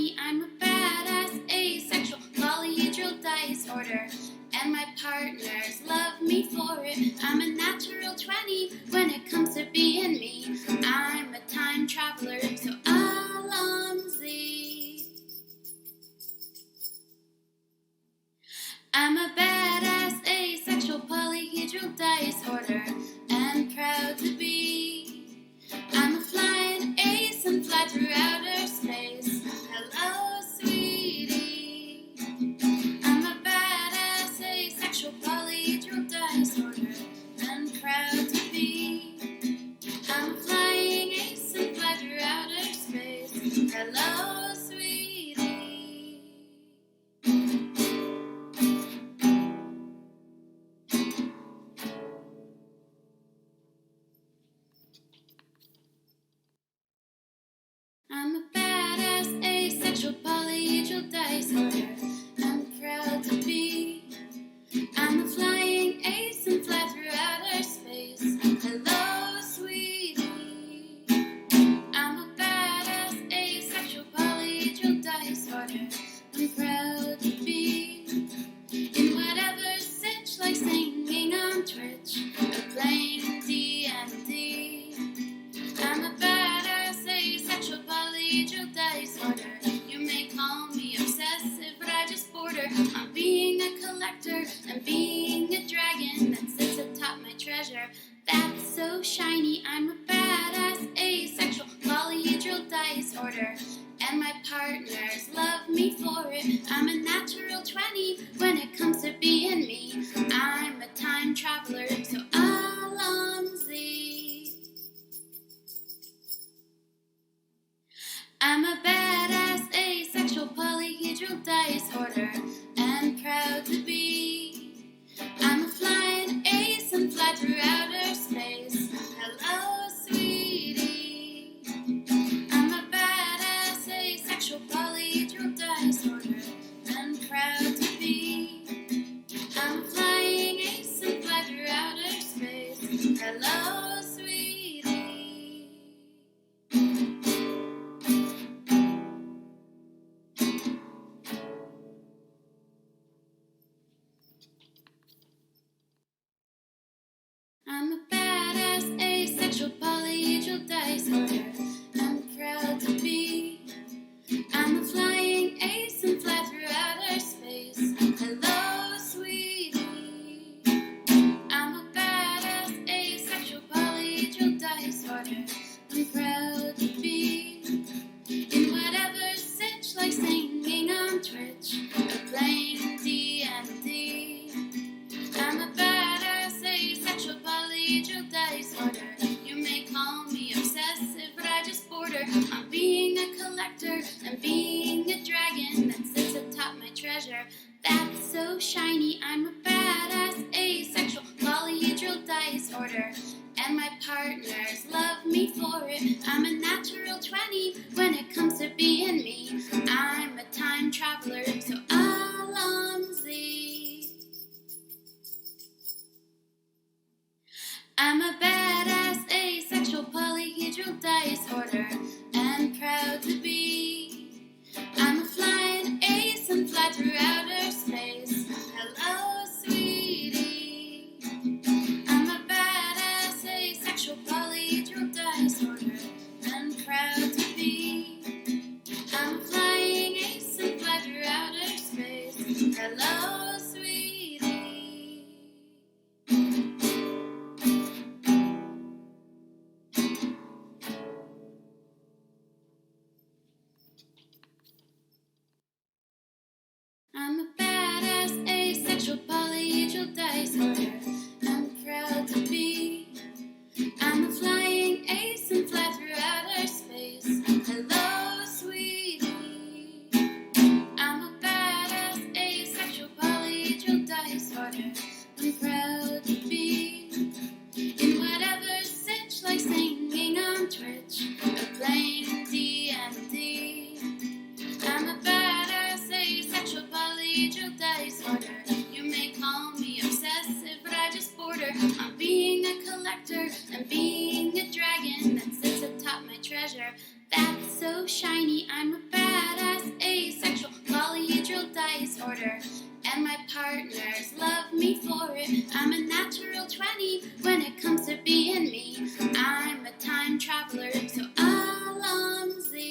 shiny. I'm a badass asexual polyhedral disorder, and my partners love me for it. I'm a natural 20 when it comes to being me. I'm a time traveler, so Alonzi. I'm a badass asexual polyhedral disorder, and proud to be. I'm a flying ace and fly through outer space. Hello, sweetie. I'm a badass asexual polyhedral disorder, and proud to be. I'm a flying ace and fly through outer space. Hello, sweetie. I'm a badass asexual polyhedral disorder, I'm proud to be. I'm a flying ace and fly through outer space. Hello, sweetie. I'm a badass asexual polyhedral disorder, I'm proud to be. In whatever sitch, like singing on Twitch or playing D&D. I'm a badass asexual polyhedral disorder. You may call me obsessive, but I just border on being a collector and being a dragon that sits atop my treasure. That's so shiny. I'm a badass asexual polyhedral disorder, and my partners love me for it. I'm a natural 20 when it comes to being me. I'm a time traveler, so Alonzi. I'm a badass asexual polyhedral disorder, and proud to be. I'm a flying ace and fly through outer space. Hello, sweetie. I'm a badass asexual polyhedral disorder, and proud to be. I'm a flying ace and fly through outer space. Hello, sweetie. 20 when it comes to being me. I'm a time traveler, so Alonzi.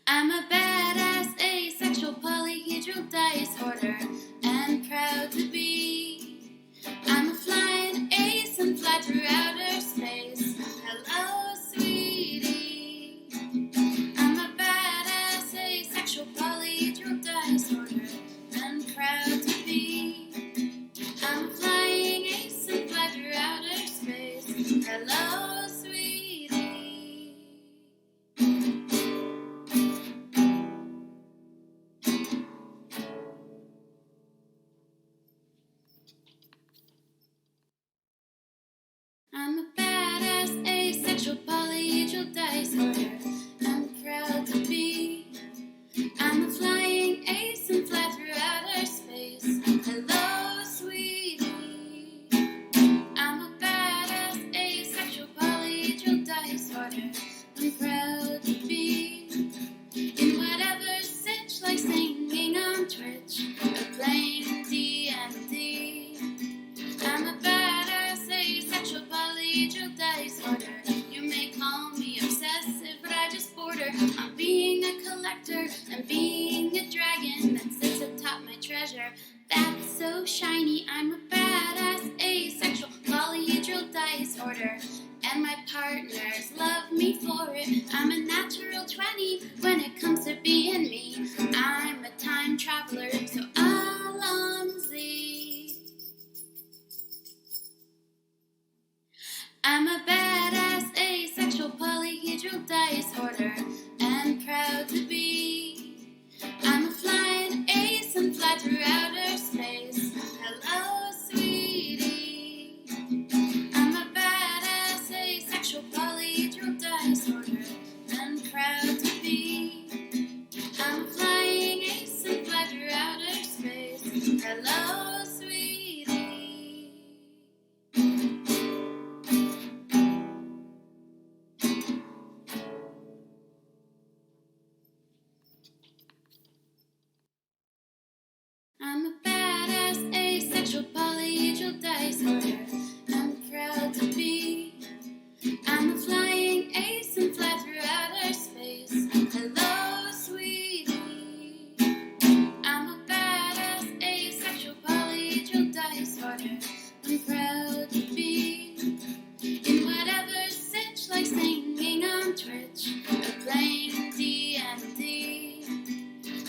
I'm a badass, asexual, polyhedral dice order, and proud to be. I'm a flying ace and fly through outer space. Hello, sweetie. I'm a badass, asexual, polyhedral dice order, and proud to be. I'm a flying ace and fly through outer space. Hello, sweetie. I'm a badass, asexual, polyhedral dice order. I'm proud to be. I'm a flying ace and fly through outer space. Hello, sweetie. I'm a badass, asexual, polyhedral dice order. I'm proud to be. In whatever sitch, like singing on Twitch or playing D&D. I'm a badass, asexual, polyhedral dice order. You may call me obsessive, but I just border on being a collector and being a dragon that sits atop my treasure. That's so shiny. I'm a badass, asexual, polyhedral dice order, and my partners love me for it. I'm a natural 20 when it comes to being me. I'm a time traveler, so Alonzi. I'm a badass, asexual, polyhedral dice order, and proud to be. I'm a flying ace and fly through outer space. Hello, sweetie. I'm a badass, asexual, polyhedral dice order, and proud to be. I'm a flying ace and fly through outer space. Hello, sweetie. I'm a badass, asexual, polyhedral dice order. I'm proud to be. I'm a flying ace and fly through outer space. Hello, sweetie. I'm a badass, asexual, polyhedral dice order. I'm proud to be. In whatever sitch, like singing on Twitch or playing D&D.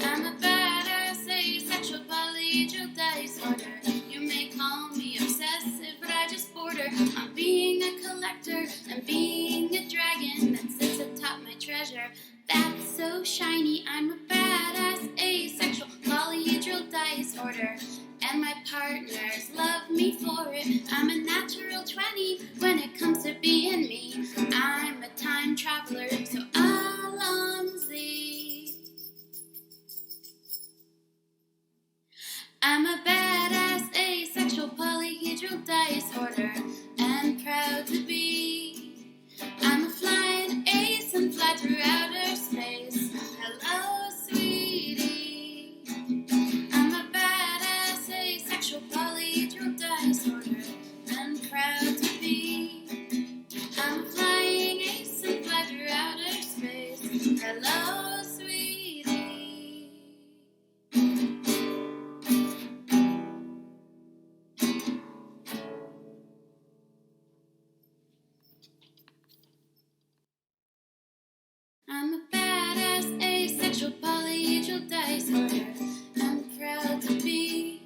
I'm a badass, asexual, polyhedral dice order. You may call me obsessive, but I just border on being a collector and being a dragon that sits atop my treasure. That's so shiny. I'm a badass, asexual, polyhedral dice order, and my partners love me for it. I'm a natural 20 when it comes to being me. I'm a time traveler, so Alonzi. I'm a badass, asexual, polyhedral dice order, and proud to be. I'm a flying ace and fly through outer space. Hello, sweetie. I'm a badass, asexual, polyhedral dice order, and proud to be. I'm a flying ace and fly through outer space. Hello, sweetie. I'm a badass, asexual, polyhedral dice order. I'm proud to be.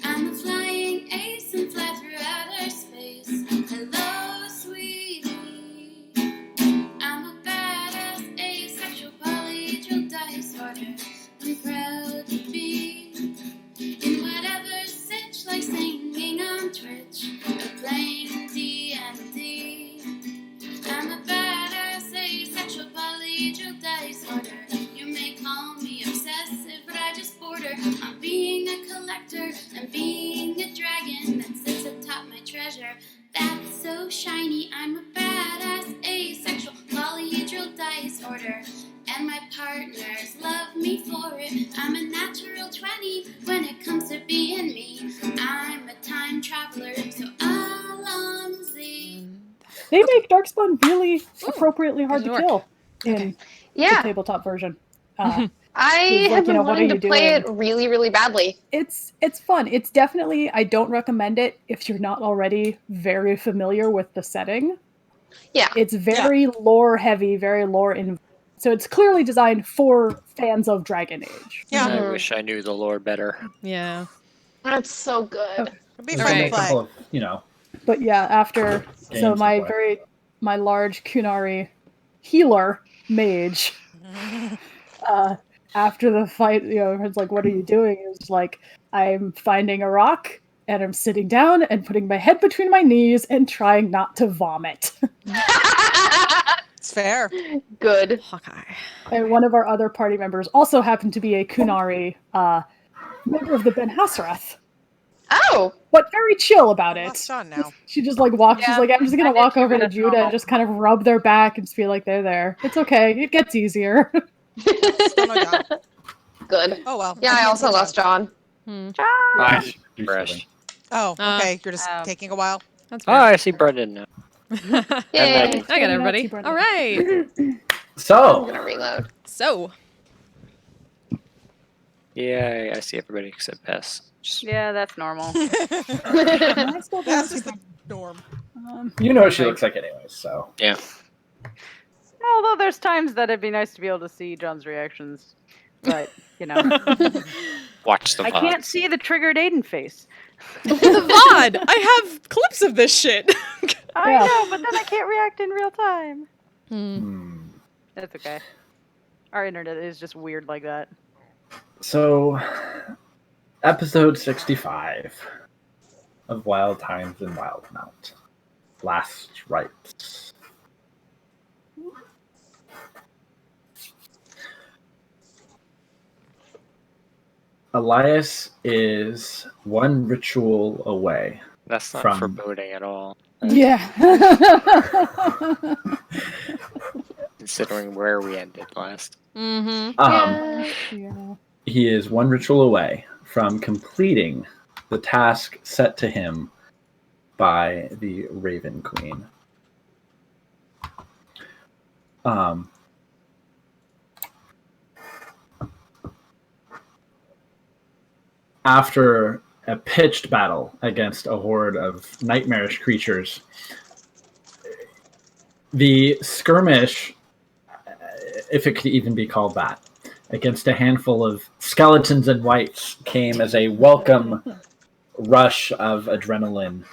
I'm a flying ace and fly through outer space. Hello, sweetie. I'm a badass, asexual, polyhedral dice order. I'm proud to be. In whatever sitch, like singing on Twitch or playing D&D. I'm a badass, asexual, polyhedral dice order. You may call me obsessive, but I just border on being a collector and being a dragon that sits atop my treasure. That's so shiny. I'm a badass, asexual, polyhedral dice order, and my partners love me for it. I'm a natural 20 when it comes to They make Darkspawn really appropriately hard to kill in the Yeah, tabletop version. I It's like, have been what wanting are to you play doing? it really, really badly. It's fun. It's definitely, I don't recommend it if you're not already very familiar with the setting. Yeah. It's very lore heavy, very lore in. So it's clearly designed for fans of Dragon Age. Yeah. I wish I knew the lore better. Yeah. That's so good. It'd be There's fun only to a play. couple of, But yeah, after so Games to play. my large Kunari healer mage. After the fight, it's like, what are you doing? It was like, I'm finding a rock and I'm sitting down and putting my head between my knees and trying not to vomit. It's fair. Good. Hawkeye. And one of our other party members also happened to be a Kunari member of the Ben Hassrath. Oh! But very chill about it. That's done now. She just walks. Yeah, She's like, I'm just gonna I did walk too, over but to it's Judah normal. and just kind of rub their back and just feel like they're there. It's okay. It gets easier. Still no doubt. Good. Oh well. Yeah, I also lost John. Hi, Fresh. Oh, okay. You're just taking a while. That's Oh, fair. I see Brendan now. Yay. then- I got everybody. Brendan. All right. I'm So, gonna reload. So, Yeah, I see everybody except Bess. Just- Yeah, that's normal. I still don't That's see just the norm. you know what she looks like anyways, so. Yeah. Although there's times that it'd be nice to be able to see John's reactions. But, Watch the I VOD. can't see the triggered Aiden face. the VOD. I have clips of this shit. I Yeah. know, but then I can't react in real time. That's okay. Our internet is just weird like that. So, episode 65 of Wild Times in Wildemount. Last Rites. Elias is one ritual away. That's not from- foreboding at all, Yeah. considering where we ended last. Mm-hmm. Yeah. He is one ritual away from completing the task set to him by the Raven Queen. After a pitched battle against a horde of nightmarish creatures, the skirmish, if it could even be called that, against a handful of skeletons and wights came as a welcome rush of adrenaline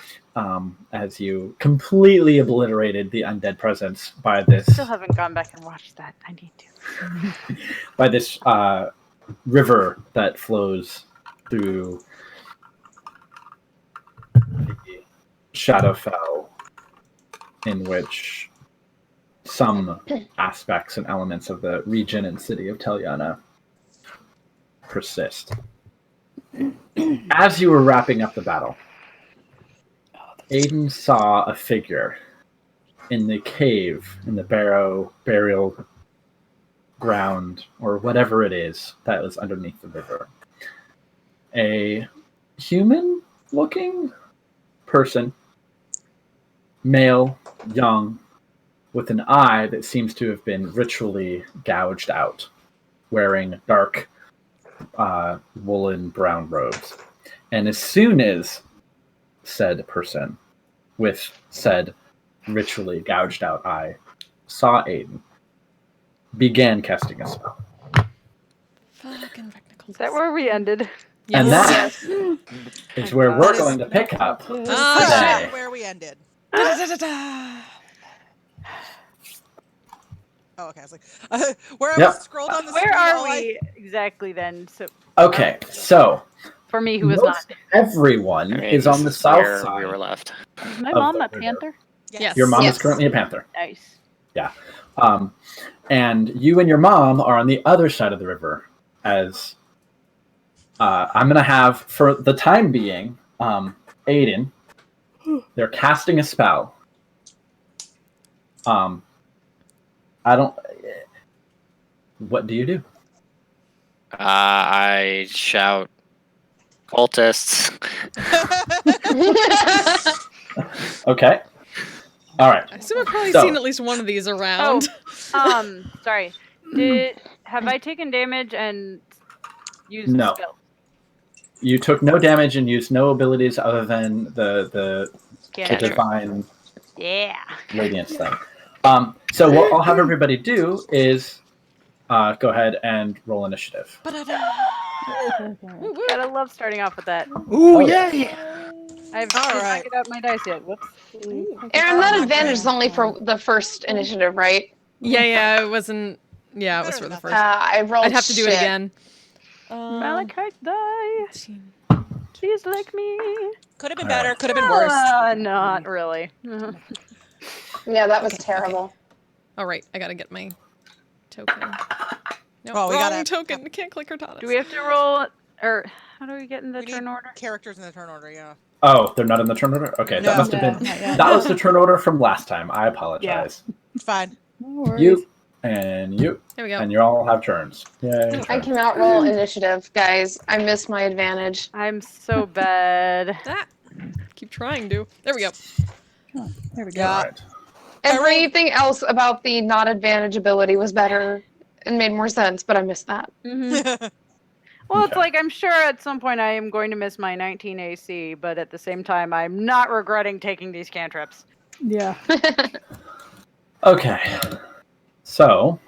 as you completely obliterated the undead presence by this Still haven't gone back and watched that. I need to. by this river that flows through the Shadowfell, in which some aspects and elements of the region and city of Telyana persist. As you were wrapping up the battle, Aiden saw a figure in the cave, in the burial ground, or whatever it is that was underneath the river. A human-looking person, male, young, with an eye that seems to have been ritually gouged out, wearing dark woolen brown robes. And as soon as said person with said ritually gouged out eye saw Aiden, began casting a spell. Fucking technical. Is that where we ended? And that Yes. is where we're going to pick up Ah, today. Where we ended. Da-da-da-da-da. Oh, okay. I was like, where I Yep. was scrolled on the Where screen. are all we exactly then? So Okay, so for me, who is most not. everyone I mean, is on the this south where side. we were left. Is my of mom the a river. panther? Yes. Your mom Yes. is currently a panther. Nice. And you and your mom are on the other side of the river. As I'm going to have, for the time being, Aiden, they're casting a spell. I don't. What do you do? I shout, cultists. Okay. All right. I assume I've probably So- seen at least one of these around. Sorry. Have I taken damage and used No. spell? You took no damage and used no abilities other than the Cantrip. divine Yeah. radiance thing. So what I'll have everybody do is go ahead and roll initiative. Woo, woo. Gotta love starting off with that. Ooh, yeah. I've All did right. not get out my dice yet. Whoops. Aaron, that advantage is only for the first initiative, right? Yeah, it wasn't. Yeah, it was Better for the than first. I rolled I'd have to do it shit. again. Malachite die. 18. Please like me. Could have been better. Could have been worse. Not really. Yeah, that was terrible. All right, I gotta get my token. No, Oh, we wrong gotta- token. I can't click Cortana. Do we have to roll, or how do we get in the We turn need order? characters in the turn order, yeah. Oh, they're not in the turn order? Okay, No. that must have Yeah, been... not yet. That was the turn order from last time. I apologize. It's fine. No worries. You and you, There we go. and you all have turns. Yay. I turn. cannot roll initiative, guys. I missed my advantage. I'm so bad. Ah, keep trying to. There we go. Oh, there we go. Yeah. All right. Everything else about the not advantage ability was better and made more sense, but I missed that. Well, it's like I'm sure at some point I am going to miss my 19 AC, but at the same time, I'm not regretting taking these cantrips. Yeah. Okay. So,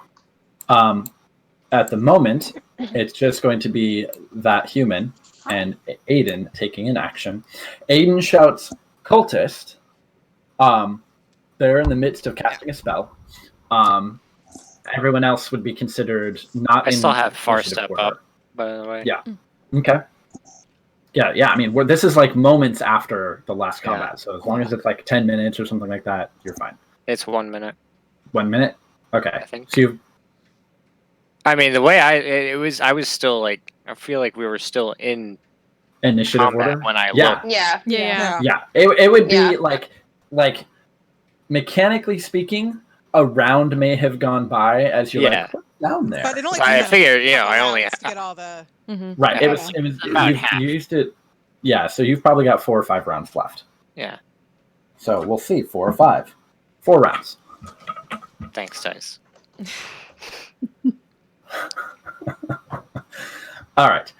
at the moment, it's just going to be that human and Aiden taking an action. Aiden shouts, "Cultist!" They're in the midst of casting a spell. Everyone else would be considered not I in still have far initiative step order. up, by the way. Yeah. Okay. Yeah. I mean, this is like moments after the last Yeah. combat, so as long as it's like 10 minutes or something like that, you're fine. It's 1 minute. 1 minute. Okay. I think. So you. I mean, the way I was still like, I feel like we were still in Initiative combat order. when I Yeah. looked. Yeah. Yeah. Yeah, it would be Yeah. like mechanically speaking, a round may have gone by as you're Yeah. like, what's down there? But it only I took figured, a you know, couple I only rounds to get all the. Right. Yeah. It was About you half. used it. Yeah, so you've probably got 4 or 5 rounds left. Yeah. So we'll see 4 or 5. 4 rounds. Thanks, Dice. All right.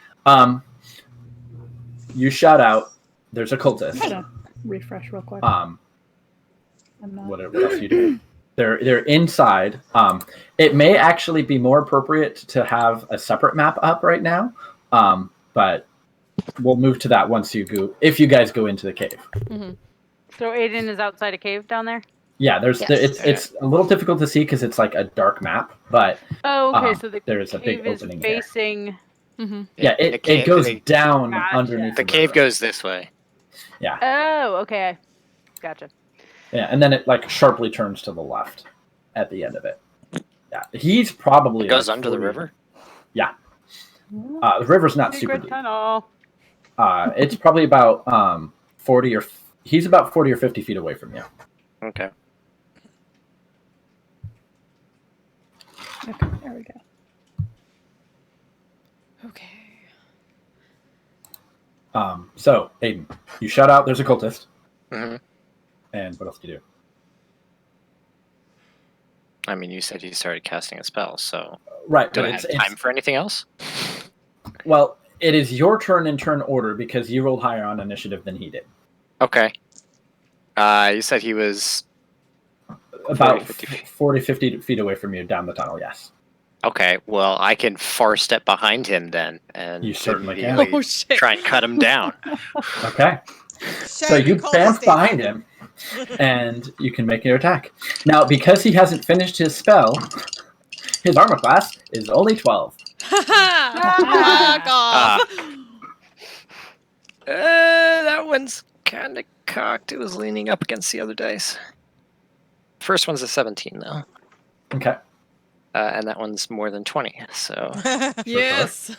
You shout out. There's a cultist. Gotta refresh real quick. Um, I'm not. what else are you doing? They're inside. It may actually be more appropriate to have a separate map up right now. But we'll move to that once you go. If you guys go into the cave. So Aiden is outside a cave down there? Yeah, Yes. it's a little difficult to see because it's like a dark map, but Oh, okay. So the there is a big cave is opening there. facing. yeah, The it cave- goes the- down Gotcha. underneath. The cave goes this way. Yeah, Oh, okay. Gotcha. yeah, and then it like sharply turns to the left at the end of it. Yeah, he's probably It goes like under the 40 river. The river's not super Secret deep. tunnel. It's probably about 40 or he's about 40 or 50 feet away from you. Okay. Okay, there we go. Okay. So Aiden, you shout out. There's a cultist. hmm And what else do you do? I mean, you said you started casting a spell, so Right, do but I have time for anything else? well, it is your turn in turn order because you rolled higher on initiative than he did. Okay. You said he was About 50 feet. 40, 50 feet away from you down the tunnel, yes. okay. Well, I can far step behind him then, and You certainly can. immediately Oh shit. try and cut him down. Okay. So Shame you call bamf this behind him, and you can make your attack. Now, because he hasn't finished his spell, his armor class is only 12. Fuck off. That one's kind of cocked. It was leaning up against the other dice. First one's a 17, though. Okay. And that one's more than 20, so... Yes.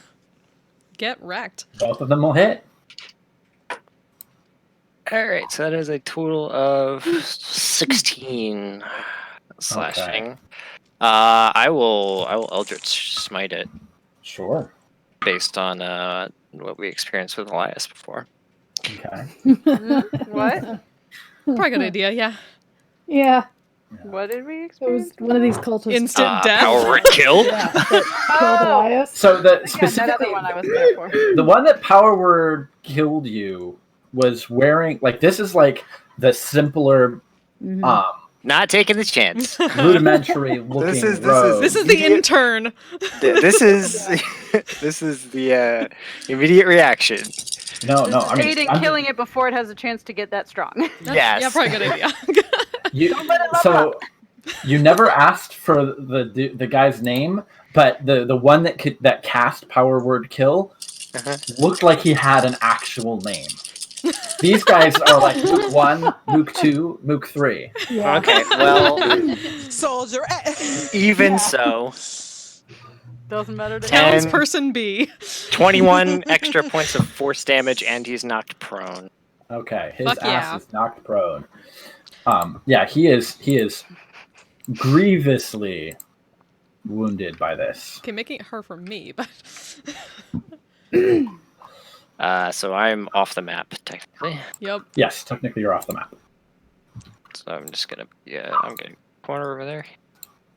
Get wrecked. Both of them will hit. Alright, so that is a total of 16 slashing. I will Eldritch Smite it, Sure. based on what we experienced with Elias before. Okay. What? Probably a good idea, yeah. Yeah, What did we it was experience? one of these cultists. Instant death. Power word kill. Yeah, that killed Elias. So the Again, specifically that other one I was there for. the one that power word killed you was wearing like this is like the simpler Mhm. Not taking the chance. rudimentary looking This is- robe. This is the intern. This is this is the Immediate reaction. no, This no. is I mean, aiding I'm- killing it before it has a chance to get that strong. Yes. Yeah, probably a good idea. You, Don't let it level so you never asked for the guy's name, but the one that cast power word kill Uh-huh. looked like he had an actual name. These guys are like Mook 1, Mook 2, Mook 3. Yeah. Okay, well, Soldier. even Yeah. so, Doesn't matter to Ten. him. Townsperson B. 21 extra points of force damage, and he's knocked prone. Okay, his Fuck ass yeah. is knocked prone. Yeah, he is grievously wounded by this. Okay, making it hard for me, but So I'm off the map, technically. yep. Yes, technically you're off the map. So I'm just gonna, I'm getting corner over there.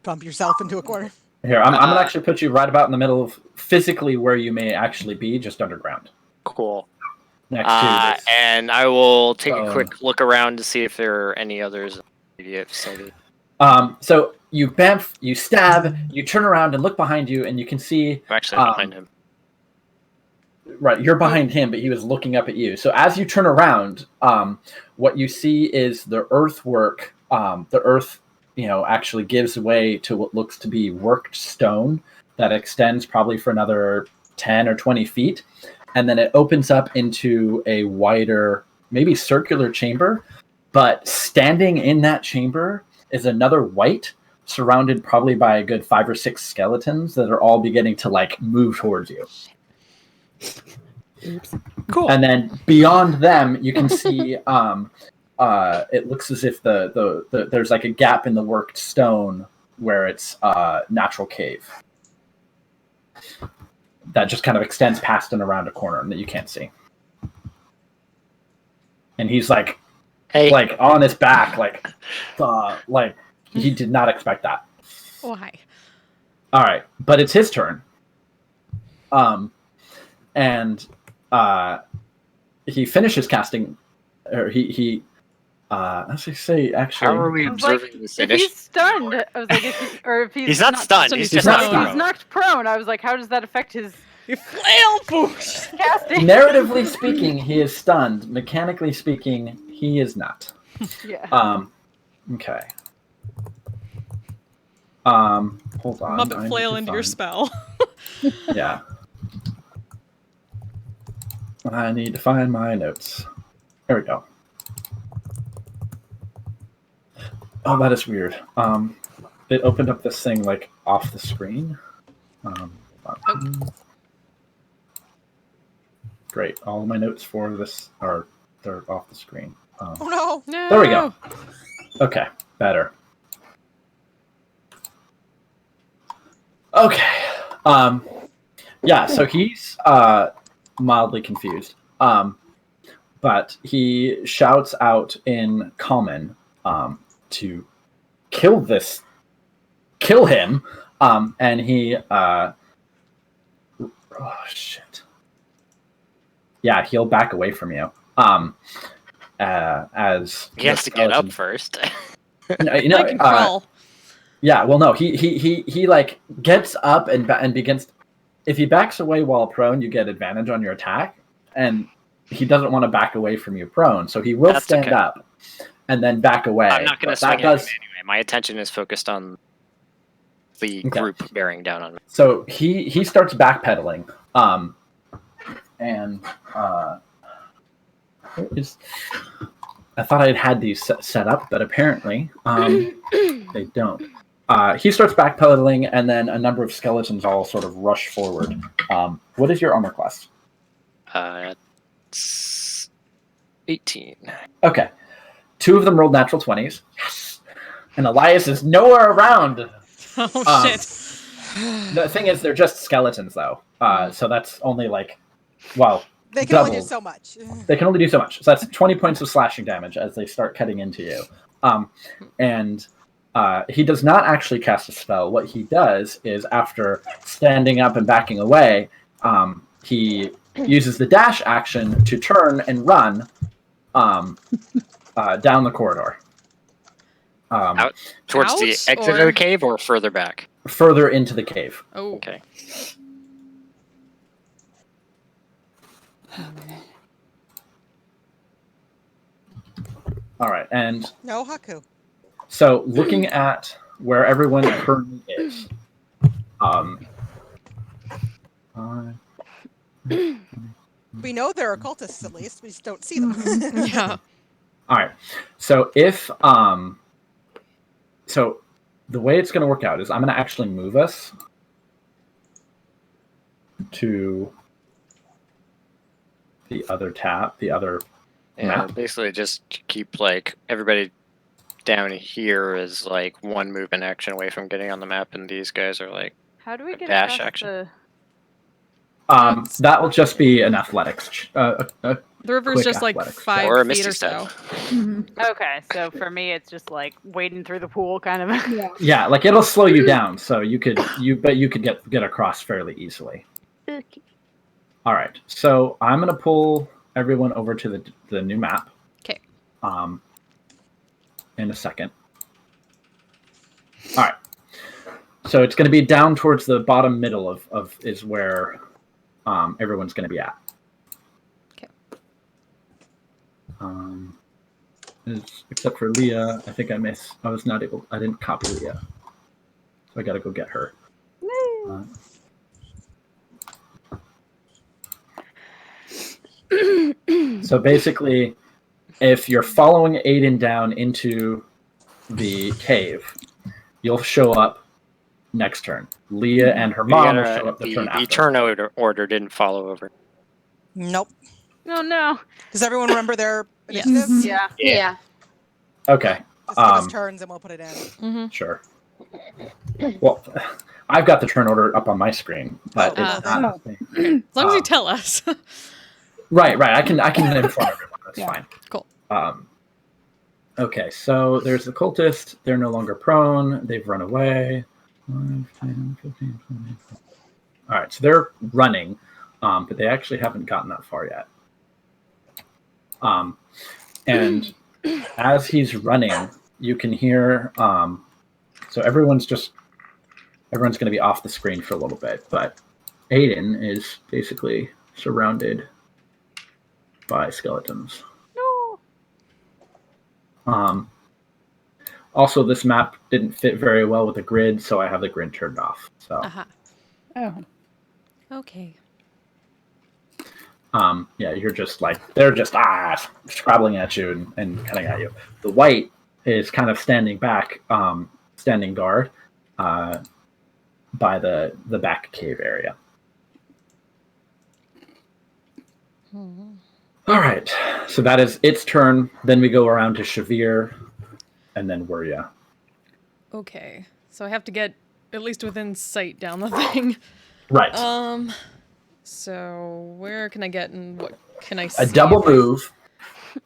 Bump yourself into a corner. Here, I'm gonna actually put you right about in the middle of physically where you may actually be, just underground. Cool. Next to this. And I will take a Phone. quick look around to see if there are any others in the immediate vicinity. So you bamf, you stab, you turn around and look behind you, and you can see. I'm actually behind him. Right, you're behind him, but he was looking up at you. So as you turn around, what you see is the earthwork. The earth, actually gives way to what looks to be worked stone that extends probably for another 10 or 20 feet, and then it opens up into a wider, maybe circular chamber. But standing in that chamber is another white, surrounded probably by a good 5 or 6 skeletons that are all beginning to like move towards you. Cool. And then beyond them, you can see it looks as if there's like a gap in the worked stone where it's natural cave that just kind of extends past and around a corner that you can't see. And he's like, Hey, like on his back, like he did not expect that. Why? All right, but it's his turn. And he finishes casting, or he let's just say actually. how are we I was like, observing this if finish? he's stunned, I was like, if he's He's not stunned. He's just not knocked stunned. He's prone. knocked prone. I was like, how does that affect his You flail boosh. casting? Narratively speaking, he is stunned. Mechanically speaking, he is not. Yeah. Okay. Hold on. I Muppet need flail to into your find- spell. Yeah. I need to find my notes. There we go. Oh, that is weird. It opened up this thing like off the screen. Great. All of my notes for this they're off the screen. Oh no. No. There we go. Okay, better. Okay. Yeah, so he's mildly confused. But he shouts out in common to kill him. And he oh shit. Yeah, he'll back away from you. As He has to get up first. I can crawl. Yeah, well, no, he like gets up and begins. If he backs away while prone, you get advantage on your attack, and he doesn't want to back away from you prone, so he will That's stand okay. up and then back away. I'm not going to But swing that at him does. anyway. My attention is focused on the Okay. group bearing down on me. So he starts backpedaling, and I thought I'd had these set up, but apparently they don't. He starts backpedaling, and then a number of skeletons all sort of rush forward. What is your armor class? It's 18. Okay. 2 of them rolled natural 20s. Yes! And Elias is nowhere around. Oh shit. The thing is, they're just skeletons, though. So that's only like, well, They can only do double. so much. They can only do so much. So that's 20 points of slashing damage as they start cutting into you. And he does not actually cast a spell. What he does is, after standing up and backing away, he uses the dash action to turn and run down the corridor. Out towards the Out, exit of or- the cave or further back? Further into the cave. Oh. Okay. All right, and No, Haku. so looking at where everyone currently is, We know there are cultists at least. We just don't see them. Yeah. all right. So if so the way it's going to work out is I'm going to actually move us to the other Yeah, map. basically just keep like everybody down here is like one movement action away from getting on the map, and these guys are like How do we get dash across action. the? That will just be an athletics. The river's Quick just like athletics. 5 Or a feet Misty or Step. so. Okay, so for me, it's just like wading through the pool, kind of. Yeah. Yeah, like it'll slow you down, so you could get across fairly easily. Okay. All right, so I'm gonna pull everyone over to the new map. 'Kay. In a second. All right, so it's gonna be down towards the bottom middle of is where everyone's gonna be at. Okay. Except for Leah, I think I didn't copy Leah, so I gotta go get her. So basically, if you're following Aiden down into the cave, you'll show up next turn. Leah and her mom will show up the turn after. The turn order didn't follow over. Nope. Oh no. Does everyone remember their Yes. initiatives? Yeah. Yeah. Okay, Just give us turns and we'll put it in. Mm-hmm. sure. Well, I've got the turn order up on my screen, but it's not. As long as you tell us. Right. I can inform everyone. That's Yeah. fine. Cool. Okay, so there's the cultist. They're no longer prone. They've run away. 5, 10, 15, 20. All right, so they're running, but they actually haven't gotten that far yet. And as he's running, you can hear. So everyone's going to be off the screen for a little bit, but Aiden is basically surrounded by skeletons. No. Also, this map didn't fit very well with the grid, so I have the grid turned off. So, Aha. Oh. Okay. yeah, you're just like they're just scrabbling at you and cutting at you. The white is kind of standing back, standing guard by the back cave area. All right, so that is its turn. Then we go around to Shavir, and then Wuria. Okay. So I have to get at least within sight down the thing. Right. So where can I get and what can I see? A double move.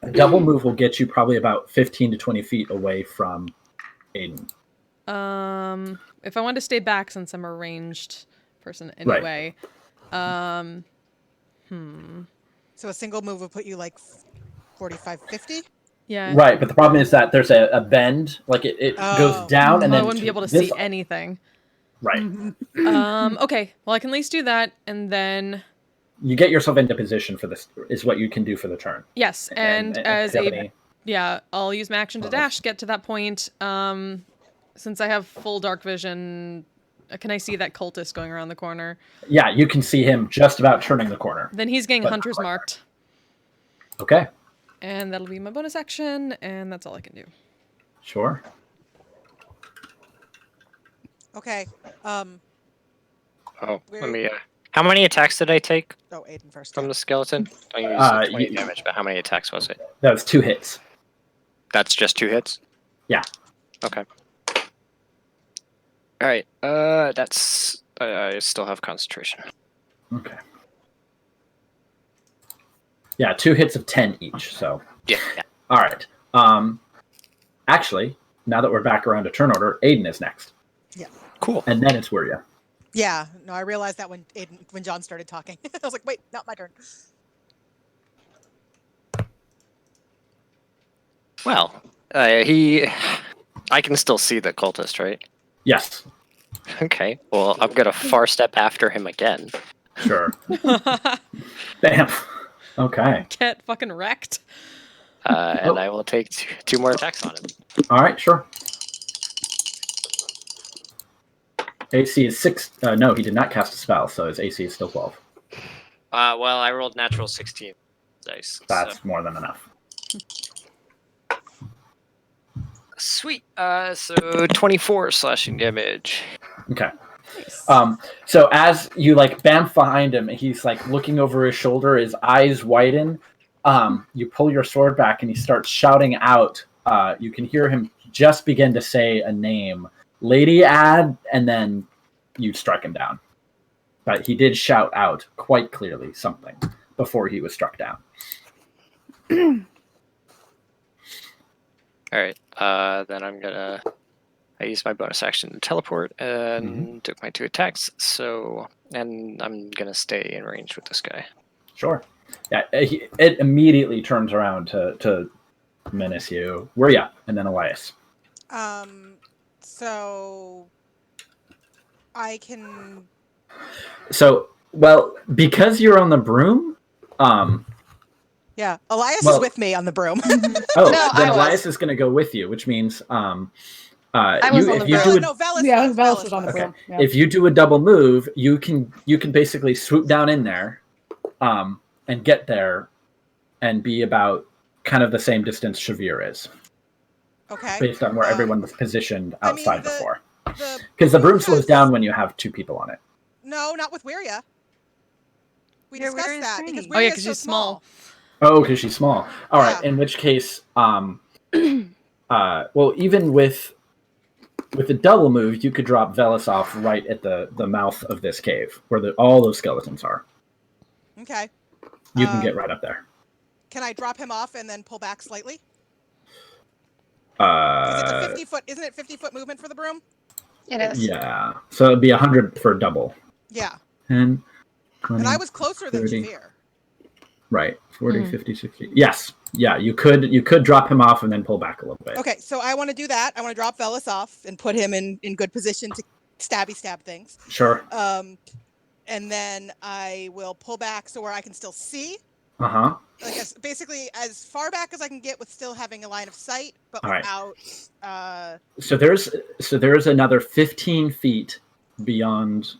A double move will get you probably about 15 to 20 feet away from Aiden. If I want to stay back since I'm a ranged person anyway. Right. So a single move would put you like 45, 50? Yeah. Right, but the problem is that there's a bend, like it goes down, and I then wouldn't be able to this- see anything. Right. Okay. Well, I can at least do that, and then You get yourself into position for this. Is what you can do for the turn. yes, and as do you have a any- yeah, I'll use my action to Bonus. dash, get to that point. Since I have full dark vision, can I see that cultist going around the corner? Yeah, you can see him just about turning the corner. Then he's getting But- hunter's marked, Okay, and that'll be my bonus action, and that's all I can do. sure. Okay. Oh, Where- let me. How many attacks did I take Oh, Aiden first. from yeah. the skeleton? I used 20 you- damage, but how many attacks was it? That was 2 hits. That's just 2 hits? Yeah. Okay. Alright, that's... I still have concentration. Okay. Yeah, 2 hits of 10 each. So, Yeah. all right. Actually, now that we're back around to turn order, Aiden is next. Yeah. Cool. And then it's Wirya. Yeah. No, I realized that when John started talking. I was like, wait, not my turn. Well, I can still see the cultist, right? Yes. Okay. Well, I'm gonna far step after him again. Sure. Bam. Okay. Get fucking wrecked. And I will take two more attacks on him. All right, sure. AC is 6. No, he did not cast a spell, so his AC is still 12. Well, I rolled natural 16 dice. That's more than enough. Sweet. So 24 slashing damage. Okay. So as you bamf behind him, he's looking over his shoulder, his eyes widen. You pull your sword back and he starts shouting out. You can hear him just begin to say a name, Lady Ad, and then you strike him down. But he did shout out quite clearly something before he was struck down. All right. Then I used my bonus action to teleport and took my 2 attacks. And I'm gonna stay in range with this guy. Sure. Yeah, it immediately turns around to menace you. Wirya, and then Elias. So I can. So, well, because you're on the broom, Yeah, Elias is with me on the broom. Oh, No, then I was. Elias is going to go with you, which means was on if the you broom. do Velis is on the okay. broom. Yeah. If you do a double move, you can basically swoop down in there, and get there, and be about kind of the same distance Shavir is, Okay. based on where everyone was positioned outside before. Because Because the broom slows down when you have 2 people on it. No, not with Wirya. We Yeah, discussed Wirya's that tiny. because Oh, yeah, Wirya 'cause is so she's small. Oh, because she's small. All right. Yeah. In which case, well, even with the double move, you could drop Velis off right at the mouth of this cave, where all those skeletons are. Okay. You can get right up there. Can I drop him off and then pull back slightly? Because it's a 50-foot. Isn't it 50-foot movement for the broom? It is. Yeah. So it'd be 100 for a double. Yeah. 10, 20, And I was closer 30. than Shavir. Right. 40, 50, 60. Yes. Yeah, you could drop him off and then pull back a little bit. Okay, so I want to do that. I want to drop Velis off and put him in good position to stab things. Sure. And then I will pull back so where I can still see. Uh-huh. Basically as far back as I can get with still having a line of sight, but All right. without. So there's another 15 feet beyond.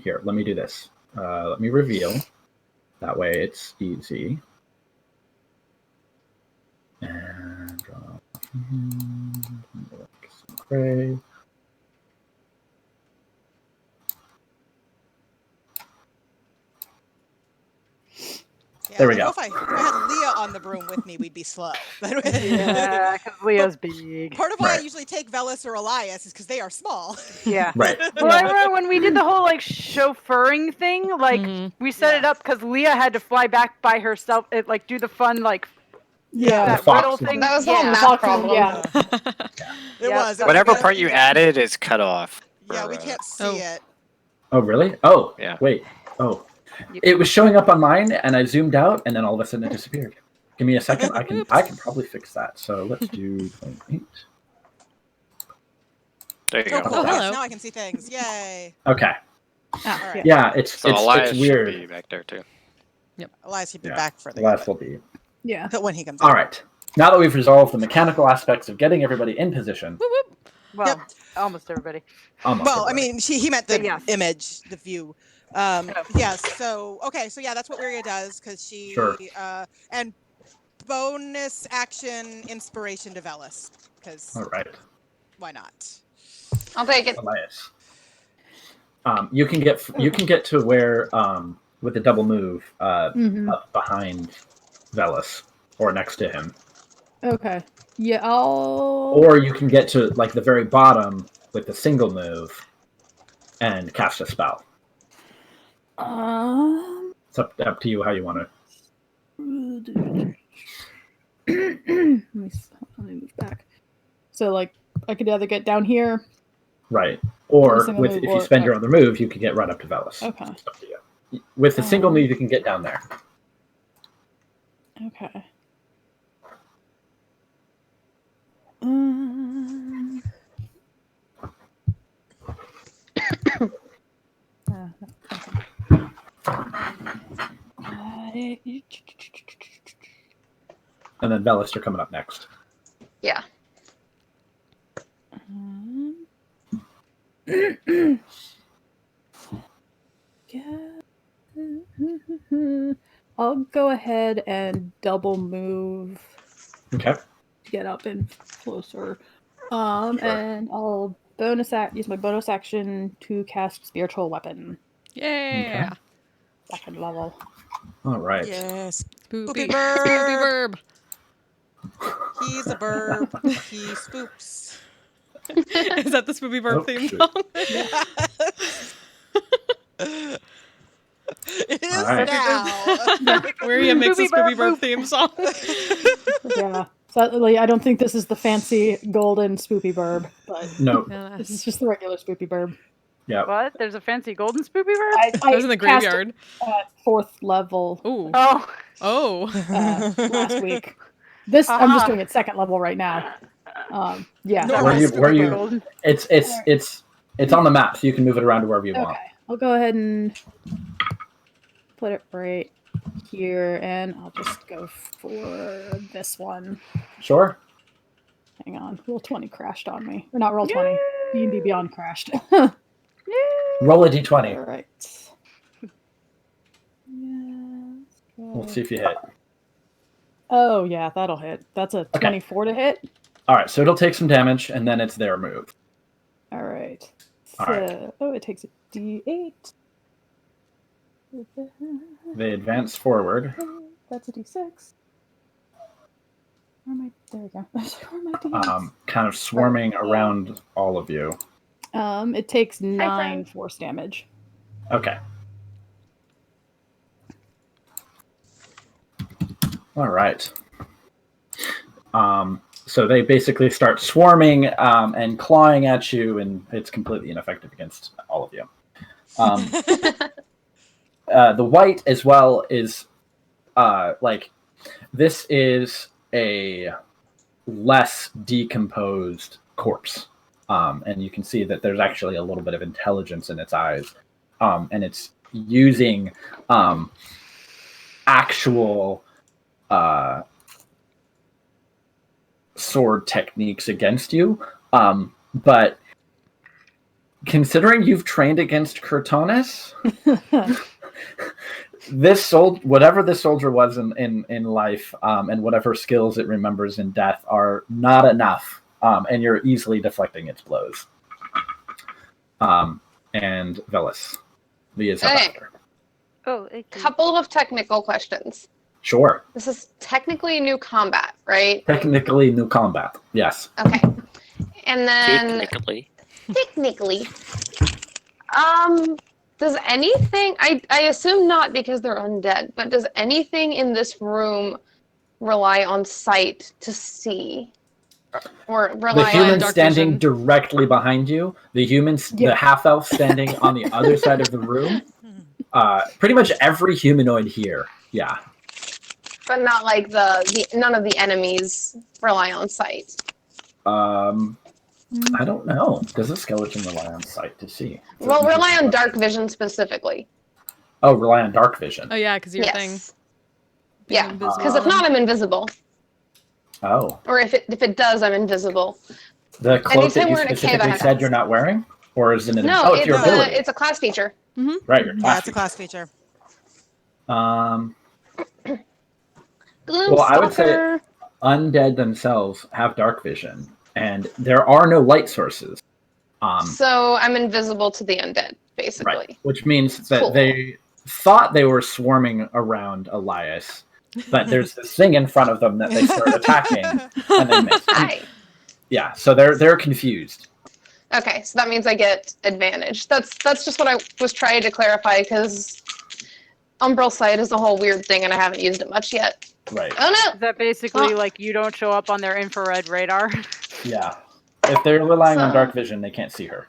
Here, let me do this. Let me reveal. That way it's easy. And gray. Yeah, There we I know go. If I had Leah on the broom with me, we'd be slow. Yeah, because Leo's big. Part of why I Right. usually take Velis or Elias is because they are small. Yeah. Right. Well, I remember when we did the whole chauffeuring thing, we set it up because Leah had to fly back by herself, do the fun Yeah. that fox riddle one. thing. That was the whole yeah. math Fox, problem. yeah. It Yeah, was. so- Whatever because- part you added is cut off. Yeah, for, we can't see Oh. it. Oh, really? Oh, Yeah. Wait. Oh, Yep. it was showing up on mine, and I zoomed out, and then all of a sudden it disappeared. Give me a second. I can probably fix that. So let's do 28. There you Oh, go. cool. Oh, Yes, hello. now I can see things. Yay. Okay. All right. Yeah, it's So Elias it's should weird. be back there too. Elias, he'd be Yeah. back for the Last will be. Yeah. when he comes All out. right. Now that we've resolved the mechanical aspects of getting everybody in position, Well, Yep. almost everybody. almost Well, I everybody. mean, he meant the But yes. image, the view. Yes. So so yeah, that's what Wirya does because she Sure. and bonus action inspiration to Velis because All right, why not? I'll take it. Elias. You can get to where with the double move Mhm. up behind Velis or next to him, Okay. Yeah, I'll. or you can get to the very bottom with the single move and cast a spell. It's up to you how you want to. Let me move back. So like I could either get down here. Right. Or single with move if or- you spend your other move, you could get right up to Velis. Okay. It's up to you. With a single move, you can get down there. Okay. And then Velis, you're coming up next. Yeah. I'll go ahead and double move Okay. to get up and closer. And I'll use my bonus action to cast Spiritual Weapon. Yeah. Second level. All right. Yes. Spoopy. Spoopy burb. Spoopy burb. He's a burb. He spoops. Is that the Spoopy burb Oh, theme shoot. song? It is All right. now. Where you mix a Spoopy burb theme song. Yeah. Sadly, I don't think this is the fancy golden spoopy burb, but No. this is just the regular spoopy burb. Yeah. What? There's a fancy golden spoopy bird? I was in the cast it graveyard. at 4th level Ooh. Oh. Oh. last week. I'm just Uh-huh. doing it 2nd level right now. Yeah. No, Where Normal you? Golden. It's on the map, so you can move it around to wherever you want. Okay. I'll go ahead and put it right here, and I'll just go for this one. Sure. Hang on. Roll 20 crashed on me. Or not roll 20. D&D Beyond crashed. Roll a d20. All right. Yeah, We'll see if you hit. Oh, yeah, that'll hit. That's a 24 to hit. All right, so it'll take some damage, and then it's their move. All right. All right. Oh, it takes a d8. They advance forward. That's a d6. Where am I? There we go. Where am I d8s? Kind of swarming around all of you. It takes 9 force damage. Okay. All right. So they basically start swarming and clawing at you, and it's completely ineffective against all of you. The white as well is this is a less decomposed corpse. And you can see that there's actually a little bit of intelligence in its eyes. And it's using actual sword techniques against you. But considering you've trained against Kurtonis, whatever this soldier was in life, and whatever skills it remembers in death are not enough. And you're easily deflecting its blows. And Velis, Leah's up Okay. after. Oh, thank you. Couple of technical questions. Sure. This is technically new combat, right? Technically new combat. Yes. Okay. And then Technically. does anything I assume not because they're undead, but does anything in this room rely on sight to see? Or The rely human on dark standing vision. directly behind you, the half-elf standing on the other side of the room, pretty much every humanoid here, yeah. but not like the none of the enemies rely on sight. I don't know. Does a skeleton rely on sight to see? Well, rely on dark vision specifically. Oh, rely on dark vision. Oh yeah, because your Yes. thing. Yeah, invisible. because if not, I'm invisible. Oh. Or if it does, I'm invisible. The cloak that Anytime you we're in a cave, I specifically have said to- you're not wearing? Or is it an No, it's your ability. it's a class feature. Right, your Yeah, class it's a class feature. feature. Well, I would say Gloomstalker. undead themselves have dark vision, and there are no light sources. So I'm invisible to the undead, basically. Right, which means that Cool. they thought they were swarming around Elias, but there's this thing in front of them that they start attacking, and they miss. Hi. Yeah, so they're confused. Okay, so that means I get advantage. That's just what I was trying to clarify, because Umbral Sight is a whole weird thing, and I haven't used it much yet. Right. Oh no! Is that basically like you don't show up on their infrared radar? Yeah. If they're relying on So- dark vision, they can't see her.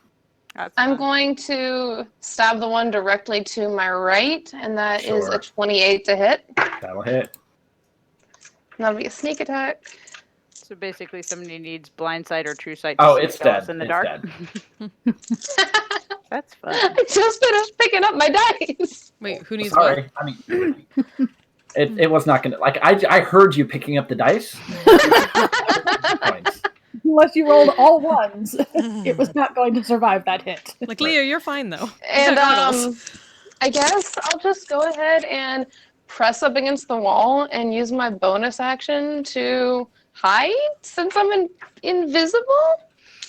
That's I'm fine. going to stab the one directly to my right, and that is Sure. a 28 to hit. That'll hit. And that'll be a sneak attack. So basically, somebody needs blind sight or true sight. Oh, see it's Alice dead. in the It's dark. dead. That's fun. I just finished picking up my dice. Wait, who needs Sorry. I mean, it was not gonna like. I heard you picking up the dice. Points. Unless you rolled all ones, it was not going to survive that hit. what? Like, Leo, you're fine though. And You got goggles. I guess I'll just go ahead and press up against the wall and use my bonus action to hide since I'm invisible.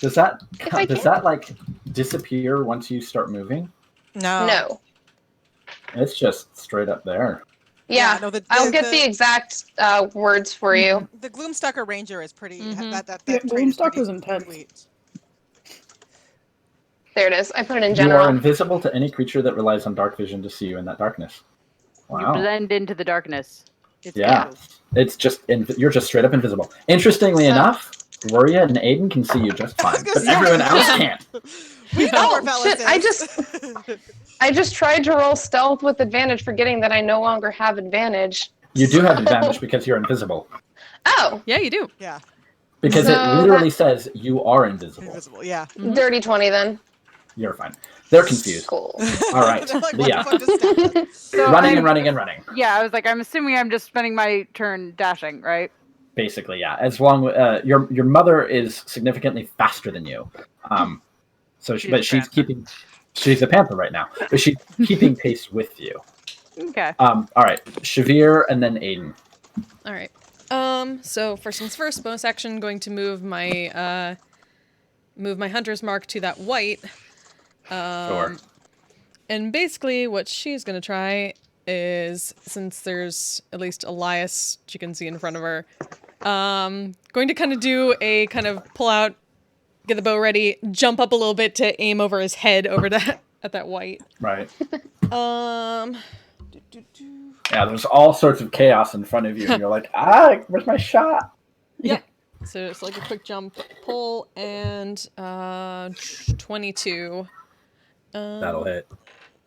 Does that If I does that like disappear once you start moving? No. No. It's just straight up there. Yeah. no, I'll get the exact words for you. The Gloomstalker Ranger is pretty. Mhm. That Yeah, trait is pretty Gloomstalker's intense. sweet. There it is. I put it in You are general. invisible to any creature that relies on dark vision to see you in that darkness. You Wow. blend into the darkness. It's Yeah. cool. It's just you're just straight up invisible. Interestingly So- enough, Gloria and Aiden can see you just I was fine, gonna but say- everyone else can't. We know where Oh, Bellis shit, I is. I just tried to roll stealth with advantage, forgetting that I no longer have advantage. You do have advantage because you're invisible. Oh, Yeah, you do. Yeah, Because So it literally says you are invisible. invisible. Yeah. Mhm. dirty 20 then. You're fine. They're confused. Cool. All right, They're like, Leah. what the fuck just happened? So Running I'm- and running and running. Yeah, I was like, I'm assuming I'm just spending my turn dashing, right? Basically, yeah. As long your mother is significantly faster than you, so She's a she's panther. keeping. She's a panther right now, but she's keeping pace with you. Okay. All right, Shavir and then Aiden. All right. So first things first, bonus action, going to move my hunter's mark to that white. Sure. And basically, what she's gonna try is, since there's at least Elias she can see in front of her, going to kind of do a kind of pull out, get the bow ready, jump up a little bit to aim over his head over that at that white. Right. Yeah, Yeah, there's all sorts of chaos in front of you, and you're like, where's my shot? so it's like a quick jump, pull, and 22. That'll hit.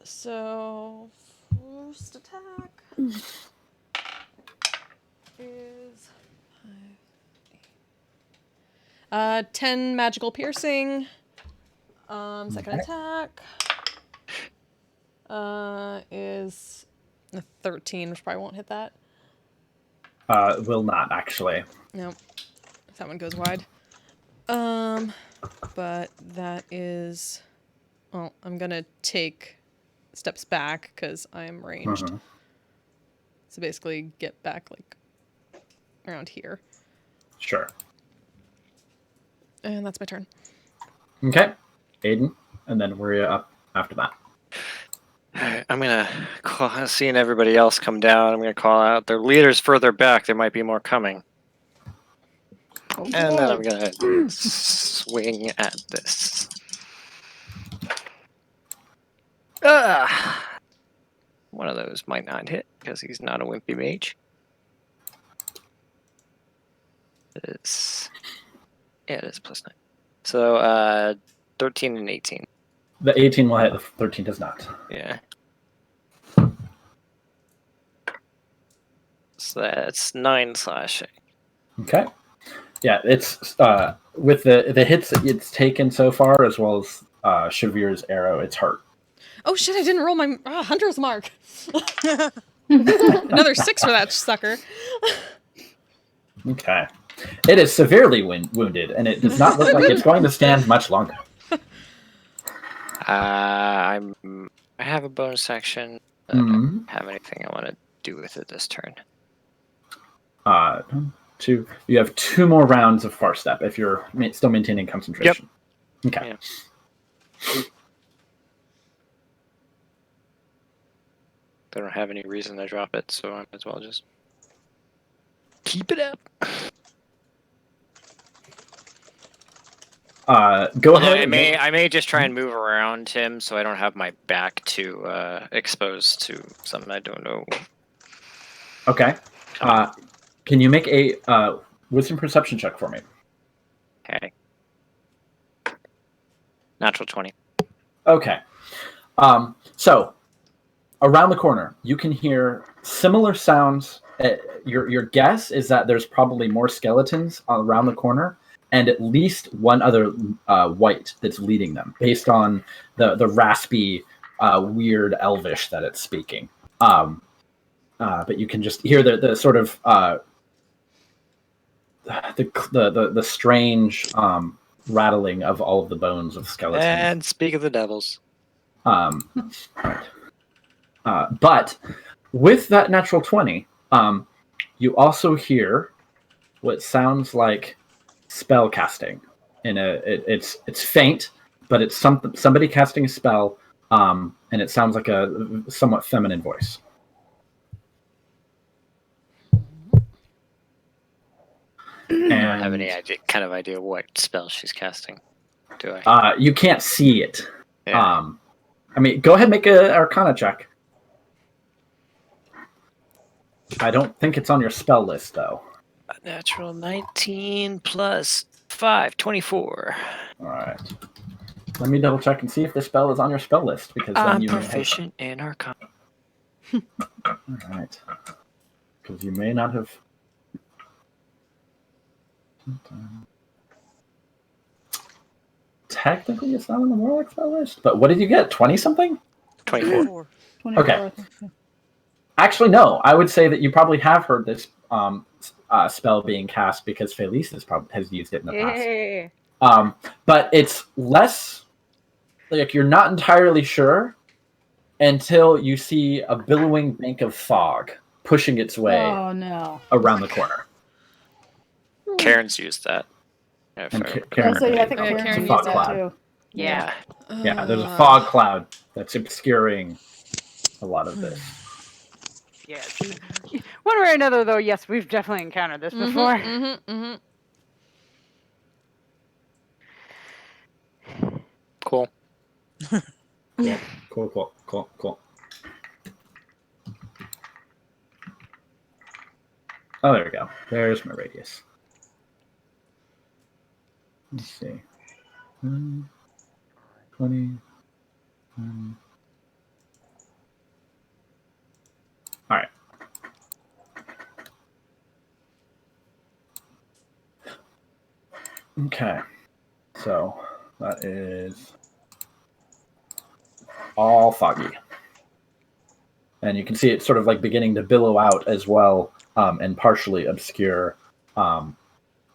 So first attack is 10 magical piercing. Second Okay. attack is a 13, which probably won't hit that. Will not actually. No, that one goes wide. But that is, well, I'm gonna take steps back because I am ranged. Mhm. So basically, get back like around here, Sure. and that's my turn. Okay. Aiden, and then we're up after that. Alright, I'm gonna call, seeing everybody else come down. I'm gonna call out their leaders further back. There might be more coming, and then I'm gonna swing at this. One of those might not hit because he's not a wimpy mage. Yeah, it is +9. So 13 and 18. The 18 will hit, the 13 does not. Yeah. So that's 9 slashing. Okay. Yeah, it's with the hits that it's taken so far, as well as Shavir's arrow, it's hurt. Oh shit! I didn't roll my hunter's mark. Another 6 for that sucker. Okay. It is severely wounded, and it does not look like it's going to stand much longer. I have a bonus action. I don't Mhm. have anything I want to do with it this turn. You have 2 more rounds of Far Step if you're still maintaining concentration. Okay. Yeah. They don't have any reason to drop it, so I might as well just keep it up. Go Although ahead. I may just try and move around him so I don't have my back to exposed to something I don't know. Okay. Can you make a wisdom perception check for me? Okay. Natural 20. Okay. So around the corner, you can hear similar sounds. Your guess is that there's probably more skeletons around the corner, and at least one other white that's leading them, based on the raspy, weird Elvish that it's speaking. But you can just hear the sort of the strange rattling of all of the bones of skeletons. And speak of the devils. But with that natural 20, you also hear what sounds like spell casting. It's faint, but it's somebody casting a spell, and it sounds like a somewhat feminine voice. I don't have any idea what spell she's casting, do I? You can't see it. Yeah. I mean, go ahead and make an Arcana check. I don't think it's on your spell list, though. A natural 19 plus 5, 24. All right. Let me double check and see if the spell is on your spell list, because then I'm you proficient in Arcana. All right. Because you may not have. Technically, it's not on the Warlock spell list. But what did you get? 20 something? 24. 24, Okay. I think, yeah. Actually, no. I would say that you probably have heard this spell being cast because Felice has used it in the Yay. past. But it's less like you're not entirely sure until you see a billowing bank of fog pushing its way Oh no. around the corner. Karen's used that. If And I Karen- remember So yeah, I think Yeah, Karen's Karen used used that that. too. Yeah. Yeah, there's a fog cloud that's obscuring a lot of this. Yes. One way or another, though, yes, we've definitely encountered this before. Cool. Cool. Oh, there we go. There's my radius. Let's see. 20. All right. Okay. So that is all foggy. And you can see it sort of like beginning to billow out as well, and partially obscure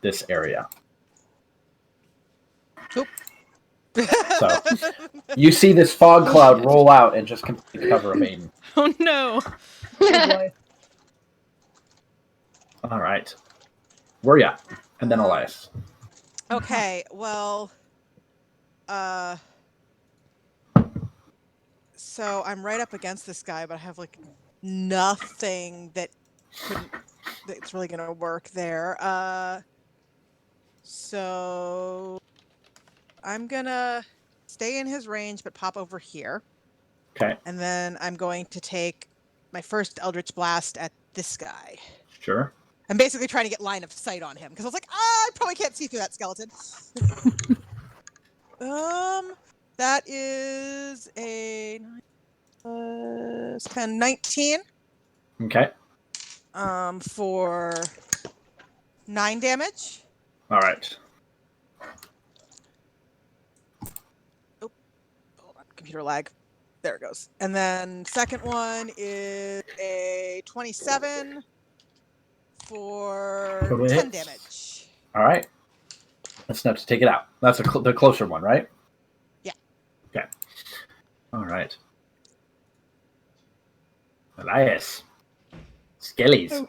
this area. Oop. So you see this fog cloud roll out and just completely cover a maiden. Oh no. Oh, boy. All right. Where ya? And then Elias. Okay, well, so I'm right up against this guy, but I have like nothing that's really gonna work there. So I'm gonna stay in his range, but pop over here, Okay. and then I'm going to take my first Eldritch Blast at this guy. Sure. I'm basically trying to get line of sight on him because I was like, I probably can't see through that skeleton. That is a 10, 19. Okay. For 9 damage. All right. Hold on, computer lag. There it goes. And then second one is a 27 for Totally 10 hits. damage. All right. That's enough to take it out. That's the closer one, right? Yeah. Okay. All right. Elias. Skellies.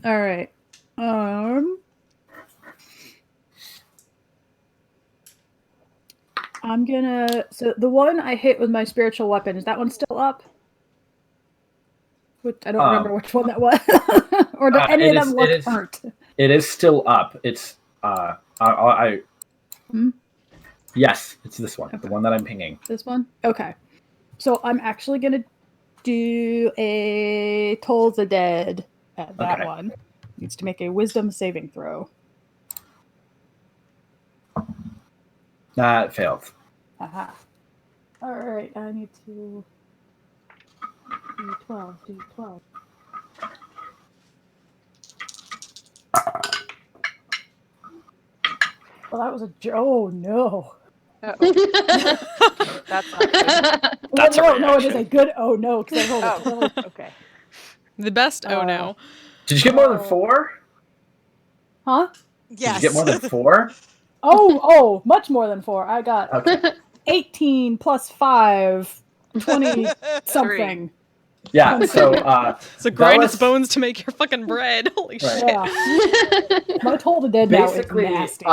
All right. I'm gonna. So the one I hit with my spiritual weapon, is that one still up? I don't remember which one that was, or do any of them look hurt? It is still up. It's Yes, it's this one, the one that I'm pinging. This one? Okay. So I'm actually gonna do a Toll the Dead at that one. Needs to make a Wisdom saving throw. That failed. Aha. Alright, I need to... D12, D12. Well, that was a... Oh, no. Uh-oh. That's not good. That's a no, it is reaction. a good oh no, because I rolled a Oh, 12. okay. The best oh no. Did you get more than 4? Huh? Yes. Did you get more than 4? Oh, much more than 4. I got Okay. 18 plus 5, 20 something. Yeah, so So grind its Velis- bones to make your fucking bread. Holy Right. shit. Yeah. My toll to dead now is basically, nasty.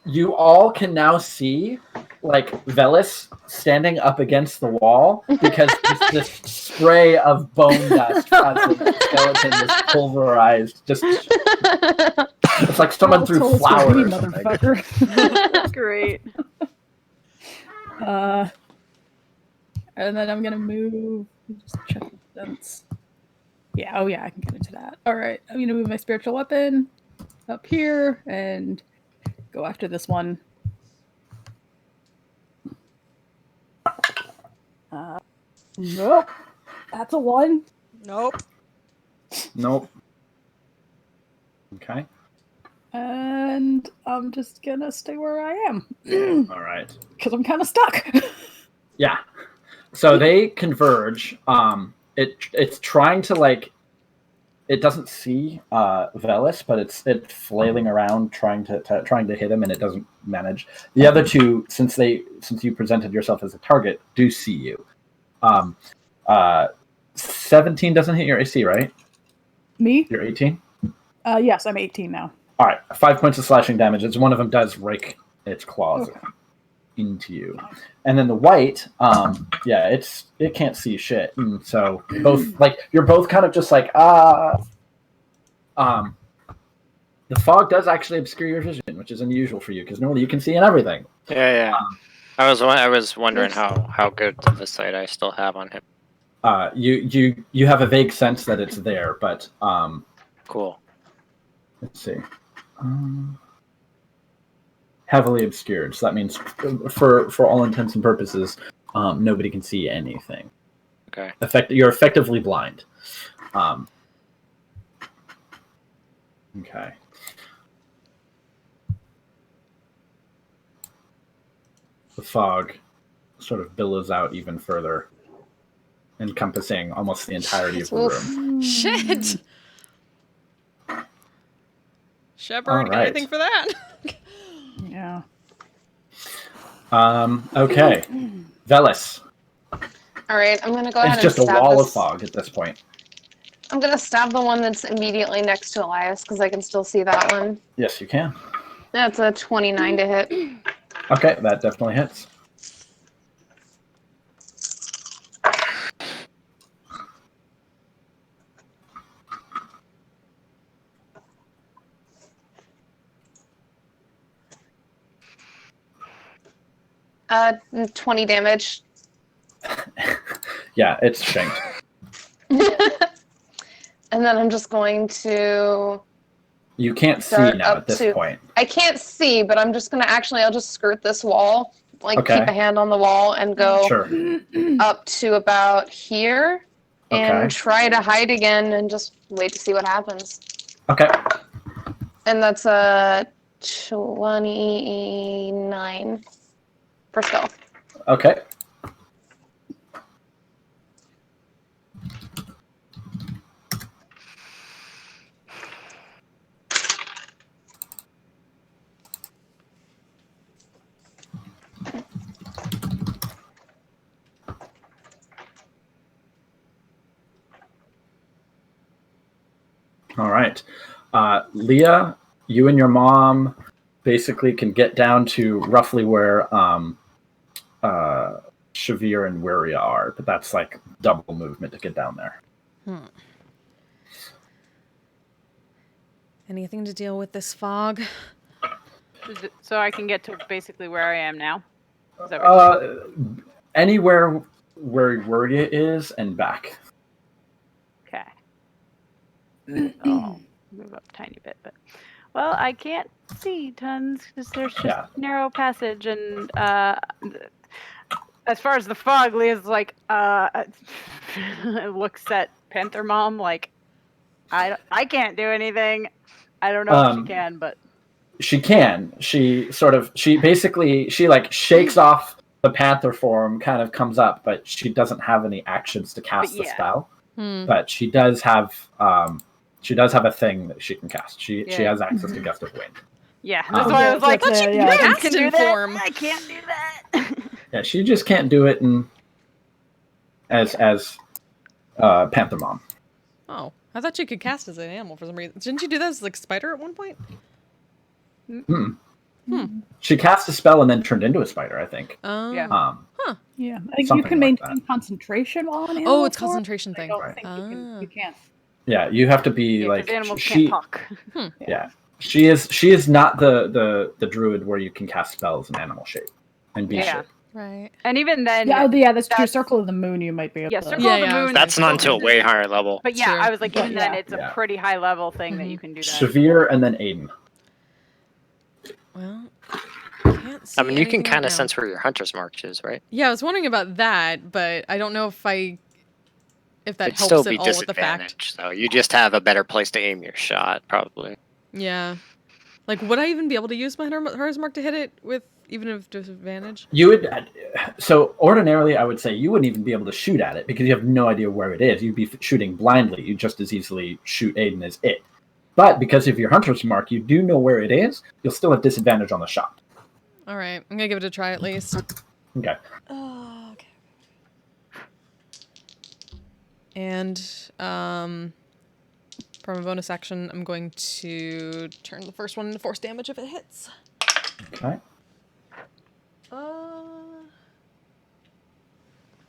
you all can now see like Velis standing up against the wall because this spray of bone dust as the skeleton is pulverized. Just it's like someone Well, threw toll flour for me, or something. motherfucker. That's great. And then I'm gonna move. Just check the sense. Yeah, oh yeah, I can get into that. Alright, I'm gonna move my spiritual weapon up here and go after this one. Nope. That's a 1. Nope. Nope. Okay. And I'm just gonna stay where I am. All right. Because I'm kind of stuck. Yeah. So they converge. It's trying to like. It doesn't see Velis, but it's flailing around trying to hit him, and it doesn't manage. The other two, since you presented yourself as a target, do see you. 17 doesn't hit your AC, right? Me? You're 18. Yes, I'm 18 now. All right, 5 points of slashing damage. It's one of them does rake its claws into you, and then the white, it can't see shit, and so both you're both kind of just like the fog does actually obscure your vision, which is unusual for you because normally you can see in everything. Yeah. I was wondering how good of a sight I still have on him. You have a vague sense that it's there, but Cool. let's see. Heavily obscured, so that means for all intents and purposes, nobody can see anything. Okay. You're effectively blind. Okay. The fog sort of billows out even further, encompassing almost the entirety of the room. Shit. Shepard, All got right. anything for that? Yeah. Okay. Velis. Alright, I'm gonna go ahead It's just a and stab wall this. of fog at this point. I'm gonna stab the one that's immediately next to Elias because I can still see that one. Yes, you can. That's a 29 to hit. Okay, that definitely hits. Uh, 20 damage. Yeah, it's shanked. And then I'm just going to... You can't see Start now up at this to- point. I can't see, but I'm just gonna I'll just skirt this wall. Like, Okay. keep a hand on the wall and go Sure. up to about here. And Okay. try to hide again and just wait to see what happens. Okay. And that's a 29 for stealth. Okay. All right. Leah, you and your mom basically can get down to roughly where Shavir and Wiria are, but that's like double movement to get down there. Anything to deal with this fog? So I can get to basically where I am now. Is that what you're saying? Anywhere where Wiria is and back. Okay. I'll move up a tiny bit, but well, I can't see tons because there's just Yeah. narrow passage, and as far as the fog, Leah's like, looks at Panther Mom like, I can't do anything. I don't know if she can, but she can. She basically like shakes off the panther form, kind of comes up, but she doesn't have any actions to cast the spell. But she does have a thing that she can cast. She has access to Gust of Wind. Yeah, that's why I was like, But she can cast in form. I can't do that. Yeah, she just can't do it as Panther Mom. Oh, I thought you could cast as an animal for some reason. Didn't you do that as like spider at one point? She cast a spell and then turned into a spider, I think. Yeah. Yeah, I think you Something can like maintain concentration while an animal. Oh, it's concentration thing. I don't think you can. Yeah, you have to be like animals she. can't talk. Yeah, she is not the druid where you can cast spells in animal shape and beast shape. Right. And even then, That's true. Circle of the Moon, you might be able to. Circle of the Moon. That's not until a way higher level. But yeah, I was like, even then, it's Yeah. a pretty high level thing that you can do that. Severe and then Aiden. Well, can't see I mean, you can anything kind right of now. sense where your hunter's mark is, right? Yeah, I was wondering about that, but I don't know if that It'd helps still at be all with the fact. disadvantaged, though. You just have a better place to aim your shot, probably. Yeah. Like, would I even be able to use my hunter's mark to hit it with even if disadvantage? You would. So ordinarily, I would say you wouldn't even be able to shoot at it because you have no idea where it is. You'd be shooting blindly. You'd just as easily shoot Aiden as it. But because of your hunter's mark, you do know where it is. You'll still have disadvantage on the shot. All right, I'm gonna give it a try at least. Okay. Okay. And from a bonus action, I'm going to turn the first one into force damage if it hits. Okay.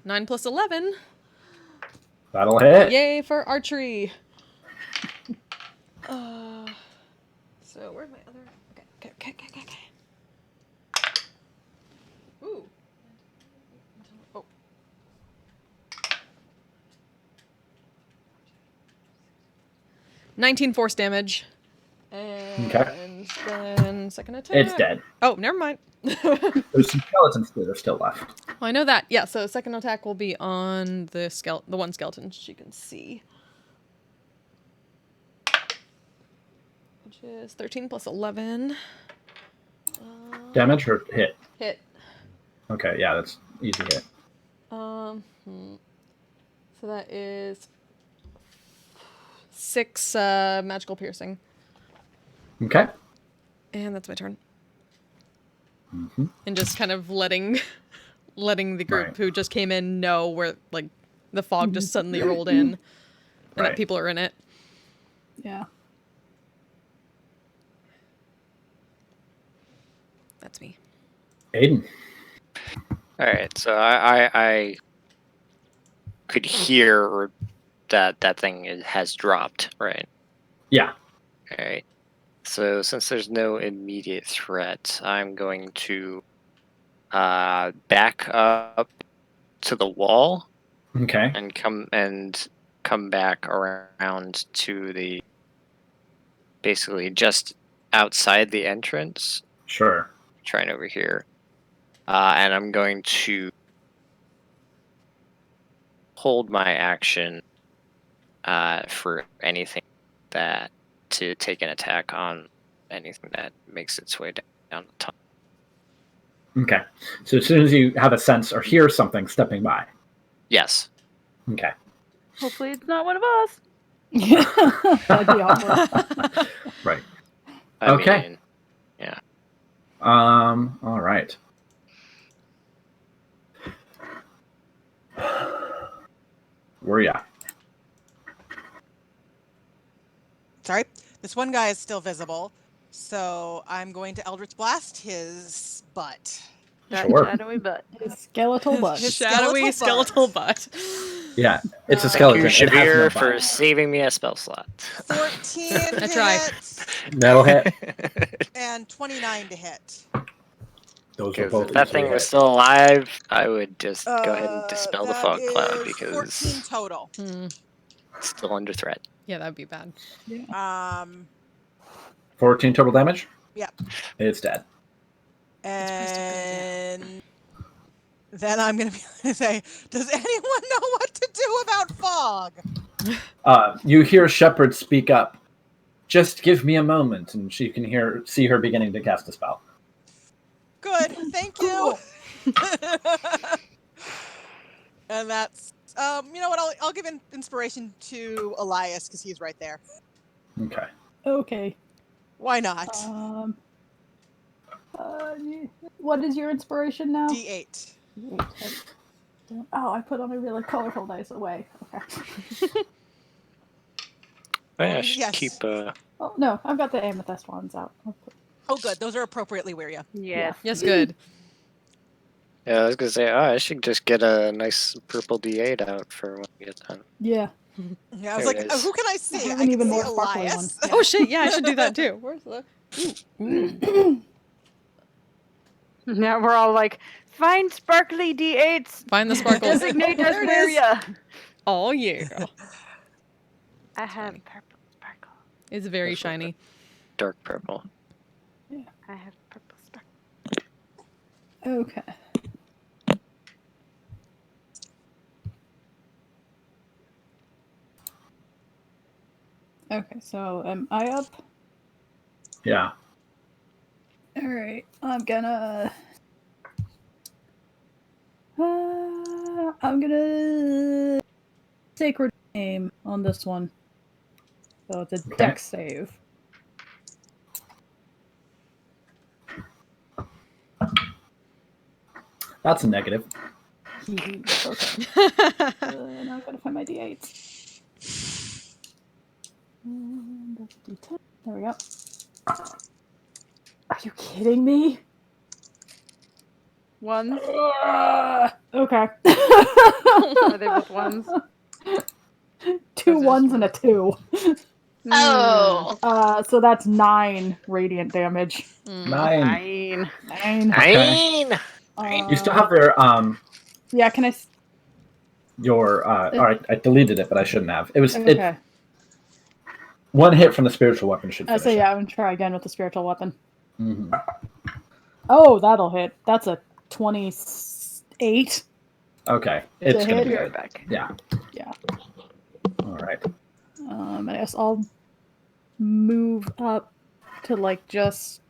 9 plus 11. That'll hit. Yay for archery. So where's my other? Okay. Ooh. Oh. $19 force damage. And then second attack. It's dead. Oh, never mind. There's some skeletons that are still left. Well, I know that. Yeah, so second attack will be on the one skeleton she can see. Which is 13 plus 11. Damage or hit? Hit. Okay, yeah, that's easy hit. So that is 6 magical piercing. Okay. And that's my turn. Mm-hmm. And just kind of letting the group who just came in know where, like, the fog just suddenly rolled in and that people are in it. Yeah. That's me. Aiden. All right, so I could hear that thing has dropped, right? Yeah. All right. So since there's no immediate threat, I'm going to back up to the wall. Okay. And come back around to the basically just outside the entrance. Sure. Trying over here. And I'm going to hold my action for anything to take an attack on anything that makes its way down the tunnel. Okay. So as soon as you have a sense or hear something stepping by. Yes. Okay. Hopefully it's not one of us. That'd be awkward. Right. I Okay. mean, yeah. All right. Where ya? Sorry. This one guy is still visible, so I'm going to Eldritch Blast his butt. That Sure. shadowy butt. His skeletal butt. His Shadowy skeletal butt. Yeah, it's a Thank skeleton. you, It has no Shabir, body. for saving me a spell slot. 14 I tried. hit That'll hit. and 29 to hit. Those were Because both if that easily thing was hit. still alive, I would just go ahead and dispel the That fog cloud is because 14 total. it's still under threat. Yeah, that'd be bad. 14 total damage? Yep. It's dead. And Then I'm going to say, does anyone know what to do about fog? You hear Shepard speak up. Just give me a moment, and she can see her beginning to cast a spell. Good, thank you. And that's, you know what? I'll give inspiration to Elias because he's right there. Okay. Okay. Why not? What is your inspiration now? D8. Oh, I put on a really colorful dice away. Okay. I should Yes. keep. Oh no, I've got the amethyst ones out. Oh, good. Those are appropriately weird. Yes. Yes, good. Yeah, I was gonna say, I should just get a nice purple D8 out for when we get done. Yeah. Yeah, I was There it like, is. who can I see? I I have an can even see more sparkly Elias. one. Oh shit! Yeah, I should do that too. Where's the? Ooh. Now we're all like, find sparkly D8s. Find the sparkles. Designate us There it where is. ya. Oh yeah. I have purple sparkle. It's very This one. shiny. Dark purple. I have purple sparkle. Okay. Okay, so am I up? Yeah. Alright, I'm gonna sacred name on this one. So it's a Okay. dex save. That's a negative. Okay. Now I've got to find my d8s. And that's a d10. There we go. Are you kidding me? Ones? Okay. Are they both ones? Two Those are ones and a 2. Oh. So that's 9 radiant damage. 9. 9. Okay. Nine. You still have your Yeah, can I? Alright, I deleted it, but I shouldn't have. It was Okay. one hit from the spiritual weapon should finish So it. yeah, I'm gonna try again with the spiritual weapon. Mm-hmm. Oh, that'll hit. That's a 28. Okay. It's gonna hit. be Be good. right back. Yeah. Alright. I guess I'll move up to like just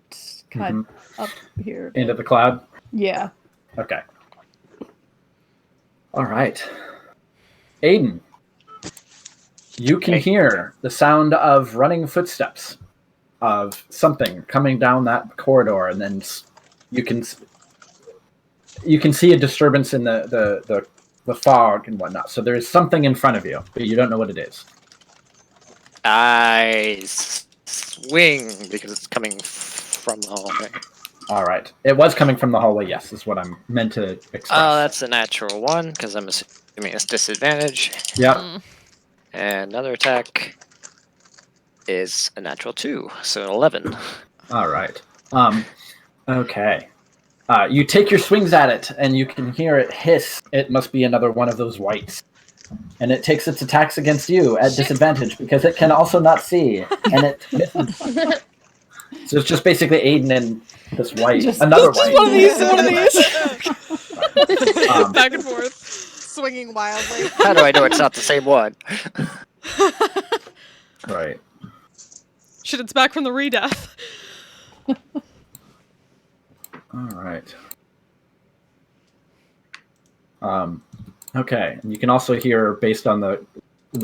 kind of up here. Into the cloud? Yeah. Okay. Alright. Aiden. You can Okay. hear the sound of running footsteps of something coming down that corridor, and then you can see a disturbance in the fog and whatnot. So there is something in front of you, but you don't know what it is. I swing because it's coming from the hallway. All right. It was coming from the hallway, yes, is what I'm meant to express. Oh, that's a natural 1 because I'm assuming it's disadvantage. Yep. And another attack is a natural 2, so an 11. All right. Okay. You take your swings at it, and you can hear it hiss. It must be another one of those whites. And it takes its attacks against you at disadvantage because it can also not see. And it misses. So it's just basically Aiden and this white. Another white. One of these. Back and forth. Swinging wildly. How do I know it's not the same one? Right. Shit, it's back from the redeath. All right. Okay. And you can also hear, based on the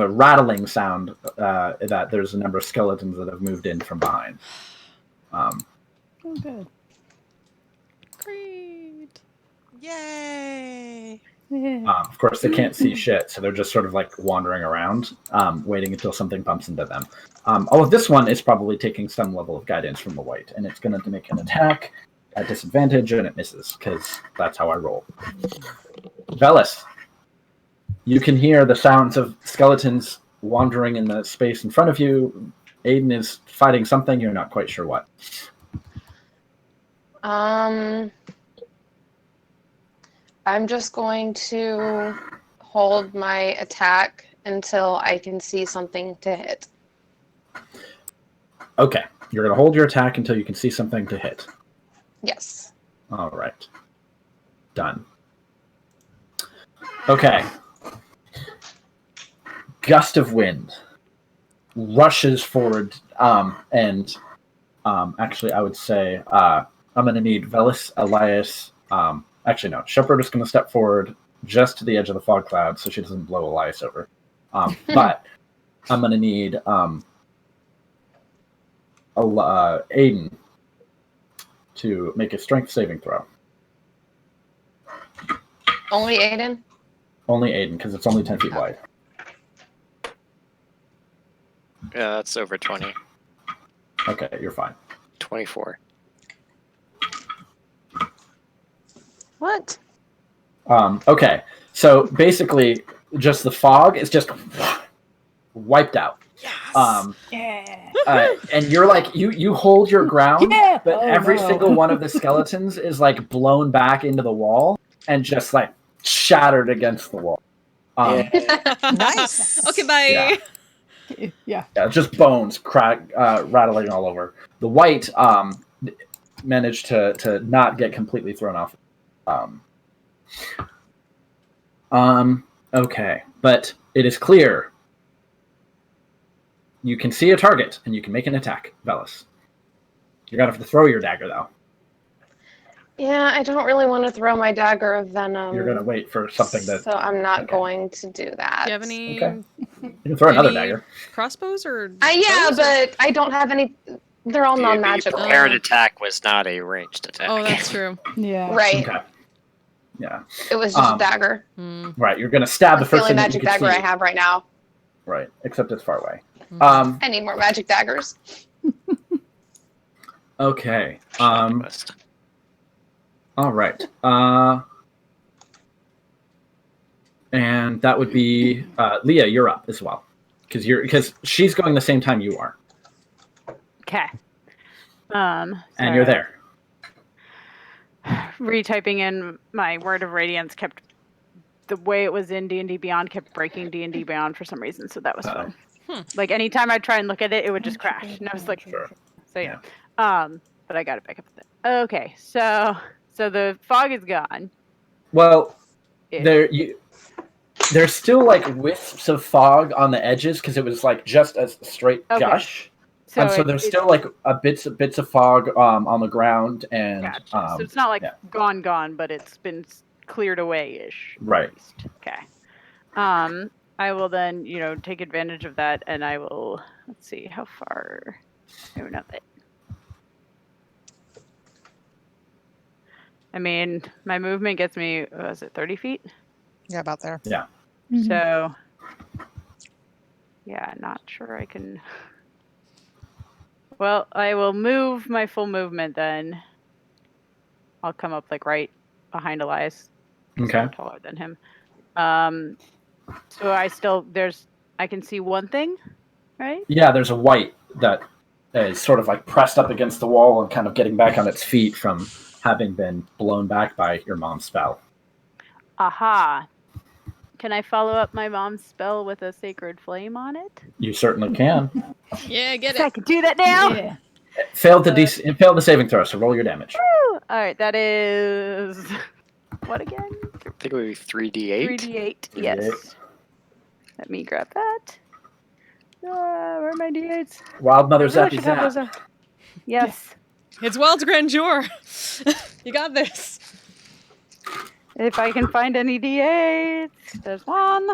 rattling sound, that there's a number of skeletons that have moved in from behind. Oh, good. Great. Yay! Of course, they can't see shit, so they're just sort of like wandering around, waiting until something bumps into them. This one is probably taking some level of guidance from the white, and it's going to make an attack at disadvantage, and it misses, because that's how I roll. Velis, you can hear the sounds of skeletons wandering in the space in front of you. Aiden is fighting something, you're not quite sure what. I'm just going to hold my attack until I can see something to hit. Okay, you're going to hold your attack until you can see something to hit. Yes. All right. Done. Okay. Gust of wind rushes forward, and actually, I would say I'm going to need Velis, Elias. Actually, no. Shepherd is going to step forward just to the edge of the fog cloud so she doesn't blow Elias over. But I'm going to need Aiden to make a strength saving throw. Only Aiden? Only Aiden, because it's only 10 feet wide. Yeah, that's over 20. Okay, you're fine. 24. What? Okay, so basically, just the fog is just wiped out. Yes. And you're like, you hold your ground, Yeah! but Oh, every no. single one of the skeletons is like blown back into the wall and just like shattered against the wall. Nice. Okay, bye. Yeah. Yeah, just bones rattling all over. The white managed to not get completely thrown off. Okay, but it is clear. You can see a target, and you can make an attack, Velis. You're gonna have to throw your dagger, though. Yeah, I don't really want to throw my dagger of venom. You're gonna wait for something that. So I'm not okay. going to do that. Do you have any Okay. You can throw another any dagger. crossbows or? Yeah, bows or- but I don't have any. They're all The non-magical. prepared attack was not a ranged attack. Oh, that's true. Yeah. Right. Okay. Yeah. It was just a dagger. Hmm. Right. You're gonna stab the That's the first only thing that you magic can dagger see. I have right now. Right. Except it's far away. Mhm. I need more magic daggers. Okay. List. All right. And that would be Leah. You're up as well, because she's going the same time you are, Okay. and you're there. Retyping in my Word of Radiance kept the way it was in D&D Beyond kept breaking D&D Beyond for some reason, so that was fun. Like anytime I try and look at it, it would just crash, and I was like, Sure. so yeah. But I got it back up. Okay, so the fog is gone. Well, Ish. there's still like wisps of fog on the edges because it was like just a straight Okay. gush, and so there's still like bits of fog on the ground, and Gotcha. So it's not like yeah. gone, but it's been cleared away-ish. Right. At least. Okay. I will then, take advantage of that, and I will. Let's see how far. No, not that. I mean, my movement gets me. Was it 30 feet? Yeah, about there. Yeah. So. Yeah, not sure I can. Well, I will move my full movement then. I'll come up like right behind Elias. Okay. I'm taller than him. So I can see one thing, right? Yeah, there's a white that is sort of like pressed up against the wall and kind of getting back on its feet from having been blown back by your mom's spell. Aha. Can I follow up my mom's spell with a sacred flame on it? You certainly can. Yeah, get I it. can do that now. Yeah. It failed the saving throw, so roll your damage. Woo! All right, that is what again? I think it would be 3d8. 3d8. Yes. Let me grab that. Where are my d8s? Wild Mother I really Zappy should have Zap. those, Yes. It's Wild's grandeur. You got this. If I can find any d8s, there's one.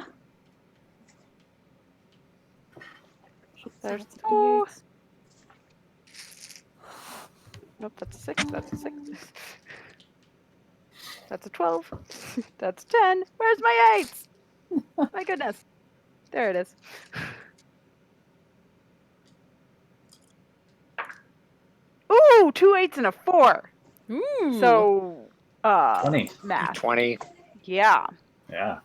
There's two. Nope, that's a 6. That's a 6. That's a 12. That's 10. Where's my 8s? My goodness. There it is. Ooh, 2 8s and a 4. Ooh. So, 20. math. 20. Yeah. Yeah.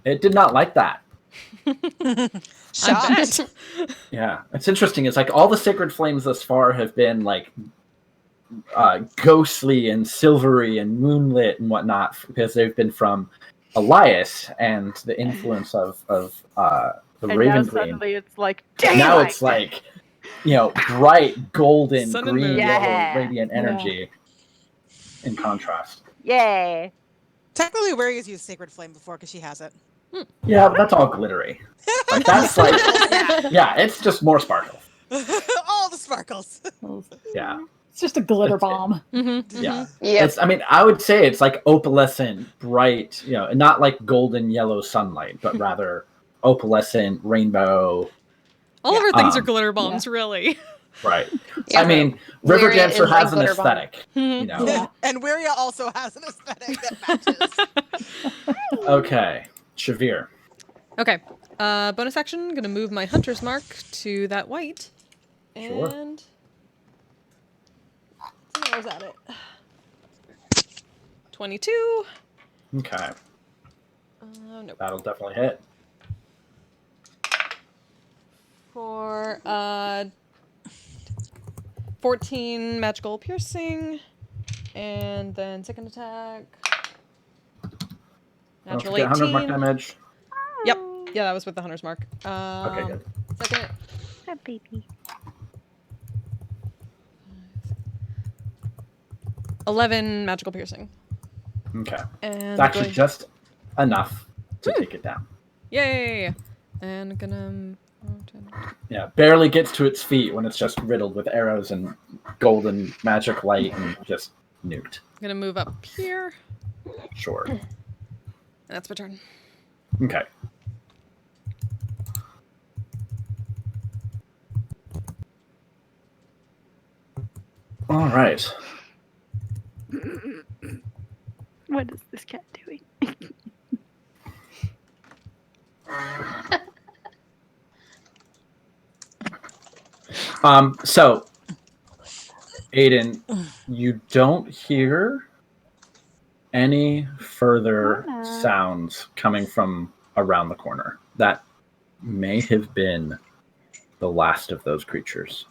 It did not like that. I Shocked. bet. Yeah. It's interesting. It's like all the sacred flames thus far have been like ghostly and silvery and moonlit and whatnot because they've been from Elias and the influence of the And Raven now Queen. suddenly it's like, Now daylight. it's like, bright golden Sun and green moon. Yeah. yellow radiant energy in contrast. Yay. Technically, Wary has used Sacred Flame before because she has it. Yeah, but that's all glittery. Like that's like, yeah, it's just more sparkle. All the sparkles. Yeah, It's just a glitter bomb. yeah. Yep. It's. I mean, I would say it's like opalescent, bright. You know, and not like golden yellow sunlight, but rather opalescent, rainbow. All of our things are Um, glitter bombs, really. Right. Yeah. I mean, River Weirya Dancer is my has an glitter bomb. aesthetic. You know. Yeah. And Wiria also has an aesthetic that matches. Okay, Shavir. Okay. Bonus action. Gonna move my hunter's mark to that white. Sure. And where was that? It. 22. Okay, Nope. that'll definitely hit. For 14 magical piercing, and then second attack. Don't Natural forget 100 mark 18. damage. Yep. Yeah, that was with the hunter's mark. Okay, good. Second. That baby. 11 magical piercing. Okay, And it's actually going... just enough to take it down. Yay! And gonna... Yeah, barely gets to its feet when it's just riddled with arrows and golden magic light and just nuked. Gonna move up here. Sure. And that's my turn. Okay. All right. What is this cat doing? So, Aiden, you don't hear any further sounds coming from around the corner. That may have been the last of those creatures.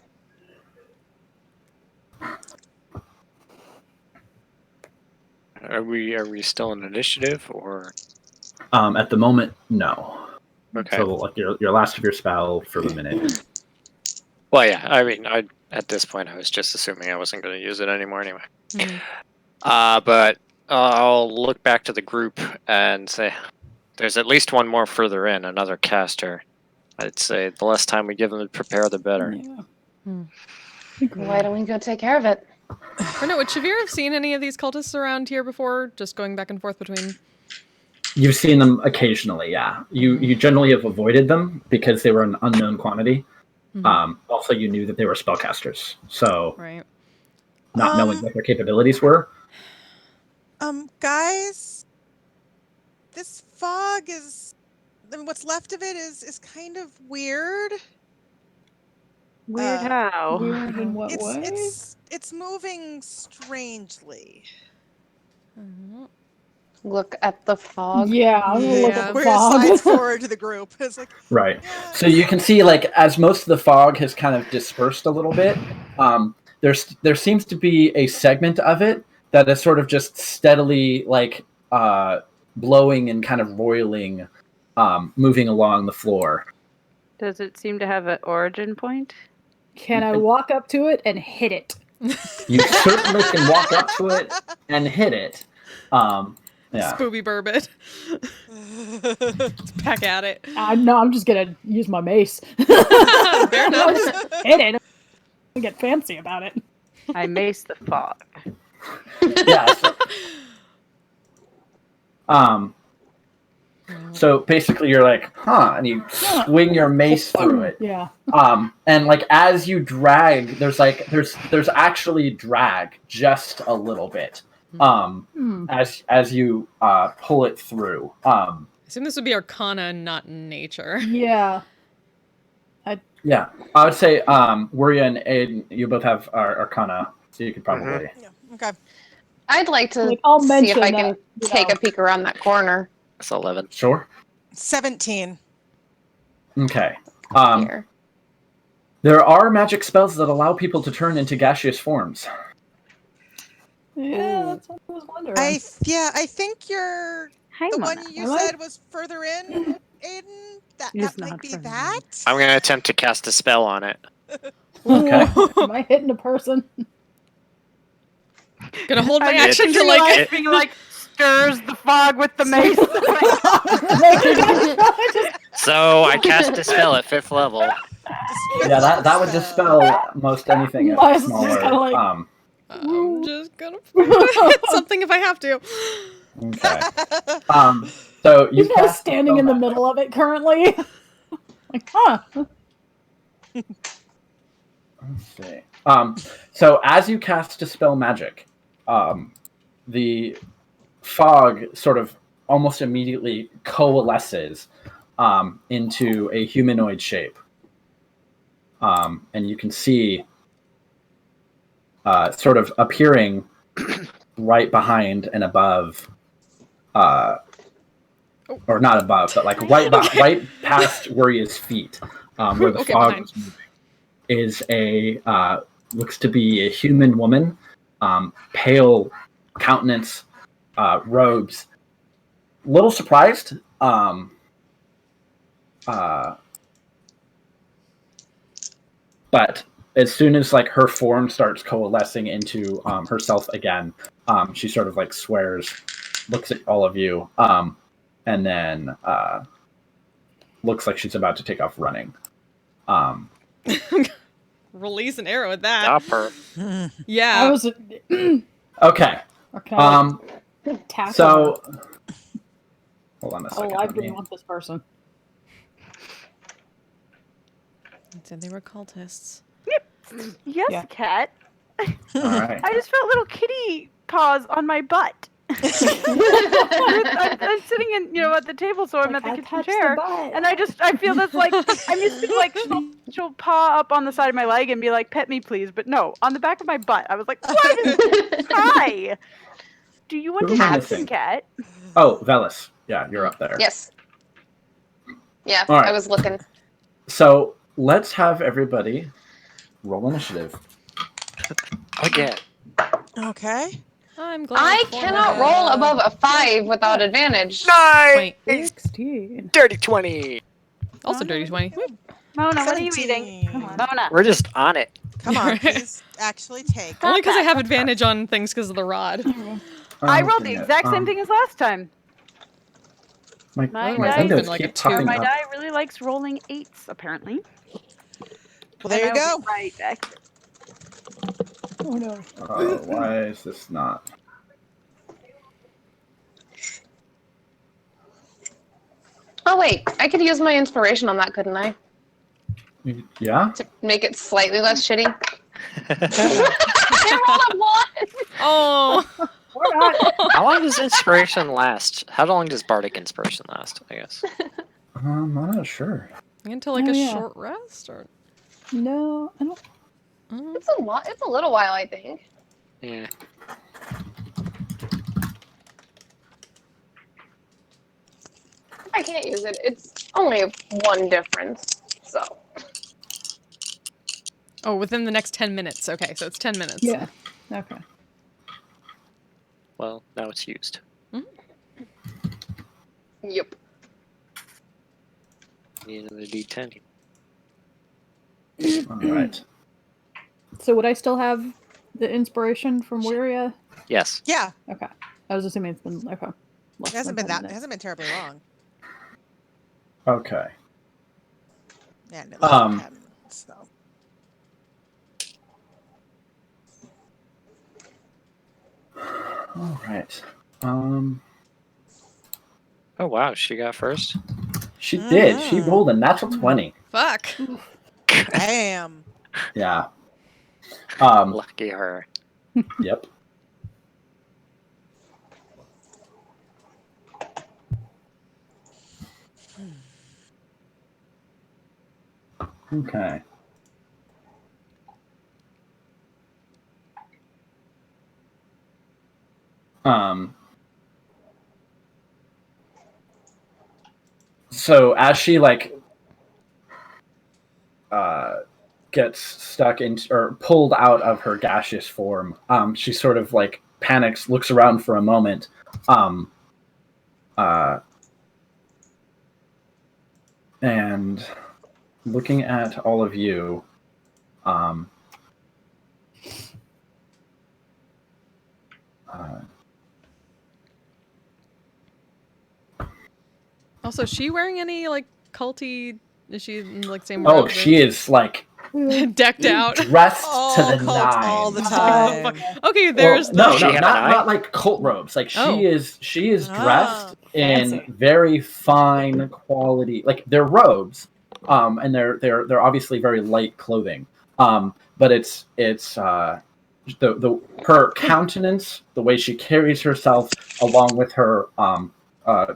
Are we still in initiative or? At the moment, no. Okay. So, like your last of your spell for the minute. Well, yeah. I mean, at this point I was just assuming I wasn't going to use it anymore anyway. But I'll look back to the group and say, there's at least one more further in, another caster. I'd say the less time we give them to prepare, the better. Yeah. Why don't we go take care of it? Or no, would Shavir have seen any of these cultists around here before? Just going back and forth between... You've seen them occasionally, yeah. You generally have avoided them because they were an unknown quantity. Also, you knew that they were spellcasters, so Right. not knowing what their capabilities were. Guys, this fog is, I mean, what's left of it is kind of weird. Weird how? Weird in what way? It's moving strangely. Look at the fog. Yeah, I'm gonna look at the We're fog. sides forward to the group. It's like, Right. yeah. So you can see, like, as most of the fog has kind of dispersed a little bit, there seems to be a segment of it that is sort of just steadily, like, blowing and kind of roiling, moving along the floor. Does it seem to have an origin point? Can I walk up to it and hit it? You certainly can walk up to it and hit it. Yeah. Spooby Burbot. Let's back at it. No, I'm just gonna use my mace. Fair enough. Hit it. I get fancy about it. I mace the fog. Yeah. So basically, you're like, huh, and you swing your mace through it. Yeah. And like as you drag, there's actually drag just a little bit. As you pull it through. I assume this would be Arcana and not nature. Yeah. Yeah, I would say Wurya and Aiden, you both have Arcana, so you could probably. Yeah, okay. I'd like to Like, I'll see if mention I can that, take you a peek around that corner. It's 11. Sure. 17. Okay. Here. There are magic spells that allow people to turn into gaseous forms. Yeah, that's what I was wondering. I think you're Hi, the Mona. one you said was further in, Aiden. That It's might not be further in. that. I'm going to attempt to cast a spell on it. Okay. Am I hitting a person? Gonna hold my I'm action to picturing like... being like stirs the fog with the mace. So I cast Dispel at 5th level. Yeah, that would dispel most anything at Miles is just smaller. kinda like- I'm just gonna find something if I have to. Okay. So you He's not cast standing in the Dispel middle of it currently. Like, huh? Let's see. So as you cast Dispel Magic, the fog sort of almost immediately coalesces into a humanoid shape. And you can see sort of appearing right behind and above, or not above, but like right past Wuria's feet, where the Okay, fog behind. was moving, is a looks to be a human woman, pale countenance, robes. Little surprised, but as soon as like her form starts coalescing into herself again, she sort of like swears, looks at all of you, and then looks like she's about to take off running. Release an arrow at that. Stop her. I Yeah. was. Okay. Okay. Tackle. So hold on a How second. alive let do me- we want this person? Said they were cultists. Yes, Yeah. cat. All right. I just felt little kitty paws on my butt. I'm sitting in, at the table, so I'm Like, at the I kitchen touched the chair, butt. and I feel this like I'm used to like she'll paw up on the side of my leg and be like, "Pet me, please," but no, on the back of my butt. I was like, "What is this? Hi, do you want Who to am I have some missing? cat?" Oh, Velis. Yeah, you're up there. Yes. Yeah, All right. I was looking. So let's have everybody roll initiative. Again. Okay. I'm glad. I for cannot that. roll above a 5 without advantage. Nice! 16. Dirty 20. Also, dirty 20. Whoop. Mona, what are you eating? 17. Come on, Mona. We're just on it. Come on, please actually take. Only because I have advantage on things because of the rod. I Oh, rolled the dang it. exact same thing as last time. My My Otherwise, dice, it's been windows like a keep 2. popping my up. die really likes rolling 8s, apparently. Well, there you And I'll go. be right back. Oh no. Oh, why is this not? Oh wait, I could use my inspiration on that, couldn't I? Yeah? To make it slightly less shitty. I rolled a 1! Oh. Or not. How long does inspiration last? How long does bardic inspiration last, I guess? I'm not sure. Until like Oh, a yeah. short rest? Or No, I don't. It's a lot. It's a little while, I think. Yeah. I can't use it. It's only 1 difference. So. Oh, within the next 10 minutes. Okay, so it's 10 minutes. Yeah. Okay. Well, now it's used. Yep. Need another D10. All right. So would I still have the inspiration from Wiria? Yes. Yeah, Okay. I was assuming it's been okay. it hasn't been that. It hasn't been terribly long. Okay. Yeah, no, Um, 10 minutes, so. All right. Oh, wow. She got first? She did. She rolled a natural 20. Fuck. Damn. Yeah. Lucky her. Yep. Okay. So as she gets stuck in or pulled out of her gaseous form, she sort of panics, looks around for a moment, and looking at all of you, Also, is she wearing any like culty? Is she in like same? Oh, robes she is like decked out. dressed to All the cult nines. all the time. Okay, there's Well, no, Does she no, have an eye? not like cult robes. Like Oh. she is dressed Fancy. in very fine quality. Like they're robes, and they're obviously very light clothing. But it's the her countenance, the way she carries herself, along with her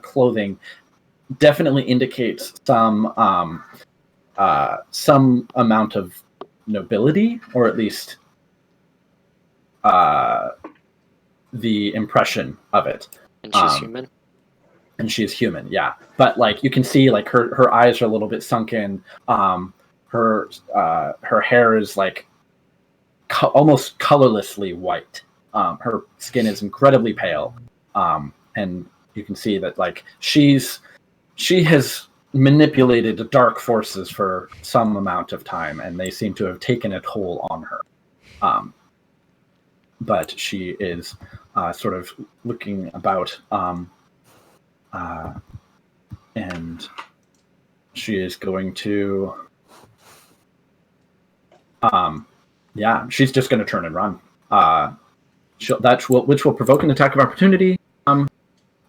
clothing, definitely indicates some amount of nobility, or at least the impression of it. And she's human. And she is human, yeah. But like you can see, like her eyes are a little bit sunken. Her hair is like almost colorlessly white. Her skin is incredibly pale, and you can see that like she has manipulated the dark forces for some amount of time, and they seem to have taken a toll on her. But she is sort of looking about, and she is going to, she's just going to turn and run. Which will provoke an attack of opportunity.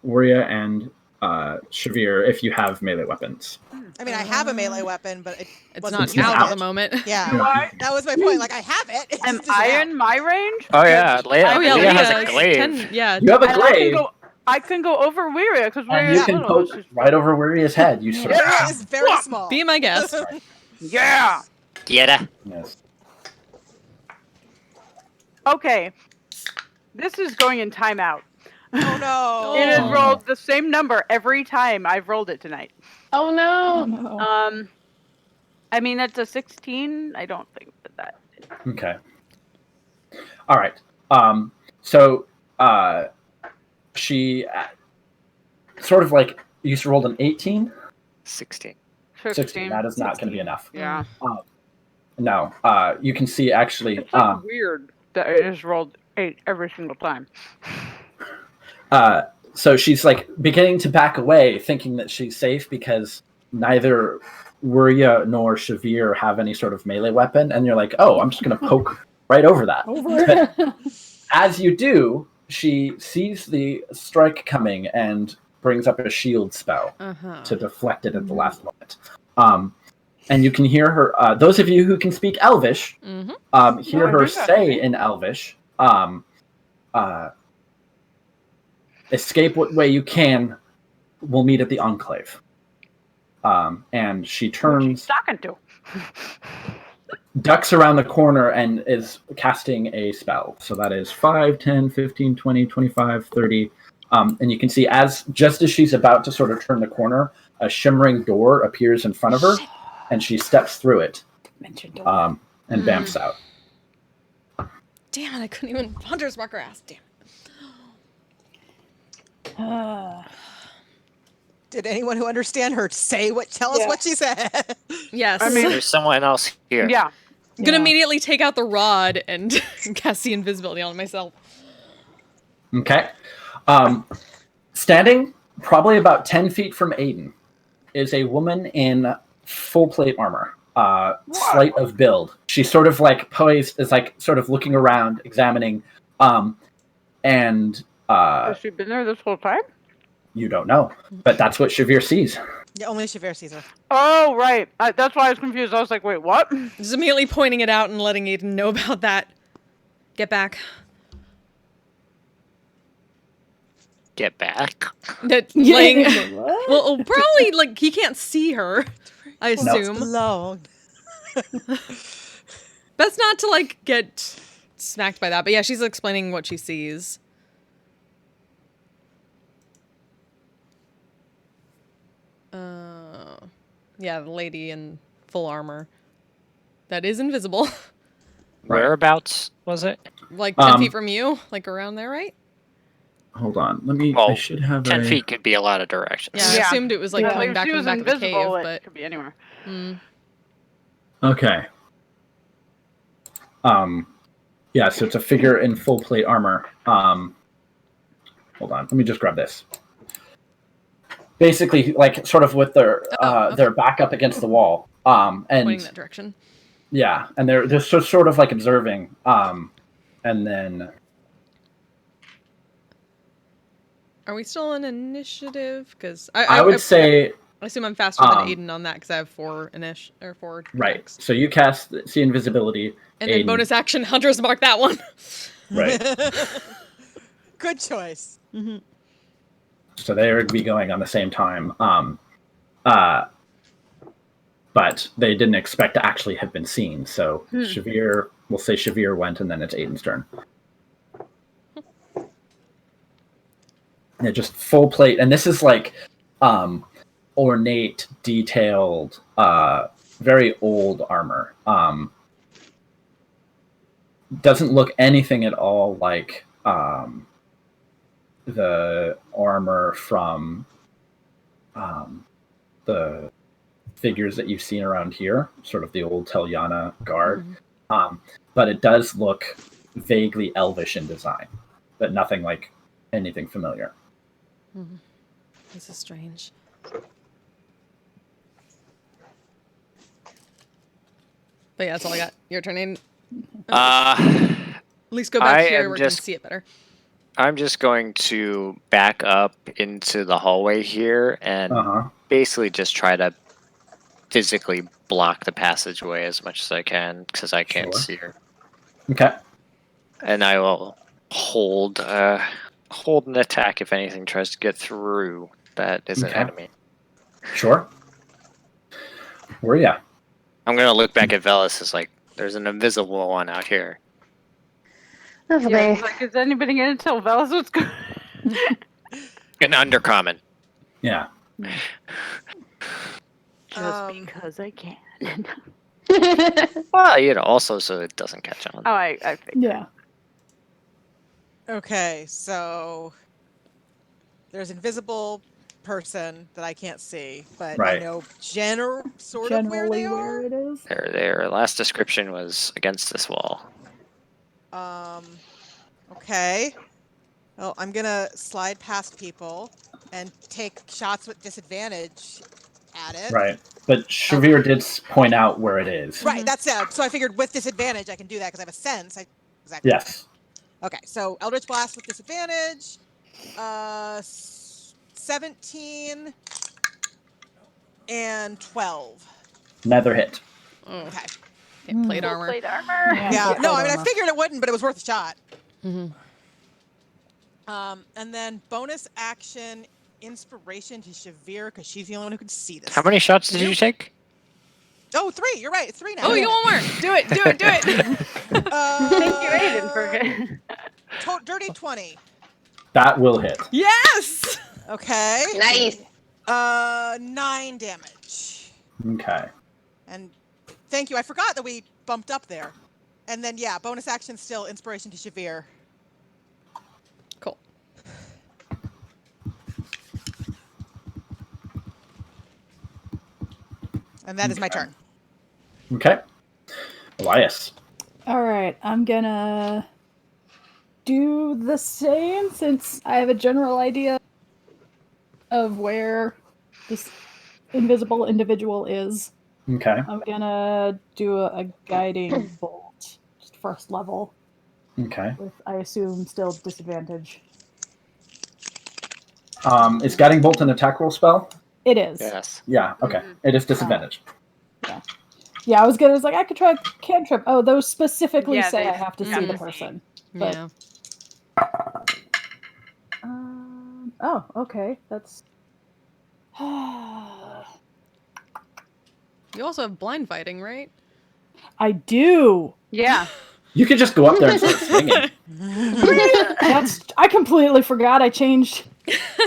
Warrior and Shavir, if you have melee weapons. I mean, I have a melee weapon, but it's wasn't not used out at yet. the moment. Yeah, Do I? that was my point. Like, I have it. It Am just isn't I out. in my range? Oh yeah, Leah, Oh yeah, Leah has a Leah's glaive. 10, yeah. You have a And I can glaive, I can go over Weirya because and Weirya's you can little. poke right over Wiria's head. You sort of, It is very small. Be my guest. Yeah. Get her. yes. Okay. This is going in timeout. Oh no. It has Oh. rolled the same number every time I've rolled it tonight. Oh no. no. I mean that's a 16. I don't think that. Okay. All right. So she sort of like you rolled an 18. 16. 16. That is not going to be enough. Yeah. No. You can see actually. It's like weird that it has rolled 8 every single time. So she's like beginning to back away, thinking that she's safe because neither Wuria nor Shavir have any sort of melee weapon, and you're like, oh, I'm just going to poke right over that. But as you do, she sees the strike coming and brings up a shield spell to deflect it at the last moment. And you can hear her, those of you who can speak Elvish, hear her say in Elvish, escape what way you can, we'll meet at the Enclave. And she turns, Talking to. ducks around the corner and is casting a spell. So that is 5, 10, 15, 20, 25, 30. And you can see just as she's about to sort of turn the corner, a shimmering door appears in front of her, and she steps through it and bamfs out. Damn it, I couldn't even Hunter's marker ass. Damn it. Did anyone who understand her tell us what she said? Yes. I mean- There's someone else here. Yeah. I'm gonna immediately take out the rod and cast the invisibility on myself. Okay. Standing probably about 10 feet from Aiden is a woman in full plate armor, slight of build. She's sort of like poised, is like sort of looking around, examining, and Has she been there this whole time? you don't know, but that's what Shavir sees. Yeah, only Shavir sees her. Oh, right. That's why I was confused. I was like, wait, what? Just immediately pointing it out and letting Aiden know about that. Get back. Get back. That laying. Well, probably like he can't see her. I assume. Alone. Best not to like get smacked by that. But yeah, she's explaining what she sees. Yeah, the lady in full armor that is invisible. Right. Whereabouts was it? Like 10 feet from you, like around there, right? Hold on, let me. Well, I should have 10 feet could be a lot of directions. Yeah, I Yeah. assumed it was like Yeah. coming If back she from was the back of the cave, invisible, it but could be anywhere. Okay. Yeah, so it's a figure in full plate armor. Hold on, let me just grab this. basically like sort of with their okay. their back up against the wall, Pointing and that direction. yeah, and they're just sort of like observing, and then Are we still on initiative? Because I would say I assume I'm faster than um, Aiden on that because I have 4 4 right. attacks. So you cast see invisibility, And then Aiden- bonus action, Hunter's Mark that one. right. Good choice. So they would be going on the same time. But they didn't expect to actually have been seen. So Shavir, we'll say Shavir went, and then it's Aiden's turn. Yeah, just full plate, and this is like ornate, detailed, very old armor. Doesn't look anything at all like the armor from the figures that you've seen around here, sort of the old Telyana guard. But it does look vaguely elvish in design, but nothing like anything familiar. This is strange. But yeah, that's all I got. Your turn, Aiden. At least go back here where we can see it better. I'm just going to back up into the hallway here and basically just try to physically block the passageway as much as I can because I can't see her. Okay. And I will hold an attack if anything tries to get through that is an enemy. Sure. Where are you? I'm gonna look back at Velis as like, there's an invisible one out here. Lovely. Yeah, it's like, is anybody gonna tell Velis what's going? An undercommon. Yeah. Just because I can. Well, you know, also so it doesn't catch on. Oh, I figured. Yeah. Okay, so there's invisible person that I can't see, but I know sort of where they are. It is. Their last description was against this wall. Okay. Well, I'm gonna slide past people and take shots with disadvantage at it. Right. But Shavir did point out where it is. Right, that's it. So I figured with disadvantage I can do that because I have a sense. Yes. Okay, so Eldritch Blast with disadvantage. 17 and 12. Neither hit. Okay. Plate armor. Plate armor. Yeah. No, I mean I figured it wouldn't, but it was worth a shot. And then bonus action inspiration to Shavir because she's the only one who can see this. How many shots did you take? Oh, 3. You're right. It's 3 now. Oh, you got one more. Do it. Thank you, Aiden, for dirty 20. That will hit. Yes. Okay. Nice. 9 damage. Okay. And thank you. I forgot that we bumped up there. And then yeah, bonus action still inspiration to Shavir. Cool. And that is my turn. Okay. Elias. All right, I'm gonna do the same since I have a general idea of where this invisible individual is. Okay. I'm gonna do a guiding bolt, just first level. Okay. With, I assume, still disadvantage. Is Guiding Bolt an attack roll spell? It is. Yes. Yeah, okay. It is disadvantage. Yeah, I was like, I could try cantrip. Oh, those specifically say I have to see the see. person. But, Yeah. oh, okay. That's... You also have blind fighting, right? I do! Yeah. You could just go up there and start swinging. I completely forgot I changed.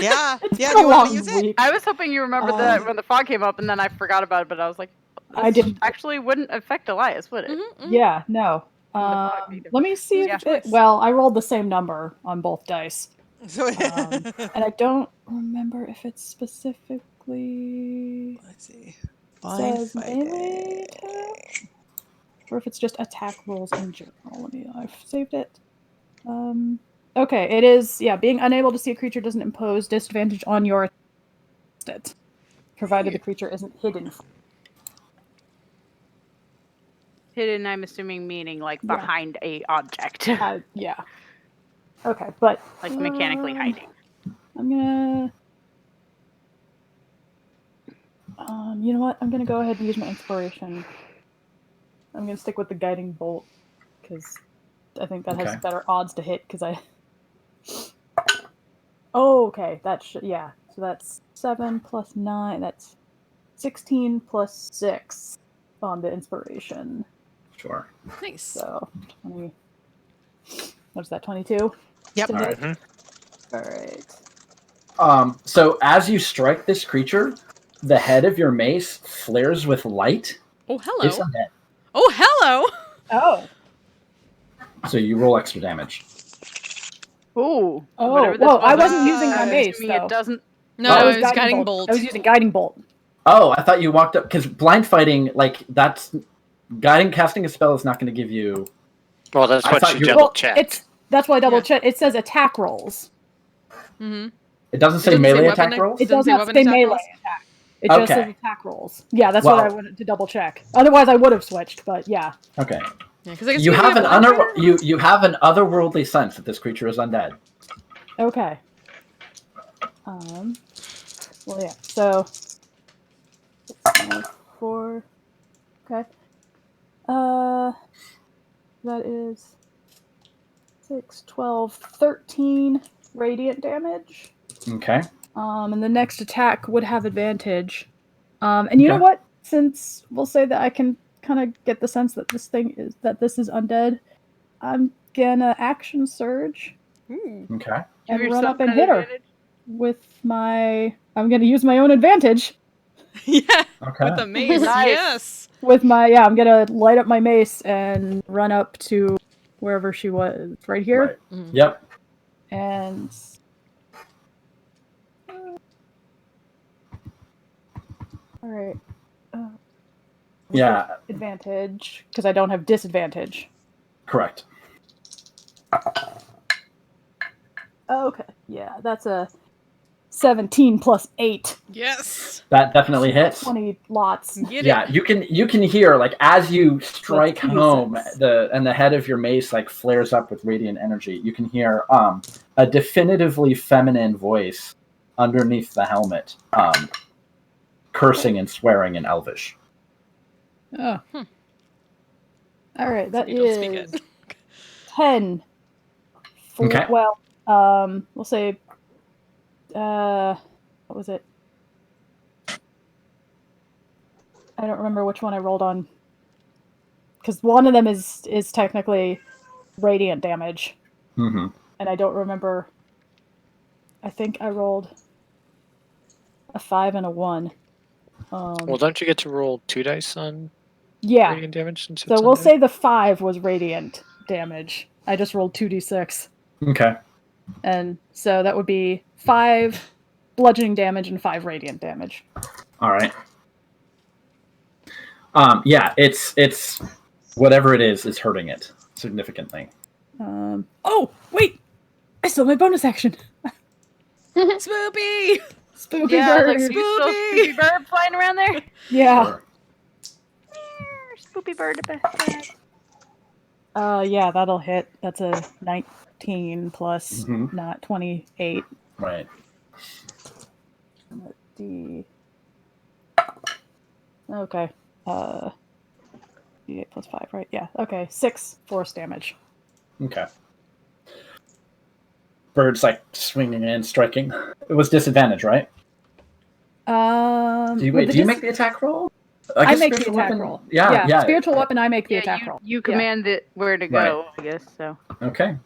Yeah. Yeah, Been a you want to long use it? week. I was hoping you remembered that when the fog came up, and then I forgot about it. But I was like, I didn't. Actually, wouldn't affect Elias, would it? Yeah, no. fog either. Let me see Yeah. if it... Well, I rolled the same number on both dice. So, And I don't remember if it's specifically... let's see. says melee attack, or if it's just attack rolls in general. I've saved it. Okay, it is. Yeah, being unable to see a creature doesn't impose disadvantage on your it, provided the creature isn't hidden. Hidden, I'm assuming, meaning like Yeah. behind a object, Yeah. Okay, but like mechanically hiding. I'm gonna. You know what? I'm gonna go ahead and use my inspiration. I'm gonna stick with the guiding bolt because I think that has Okay. better odds to hit. Because I. Oh, okay. That should So that's 7 plus 9. That's 16 plus 6 on the inspiration. Sure. Nice. So 20. What's that? 22. Yep. To hit? Mhm. All right. So as you strike this creature, the head of your mace flares with light. Oh, hello. It's undead. Oh, hello. Oh. So you roll extra damage. Ooh. Oh. Whatever this Well, I was, wasn't using my I'm mace, assuming though. it doesn't. No, That it was guiding bolt. I was using guiding bolt. Oh, I thought you walked up because blind fighting, like that's casting a spell is not going to give you. Well, that's I what thought you you- double Well, checked. that's why I double Yeah. checked. It says attack rolls. Mm-hmm. It doesn't say doesn't say melee weapon attack rolls. It Doesn't does say not weapon say attack melee rolls? attack. It just Okay. says attack rolls. Yeah, that's what I Well- wanted to double check. Otherwise, I would have switched. But yeah. Okay. Yeah, because I guess You have an blind fighter? you have an otherworldly sense that this creature is undead. Okay. Well, yeah. So. 4. Okay. That is 6, 12, 13 radiant damage. Okay. And the next attack would have advantage. And you know Okay. what? Since we'll say that I can kind of get the sense that this is undead, I'm gonna action surge Ooh. Okay. Give and run yourself up and that hit her advantage. with my. I'm gonna use my own advantage Yeah. Okay. With the mace. Nice. Yes. with my. Yeah, I'm gonna light up my mace and run up to wherever she was, right here, Right. Yep. and. All right. Yeah. Advantage because I don't have disadvantage. Correct. Okay. Yeah, that's a 17 plus 8. Yes. That definitely hits. 20 lots. Get Yeah, it. you can hear like as you strike That's home, 26. the head of your mace like flares up with radiant energy. You can hear a definitively feminine voice underneath the helmet, cursing and swearing in Elvish. Oh. All right, that You don't speak is it. 10. Okay. Well, we'll say what was it? I don't remember which one I rolled on. Cuz one of them is technically radiant damage. Mm-hmm. And I don't remember. I think I rolled a 5 and a 1. Well, don't you get to roll 2 dice on Yeah. radiant damage? Since So it's we'll undead? say the 5 was radiant damage. I just rolled 2d6. Okay. And so that would be 5 bludgeoning damage and 5 radiant damage. All right. Yeah, it's whatever it is hurting it significantly. Oh, wait! I still have my bonus action. Spoopy. Spooky Yeah, bird. like you still spoopy bird flying around there. Yeah. Sure. Spoopy bird. Yeah, that'll hit. That's a 19 plus Mhm. not 28. Right. D. Okay. D8 plus 5, right? Yeah. Okay. 6 force damage. Okay. Bird's like swinging in, striking. It was disadvantage, right? With Do you the make the attack roll? I guess make the spiritual attack weapon- roll. Yeah. Spiritual weapon, I make the attack roll. You command it where to go, I guess. So Okay.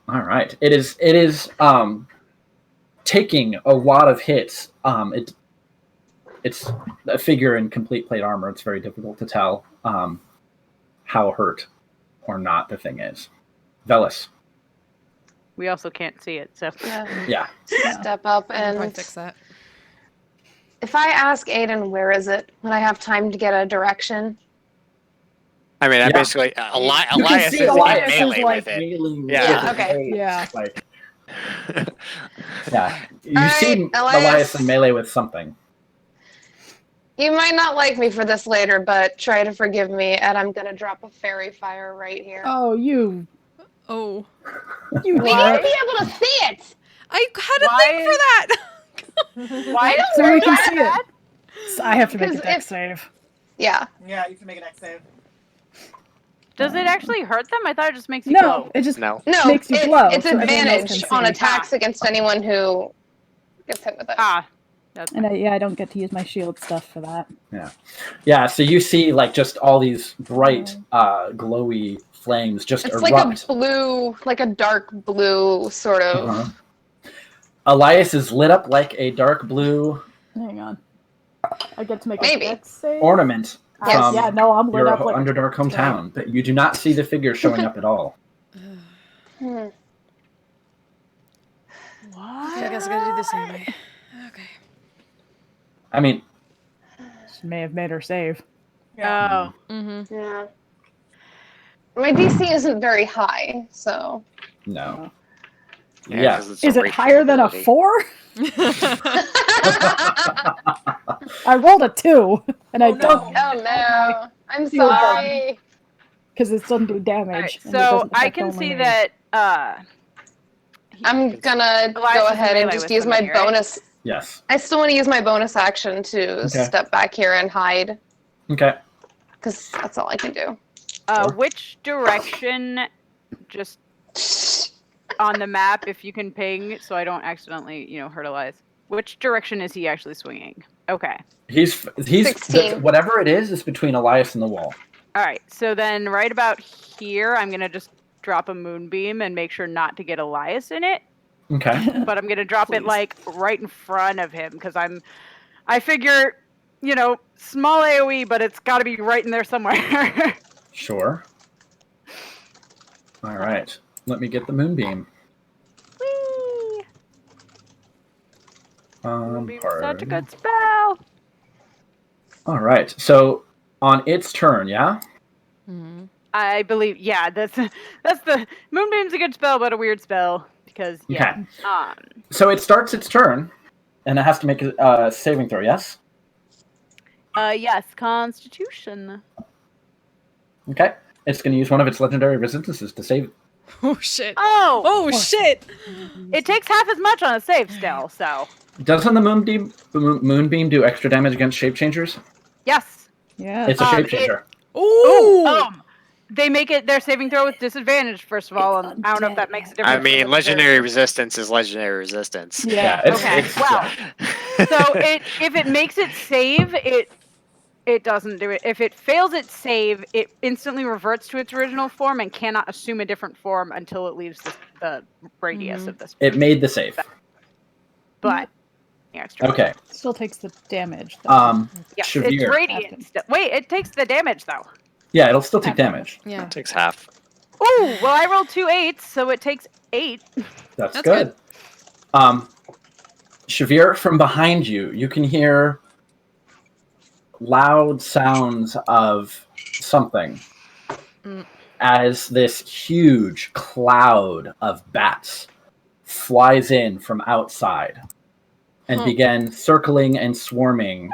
All right. It is taking a lot of hits. It's a figure in complete plate armor. It's very difficult to tell how hurt or not the thing is. Velis. we also can't see it. So Yeah. Step up I can probably and fix that. if I ask Aiden where is it, would I have time to get a direction? I mean, I Yeah. basically You can Elias see is in Elias is melee like with it. Wailing Yeah. with Okay. his Yeah. face, like Yeah. You All see right, Elias. Elias in melee with something. You might not like me for this later, but try to forgive me, and I'm gonna drop a fairy fire right here. Oh, you Oh. you We need jerk. to be able to see it! I had a Why thing for that! Why don't So worry we can about see it. So I have to make a Because dex if- save. Yeah. Yeah, you can make an X save. Does it actually hurt them? I thought it just makes you No, glow. it just No. No, makes you glow. it's so everyone else advantage can on see. attacks against anyone who gets hit with it. Ah, that's And I don't get to use my shield stuff for that. Yeah, so you see like just all these bright, glowy flames just It's erupt. like a dark blue sort of. Uh-huh. Elias is lit up like a dark blue Hang on. I get to make Maybe. a dex save. ornament Yes. from Yeah, no, I'm lit your up like Underdark hometown, but you do not see the figure showing up at all. Hmm. what? Okay, I guess I gotta do this anyway. Okay. I mean, She may have made her save. Oh, Mm-hmm. Yeah. My DC isn't very high, so. no. Yeah. Yeah. 'cause it's a Is it rage higher than a ability. 4? I rolled a 2, and I don't Oh no. I'm Shield sorry. because it doesn't do damage. alright, and it so doesn't I affect can only see me. that. I'm gonna Elias go is ahead melee and just with use my somebody, right? bonus. Yes. I still want to use my bonus action to Okay. step back here and hide, Okay. because that's all I can do. Sure. Which direction? Just on the map, if you can ping, so I don't accidentally, hurt Elias. Which direction is he actually swinging? Okay. He's 16. Whatever it is between Elias and the wall. All right. So then, right about here, I'm gonna just drop a moonbeam and make sure not to get Elias in it. Okay. But I'm gonna drop it Please. like right in front of him because I figure, small AOE, but it's got to be right in there somewhere. Sure. All right. Let me get the moonbeam. Whee! Moonbeam's such a Pardon. good spell. All right. So on its turn, yeah. Mm-hmm. I believe, yeah, that's the Moonbeam's a good spell, but a weird spell because yeah. Okay. So it starts its turn, and it has to make a saving throw. Yes. Yes, Constitution. Okay. It's going to use one of its legendary resistances to save. Oh shit. Oh, Oh shit. it takes half as much on a save still. So Doesn't the moonbeam do extra damage against shape changers? yes. Yeah. It's a shape changer. Ooh. They make it their saving throw with disadvantage first of all, and I don't know if that makes a difference. I mean, legendary resistance is legendary resistance. Yeah. Okay, well, So if it makes it save, it doesn't do it. If it fails its save, it instantly reverts to its original form and cannot assume a different form until it leaves the radius of this. It made the save. But the extra. Okay. Still takes the damage. Though. Yeah, it's Shavir. radiant. Wait, it takes the damage though. Yeah, it'll still take damage. Yeah. Takes half. Ooh, well I rolled 2 8s, so it takes 8. That's good. Shavir, from behind you, you can hear loud sounds of something as this huge cloud of bats flies in from outside and begin circling and swarming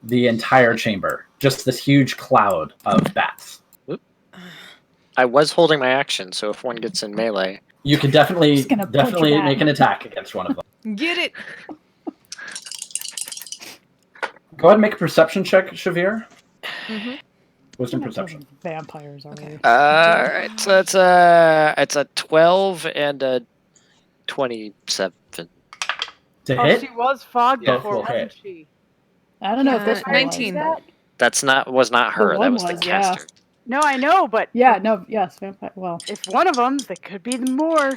the entire chamber. Just this huge cloud of bats. I was holding my action, so if one gets in melee, You can definitely Just gonna punch you back. make an attack against one of them. Get it. Go ahead and make a perception check, Shavir. Mm-hmm. Wisdom Not perception. Vampires are we? alright, so it's a 12 and a 27. To Oh, hit? she was fogged Yeah, before, will hit. wasn't she? I don't know if this one 19. was, but- That's was not her, that one was the was, yeah. caster. No, I know, but Yeah, no, yes, vampire. Well, if one of them, there could be more.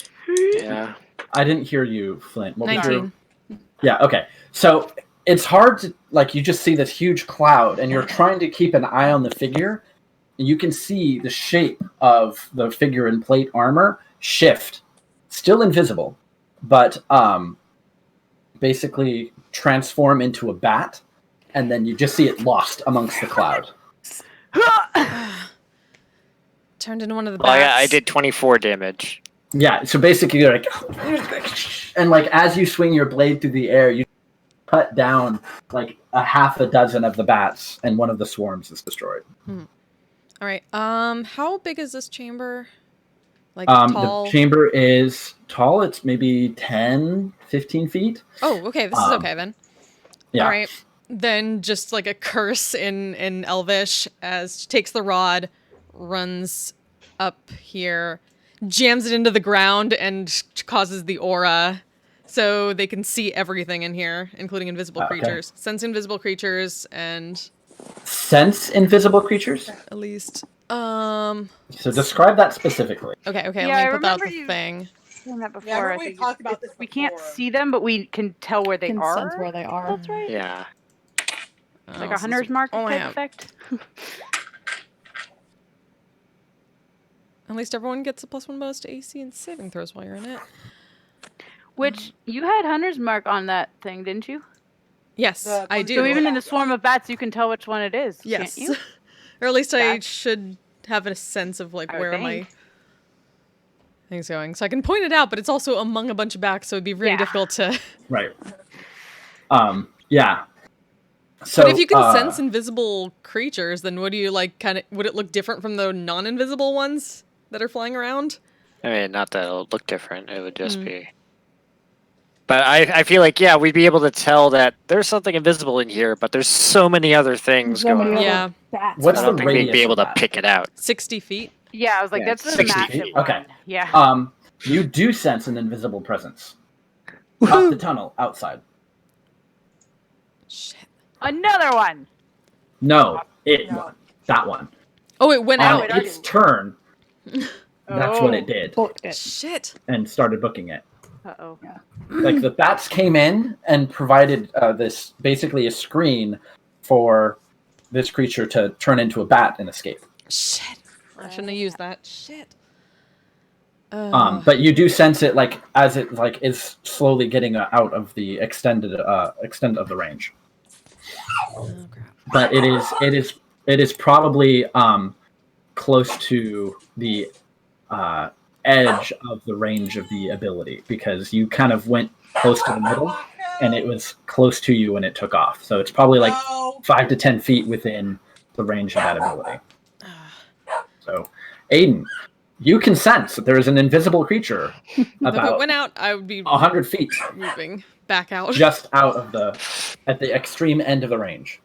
Yeah. I didn't hear you, Flint. What was your... 19. Yeah, okay. So it's hard to, you just see this huge cloud, and you're trying to keep an eye on the figure, and you can see the shape of the figure in plate armor shift. Still invisible, but basically transform into a bat, and then you just see it lost amongst the cloud. Turned into one of the Well, bats. yeah, I did 24 damage. Yeah, so basically you're like, and like as you swing your blade through the air, you cut down like a half a dozen of the bats, and one of the swarms is destroyed. All right. How big is this chamber? Like tall? The chamber is tall. It's maybe 10, 15 feet. Oh, okay. This is okay then. Yeah. All right. Then just like a curse in Elvish as she takes the rod, runs up here, jams it into the ground, and causes the aura so they can see everything in here, including invisible creatures. Sense invisible creatures and... Sense invisible creatures? At least. So describe that specifically. Okay, Yeah, let me put that up remember the you thing. saying that before. Yeah, I I remember we think talked about this we can't before. see them, but we can tell where they Can are. sense where they are. That's right. Yeah. Like a hunter's mark all I type have. effect. At least everyone gets a +1 bonus to AC and saving throws while you're in it. Which you had hunter's mark on that thing, didn't you? Yes, I do. So even in the swarm of bats, you can tell which one it is. Yes. Can't you? Or at least I That's- should have a sense of like I would where my think. thing's going. So I can point it out, but it's also among a bunch of backs, so it'd be really Yeah. difficult to... Right. Yeah. So, but if you can sense invisible creatures, then would you like kind of... Would it look different from the non-invisible ones that are flying around? I mean, not that it'll look different. It would just be... But I feel like, yeah, we'd be able to tell that there's something invisible in here, but there's so many other things So going many on. other Yeah. bats. What's I the don't think we'd radius be able of to that? pick it out. 60 feet? Yeah, I was like, Yeah, that's a 60 massive feet. one. Okay. Yeah. You do sense an invisible presence up the tunnel outside. Shit. Another one. No, that one. Oh, it went On out. its turn, that's what it did, Booked it. Shit. and started booking it. Uh-oh. Like the bats came in and provided this basically a screen for this creature to turn into a bat and escape. Shit. I shouldn't have used that. Shit. But you do sense it like as it like is slowly getting out of the extent of the range. Oh, crap. But it is probably close to the edge of the range of the ability because you kind of went close to the middle and it was close to you when it took off. So it's probably like 5 to 10 feet within the range of that ability. So, Aiden, you can sense that there is an invisible creature If it about went out, I would be 100 feet moving back out. just out of at the extreme end of the range.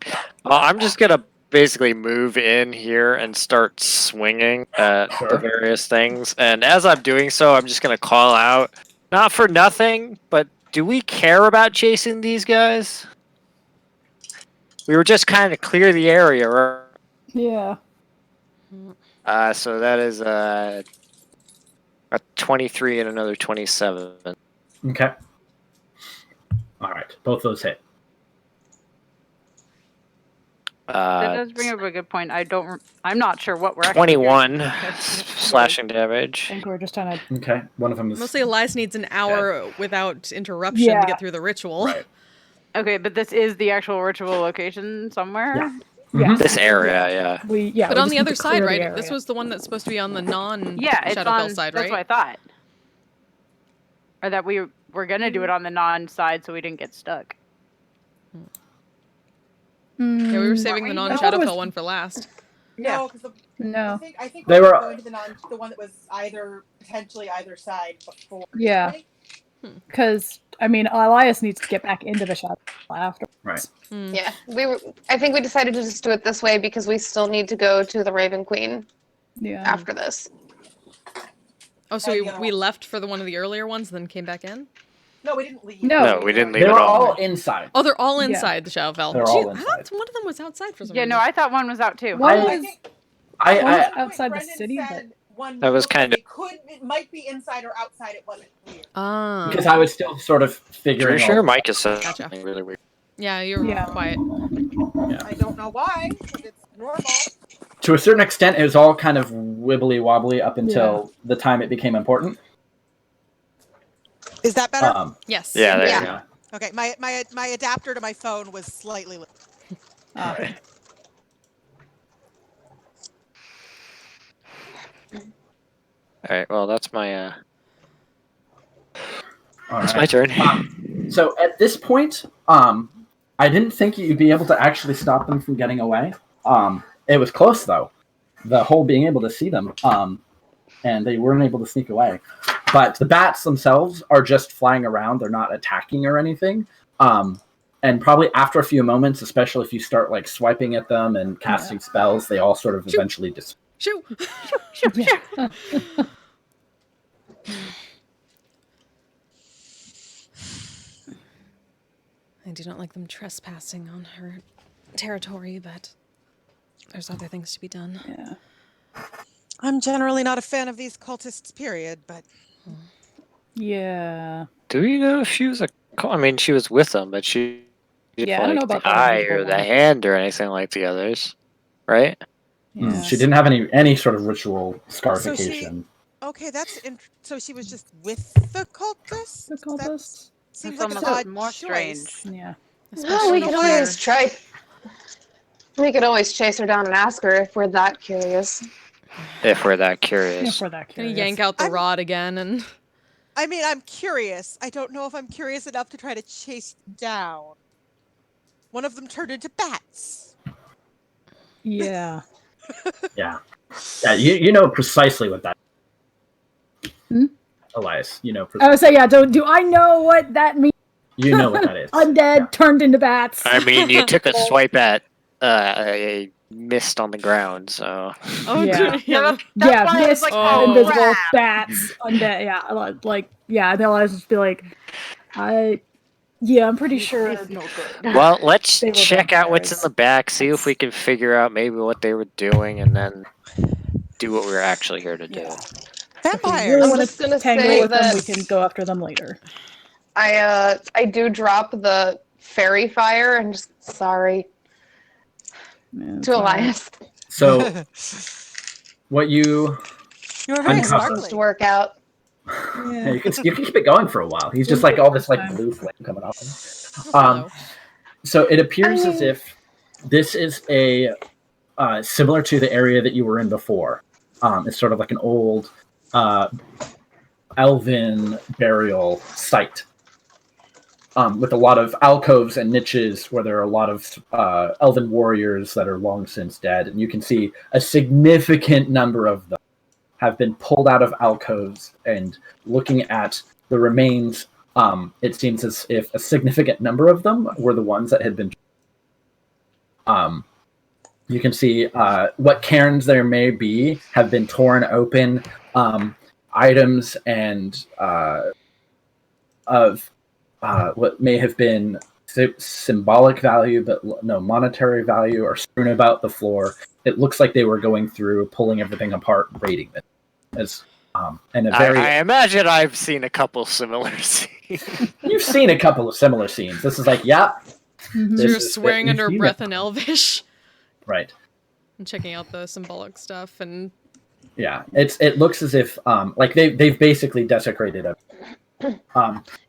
I'm just gonna basically move in here and start swinging at the Sure. various things. And as I'm doing so, I'm just gonna call out, not for nothing, but do we care about chasing these guys? We were just kind of clear the area, right? Yeah. So that is a 23 and another 27. Okay. All right. Both those hit. That does bring up a good point. I'm not sure what we're actually 21 doing. slashing damage. I think we're just trying to. Okay. One of them is Mostly Elias needs an hour without interruption to Yeah. get through the ritual. Right. Okay, but this is the actual ritual location somewhere? Yeah. Yeah. This area, yeah. But we on just the need other to side, clear the right? area. This was the one that's supposed to be on the Yeah, it's non-Shadowfell on. side, That's right? what I thought. Or that we were gonna do it on the non-side, so we didn't get stuck. Yeah, we were Mm, saving the I thought it was- non-Shadowfell one for last. No, because No. I think They we were were- going to the one that was potentially either side before. Yeah. right? Because I mean, Elias needs to get back into the shadow after. Right. Hmm. Yeah, I think we decided to just do it this way because we still need to go to the Raven Queen Yeah. after this. Oh, so And the other we one. left for one of the earlier ones, then came back in? No, we didn't leave. No. No, we didn't leave They at were all. all inside. Oh, they're all Yeah. inside the Shadowfell. They're all Gee, I inside. thought one of them was outside for some Yeah, reason. no, I thought one was out too. One I- was think I one was at one point outside the Brendan city, but said one That was looked kind like of- it might be inside or outside. It wasn't clear. Ah. because I was still sort of figuring. Pretty sure all- Mike is saying Gotcha. something really weird. Yeah, you're Yeah. quiet. I don't know why. 'Cause it's normal. To a certain extent, it was all kind of wibbly wobbly up until the time it became important. Is that better? Yes. Yeah, there Yeah. you go. Okay, my adapter to my phone was slightly. All right, well, that's my All It's right. my turn. So at this point, I didn't think you'd be able to actually stop them from getting away. It was close though. The whole being able to see them, and they weren't able to sneak away. But the bats themselves are just flying around. They're not attacking or anything. And probably after a few moments, especially if you start like swiping at them and casting spells, they all sort of eventually just. Shoo! Yeah. I do not like them trespassing on her territory, but there's other things to be done. Yeah. I'm generally not a fan of these cultists, period, but Yeah. Do we know if she was I mean, she was with them, but she didn't Yeah, I don't know the about the eye invisible or the one. hand or anything like the others, right? Yeah. She didn't have any sort of ritual scarification. okay, so she was just with the cultists? The cultists? Seems That's like an almost odd more choice. strange. Yeah. No, we could always try. We could always chase her down and ask her if we're that curious. If we're that Yeah, curious. for that Gonna curious. yank out the rod again and. I mean, I'm curious. I don't know if I'm curious enough to try to chase down. One of them turned into bats. Yeah. Yeah. Yeah, you know precisely what that Hmm? Elias, you know I precisely. would say, yeah, do I know what that means? You know what that is. Undead turned into bats. I mean, you took a swipe at a mist on the ground, so. Oh, Yeah. dude, Yeah, yeah. that's why I was mist, like, oh, invisible, crap. bats, undead. Yeah, they'll always just be like, I'm pretty sure. It's no good. Well, let's They were check out what's in vampires. the back, see if we can figure out maybe what they were doing, and then do what we were actually here to do. Yeah. If we Vampires. really I'm want just to gonna tangle say with them, that- we can go after them later. I do drop the fairy fire and just sorry Yeah, to Elias. So what you You were very Uncovered. Supposed sparkly. to work out. yeah, you can keep it going for a while. He's just like all this like blue flame coming off him. Hello. So it appears as if this is a similar to the area that you were in before. It's sort of like an old elven burial site with a lot of alcoves and niches where there are a lot of elven warriors that are long since dead. And you can see a significant number of them have been pulled out of alcoves, and looking at the remains, it seems as if a significant number of them were the ones that had been. You can see what cairns there may be have been torn open. Items and of what may have been symbolic value, but no monetary value, are strewn about the floor. It looks like they were going through, pulling everything apart, raiding it. As and a very I imagine I've seen a couple similar scenes. you've seen a couple of similar scenes. This is like, yeah, Mhm. This She was is- swearing you've under her seen breath it. in Elvish right. and checking out the symbolic stuff and Yeah, it looks as if like they've basically desecrated it.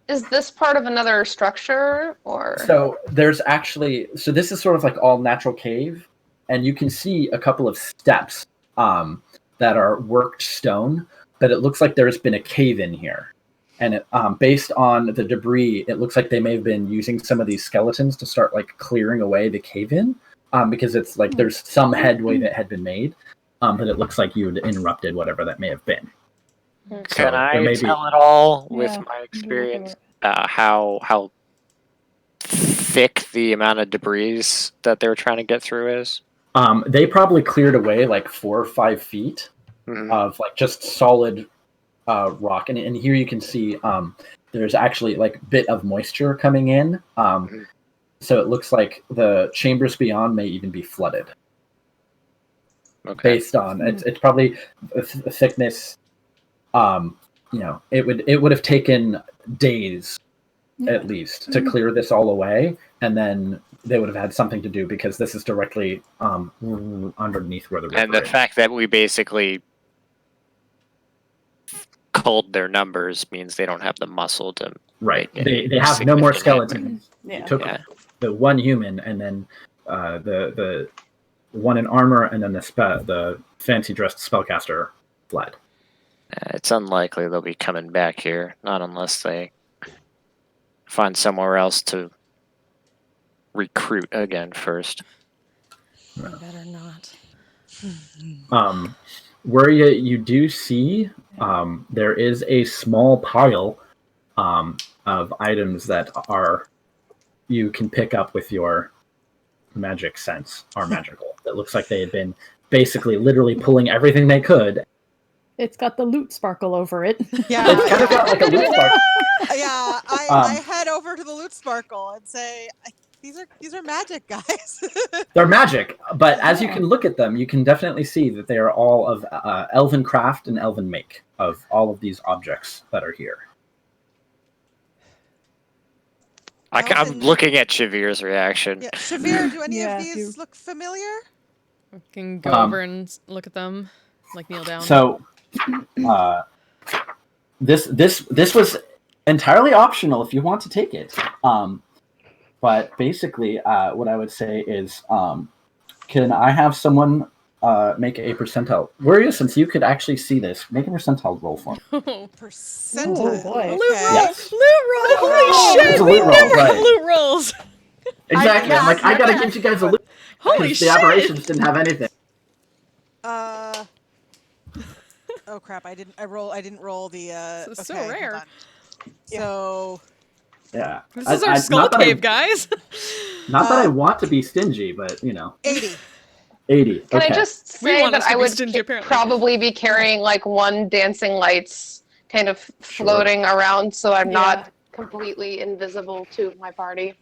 Is this part of another structure or? So there's actually this is sort of like all natural cave, and you can see a couple of steps that are worked stone, but it looks like there's been a cave in here, and it, based on the debris, it looks like they may have been using some of these skeletons to start like clearing away the cave in, because it's like there's some headway that had been made, but it looks like you had interrupted whatever that may have been. Okay. So Can there I may be- tell it all with Yeah, my you can experience do it. how thick the amount of debris that they were trying to get through is? They probably cleared away like 4 or 5 feet Mhm. of like just solid rock, and here you can see there's actually like a bit of moisture coming in, so it looks like the chambers beyond may even be flooded. Okay. Based on it's probably a thickness. It would have taken days at least to clear this all away, and then they would have had something to do because this is directly underneath where the river And the is. fact that we basically culled their numbers means they don't have the muscle to Right. make They any have no more significant skeletons. Yeah. You took Yeah. the one human, and then the one in armor, and then the fancy dressed spellcaster fled. It's unlikely they'll be coming back here, not unless they find somewhere else to recruit again first. You better not. Where you do see, there is a small pile of items that you can pick up with your magic sense, are magical. It looks like they had been basically literally pulling everything they could. It's got the loot sparkle over it. Yeah, It's kind of got like a loot sparkle. yeah. I head over to the loot sparkle and say, these are magic, guys. They're magic, but as you can look at them, you can definitely see that they are all of elven craft and elven make of all of these objects that are here. I'm looking at Shavir's reaction. Yeah. Shavir, do any Yeah, of these look familiar? We can go over and look at them, like kneel down. So, this was entirely optional if you want to take it. But basically, what I would say is, can I have someone make a percentile? Where are you? Since you could actually see this, make a percentile roll for me. Percentile. Oh, boy. Okay. Loot roll! Yes. Loot roll! Holy shit! It's a We loot roll, never have right. loot rolls! Exactly. I'm like, I gotta give you guys a loot. Holy The shit! aberrations didn't have anything. Oh crap! I didn't roll the. This is so okay, hold rare. on. So. Yeah. This is our skull not that cave, guys! Not that I want to be stingy, but 80. 80. Can Okay. I just We say want that us to I be would stingy, apparently. probably be carrying like one dancing lights kind of floating around so I'm not completely invisible to my party.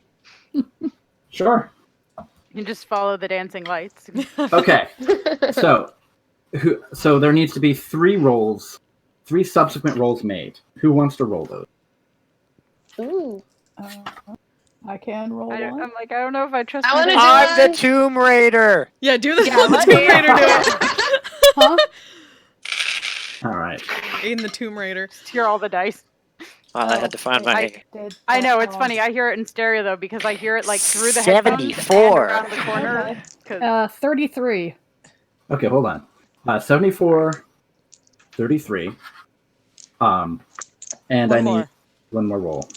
Sure. You can just follow the dancing lights. Okay. So there needs to be 3 subsequent rolls made. Who wants to roll those? Ooh. I can roll I one. don't know if I trust. I my wanna dice. do I'm one. the Tomb Raider. Yeah, do the Yeah, Tomb let me- Raider do it! Huh? All right. Aiden the Tomb Raider. Just hear all the dice. I had to find my I know it's funny. I hear it in stereo though because I hear it like through the headphones and 74. around the corner. 'Cause- 33. Okay, hold on. 74, 33. And One I more. need one more roll.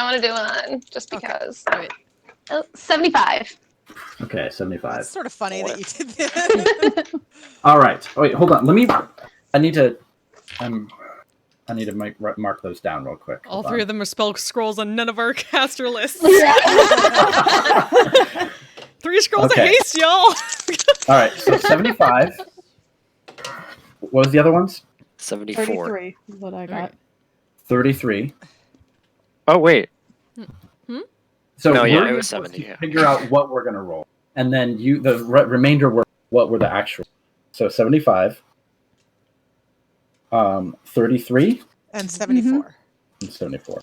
I want to do one just because. Alright. Oh, 75. Okay, 75. It's sort of funny that you did that. All right. Oh, wait, hold on. I need to mark those down real quick. All three of them are spell scrolls on none of our caster lists. 3 scrolls Okay. of haste, y'all! All right, so 75. What was the other ones? 74. 33 is what I got. Alright. 33. Oh wait. So No, yeah, we're it was supposed 70, to yeah. figure out what we're gonna roll, and then the remainder were what were the actual. So 75, 33, And 74. and 74.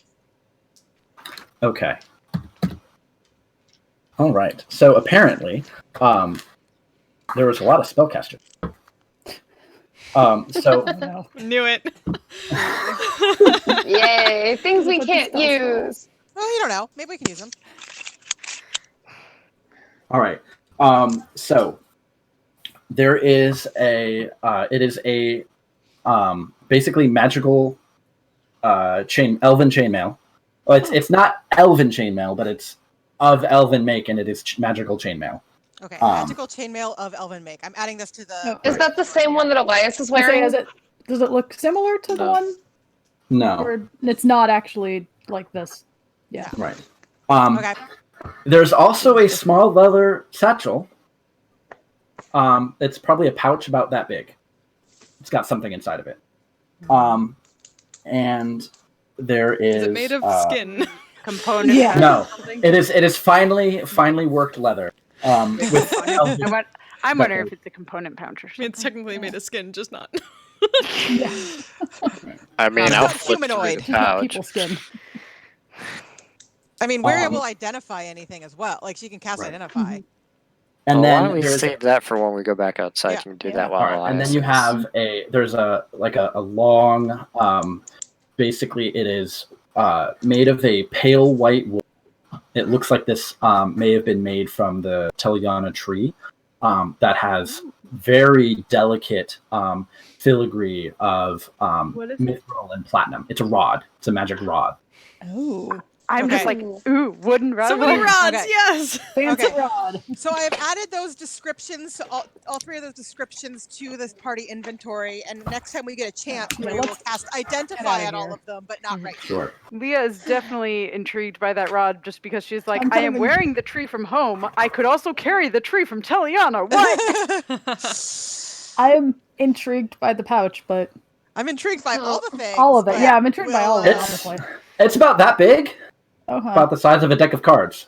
Okay. All right. So apparently, there was a lot of spellcasters. So Oh, no. Knew it. Yay! Things we Look at can't the spell use. Well, you don't know. Maybe we can use them. all right. So there is it is a basically magical elven chainmail. Well, it's not elven chainmail, but it's of elven make, and it is magical chainmail. Okay, magical chainmail of elven make. I'm adding this to the. Oh. Is that the same one that Elias is I say, wearing? does it look similar to the No. one? No, Or it's not actually like this? Yeah. right. Okay. There's also a small leather satchel. It's probably a pouch about that big. It's got something inside of it. And there is. Is it made of skin? component. Yeah. No, Something. it is finely worked leather. With elven- I'm wondering if it's a component pouch or I mean, something. it's technically made of skin, just not. Yeah. I mean, It's I'll not flip through humanoid. the It's not pouch. people skin. I mean, Weria will identify anything as well. Like, she can cast Right. identify. and Well, why then don't we there's save that for when we go back outside? Yeah. You can do Yeah. that while all right, and then Elias you is- have there's a long basically it is made of a pale white wool. It looks like this may have been made from the Teliana tree that has very delicate filigree of What is it? mithril and platinum. It's a rod. It's a magic rod. Oh. I'm just Okay. like, ooh, wooden rod. So many rods, Okay. yes. Fancy Okay. rod. So I have added those descriptions, all three of those descriptions to this party inventory, and next time we get a chance, Yeah, we will let's cast get identify outta on all here. of them, but not right now. Sure. Leah is definitely intrigued by that rod just because she's like, I'm I am coming. wearing the tree from home. I could also carry the tree from Teliana. What? I am intrigued by the pouch, but I'm intrigued by all the things. all of it. but Yeah, I'm intrigued by we'll, all of it, It's honestly. it's about that big, Uh-huh. about the size of a deck of cards.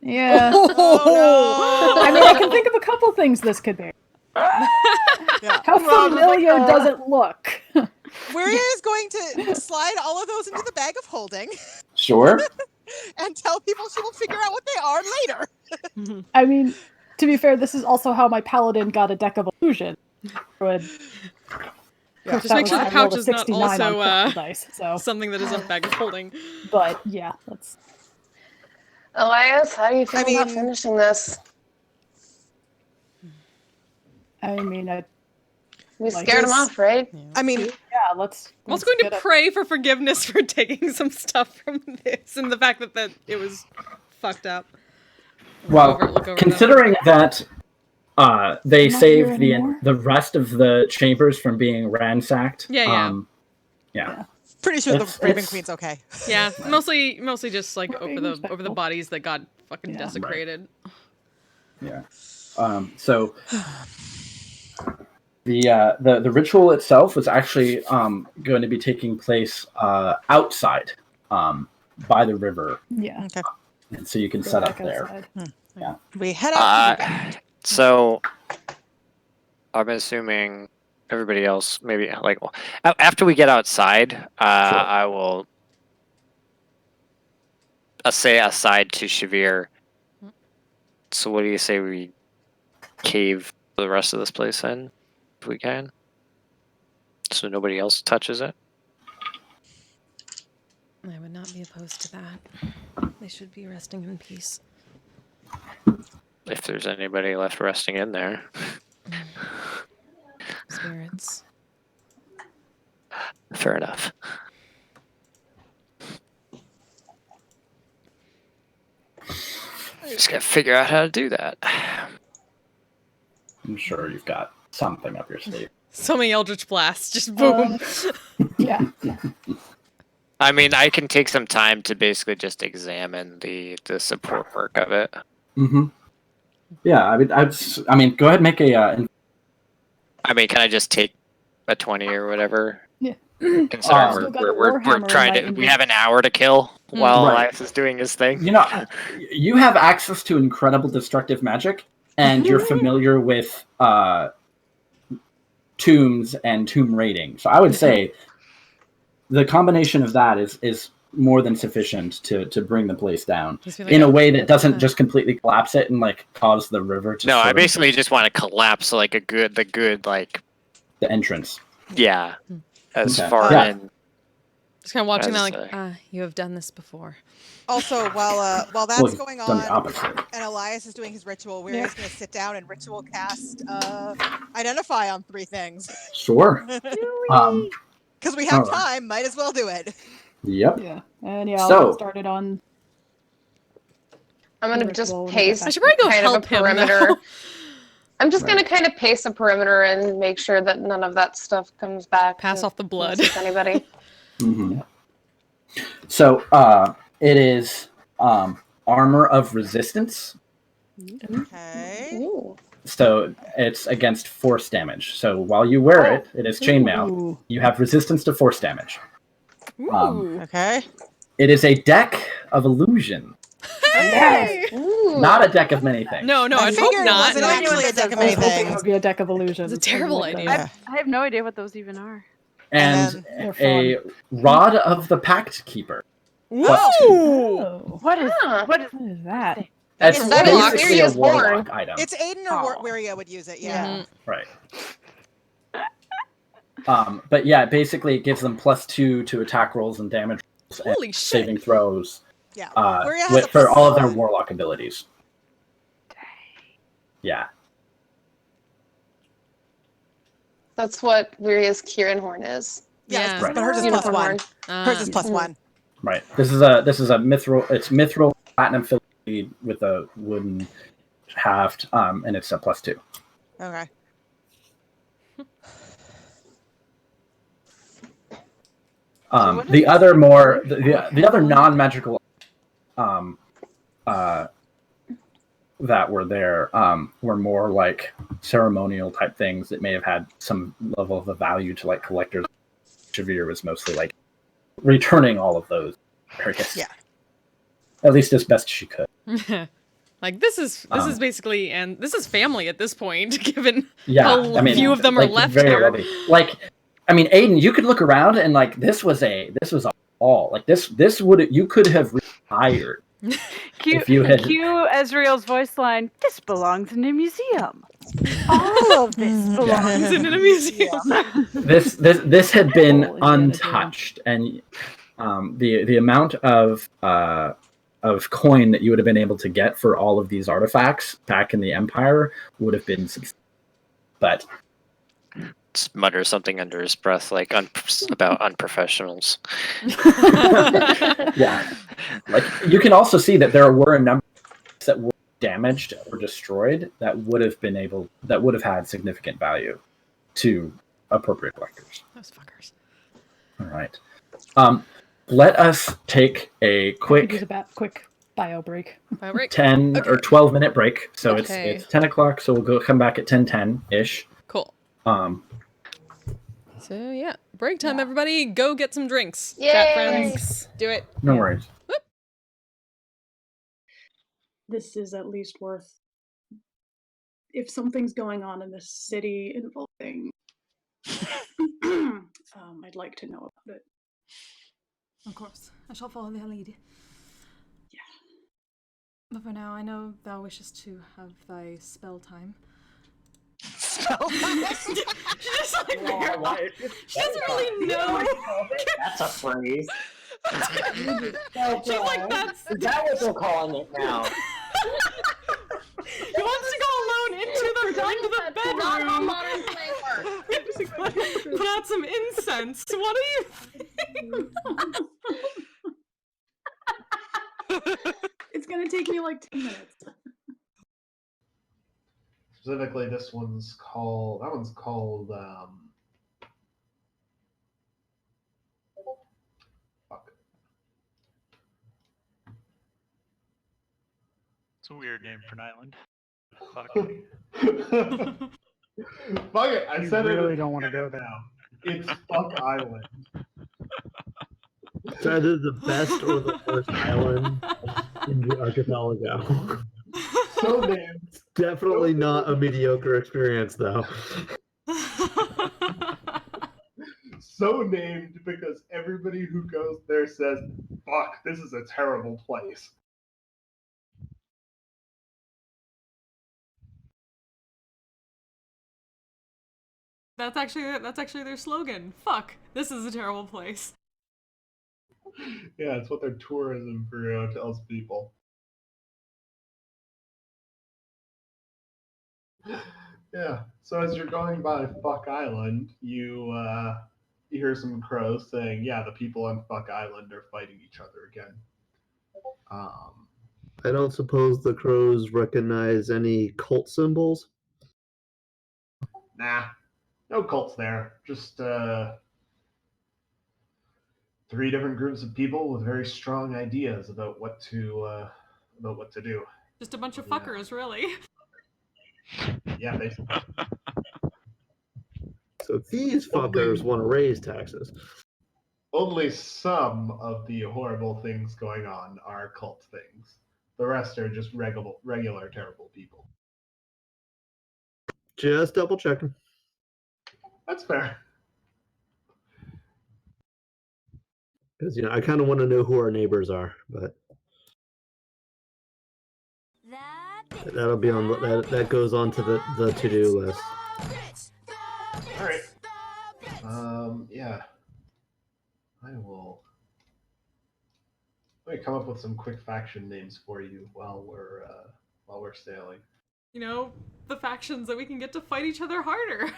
Yeah. Oh, I mean, I can think of a couple things this could be. Yeah. How Well, just like, familiar does it look? Weria is going to slide all of those into the bag of holding Sure. and tell people she will figure out what they are later. I mean, to be fair, this is also how my paladin got a deck of illusion. Would Yeah. Just make sure the pouch is not also dice. So, something that is a bag of holding. but yeah, that's. Elias, how do you feel about mean- finishing this? I mean, We Like scared him this- off, right? I mean, yeah. Let's. I'm also let's going to get a- pray for forgiveness for taking some stuff from this and the fact that it was fucked up. Well, Look over considering that they Not saved here anymore? the rest of the chambers from being ransacked. Yeah. pretty sure the It's- Raven it's- Queen's okay. Yeah, mostly just like We're over being the respectful. bodies that got fucking Yeah. desecrated. Yeah. So the ritual itself was actually going to be taking place outside by the river, Yeah. Okay. and so you can Go set up back there. outside. We head out. to the bed. So I'm assuming everybody else maybe like after we get outside, I will say aside to Shavir. So what do you say we cave the rest of this place in, if we can, so nobody else touches it? I would not be opposed to that. They should be resting in peace. If there's anybody left resting in there. Spirits. Fair enough. I just gotta figure out how to do that. I'm sure you've got something up your sleeve. So many Eldritch Blasts, just boom. Yeah. I mean, I can take some time to basically just examine the support work of it. Mm-hmm. Yeah, I mean, go ahead and make a. I mean, can I just take a 20 or whatever? Yeah. Considering Still got a we're Warhammer in trying my to, we have an hour to kill Mm. while Right. Elias is doing his thing. You know, you have access to incredible destructive magic, and you're familiar with tombs and tomb raiding. So I would say the combination of that is more than sufficient to bring the place down Just be like, in a way that doesn't just completely collapse it and like cause the river to No, I sort of- basically just want to collapse like the good like the entrance. yeah, as Okay. far Yeah. in. just kind of watching that, As, like, you have done this before. Also, while that's Well, going done the on, opposite. and Elias is doing his ritual, we're Yeah. just going to sit down and ritual cast identify on 3 things. Sure. Because we have Alright. time, might as well do it. Yep. Yeah. And yeah, I'll So- get started on. I'm gonna Ritual just when we get pace back. I should probably go kind help of a him perimeter. now. I'm just gonna Right. kind of pace a perimeter and make sure that none of that stuff comes back. Pass to off the blood. mess with anybody. Mhm. So it is armor of resistance. Okay. Ooh. So it's against force damage. So while you wear it, it is chainmail. Ooh. You have resistance to force damage. Ooh. Okay. It is a deck of illusion, Hey! Ooh. not a deck of many things. No, I I'd figured hope it not. wasn't No, actually a it deck of doesn't. I was hoping it anything. would be a deck of illusions. It's a terrible I like idea. that. I have no idea what those even are. And They're a fun. rod of the Pact Keeper. Ooh. Oh, What is Huh. what is what is that? It's Is that warlock. basically a Sirius Born? warlock item. It's Aiden or Wiria would use it, yeah. Mhm. Right. But yeah, basically it gives them +2 to attack rolls and damage rolls and Holy shit. saving throws Yeah. Wiria has a for all of their +1. warlock abilities. Yeah. That's what Viria's Kieran horn is. Yeah, Yeah. but hers is Unicorn +1. horn. Hers is Ah. +1. Right. This is a mithril. It's mithril platinum filigree with a wooden haft, and it's a +2. Okay. what The is other this? more the other non-magical that were there were more like ceremonial type things that may have had some level of a value to like collectors. Shavir was mostly like returning all of those areas. Yeah. At least as best she could. Like this is basically, and this is family at this point, given Yeah, how few of them are like, left very here. wealthy. Like, I mean, Aiden, you could look around and like this was all like this would you could have retired if you had. Cue Ezreal's voice line. This belongs in a museum. All of this belongs in a museum. This had been All is gonna untouched, and the amount of coin that you would have been able to get for all of these artifacts back in the Empire would have been substantial. But Just mutter something under his breath, like about unprofessionals. yeah, like you can also see that there were a number that were damaged or destroyed that would have had significant value to appropriate collectors. Those fuckers. All right. Let us take a Quick bio break. 10 Okay. or 12 minute break. So Okay. it's 10 o'clock. So we'll come back at 10:10 ish. Cool. Um, So yeah, break time, everybody. Go get some drinks. Yay! Chat friends. Do it. no worries. This is at least worth. If something's going on in this city involving, I'd like to know about it. Of course, I shall follow their lead. Yeah. But for now, I know thou wishes to have thy spell time. Spell She's just like, she doesn't really know. That's a phrase. She's like, that's. Is that what they're calling it now? He wants to go alone into the bedroom. Put out some incense. What do you think? It's gonna take me like 10 minutes. Specifically, that one's called, fuck. It's a weird name for an island. Fuck. Fuck it, I You said really it. don't want to go there. Now. It's Fuck Island. It's either the best or the worst island in the archipelago. So named. It's definitely not a mediocre experience, though. So named because everybody who goes there says, fuck, this is a terrible place. That's actually their slogan. Fuck, this is a terrible place. Yeah, it's what their tourism bureau tells people. Yeah, so as you're going by Fuck Island, you hear some crows saying, yeah, the people on Fuck Island are fighting each other again. I don't suppose the crows recognize any cult symbols? Nah, no cults there. Just 3 different groups of people with very strong ideas about what to do. Just a bunch of fuckers, really. Yeah, basically. So these fuckers want to raise taxes. Only some of the horrible things going on are cult things. The rest are just regular terrible people. Just double checking. That's fair. Because, I kind of want to know who our neighbors are, but that'll be on that goes on to the to-do list. All right. Yeah. Let me come up with some quick faction names for you while we're sailing. The factions that we can get to fight each other harder.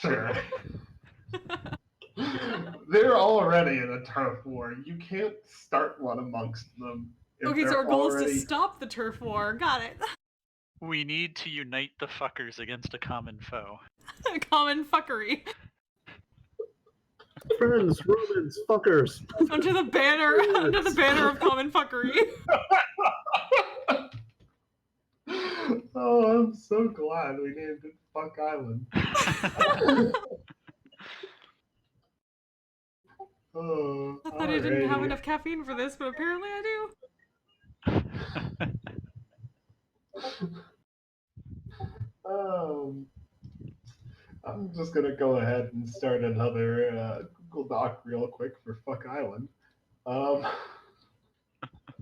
Sure. they're already in a turf war. You can't start one amongst them. If Okay, so they're our goal is already... to stop the turf war. Got it. We need to unite the fuckers against a common foe. Common fuckery. Friends, Romans, fuckers. Under the banner of common fuckery. Oh, I'm so glad we named it Fuck Island. Oh, I thought I didn't have alrighty. enough caffeine for this, but apparently I do. I'm just gonna go ahead and start another Google Doc real quick for Fuck Island. 'Cause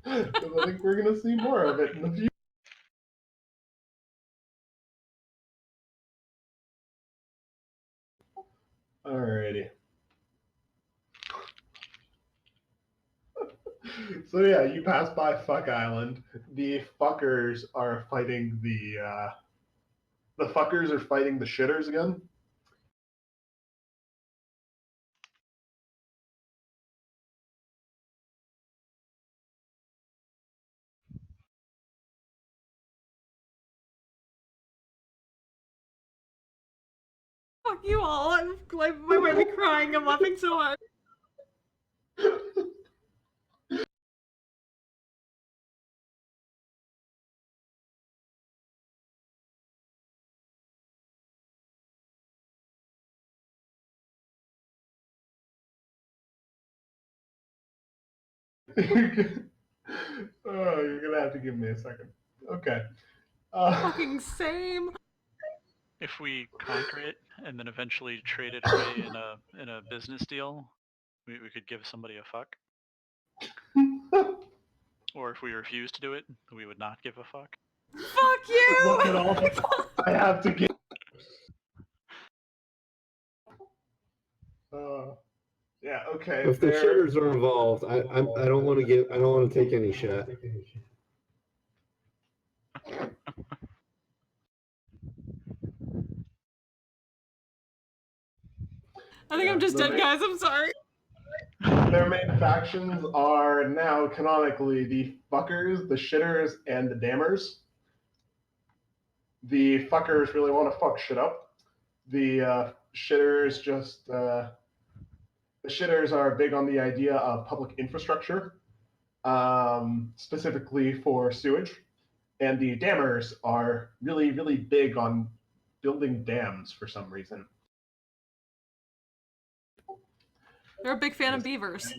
I think we're gonna see more of it in the future. Alrighty. So yeah, you pass by Fuck Island. The fuckers are fighting the fuckers are fighting the shitters again. Fuck you all. I might be crying. I'm laughing so hard. Oh, you're gonna have to give me a second. Okay. Fucking same. If we conquer it and then eventually trade it away in a business deal, we could give somebody a fuck. Or if we refuse to do it, we would not give a fuck. Fuck you! Look at all the I have to give. Yeah. Okay. If the shitters are involved, I don't want to take any shit. I think I'm just dead, guys. I'm sorry. Their main factions are now canonically the fuckers, the shitters, and the dammers. The fuckers really want to fuck shit up. The shitters just the shitters are big on the idea of public infrastructure, specifically for sewage, and the dammers are really, really big on building dams for some reason. They're a big fan of beavers.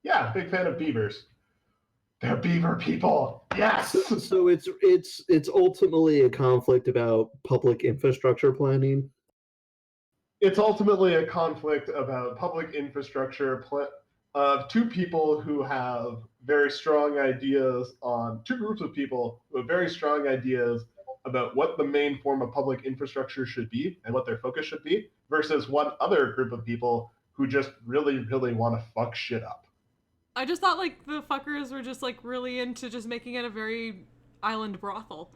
Yeah, big fan of beavers. They're beaver people. Yes. So it's ultimately a conflict about public infrastructure planning. It's ultimately a conflict about public infrastructure of two people who have very strong ideas on two groups of people who have very strong ideas about what the main form of public infrastructure should be and what their focus should be, versus one other group of people who just really, really want to fuck shit up. I just thought like the fuckers were just like really into just making it a very island brothel.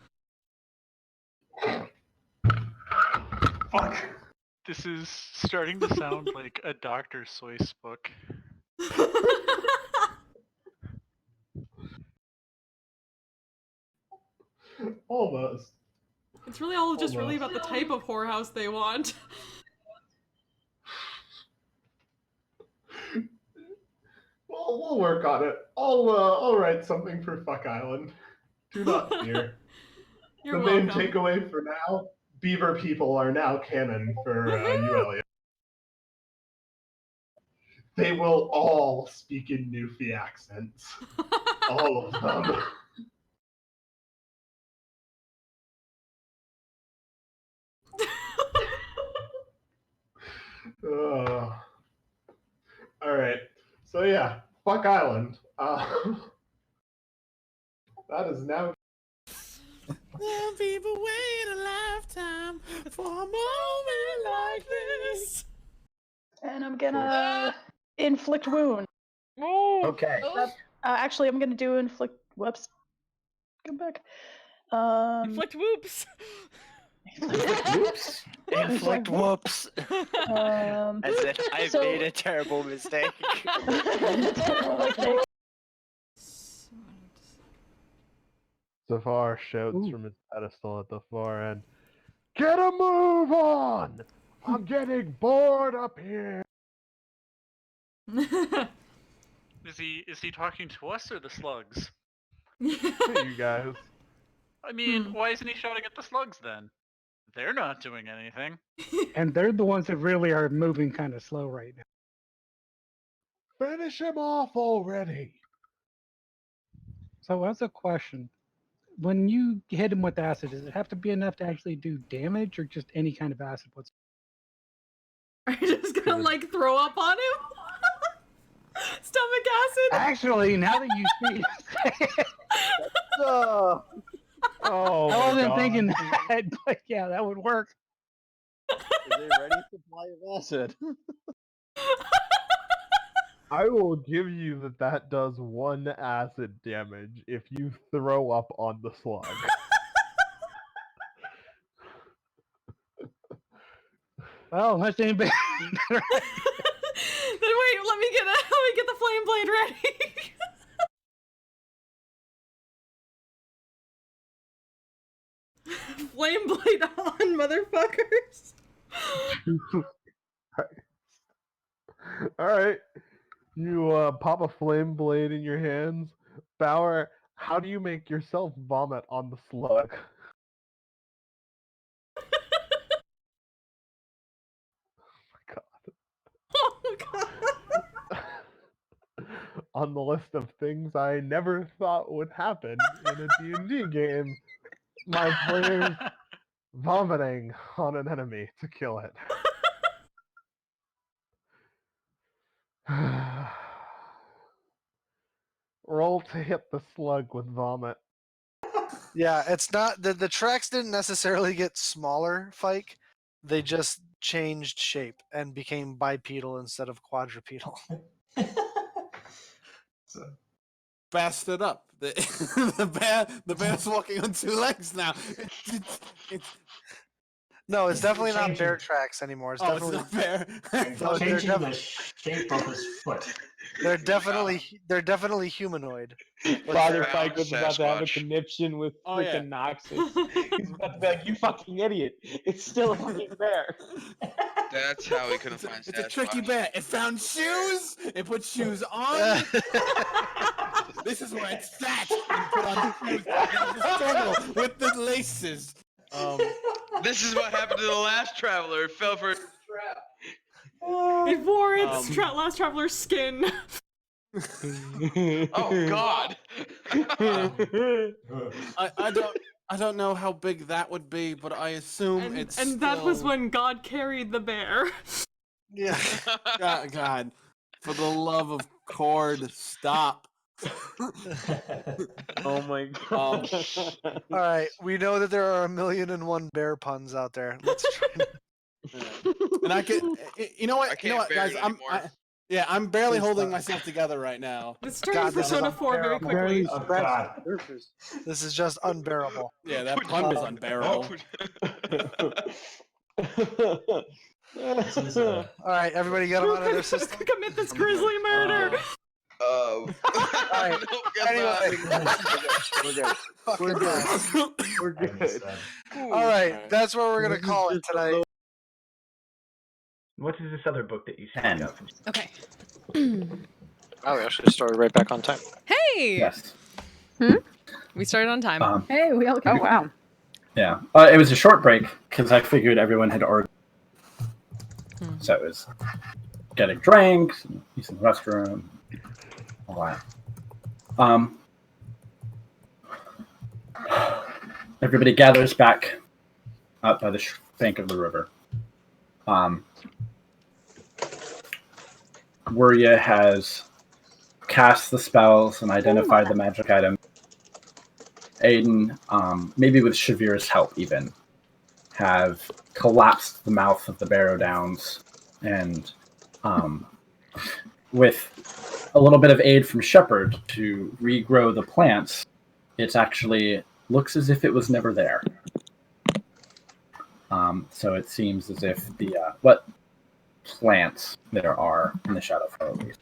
Fuck. This is starting to sound like a Dr. Seuss book. Almost. It's really all just really about the type of whorehouse they want. Well, we'll work on it. I'll write something for Fuck Island. Do not fear. You're the main welcome. takeaway for now: beaver people are now canon for Euelia. They will all speak in Newfie accents. All of them. All right. So yeah, Fuck Island. That is now. Some people wait a lifetime for a moment like this. And I'm gonna inflict wound. Okay. Actually, I'm gonna do inflict. Whoops. Come back. Inflict whoops. Whoops. Inflict whoops. As if I so- made a terrible mistake. Zafar shouts from his pedestal at the far end. Get a move on! I'm getting bored up here. Is he talking to us or the slugs? Hey, you guys. I mean, why isn't he shouting at the slugs then? They're not doing anything. And they're the ones that really are moving kind of slow right now. Finish him off already. So that's a question. When you hit him with acid, does it have to be enough to actually do damage, or just any kind of acid? Are you just gonna like throw up on him? Stomach acid? Actually, now that you see it, Oh, I wasn't thinking that, but yeah, that would work. Is a ready supply of acid? I will give you that does 1 acid damage if you throw up on the slug. Well, unless anybody. Then wait, let me get the flame blade ready. Flame blade on, motherfuckers. Alright. You pop a flame blade in your hands. Bauer, how do you make yourself vomit on the slug? Oh god. On the list of things I never thought would happen in a D&D game, my players vomiting on an enemy to kill it. Roll to hit the slug with vomit. Yeah, it's not the tracks didn't necessarily get smaller, Fike. They just changed shape and became bipedal instead of quadrupedal. Fast it up. The bear's walking on 2 legs now. No, it's definitely not bear tracks anymore. It's Oh, definitely it's not bear. No, they're Changing the shape of his foot. They're definitely humanoid. Father Fike was about to have a conniption with freaking Noxus. He's about to be like, "You fucking idiot! It's still a fucking bear." That's how we couldn't find It's a tricky bear. It found shoes. It put shoes on. This is where it sat and put on the shoes. And the struggle with the laces. This is what happened to the last traveler. It fell for a trap. It wore its last traveler's skin. Oh God! I don't know how big that would be, but I assume it's. And that was when God carried the bear. Yeah. God, for the love of Cord, stop. Oh my god. All right, we know that there are 1,000,001 bear puns out there. Let's try. And I can, you know what, I can't bear guys, you anymore. I'm barely holding myself together right now. Let's turn to Persona 4 very quickly. Oh, God. This is just unbearable. Yeah, that pun was unbearable. All right, everybody got them out of their system. Commit this grisly murder. All right. Anyway, We're good. We're good. all right, that's where we're gonna call it tonight. What is this other book that you speak of? Okay. Oh, we actually started right back on time. Hey! Yes. We started on time. Hey, we all came. Oh, wow. Yeah. It was a short break because I figured everyone had already. So it was getting drinks, using the restroom, all that. Everybody gathers back out by the bank of the river. Wuria has cast the spells and identified the magic item. Aiden, maybe with Shavir's help even, have collapsed the mouth of the Barrow Downs, and with a little bit of aid from Shepard to regrow the plants, it actually looks as if it was never there. So it seems as if the what plants there are in the Shadowfell, at least.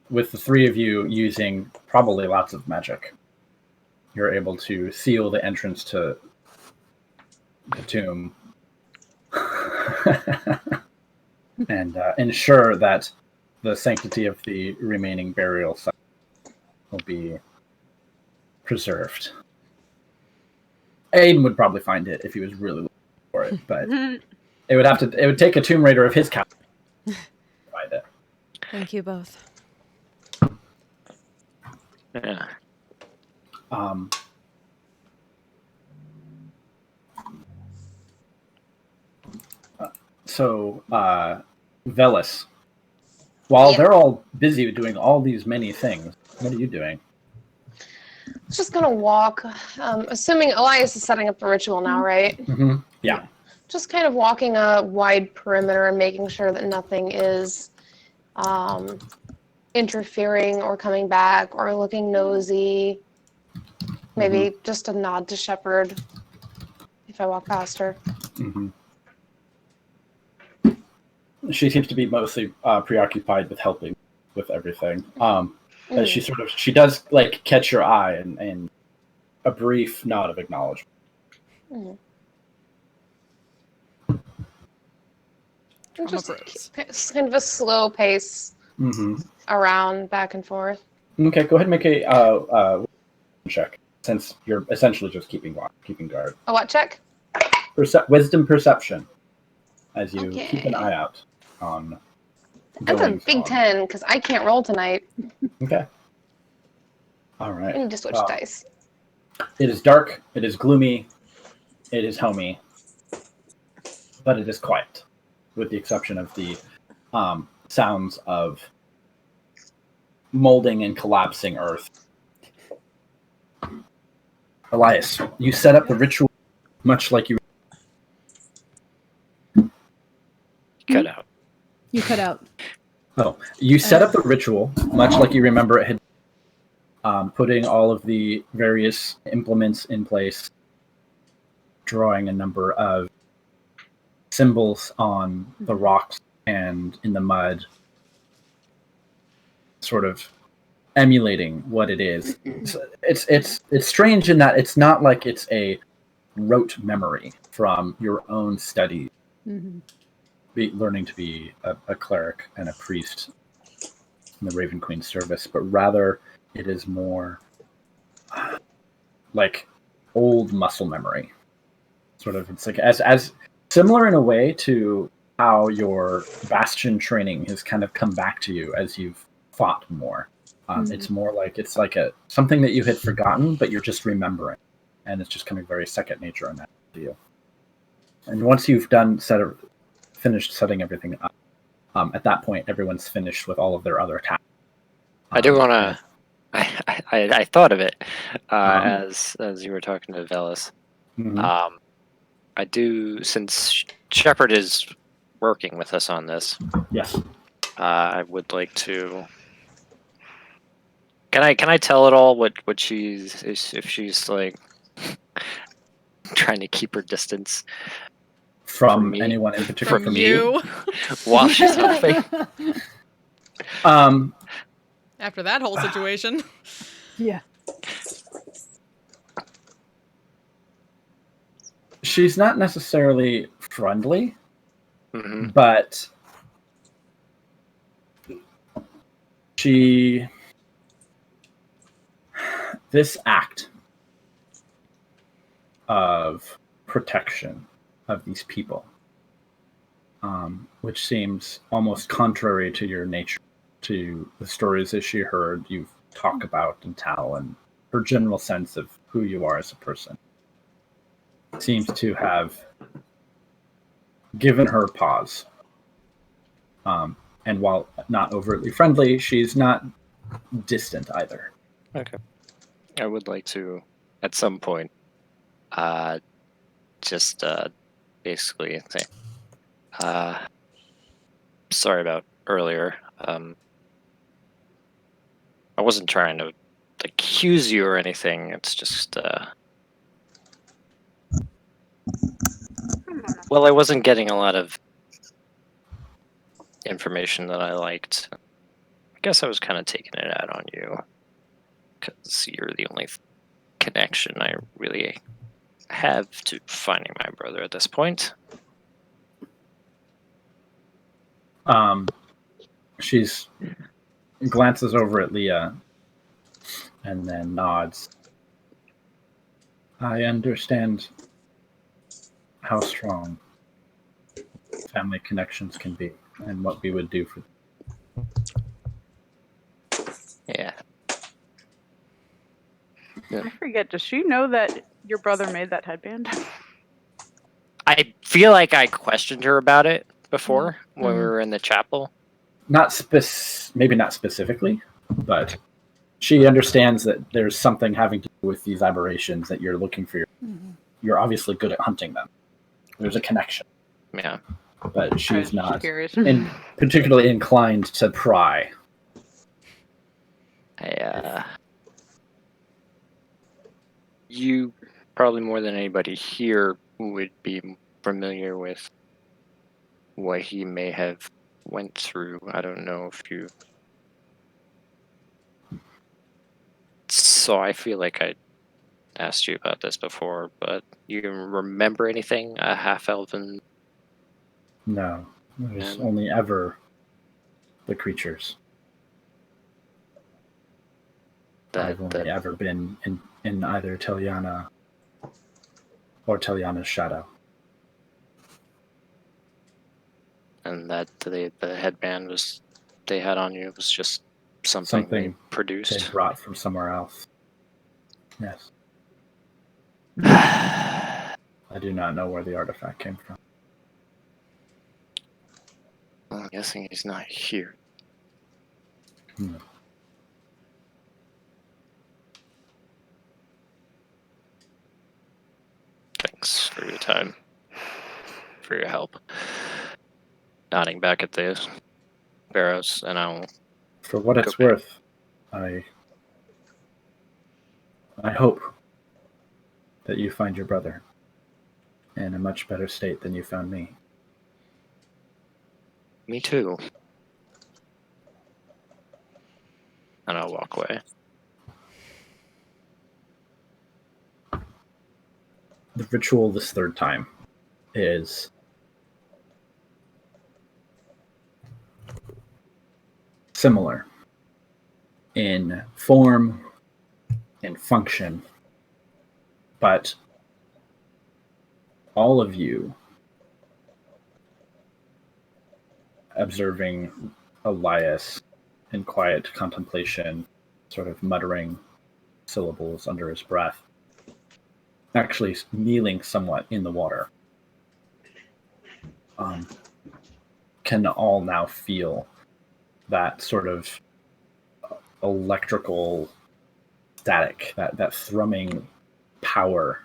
With the three of you using probably lots of magic, you're able to seal the entrance to the tomb and ensure that the sanctity of the remaining burial site will be preserved. Aiden would probably find it if he was really looking for it, but it would take a Tomb Raider of his caliber to find it. Thank you both. Yeah. So, Velis, while they're all busy doing all these many things, what are you doing? Just gonna walk. Assuming Elias is setting up the ritual now, right? Mm-hmm. Yeah. Just kind of walking a wide perimeter and making sure that nothing is interfering or coming back or looking nosy. Maybe just a nod to Shepard if I walk past her. Mm-hmm. She seems to be mostly preoccupied with helping with everything. But she does like catch your eye and a brief nod of acknowledgement. Just kind of a slow pace around, back and forth. Okay, go ahead and make a check, since you're essentially just keeping guard. A what check? Wisdom perception, as you keep an eye out on. That's a big 10 because I can't roll tonight. Okay. All right. I need to switch dice. It is dark. It is gloomy. It is homey, but it is quiet, with the exception of the sounds of molding and collapsing earth. Elias, you set up the ritual much like you cut out. You cut out. Oh, you set up the ritual much like you remember it had, putting all of the various implements in place, drawing a number of symbols on the rocks and in the mud, sort of emulating what it is. It's strange in that it's not like it's a rote memory from your own studies. Learning to be a cleric and a priest in the Raven Queen service, but rather it is more like old muscle memory. Sort of, it's like as similar in a way to how your Bastion training has kind of come back to you as you've fought more. It's more like it's like something that you had forgotten, but you're just remembering, and it's just coming very second nature on that to you. And once you've finished setting everything up, at that point, everyone's finished with all of their other tasks. I do want to. I thought of it as you were talking to Velis. I do, since Shepard is working with us on this. Yes. I would like to. Can I tell at all what she's if she's like trying to keep her distance from anyone in particular? From you? While she's helping. After that whole situation. Yeah. She's not necessarily friendly, but this act of protection of these people, which seems almost contrary to your nature, to the stories that she heard you talk about and tell, and her general sense of who you are as a person, seems to have given her pause. And while not overtly friendly, she's not distant either. Okay. I would like to, at some point, just basically say, sorry about earlier. I wasn't trying to accuse you or anything. It's just Well, I wasn't getting a lot of information that I liked. I guess I was kind of taking it out on you because you're the only connection I really have to finding my brother at this point. She's glances over at Leah and then nods. I understand how strong family connections can be and what we would do for them. Yeah. I forget, does she know that your brother made that headband? I feel like I questioned her about it before when we were in the chapel. Maybe not specifically, but she understands that there's something having to do with these aberrations that you're looking for. You're obviously good at hunting them. There's a connection. Yeah. But she's not curious. particularly inclined to pry. You probably more than anybody here would be familiar with what he may have went through. I don't know if you. So I feel like I asked you about this before, but you remember anything? A half-elven? No, there's only ever the creatures. I've only ever been in either Teliana or Teliana's shadow. And that the headband they had on you was just something they produced? They brought from somewhere else. Yes. I do not know where the artifact came from. Well, I'm guessing he's not here. Thanks for your time. For your help. Nodding back at the barrows, and I'll... For what it's worth, I hope that you find your brother in a much better state than you found me. Me too. And I'll walk away. The ritual this third time is similar in form and function, but all of you observing Elias in quiet contemplation, sort of muttering syllables under his breath, actually kneeling somewhat in the water, can all now feel that sort of electrical static, that thrumming power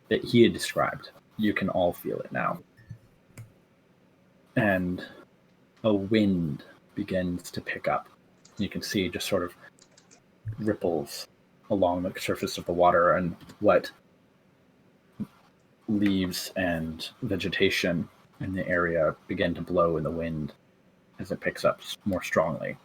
that he had described. You can all feel it now. And a wind begins to pick up. You can see just sort of ripples along the surface of the water, and what leaves and vegetation in the area begin to blow in the wind as it picks up more strongly.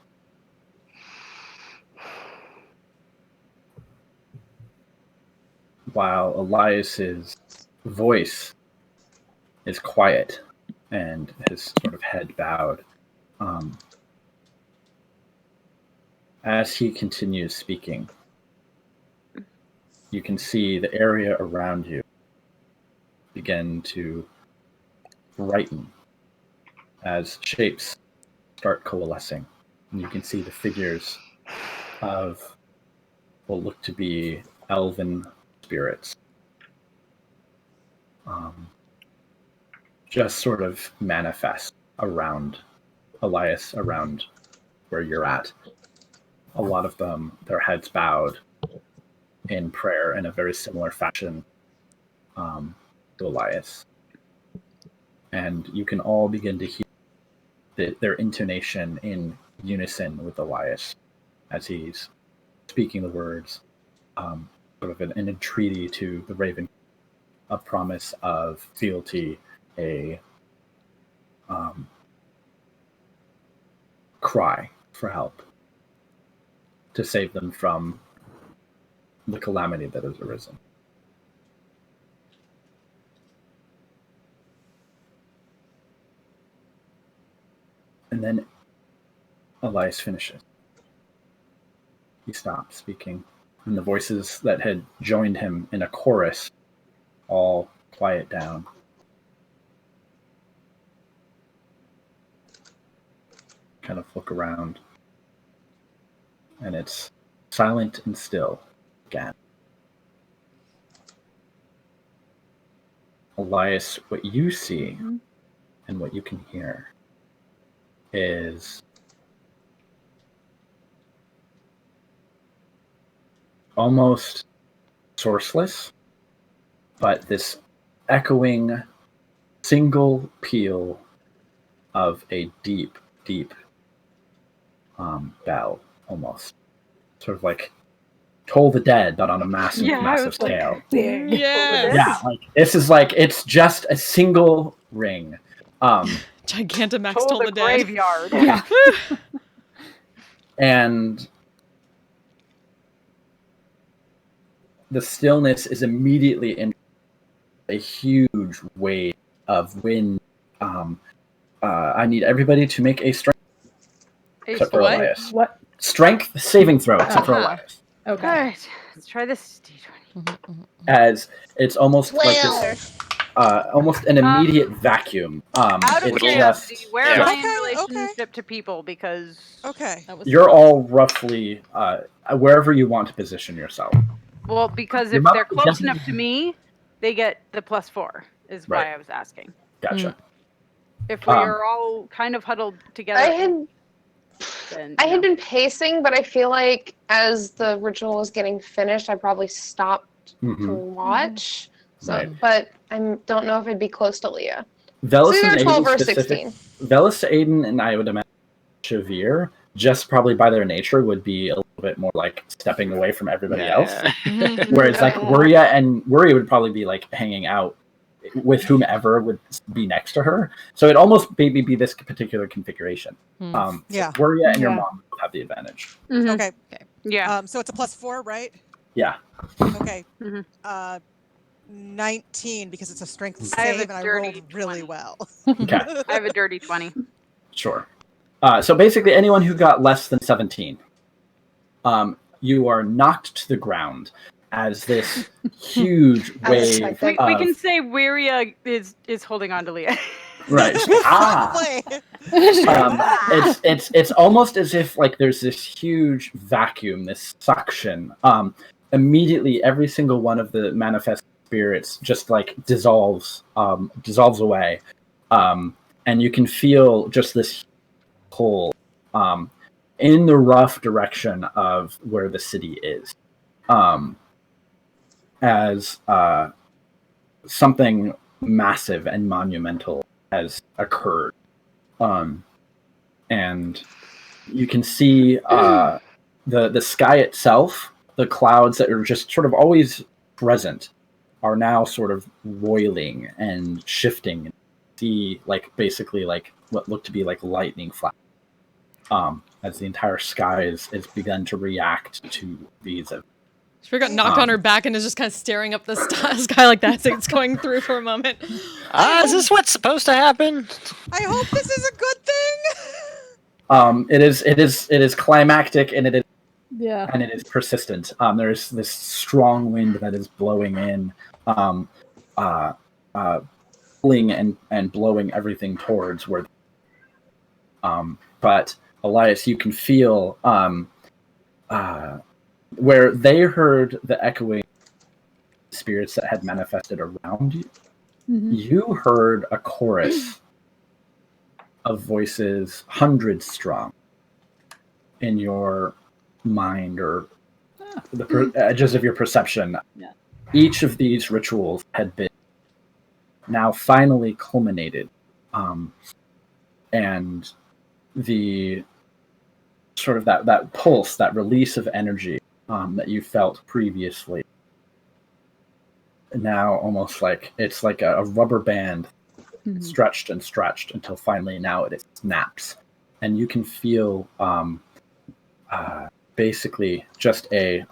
While Elias's voice is quiet and his sort of head bowed, as he continues speaking, you can see the area around you begin to brighten as shapes start coalescing. And you can see the figures of what look to be elven spirits just sort of manifest around Elias, around where you're at. A lot of them, their heads bowed in prayer in a very similar fashion to Elias. And you can all begin to hear their intonation in unison with Elias as he's speaking the words, sort of an entreaty to the Raven, a promise of fealty a cry for help to save them from the calamity that has arisen. And then Elias finishes. He stops speaking, and the voices that had joined him in a chorus all quiet down. Kind of look around, and it's silent and still again. Elias, what you see and what you can hear is almost sourceless, but this echoing single peal of a deep, deep bell, almost. Sort of like Toll the Dead, but on a massive, massive scale. Big. Yes. Yeah, like this is like it's just a single ring. Gigantamax Toll Toll the the Dead. graveyard. Yeah. And the stillness is immediately in a huge wave of wind. I need everybody to make a strength. Except for what? Elias. What? Strength saving throw, except for Uh-huh. Elias. Okay. All right, let's try this D20. As it's almost like this, almost an immediate vacuum. Out of It's curiosity, just where am I in Okay, relationship to people? Because Okay. you're all roughly wherever you want to position yourself. well, because Your if mom they're would close definitely- enough to me, they get the +4. Is Right. why I was asking. Gotcha. If we are all kind of huddled together, I had been pacing, but I feel like as the ritual was getting finished, I probably stopped to watch. So, Right. but I don't know if it'd be close to Leah. Velis So either and 12 Aiden or specific. 16. Velis, Aiden, and I would imagine Shavir, just probably by their nature, would be a little bit more like stepping away from everybody else. Whereas like Worry would probably be like hanging out with whomever would be next to her. So it'd almost maybe be this particular configuration. Yeah. Worry and your Yeah. mom will have the advantage. Okay. Yeah. So it's a +4, right? Yeah. Okay. Mhm. 19 because it's a strength I have a save, and I dirty rolled really well. Okay. I have a dirty 20. Sure. So basically, anyone who got less than 17, you are knocked to the ground as this huge wave. We can say Wiria is holding on to Leah. Right. It's almost as if like there's this huge vacuum, this suction. Immediately, every single one of the manifest spirits just like dissolves away, and you can feel just this pull in the rough direction of where the city is, as something massive and monumental has occurred, and you can see the sky itself. The clouds that are just sort of always present are now sort of roiling and shifting. See, like basically like what looked to be like lightning flash, as the entire sky is begun to react to these. She got knocked on her back and is just kind of staring up the sky like that. So it's going through for a moment. Is this what's supposed to happen? I hope this is a good thing. It is climactic, and it is. Yeah. And it is persistent. There's this strong wind that is blowing in, pulling and blowing everything towards where. But Elias, you can feel where they heard the echoing spirits that had manifested around you. Mhm. You heard a chorus of voices, hundreds strong, in your mind or the edges of your perception. Yeah. Each of these rituals had been now finally culminated, and the sort of that pulse, that release of energy that you felt previously, now almost like it's like a rubber band stretched and stretched until finally now it snaps, and you can feel basically just a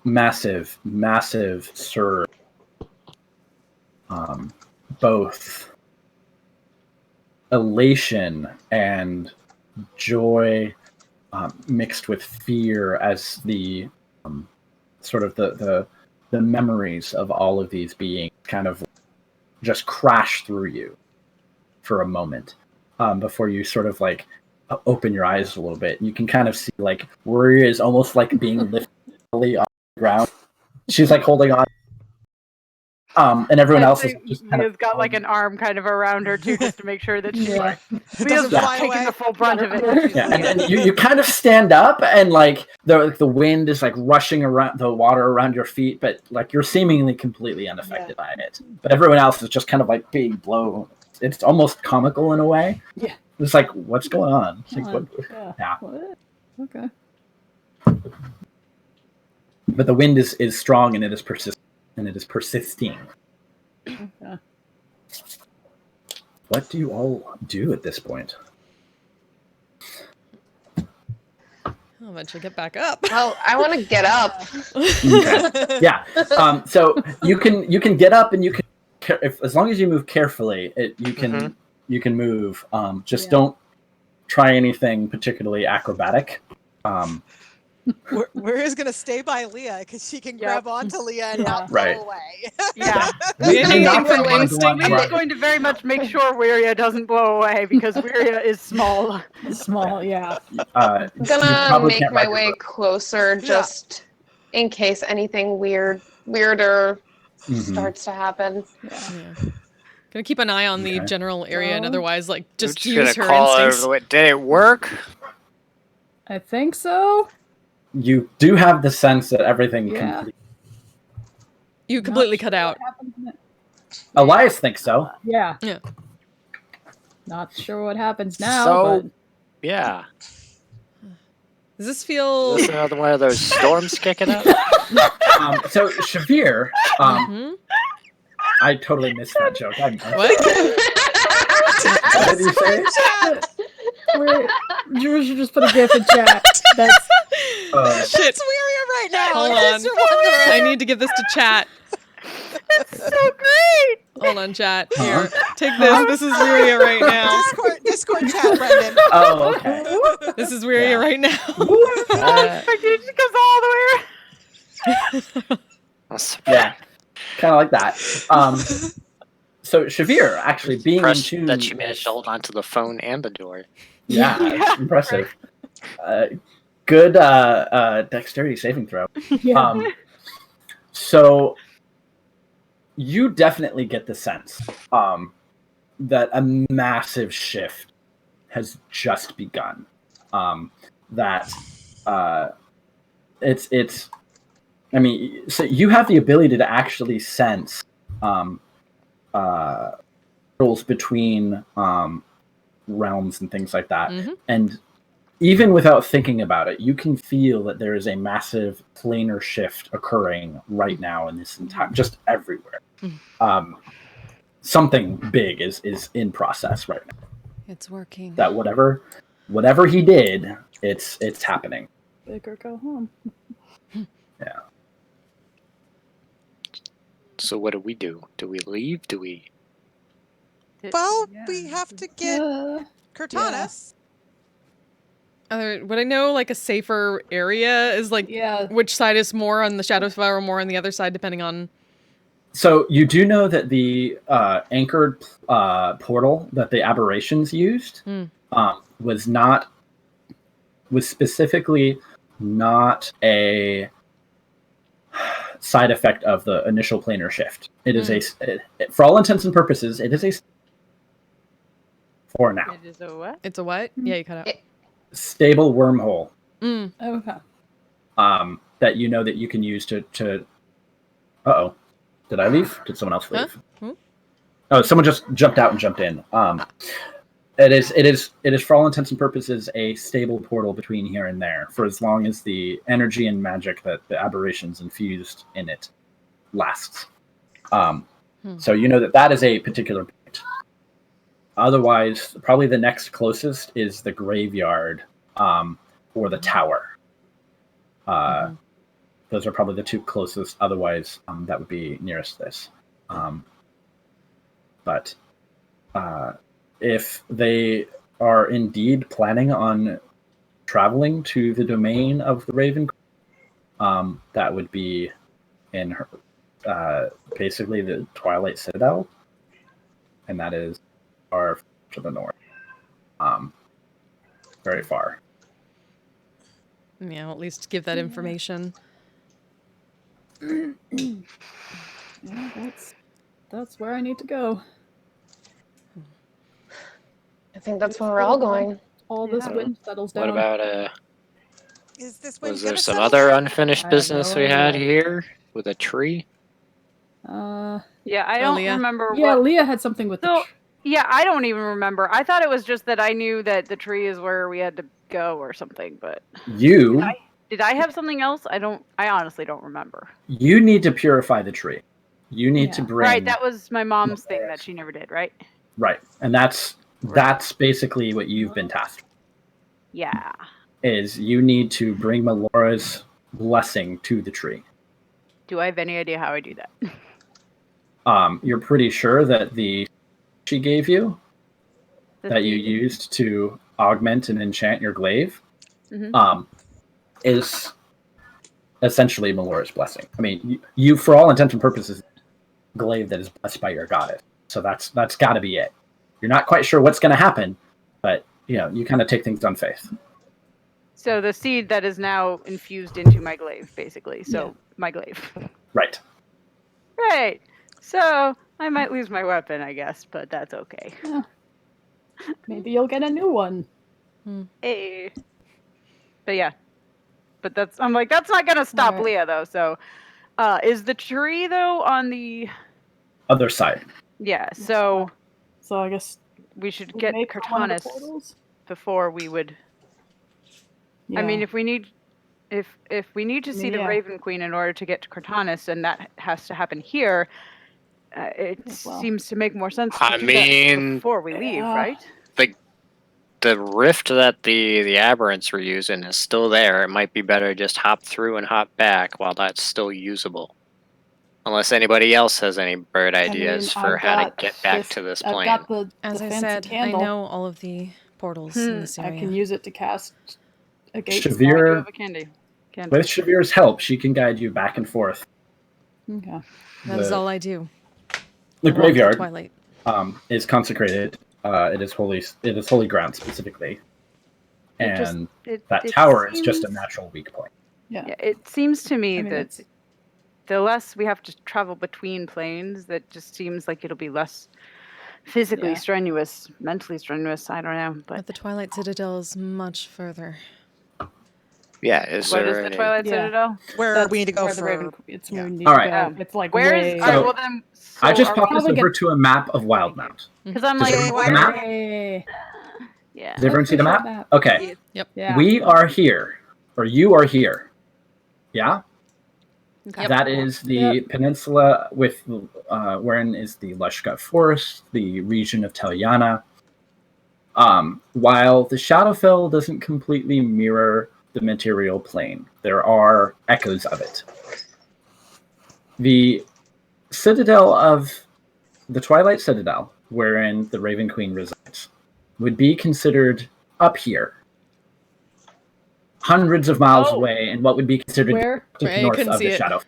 massive surge, both elation and joy mixed with fear as the sort of the memories of all of these beings kind of just crash through you for a moment before you sort of like open your eyes a little bit. You can kind of see like Warrior is almost like being lifted off the ground. She's like holding on. And everyone else is just kind Mia's got like an arm kind of around her too, just to make sure that she Mia's Doesn't fly taking away. the full brunt of it. Yeah, and you kind of stand up, and like the wind is like rushing around the water around your feet, but like you're seemingly completely unaffected by it. But everyone else is just kind of like being blown. It's almost comical in a way. Yeah. It's like, what's going on? It's like, what? Yeah. What? Okay. But the wind is strong, and it is persisting. Okay. What do you all do at this point? I'll eventually get back up. Well, I want to get up. Okay. Yeah. So you can get up, and you can as long as you move carefully, you can move. Just don't try anything particularly acrobatic. We're gonna stay by Leah because she can grab onto Leah and not Right. blow away. Yeah. We're going to very much make sure Wiria doesn't blow away because Wiria is small. Small, yeah. I'm gonna make my way closer just in case anything weirder starts to happen. Gonna keep an eye on the general area, and otherwise, like, just We're use gonna her call over instincts. the way. Did it work? I think so. You do have the sense that everything completely. You completely cut out. Elias thinks so. Yeah. Yeah. Not sure what happens now, So, but yeah. Does this feel? Is this another one of those storms kicking up? So Shavir, I totally missed that joke. What? What did you say? Drew should just put a GIF in chat. That's Shit. It's Wiria right now. Hold in on. case you're wondering. I need to give this to chat. It's so great. Hold on, chat. Here, take this. This is Wiria right now. Discord chat, Brendan. Oh, okay. This is Wiria right now. It goes all the way. Yeah, kind of like that. So Shavir actually being in Impressed tune. that you managed to hold on to the phone and the door. Yeah, it's impressive. Good dexterity saving throw. Yeah. So you definitely get the sense that a massive shift has just begun. That it's. I mean, so you have the ability to actually sense rules between realms and things like that, and even without thinking about it, you can feel that there is a massive planar shift occurring right now in this entire, just everywhere. Something big is in process right now. It's working. That whatever he did, it's happening. big or go home. Yeah. So what do? Do we leave? Do we? Well, we have to get Cortanis. Would I know like a safer area is like which side is more on the Shadow Flower, more on the other side, depending on. So you do know that the anchored portal that the aberrations used was specifically not a side effect of the initial planar shift. It is for all intents and purposes, it is a for now. It is a what? It's a what? Yeah, you cut out. Stable wormhole. Okay. That you know that you can use to Uh-oh. Did I leave? Did someone else leave? Huh? Oh, someone just jumped out and jumped in. It is for all intents and purposes a stable portal between here and there for as long as the energy and magic that the aberrations infused in it lasts. So you know that is a particular point. Otherwise, probably the next closest is the graveyard or the tower. Those are probably the two closest. Otherwise, that would be nearest this. But if they are indeed planning on traveling to the domain of the Raven, that would be in her, basically the Twilight Citadel, and that is far to the north, very far. Yeah, I'll at least give that information. Yeah, that's where I need to go. I think that's where we're all going. All this wind settles down. What about Is this wind was there gonna some settle other down? unfinished business we had here with a tree? Yeah, I don't remember Yeah, what. Leah had something with the So, yeah, I don't even remember. I thought it was just that I knew that the tree is where we had to go or something, but did I have something else? I honestly don't remember. You need to purify the tree. You need to bring Right, that was my mom's thing that she never did, right? right, and that's basically what you've been tasked. Yeah. Is you need to bring Melora's blessing to the tree. Do I have any idea how I do that? You're pretty sure that she gave you that you seed? used to augment and enchant your glaive Mhm. Is essentially Melora's blessing. I mean, you for all intents and purposes, glaive that is blessed by your goddess. So that's got to be it. You're not quite sure what's going to happen, but you kind of take things on faith. So the seed that is now infused into my glaive, basically. So my glaive. Right. Right. So I might lose my weapon, I guess, but that's okay. Maybe you'll get a new one. Hey. But yeah. But I'm like, that's not gonna stop Right. Leah though. So is the tree though on the Other side. Yeah, so I guess we should we get make one of the Cortanus portals? before we would I mean, Yeah. if we need to see the Yeah. Raven Queen in order to get to Cortanus, and that has to happen here, it seems to make more sense to I do mean, that before we leave, right? The rift that the aberrants were using is still there. It might be better to just hop through and hop back while that's still usable. Unless anybody else has any bird ideas for how to get back to this plane. I've got the As I fancy said, candle. I know all of the portals in this I area. can use it to cast a gate. I do Shavir, have a candy. with Shavir's help, she can guide you back and forth. Okay. That is all I do. The Walk graveyard Twilight. is consecrated. It is holy ground specifically, and that tower is just a natural weak point. Yeah. It seems to me I mean, that the less we have to travel between planes, that just seems like it'll be less physically strenuous, mentally strenuous. I don't know, But the Twilight Citadel is much further. Yeah, is What there is the any... Twilight Citadel? Where we need to go where the for? Raven. It's where we need All to right. go. It's like Where way. is? All right, well then. I just are popped we this over to a map of Wildemount. Because I'm Does like, everyone see the map? Yay. Yeah. Does everyone see the map? Okay. Yep. Yeah. We are here, or you are here. Yeah? Okay. That is the peninsula with wherein is the Lushgut Forest, the region of Telyana. While the Shadowfell doesn't completely mirror the material plane, there are echoes of it. The Citadel of the Twilight Citadel, wherein the Raven Queen resides, would be considered up here, hundreds of miles away, in what would be considered Where? the north of the it. Shadow.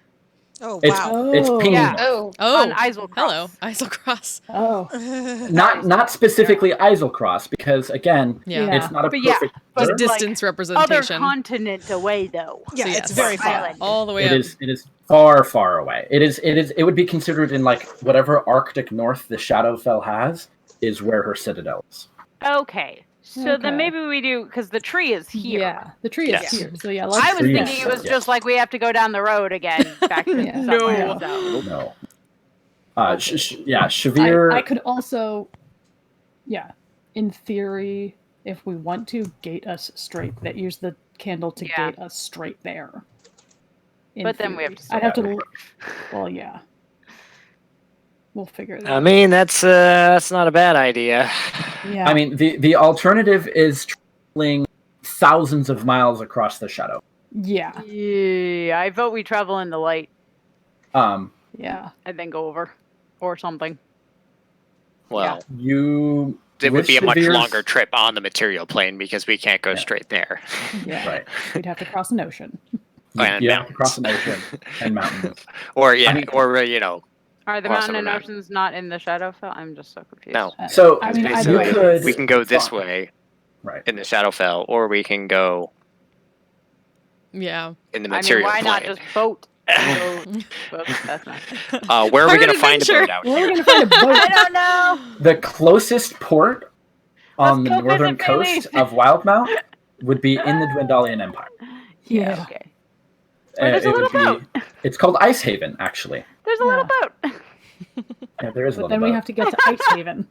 Oh It's wow! it's pinging Yeah. north. On Isle Cross. Hello, Isle Cross. Oh. Not specifically Isle Cross, because again, Yeah. it's not a But yeah, perfect Just border. distance Other representation. continent away, though. Yeah, So it's yes. very far. Island. All the way It up. is far, far away. It would be considered in like whatever Arctic North the Shadowfell has is where her citadel is. Okay. So then maybe we do, because the tree is here. Yeah, the tree is Yes. here. So yeah, I was Tree thinking is- it was yes. just like we have to go down the road again back to Yeah. somewhere. No. So. No. Shavir. I could also, in theory, if we want to, gate us straight. That use the candle to gate us straight there. In But then we theory. have to I'd have still to. Well, yeah. We'll figure that I mean, that's not a bad idea. Yeah. I mean, the alternative is traveling thousands of miles across the shadow. Yeah. Yeah, I vote we travel in the light. Yeah. And then go over. Or something. Well, you. It would be a much Shavir's- longer trip on the material plane because we can't go straight there. Yeah. Right. We'd have to cross an ocean. And You have to cross an ocean and mountains. Or yeah, I mean- or you know. Are the cross mountain over and mountain. oceans not in the Shadowfell? I'm just so confused. No. So I mean, Basically, either way, could- we can go this way, right, in the Shadowfell, or we can go Yeah. in the I mean, material why not plane. just boat? Boat, that's not. Where are we Pirate gonna find a adventure. boat out Where are we here? gonna find a boat? I don't know. The closest port on Let's the go northern visit coast Bailey. of Wildemount would be in the Dwendalian Empire. Yeah. Okay. Where there's a It would little be- It's called Ice Haven, actually. There's a little boat. Yeah, there is a But little then boat. we have to get to Ice Haven.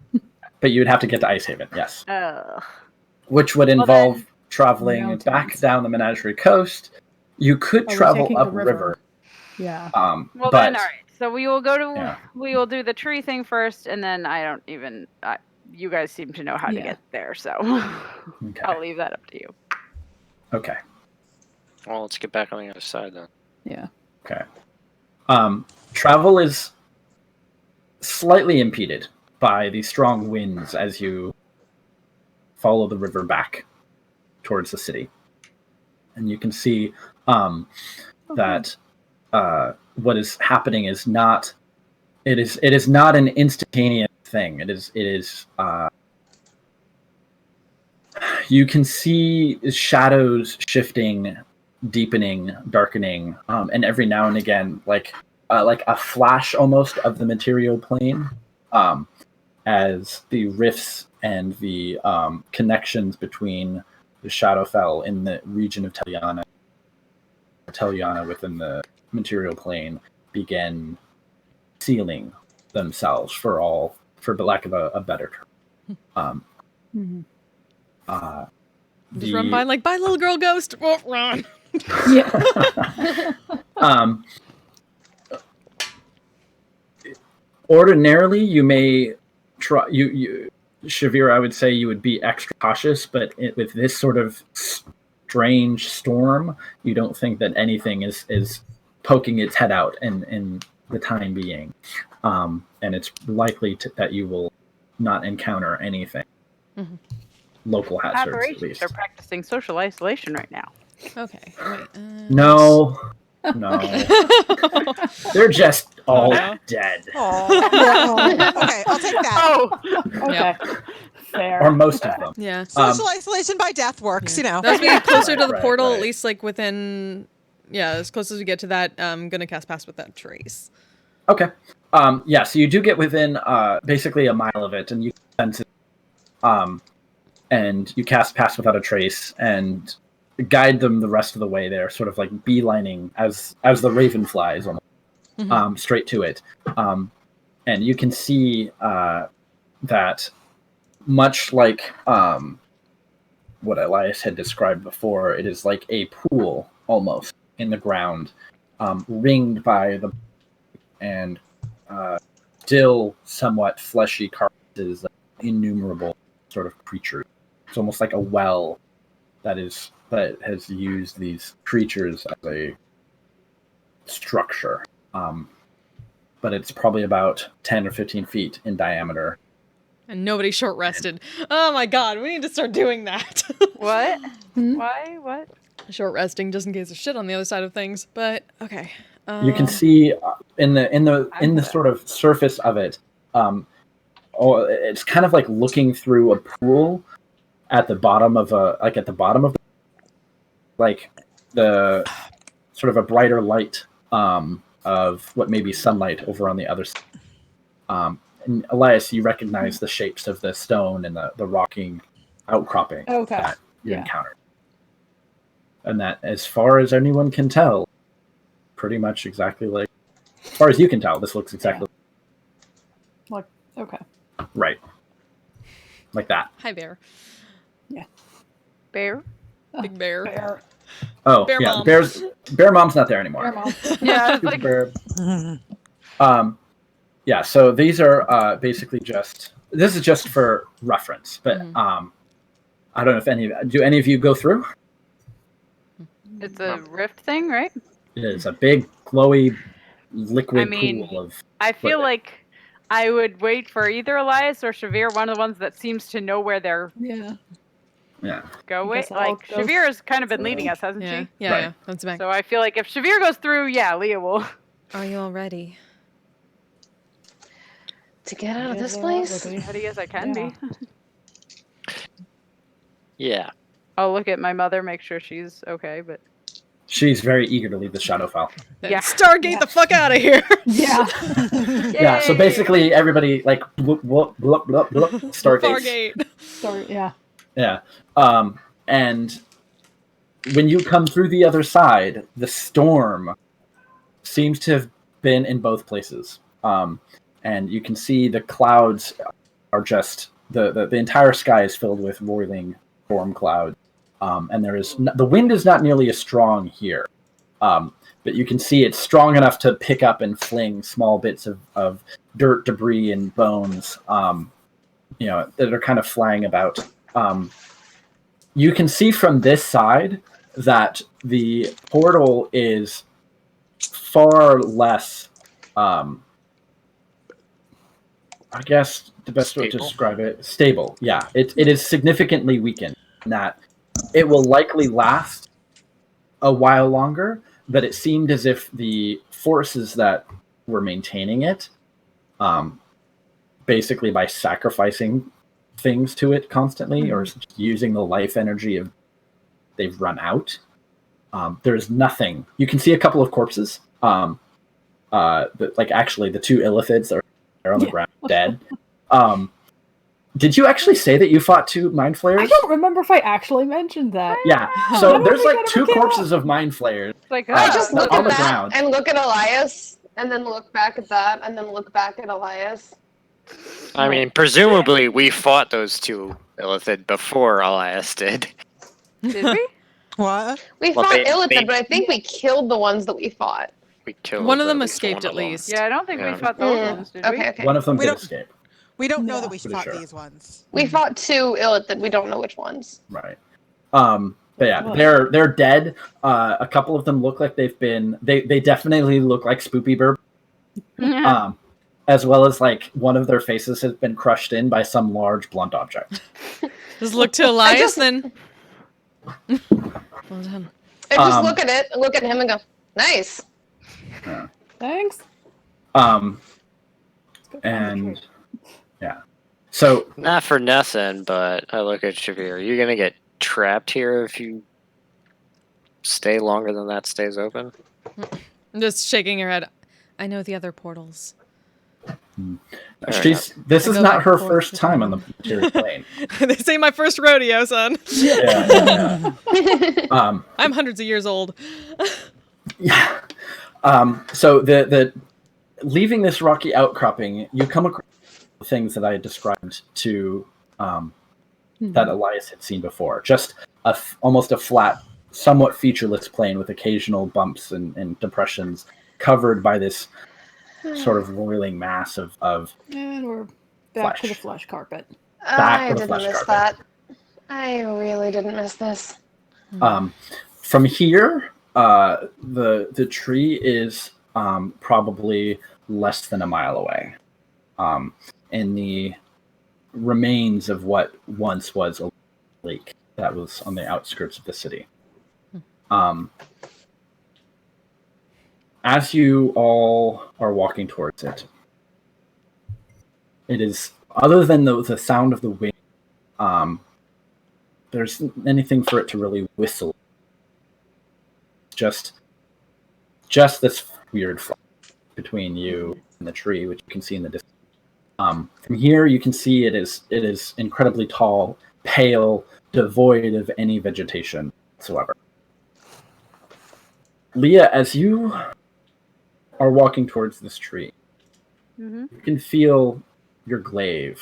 But you would have to get to Ice Haven, yes. Ugh. Which would Well, involve then- traveling Mountains. back down the Menagerie Coast. You could we're travel taking the upriver. Yeah. Well, but then, all right. So we will go to. Yeah. We will do the tree thing first, and then I don't even. You guys seem to know how to Yeah. get there, so Okay. I'll leave that up to you. Okay. Well, let's get back on the other side then. Yeah. Okay. Travel is slightly impeded by the strong winds as you follow the river back towards the city. And you can see that what is happening is not it is not an instantaneous thing. It is you can see shadows shifting, deepening, darkening, and every now and again, like a flash almost of the material plane, as the rifts and the connections between the Shadowfell in the region of Teliana within the material plane begin sealing themselves for the lack of a better term. Just run by like, bye, little girl ghost. Oh, run. Ordinarily, you may try. Shavir, I would say you would be extra cautious, but with this sort of strange storm, you don't think that anything is poking its head out in the time being, and it's likely that you will not encounter anything. Mm-hmm. Local hazards, at Operations least. are practicing social isolation right now. Okay. Wait. No. They're just all dead. Okay, I'll take that. Oh, okay. Fair. Or most of them. Yeah. Social isolation by death works, you know. As we get closer to the Right, portal, right. at least like within, as close as we get to that, I'm gonna cast Pass Without Trace. Okay. Yeah, so you do get within basically a mile of it, and you sense it, and you cast Pass Without a Trace and guide them the rest of the way there, sort of like beelining as the raven flies almost, straight to it. And you can see that much like what Elias had described before, it is like a pool almost in the ground, ringed by the and still somewhat fleshy carcasses, innumerable sort of creatures. It's almost like a well that has used these creatures as a structure. But it's probably about 10 or 15 feet in diameter. And nobody short rested. Oh my god, we need to start doing that. What? Why? What? Short resting just in case of shit on the other side of things. But okay. You can see in the sort of surface of it, it's kind of like looking through a pool at the bottom of the sort of a brighter light of what may be sunlight over on the other side. And Elias, you recognize the shapes of the stone and the rocking outcropping that you encountered. And that, as far as anyone can tell, pretty much exactly like, as far as you can tell, this looks exactly Like, okay. right. Like that. Hi, bear. Yeah. Bear? Big bear. Bear. Oh, Bear yeah. mom. Bear mom's not there anymore. Bear mom. Yeah, it's like, Bear. Yeah, so these are basically just. This is just for reference, but I don't know if any of you go through. It's a rift thing, right? It is a big, glowy, liquid pool of. I feel like I would wait for either Elias or Shavir, one of the ones that seems to know where they're Yeah. going. guess I'll Like go Shavir has kind of been leading us, hasn't Yeah, she? yeah, Right. yeah. That's back. So I feel like if Shavir goes through, yeah, Leah will. Are you all ready? To get out of this Yes, place? As ready as I can be. Yeah. I'll look at my mother, make sure she's okay, but She's very eager to leave the Shadowfell. Yeah. Stargate the fuck out of here. Yeah. Yeah, so basically everybody like Stargates. Start, yeah. Yeah. And when you come through the other side, the storm seems to have been in both places. And you can see the clouds are just the entire sky is filled with roiling storm clouds. And there is the wind is not nearly as strong here. But you can see it's strong enough to pick up and fling small bits of dirt, debris, and bones, that are kind of flying about. You can see from this side that the portal is far less, I guess the best way to describe it, stable. Yeah, it is significantly weakened in that it will likely last a while longer, but it seemed as if the forces that were maintaining it, basically by sacrificing things to it constantly or using the life energy of they've run out. There's nothing. You can see a couple of corpses. Actually the two illithids are on the ground dead. Did you actually say that you fought two mind flayers? I don't remember if I actually mentioned that. Yeah. So there's like two corpses of mind flayers. Like I just look on at the that ground. and look at Elias, and then look back at that, and then look back at Elias. I mean, presumably we fought those two Illithid before Elias did. Did we? What? We Well, fought they- Illithid, but I think we killed the ones that we fought. We killed One of them least escaped one at of them. least. Yeah, I don't think Yeah. we fought those ones, did we? Okay. One of them We did don't- escape. We don't know that we Pretty fought sure. these ones. We fought two Illithid. We don't know which ones. Right. But yeah, they're dead. A couple of them look like they've been. They definitely look like Spoopy Burp. As well as like one of their faces has been crushed in by some large blunt object. Just look to Elias, then. Well done. I just look at it, look at him, and go, "Nice." Thanks. And yeah, so Not for Nessun, but I look at Shavir. You're gonna get trapped here if you stay longer than that stays open. I'm just shaking her head. I know the other portals. this I is go not back her and forth first between time on them. the material plane. This ain't my first rodeo, son. Yeah. I'm hundreds of years old. So the leaving this rocky outcropping, you come across the things that I had described to that Elias had seen before. Just almost a flat, somewhat featureless plain with occasional bumps and depressions, covered by this sort of roiling mass of And we're back to the flesh. flesh carpet. I to the didn't flesh miss carpet. that. I really didn't miss this. From here, the tree is probably less than a mile away, in the remains of what once was a lake that was on the outskirts of the city. As you all are walking towards it, it is, other than the sound of the wind, there's anything for it to really whistle. Just this weird flash between you and the tree, which you can see in the distance. From here, you can see it is incredibly tall, pale, devoid of any vegetation whatsoever. Leah, as you are walking towards this tree, you can feel your glaive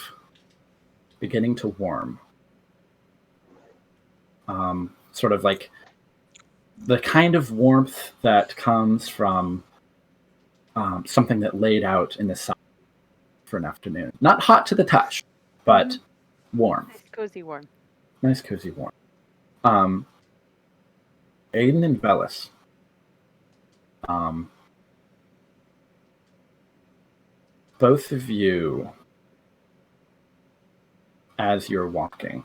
beginning to warm. Sort of like the kind of warmth that comes from something that laid out in the sun for an afternoon. Not hot to the touch, but warm. Nice, cozy warm. Nice, cozy warm. Aiden and Velis. Both of you, as you're walking,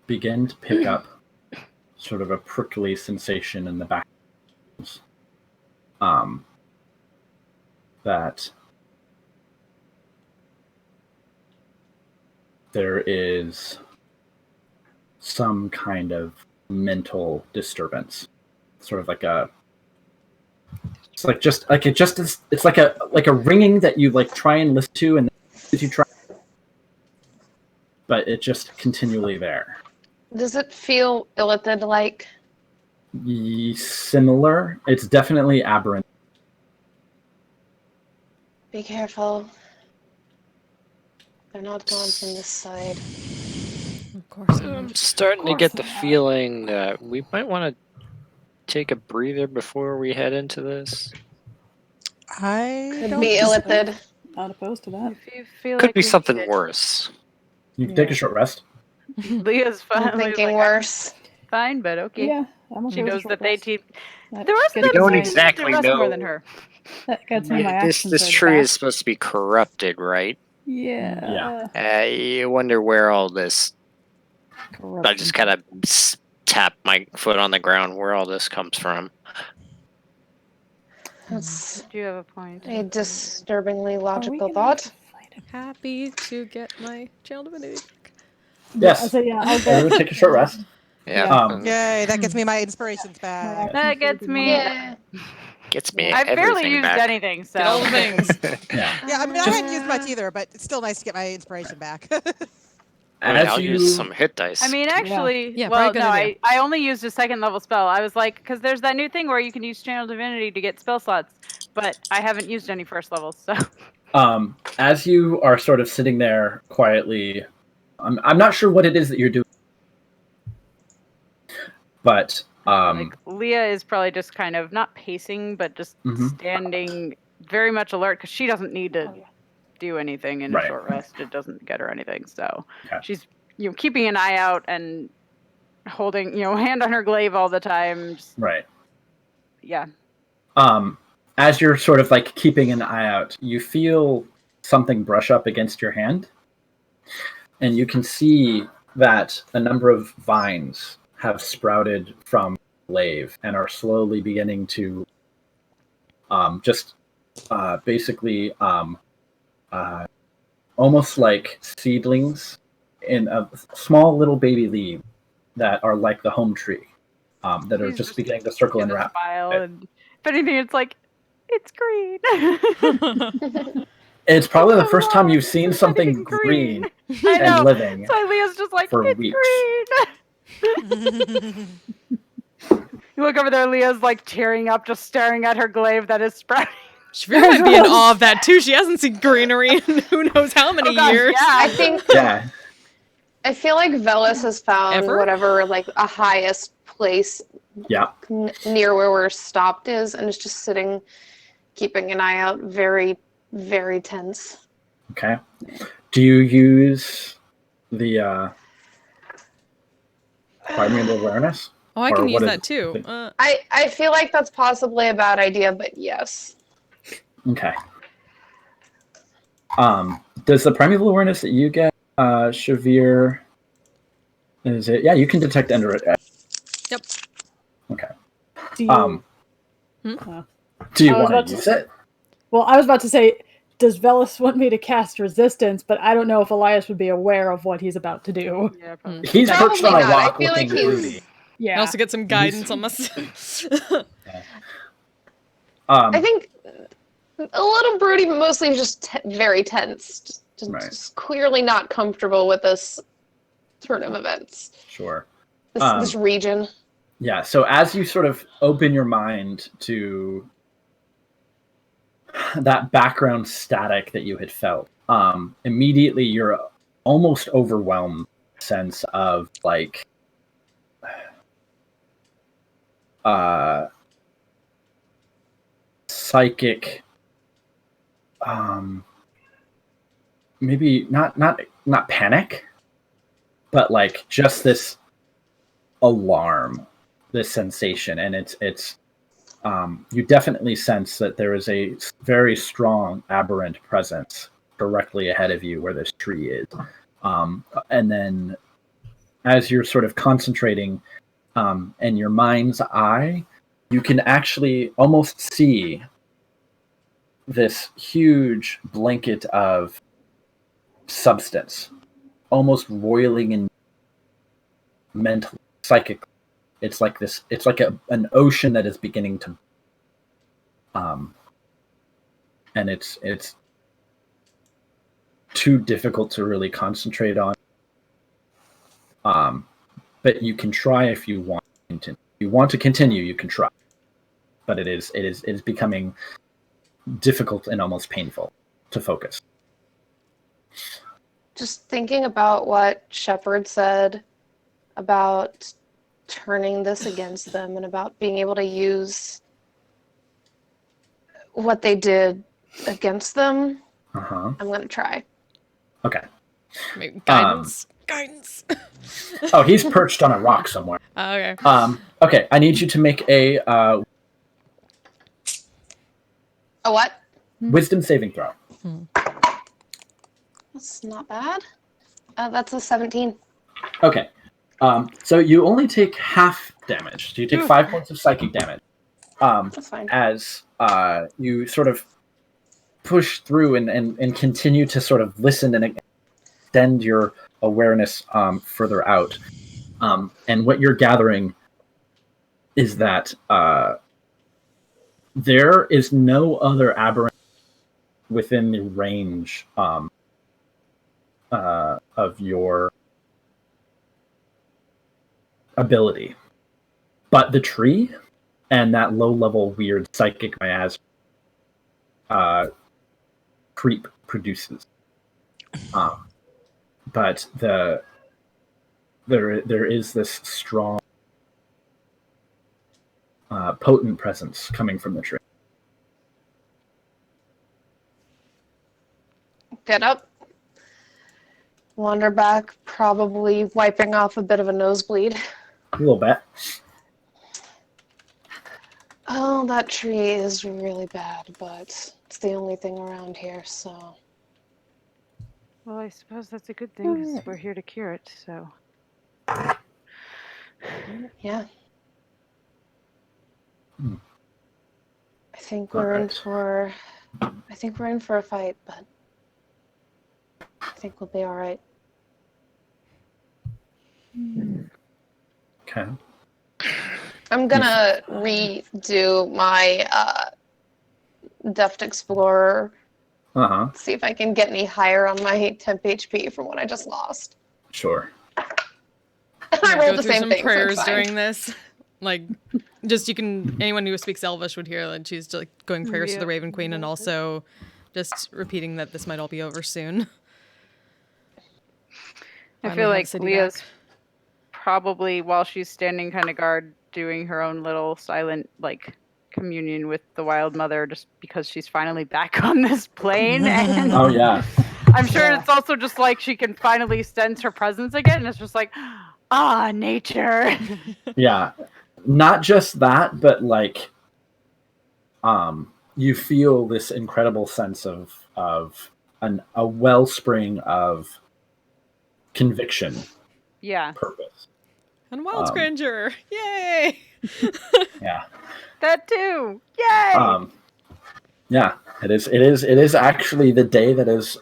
begin to pick up sort of a prickly sensation in the back. That there is some kind of mental disturbance, sort of like a. It's like it's like a ringing that you like try and listen to, and you try, but it's just continually there. Does it feel illithid-like? Similar. It's definitely aberrant. Be careful. They're not gone from this side. Of course. I'm starting to get the feeling that we might want to take a breather before we head into this. I Could don't be illithid. Not opposed to that. If you feel Could like be we something should- worse. You can take a short rest. Leah's fine. I'm thinking worse. Fine, but okay. Yeah, I'm okay She with a knows short that they rest. teach. That The rest gets of them don't my- exactly rest know. more than her. That gets me my This action this surge tree back. is supposed to be corrupted, right? Yeah. You wonder where all this. I just kind of tap my foot on the ground where all this comes from. That's Do you have a point? a disturbingly logical thought. Happy to get my channel divinity back. Yes. So yeah, I'll Everyone go. take a short rest. Yeah. Yay, that gets me my inspirations back. That gets me. Yeah. Gets me I've barely everything used back. anything, so. Get all the things. Yeah. Yeah, I mean, I hadn't used much either, but it's still nice to get my inspiration back. I mean, I'll use some hit dice. I mean, actually, Yeah, well, probably no, good idea. I only used a second level spell. I was like, because there's that new thing where you can use Channel Divinity to get spell slots, but I haven't used any first levels, so. As you are sort of sitting there quietly, I'm not sure what it is that you're doing, but Like, Leah is probably just kind of not pacing, but just standing very much alert because she doesn't need to do anything in a Right. short rest. It doesn't get her anything, so Okay. she's keeping an eye out and holding hand on her glaive all the time. Just, right. yeah. As you're sort of like keeping an eye out, you feel something brush up against your hand, and you can see that a number of vines have sprouted from the glaive and are slowly beginning to basically almost like seedlings in a small little baby leaf that are like the home tree that are just beginning to circle and wrap. And if anything, it's like, it's green. It's probably the first time you've seen something green I know. and living So Leah's just like, for it's weeks. green. You look over there, Leah's like tearing up, just staring at her glaive that is sprouting. She might be in awe of that too. She hasn't seen greenery in who knows how many years. Yeah. I think. Yeah. I feel like Velis has found whatever like a highest place Yeah. near where we're stopped is, and is just sitting, keeping an eye out, very, very tense. Okay. Do you use the primary awareness? Oh, I Or can use what is that it? too. I feel like that's possibly a bad idea, but yes. Okay. Does the primeval awareness that you get, Shavir, is it? Yeah, you can detect under it. Yep. Okay. Do you, Do you I was want about to to- use it? Well, I was about to say, does Velis want me to cast resistance? But I don't know if Elias would be aware of what he's about to do. Yeah, He's perched on a Probably not. I rock feel looking like he's- broody. Yeah. I also get some guidance on myself. I think a little broody, but mostly just very tense. Just clearly not comfortable with this turn of events. Sure. This region. Yeah, so as you sort of open your mind to that background static that you had felt, immediately you're almost overwhelmed sense of like psychic maybe not panic, but like just this alarm, this sensation, and it's you definitely sense that there is a very strong aberrant presence directly ahead of you where this tree is. And then as you're sort of concentrating in your mind's eye, you can actually almost see this huge blanket of substance almost roiling in mentally, psychically. It's like this. It's like an ocean that is beginning to, and it's too difficult to really concentrate on. But you can try if you want to continue. If you want to continue, you can try. But it is becoming difficult and almost painful to focus. Just thinking about what Shepard said about turning this against them and about being able to use what they did against them, I'm going to try. Okay. Maybe guidance. Guidance. Oh, he's perched on a rock somewhere. Okay. Okay, I need you to make a A what? wisdom saving throw. That's not bad. That's a 17. Okay. So you only take half damage. So you take 5 points of psychic damage. That's fine. As you sort of push through and continue to sort of listen and extend your awareness further out. And what you're gathering is that there is no other aberrant within the range of your ability. But the tree and that low-level weird psychic miasma creep produces. But there is this strong, potent presence coming from the tree. Get up. Wander back, probably wiping off a bit of a nosebleed. A little bit. Oh, that tree is really bad, but it's the only thing around here, so... Well, I suppose that's a good thing, because we're here to cure it, so... Yeah. I think All we're in right. for... I think we're in for a fight, but... I think we'll be alright. Okay. I'm gonna redo my Deft Explorer. See if I can get any higher on my temp HP from what I just lost. Sure. I rolled Go the through same some thing. So prayers it's fine. during this. Like, just anyone who speaks Elvish would hear that she's like going prayers to the Raven Queen and also just repeating that this might all be over soon. I Finally feel have like City Leah's back. probably, while she's standing kind of guard, doing her own little silent, like, communion with the Wild Mother, just because she's finally back on this plane. And Oh, yeah. I'm sure it's also just like she can finally sense her presence again, and it's just like, nature. Yeah. Not just that, but like, you feel this incredible sense of a wellspring of conviction, Yeah. purpose. And Wild's grandeur. Yay! Yeah. That too. Yay! Yeah. It is actually the day that is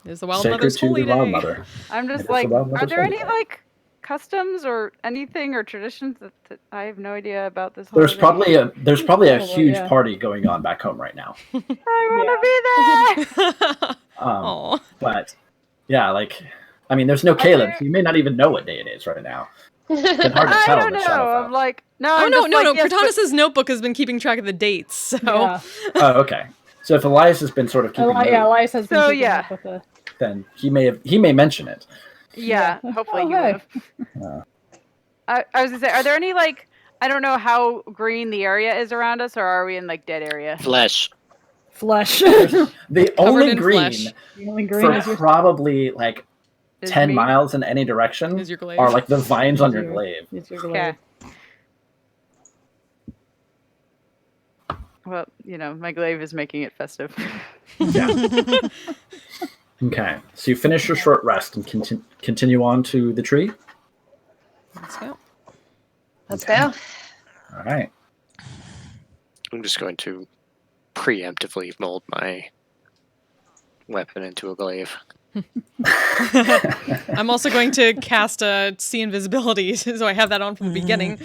Is the Wild sacred Mother's to holy the Wild day. Mother. I'm It just is like, the Wild are Mother's there holy any day. like customs or anything or traditions that I have no idea about this There's holiday? probably a Probably, huge yeah. party going on back home right now. I want to be there. But yeah, like, I mean, there's no Caleb. So you may not even know what day it is right now. It's been hard to I tell don't in the know. Shadowfell. I'm like, no. Oh I'm no, just no, like, no! yes, but- Cortanus's notebook has been keeping track of the dates, so. Yeah. Oh, okay. So if Elias has been sort of keeping notes, Elias has been So, keeping yeah. up with the... then he may mention it. Yeah, hopefully Oh, you hey. would have. Uh, I was gonna say, are there any like, I don't know how green the area is around us, or are we in like dead area? Flesh. flesh. The only in green, flesh. The only green for is your probably like Is 10 me? miles in any direction Is your glaive. are like the vines on your your- glaive. It's your Okay. glaive. Well, my glaive is making it festive. Yeah. Okay, so you finish your short rest and continue on to the tree. Let's go. Let's go. All right. I'm just going to preemptively mold my weapon into a glaive. I'm also going to cast a see invisibility, so I have that on from the beginning.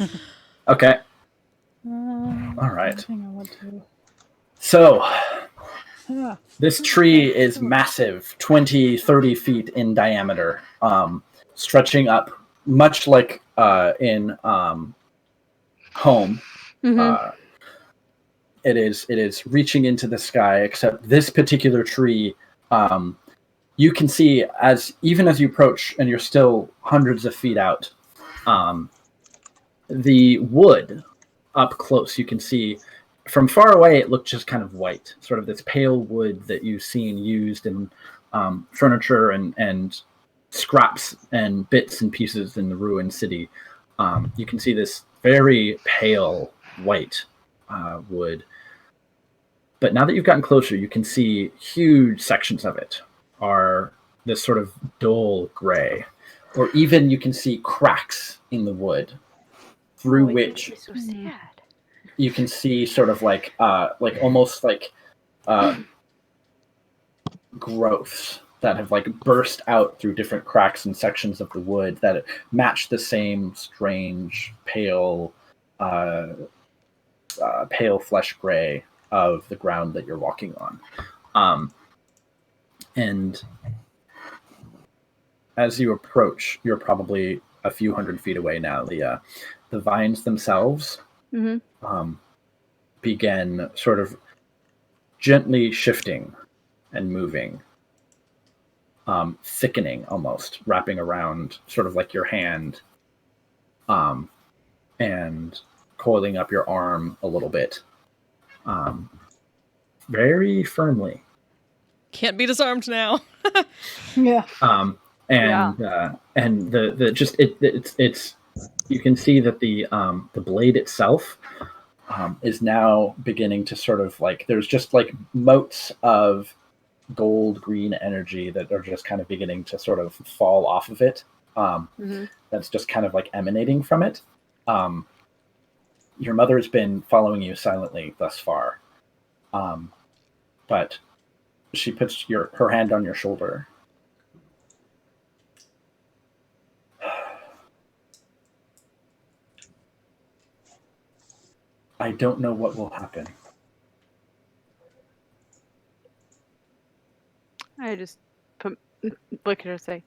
Okay. All right. Hang on, what to... So this tree is massive, 20, 30 feet in diameter, stretching up much like in Home. It is reaching into the sky, except this particular tree, you can see even as you approach, and you're still hundreds of feet out, the wood up close, you can see from far away, it looked just kind of white, sort of this pale wood that you've seen used in furniture and scraps and bits and pieces in the ruined city. You can see this very pale white wood. But now that you've gotten closer, you can see huge sections of it are this sort of dull gray, or even you can see cracks in the wood through which So sad. you can see sort of like almost like growths that have like burst out through different cracks and sections of the wood that match the same strange pale flesh gray of the ground that you're walking on. And as you approach, you're probably a few hundred feet away now. The vines themselves begin sort of gently shifting and moving, thickening almost, wrapping around sort of like your hand, and coiling up your arm a little bit, very firmly. Can't be disarmed now. Yeah. And the just it's you can see that the blade itself is now beginning to sort of like, there's just like motes of gold green energy that are just kind of beginning to sort of fall off of it. That's just kind of like emanating from it. Your mother has been following you silently thus far, but she puts her hand on your shoulder. I don't know what will happen. I just look at her and say,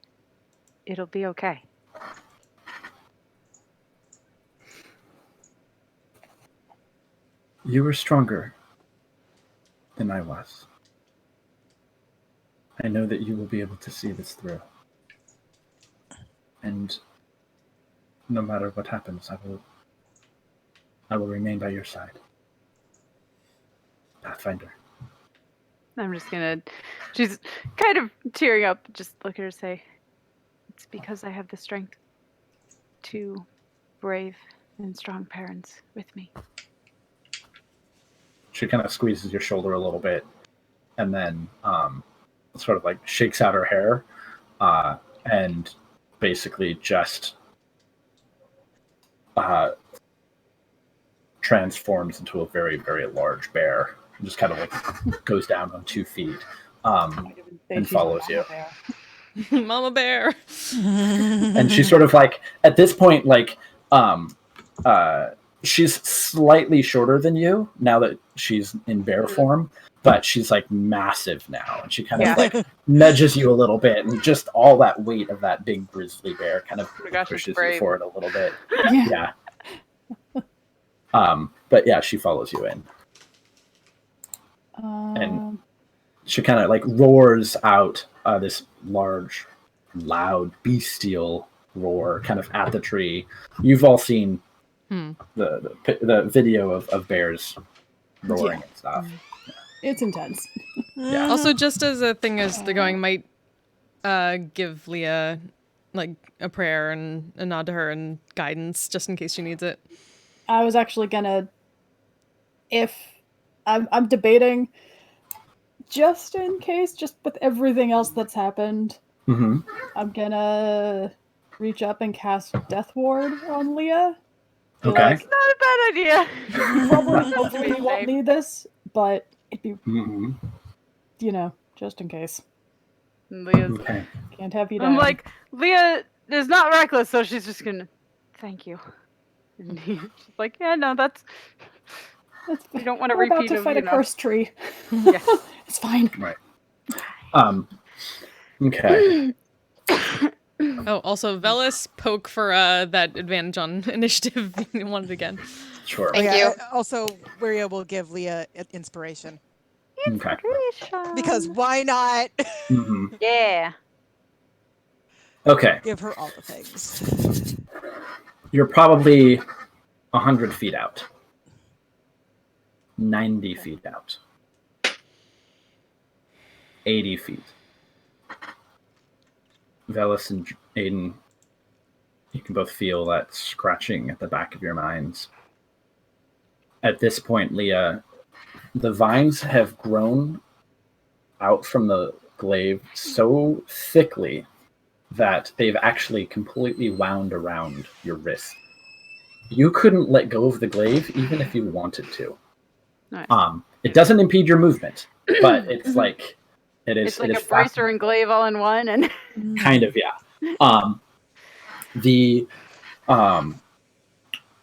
"It'll be okay." You were stronger than I was. I know that you will be able to see this through. And no matter what happens, I will remain by your side. Pathfinder. She's kind of tearing up, just look at her and say, "It's because I have the strength. Two brave and strong parents with me." She kind of squeezes your shoulder a little bit, and then sort of like shakes out her hair, and basically just transforms into a very, very large bear. And just kind of like goes down on 2 feet and follows you. Mama bear. And she's sort of like, at this point, like she's slightly shorter than you now that she's in bear form, but she's like massive now, and she kind of like nudges you a little bit, and just all that weight of that big grizzly bear kind of pushes you forward a little bit. Yeah. But yeah, she follows you in. And she kind of like roars out this large, loud, bestial roar kind of at the tree. You've all seen the video of bears roaring and stuff. It's intense. Yeah. Also, just as a thing as they're going, might give Leah like a prayer and a nod to her and guidance, just in case she needs it. I was actually gonna, if I'm debating, just in case, just with everything else that's happened, Mm-hmm. I'm gonna reach up and cast Death Ward on Leah. Be Okay. like, Not a bad idea. you probably, hopefully, you won't need this, but it'd be, Mm-hmm. you know, just in case. Leah's. Okay. Can't have you I'm down. like, Leah is not reckless, so she's just gonna thank you. And she's like, yeah, no, that's. You don't want a We're about repeat to of, fight you a know. cursed tree. Yeah. It's fine. Right. Okay. Oh, also, Velis, poke for that advantage on initiative if you want it again. Sure. Thank you. Also, Wiria will give Leah inspiration. Okay. Because why not? Mm-hmm. Yeah. Okay. Give her all the things. You're probably 100 feet out. 90 feet out. 80 feet. Velis and Aiden, you can both feel that scratching at the back of your minds. At this point, Leah, the vines have grown out from the glaive so thickly that they've actually completely wound around your wrist. You couldn't let go of the glaive even if you wanted to. Nice. It doesn't impede your movement, but it's like it is. It's like it a is bracer and glaive all in one, and kind of, yeah. The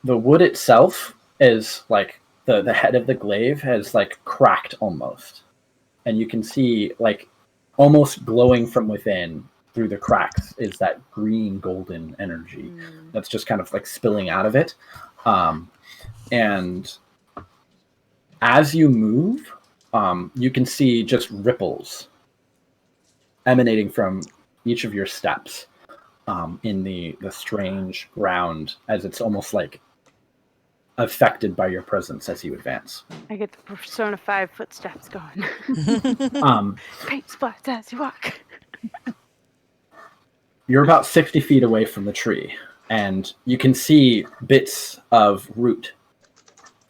wood itself is like the head of the glaive has like cracked almost, and you can see like almost glowing from within through the cracks is that green golden energy that's just kind of like spilling out of it. And as you move, you can see just ripples emanating from each of your steps in the strange ground, as it's almost like affected by your presence as you advance. I get the Persona 5 footsteps going. Paint splatters as you walk. You're about 60 feet away from the tree, and you can see bits of root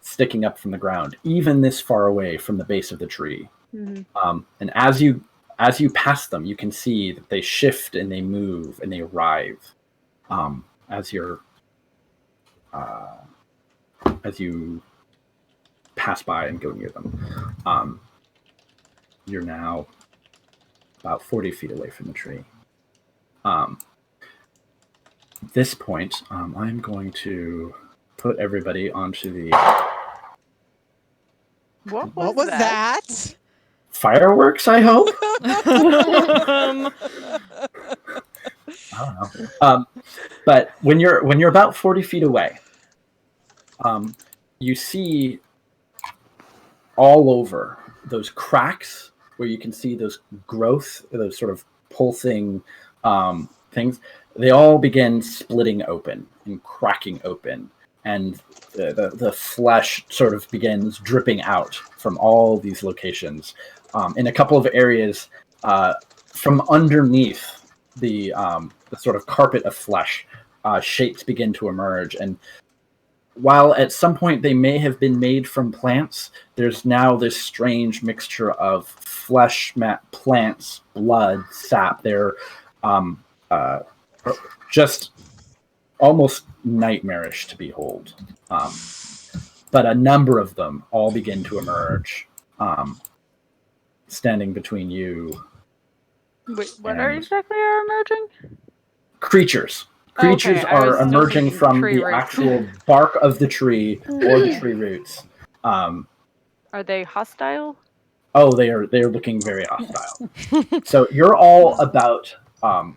sticking up from the ground, even this far away from the base of the tree. Mm-hmm. And as you pass them, you can see that they shift and they move and they writhe as you pass by and go near them. You're now about 40 feet away from the tree. At this point, I'm going to put everybody onto the... What was that? Fireworks, I hope? I don't know. But when you're about 40 feet away, you see all over those cracks where you can see those growth, those sort of pulsing things. They all begin splitting open and cracking open, and the flesh sort of begins dripping out from all these locations. In a couple of areas, from underneath the sort of carpet of flesh, shapes begin to emerge. And while at some point they may have been made from plants, there's now this strange mixture of flesh, plants, blood, sap. They're just almost nightmarish to behold. But a number of them all begin to emerge, standing between you. Wait, what are exactly are emerging? Creatures. Creatures Okay, are emerging from the roots. actual bark of the tree or the tree roots. Are they hostile? Oh, they're looking very hostile. So you're all about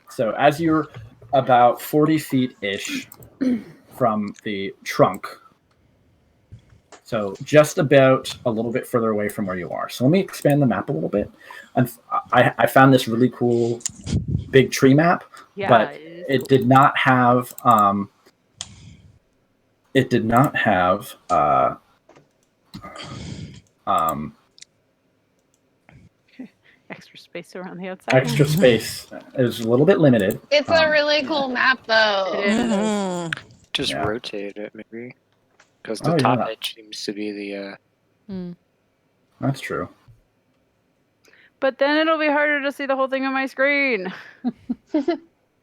so as you're about 40 feet ish from the trunk. So just about a little bit further away from where you are. So let me expand the map a little bit. I found this really cool big tree map, but it did not have extra space around the outside. Extra space is a little bit limited. It's a really cool map, though. Just Yeah. rotate it, maybe. Because the Oh, top yeah. edge seems to be the. That's true. But then it'll be harder to see the whole thing on my screen.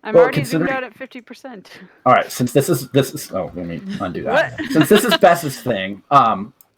I'm Well, already zoomed considering- out at 50%. All right, since this is oh, let me undo that. Since this is Bess's thing,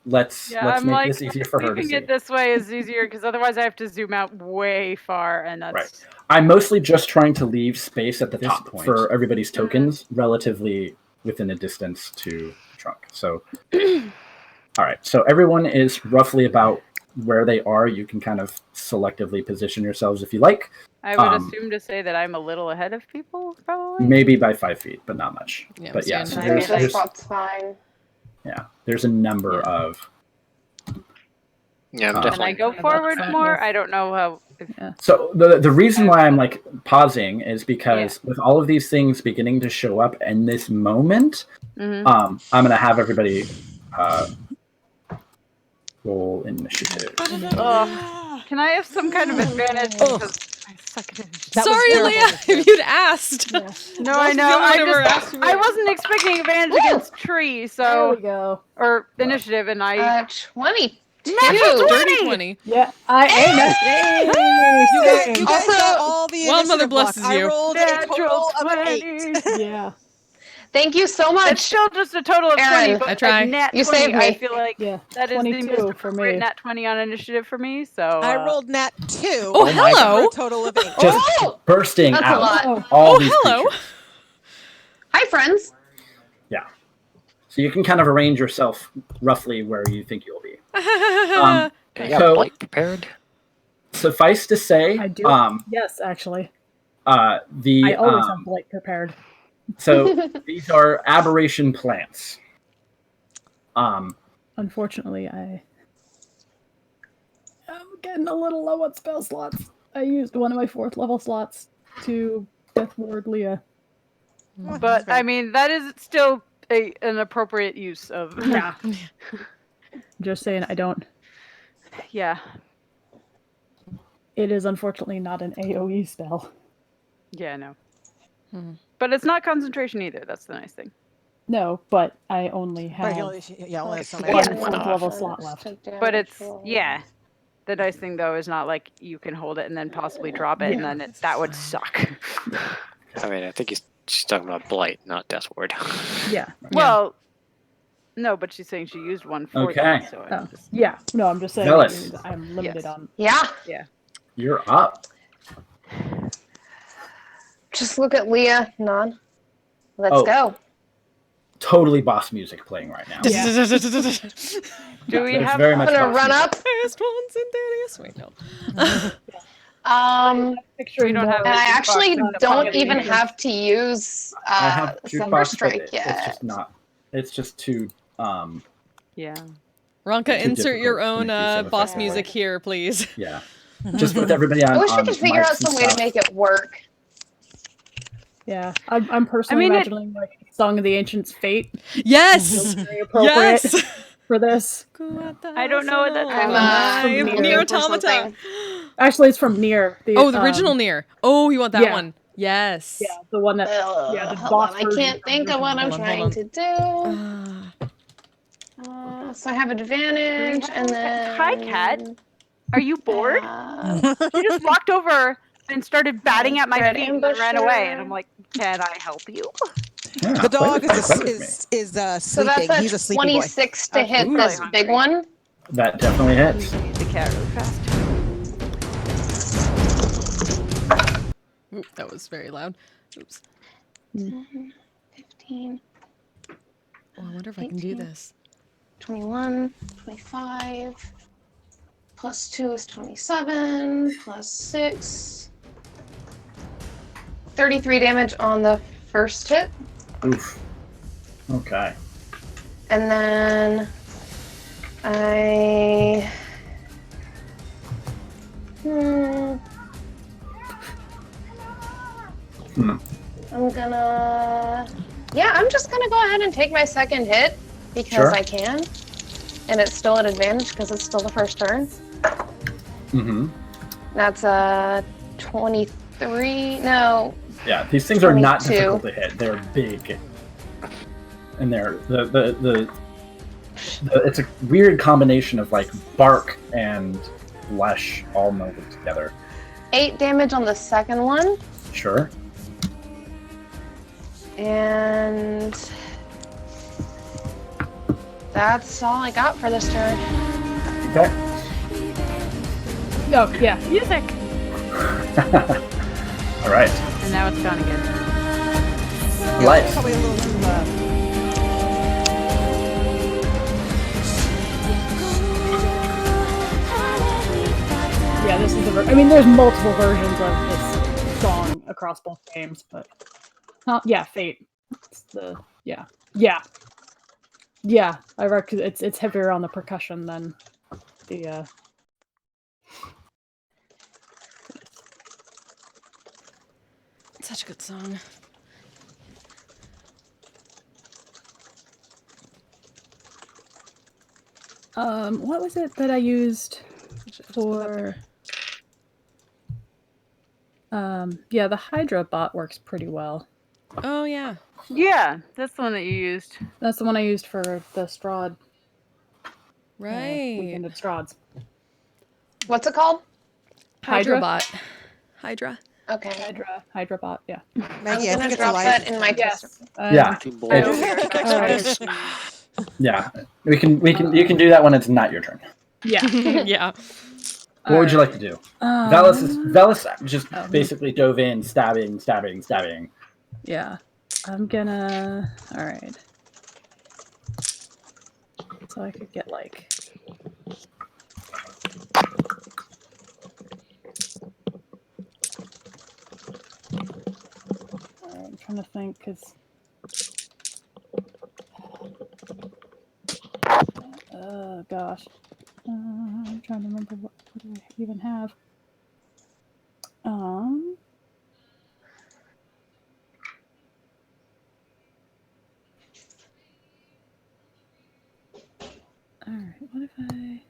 let's I'm make like, this easier for her to leaving see. it this way is easier because otherwise I have to zoom out way far, and that's Right. I'm mostly just trying to leave space at the top for everybody's tokens relatively within a distance to the trunk. So, all right. So everyone is roughly about where they are. You can kind of selectively position yourselves if you like. I would assume to say that I'm a little ahead of people, probably. Maybe by 5 feet, but not much. Yeah, but yeah, so Maybe there's that's fine. yeah, there's a number of. Yeah, I'm Can definitely. I go forward more? I don't know how. So the reason why I'm like pausing is because with all of these things beginning to show up in this moment, Mhm. I'm gonna have everybody roll initiative. Can I have some kind of advantage? Because I suck at it. Sorry, Leah, if you'd asked. No, I Most know. people I, never just, asked you I wasn't expecting advantage against tree, so There we go. or initiative, and I 20. Natural 20. Yeah, I am. You guys got all the Well, Mother initiative luck. blesses I you. rolled a Natural total of 20. 8. Yeah. Thank you so much. It's still just a total of 20, Aaron, but I try. a nat You 20, saved I me. feel like that is the 22 most for appropriate me. nat 20 on initiative for me, so... I rolled nat 2. Oh, hello. For a total of 8. Just bursting That's a out lot. all Oh, these hello. creatures. Hi, friends. Yeah. So you can kind of arrange yourself roughly where you think you'll be. I got So- Blight prepared. Suffice to say, I do. Yes, actually. the I always have Blight prepared. so these are aberration plants. Unfortunately, I'm getting a little low on spell slots. I used one of my 4th level slots to Death Ward Leah. But, I mean, that is still an appropriate use of... Yeah. Just saying, I don't. Yeah. It is unfortunately not an AoE spell. Yeah, no. But it's not concentration either. That's the nice thing. No, but I only have Only have so one many. 4th level slot left. But it's, yeah. The nice thing, though, is not like you can hold it and then possibly drop it, and then that would suck. I mean, I think she's talking about Blight, not Death Ward. Yeah. Well, no, but she's saying she used one for Okay. that, so I just... Yeah. No, I'm just saying Phyllis. I'm limited on. Yeah. Yeah. You're up. Just look at Leah, nod. Let's Oh. go. Totally boss music playing right now. Do we There's have... very I'm much gonna boss run music. up. Fast ones and Darius. Wait, no. Picturing don't have And I jukebox actually in the don't pocket even either. have to use I have Summer jukebox, Strike but yet. it's just not. It's just too. Yeah. Ronka, Too insert your difficult to own make use of boss effectively. music here, please. Yeah. Just with everybody on. I wish we on could figure mics out and some way to stuff. make it work. Yeah, I'm personally I mean, imagining like Song of the Ancients' Fate. Yes. Feels very appropriate Yes. for this. I don't know what that's I'm Nier Nier looking for Automata. something. Actually, it's from Nier. Oh, the original Nier. Oh, you want that yeah. one? Yes. Yeah, the one that. Yeah, the Hold boss on, I version can't from think of what I'm Hold on, trying hold to do. So I have advantage, and then... Hi, cat. Are you bored? She just walked over and started batting at my Red feet and then ran away. And ambusher. I'm like, can I help you? Yeah, The dog play with me. is So sleeping. that's He's a a sleepy boy. 26 to hit really this hungry. big one. That definitely hits. The cat really fast. Ooh, that was very loud. Oops. 15, Oh, I wonder if I can do 18. this. 21, 25. Plus 2 is 27. Plus 6. 33 damage on the first hit. Oof. Okay. And then I... I'm gonna... Yeah, I'm just gonna go ahead and take my second hit because Sure. I can. And it's still at advantage because it's still the first turn. Mm-hmm. That's a 23. No. Yeah, these things are not 22. difficult to hit. They're big, and they're it's a weird combination of like bark and flesh all melded together. 8 damage on the second one. Sure. And that's all I got for this turn. Okay. Oh, yeah. Music. All right. And now it's gone again. Lights. Probably a little too Yeah, this is the I mean, there's multiple versions of this song across both games, but yeah, Fate. It's the yeah. I reckon it's heavier on the percussion than the Such a good song. what was it that I used for yeah, the Hydra bot works pretty well. Oh yeah. Yeah, that's the one that you used. That's the one I used for the Strahd. Right. Weekend at Strahd's. What's it called? Hydra? Hydrobot. Hydra. Okay. Hydra bot, yeah. Maggie, I'm gonna drop that in my test. Yeah. Alright. Yeah. You can do that when it's not your turn. Yeah. Yeah. What would you like to do? Velis just basically dove in, stabbing. Yeah. I'm gonna... Alright. So I could get like... Alright, I'm trying to think, because... Oh, gosh. I'm trying to remember what do I even have. Alright, what if I...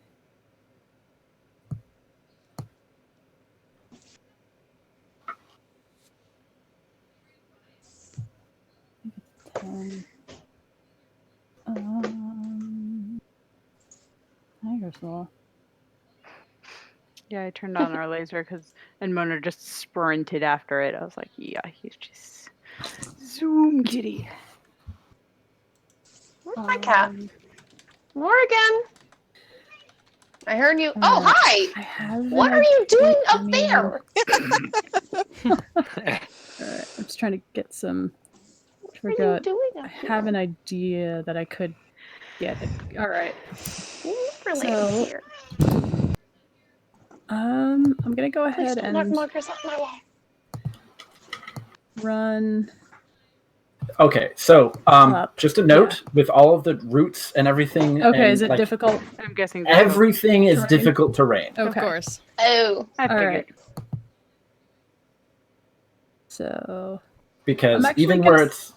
Tiger's Law. Yeah, I turned on our laser and Mona just sprinted after it. I was like, yeah, he's just zoom kitty. Where's my cat? Morgan! I heard you. Oh, hi! What are you doing up there? Alright, I'm just trying to get some... What are you doing I up have an idea that I could get. Alright. So, here. I'm gonna go ahead Please don't knock and markers off my wall. run... Okay, so just a note with all of the roots and everything. Okay, and, is it like, difficult? I'm guessing everything is terrain? difficult terrain. Okay. Of course. Oh. Alright. So... Because I'm actually even gonna where it's...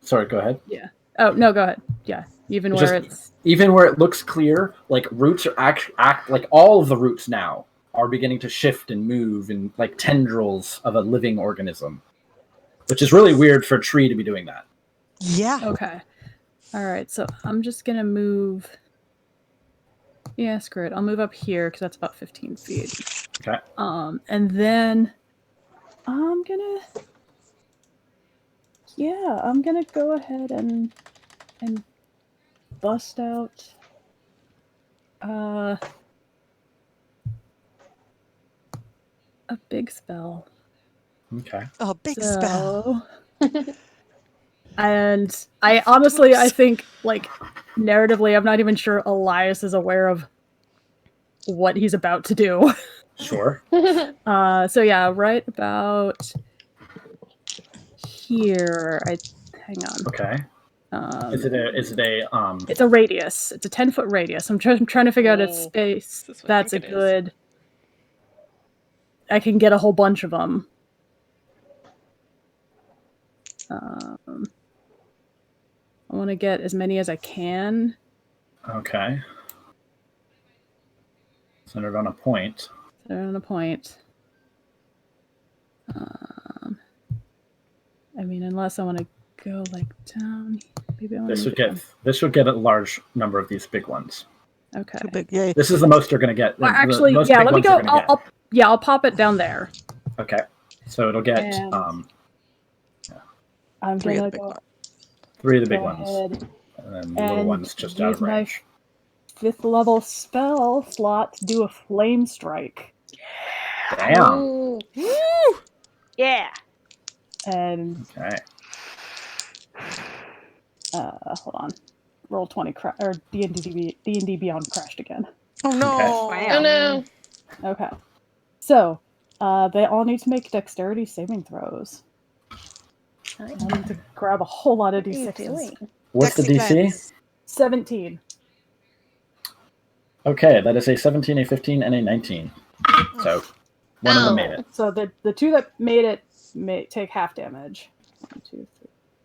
Sorry, go ahead. Yeah. Oh, no, go ahead. Yeah. Even where it's... Even where it looks clear, like roots are act like all of the roots now are beginning to shift and move in like tendrils of a living organism. Which is really weird for a tree to be doing that. Yeah. Okay. Alright, so I'm just gonna move... Yeah, screw it. I'll move up here because that's about 15 feet. Okay. And then I'm gonna... Yeah, I'm gonna go ahead and bust out a big spell. Okay. Oh, big spell. And I honestly, I think, like, narratively, I'm not even sure Elias is aware of what he's about to do. Sure. So yeah, right about here. Hang on. Okay. Is it a It's a radius. It's a 10-foot radius. I'm trying to figure out its space. That's a good. I can get a whole bunch of them. I want to get as many as I can. Okay. Centered on a point. Centered on a point. I mean, unless I want to go like down. Maybe I want This would get a large number of these big ones. Okay. Too big. Yay. This is the most you're going to get. Well, actually, yeah. Let me go. I'll pop it down there. Okay. So it'll get. And I'm Three gonna of the big go. ones. 3 of the big go ones, ahead and then the little ones just out use of my range. 5th level spell slot to do a flame strike. Damn. Ooh. Woo! Yeah. And Okay. hold on. Roll 20 or D&D Beyond crashed again. Oh no! Okay. Oh no. Okay. So they all need to make dexterity saving throws. I need to grab a whole lot of What are you d6s. doing? What's the DC? 17. Okay, that is a 17, a 15, and a 19. So one of them made it. So the 2 that made it may take half damage. 1, 2, 3,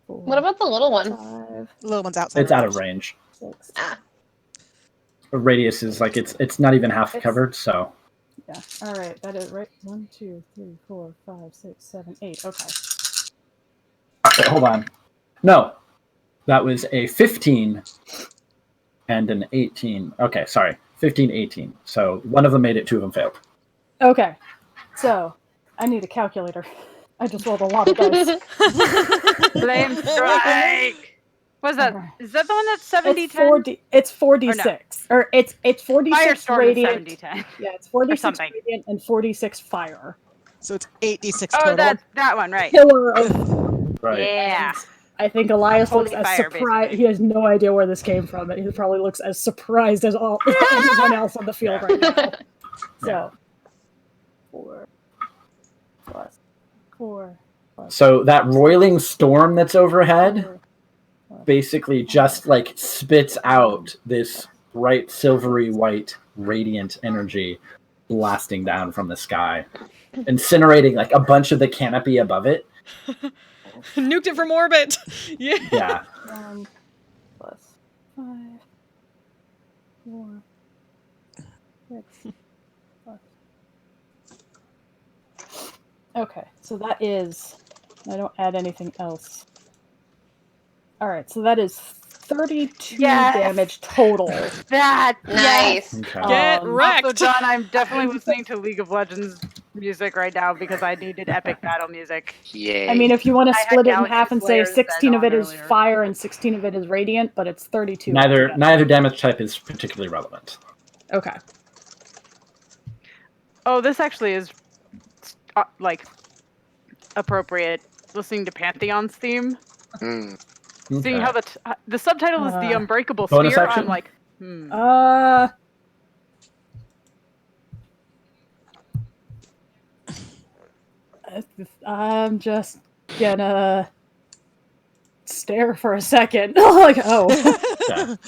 4. What about the little one? 5. The little one's outside. It's out of range. 6. The radius is like it's not even half covered. So Yeah. All right. That is right. 1, 2, 3, 4, 5, 6, 7, 8. Okay. wait, hold on. No, that was a 15 and an 18. Okay, sorry, 15, 18. So one of them made it, 2 of them failed. Okay. So I need a calculator. I just rolled a lot of dice. Flame strike. What's that? Is that the one that's 70 It's 4D. It's 4d6, or it's 4d6 Firestorm radiant. is 70-10. Yeah, it's 4d6 something. radiant and 4d6 fire. So it's 8d6 Oh, total. that's that one, right? Killer of Right. Yeah. I think Elias Holy looks as fire, surprised. He has no idea where this came from. He probably looks as surprised as everyone else on the field right now. So, 4 plus 4 plus. So that roiling storm that's overhead basically just like spits out this bright silvery white radiant energy blasting down from the sky, incinerating like a bunch of the canopy above it. Nuked it from orbit. Yeah. Yeah. 1 plus 5, 4, 6 plus. Okay, so that is. I don't add anything else. All right, so that is 32 damage total. That Nice. Okay. Get wrecked. Also, John, I'm definitely listening to League of Legends music right now because I needed epic battle music. Yay. I mean, if you want to I had split it in Galaxy half and say Slayers 16 of on it is earlier. fire and 16 of it is radiant, but it's 32. Neither damage type is particularly relevant. Okay. Oh, this actually is like appropriate. Listening to Pantheon's theme, seeing how the subtitle is "The Unbreakable bonus Sphere." action? I'm like, I'm just gonna stare for a second. Like, oh.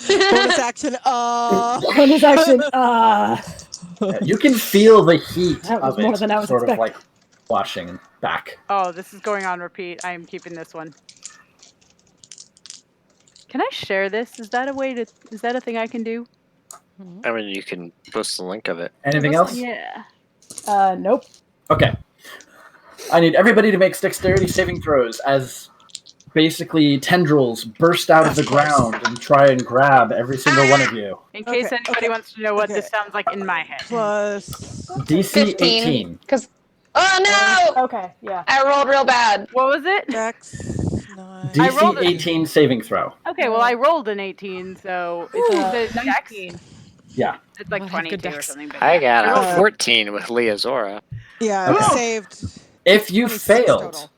Bonus action. Bonus action. You can feel the heat That was of more it than I was sort of expecting. like washing back. oh, this is going on repeat. I am keeping this one. Can I share this? Is that a way to? Is that a thing I can do? I mean, you can post the link of it. Anything else? Yeah. Nope. Okay. I need everybody to make dexterity saving throws as basically tendrils burst out of the ground and try and grab every single one of you. In case anybody wants to know what this sounds like in my head. Plus DC 18. Because oh no! Okay, yeah. I rolled real bad. What was it? Dex. DC 18 saving throw. Okay, well I rolled an 18, so it's a 19. Yeah. It's like 22 or something. But I yeah. got a 14 with Leah Zora. Yeah, Okay. I saved. If you 26 failed, total.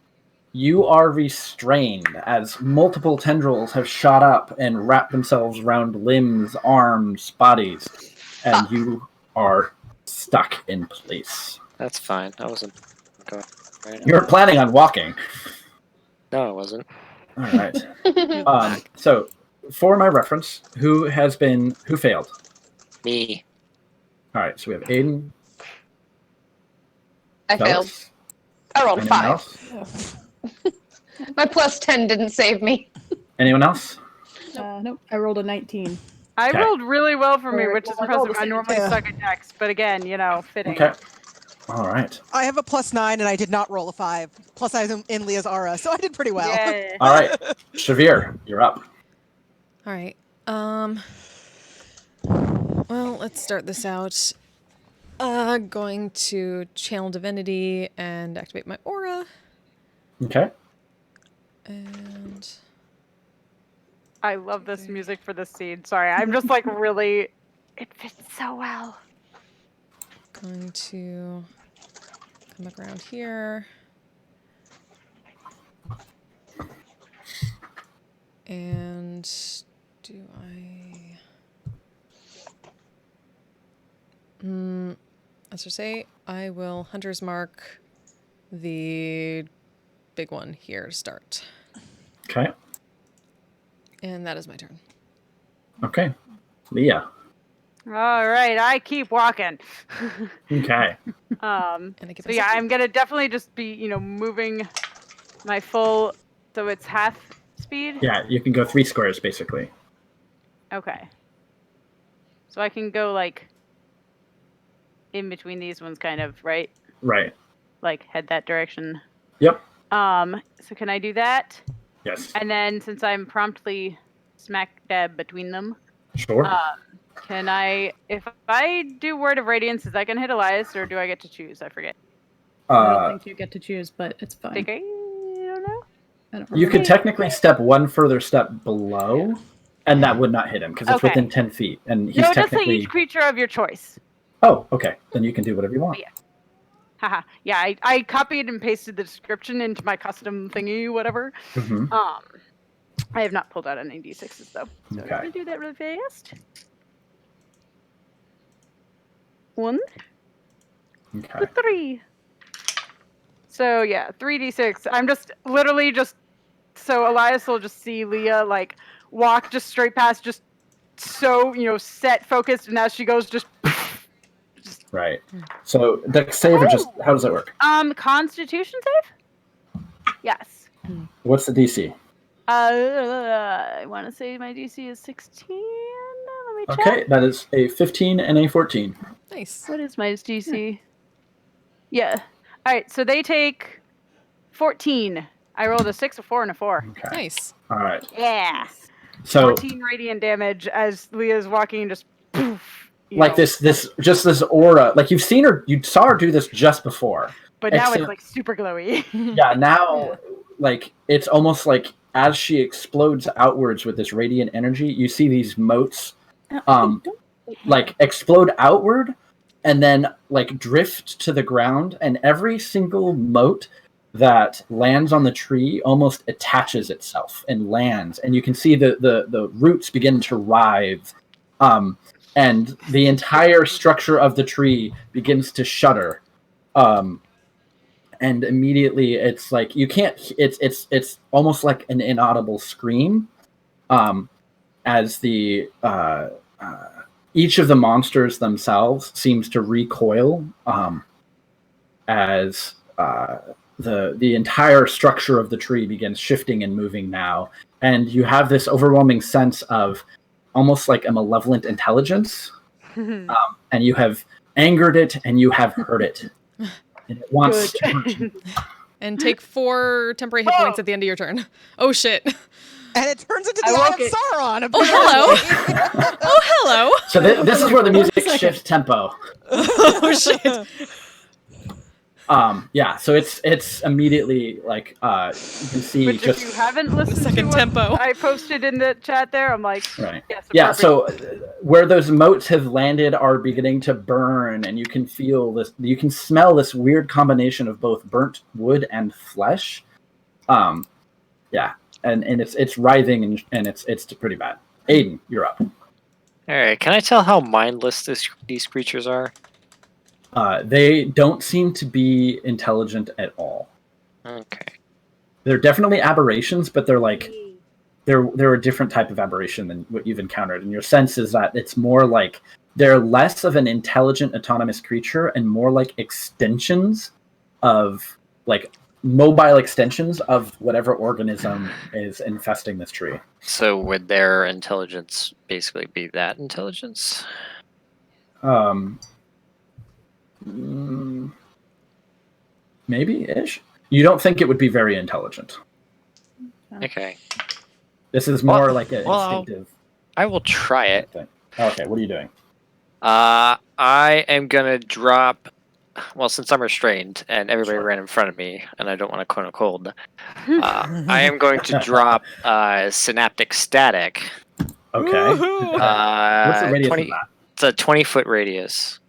you are restrained as multiple tendrils have shot up and wrapped themselves around limbs, arms, bodies, and you are stuck in place. That's fine. I wasn't going right You're planning on walking. No, I wasn't. All right. So, for my reference, who failed? Me. All right. So we have Aiden. I failed. Fellas. I rolled Anyone 5. else? My plus 10 didn't save me. Anyone else? Nope. I rolled a 19. I Okay. rolled really well for me, Or- which is well, I rolled impressive. the I same normally thing. suck at Dex, but again, fitting. Okay. All right. I have a +9 and I did not roll a 5. Plus I was in Leah's aura, so I did pretty well. Yeah. All right. Shavir, you're up. All right. Well, let's start this out. Going to channel divinity and activate my aura. Okay. And I love this music for this scene. Sorry, I'm just like really. It fits so well. going to come back around here. And do I... as I say, I will Hunter's Mark the big one here to start. Okay. And that is my turn. Okay. Leah. All right, I keep walking. Okay. So yeah, I'm gonna definitely just be, moving my full. So it's half speed. Yeah, you can go 3 squares basically. Okay. So I can go like in between these ones, kind of, right? Right. Like head that direction. Yep. So can I do that? Yes. And then since I'm promptly smack dab between them, Sure. can I, if I do Word of Radiance, is that gonna hit Elias, or do I get to choose? I forget. I don't think you get to choose, but it's fine. I don't know. I don't You could remember. technically step one further step below, and that would not hit him because it's Okay. within 10 feet, and he's No, just say technically. each creature of your choice. Oh, okay. Then you can do whatever you want. Yeah. Haha. Yeah, I copied and pasted the description into my custom thingy, whatever. Mhm. I have not pulled out any D6s though. So Okay. I'm gonna do that really fast. 1, Okay. 3. So yeah, 3d6. I'm just literally just so Elias will just see Leah like walk just straight past, just so set, focused, and as she goes, just Right. So dex save or just how does that work? Constitution save. Yes. What's the DC? I want to say my DC is 16. Let me check. Okay, that is a 15 and a 14. Nice. What is my DC? Yeah. All right, so they take 14. I rolled a 6, a 4, and a 4. Okay. Nice. All right. Yeah. So 14 radiant damage as Leah's walking, just poof. like this aura, like you saw her do this just before. But now it's Except- like super glowy. yeah, now like it's almost like as she explodes outwards with this radiant energy, you see these motes like explode outward and then like drift to the ground, and every single mote that lands on the tree almost attaches itself and lands, and you can see the roots begin to writhe, and the entire structure of the tree begins to shudder, and immediately it's like you can't. It's almost like an inaudible scream, as the each of the monsters themselves seems to recoil, as the entire structure of the tree begins shifting and moving now, and you have this overwhelming sense of almost like a malevolent intelligence, and you have angered it and you have hurt it, and it wants to hurt you. And take 4 temporary hit points at the end of your turn. Oh shit. And it turns into the Eye of Sauron. Oh, hello. Oh, hello. So this is where the music shifts tempo. Oh shit. Yeah, so it's immediately like you can see Which, just if you haven't listened second to tempo. what I posted in the chat there, I'm like, right. yes, Yeah, appropriate. so where those motes have landed are beginning to burn, and you can feel this. You can smell this weird combination of both burnt wood and flesh. Yeah, and it's writhing and it's pretty bad. Aiden, you're up. All right. Can I tell how mindless these creatures are? They don't seem to be intelligent at all. Okay. They're definitely aberrations, but they're like they're a different type of aberration than what you've encountered. And your sense is that it's more like they're less of an intelligent autonomous creature and more like extensions of like mobile extensions of whatever organism is infesting this tree. So would their intelligence basically be that intelligence? maybe-ish. You don't think it would be very intelligent. Okay. This is more like an instinctive. I will try it. Thing. Okay, what are you doing? I am gonna drop. Well, since I'm restrained and everybody ran in front of me, and I don't want to cone a cold, I am going to drop synaptic static. Okay. What's the radius of that? It's a 20-foot radius.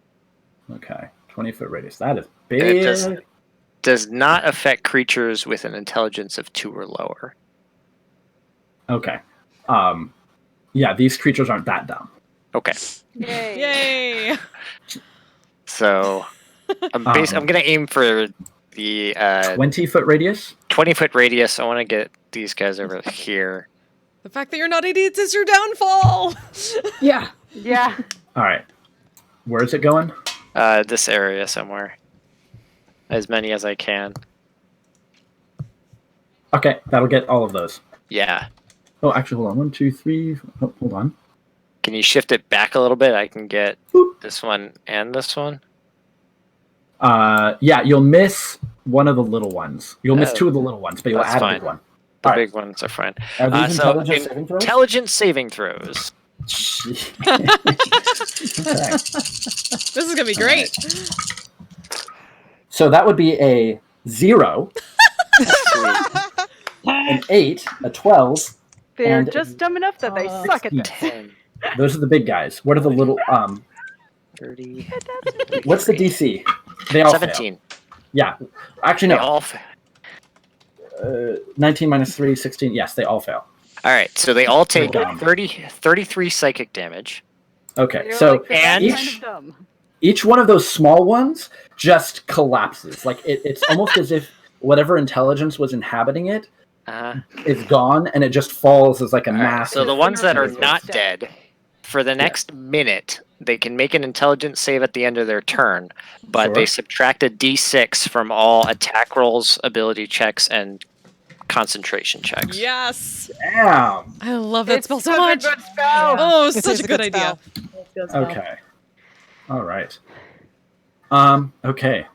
Okay, 20-foot radius. That is And big. it does not affect creatures with an intelligence of 2 or lower. Okay. Yeah, these creatures aren't that dumb. Okay. Yay! So I'm gonna aim for the 20-foot radius. 20-foot radius. I want to get these guys over here. The fact that you're not idiots is your downfall. Yeah. Yeah. All right. Where is it going? This area somewhere. As many as I can. Okay, that'll get all of those. Yeah. Oh, actually, hold on. 1, 2, 3. Oh, hold on. Can you shift it back a little bit? I can get this one and this one. Yeah, you'll miss one of the little ones. You'll miss 2 of the little ones, but you'll That's add fine. a big one. The All big ones are fine. Are these So intelligence saving throws? intelligence saving throws. Okay. This is gonna be great. So that would be a 0, an 8, a 12. They're and just dumb enough that they suck at this. 10. Those are the big guys. What are the little 30. What's the DC? They all 17. fail. Yeah. Actually, no. They all fail. 19 minus 3, 16. Yes, they all fail. All right, so they all take Dumb. 33 psychic damage. Okay, They're so like the best each kind of dumb. each one of those small ones just collapses. Like it's almost as if whatever intelligence was inhabiting it is gone, and it just falls as like a mass. So the ones that are not dead, for the next minute, they can make an intelligence save at the end of their turn, but they subtract a d6 from all attack rolls, ability checks, and concentration checks. Yes. Damn. I love that It's spell so such a much. good spell. Oh, It such is a good idea. Okay. All right. Okay.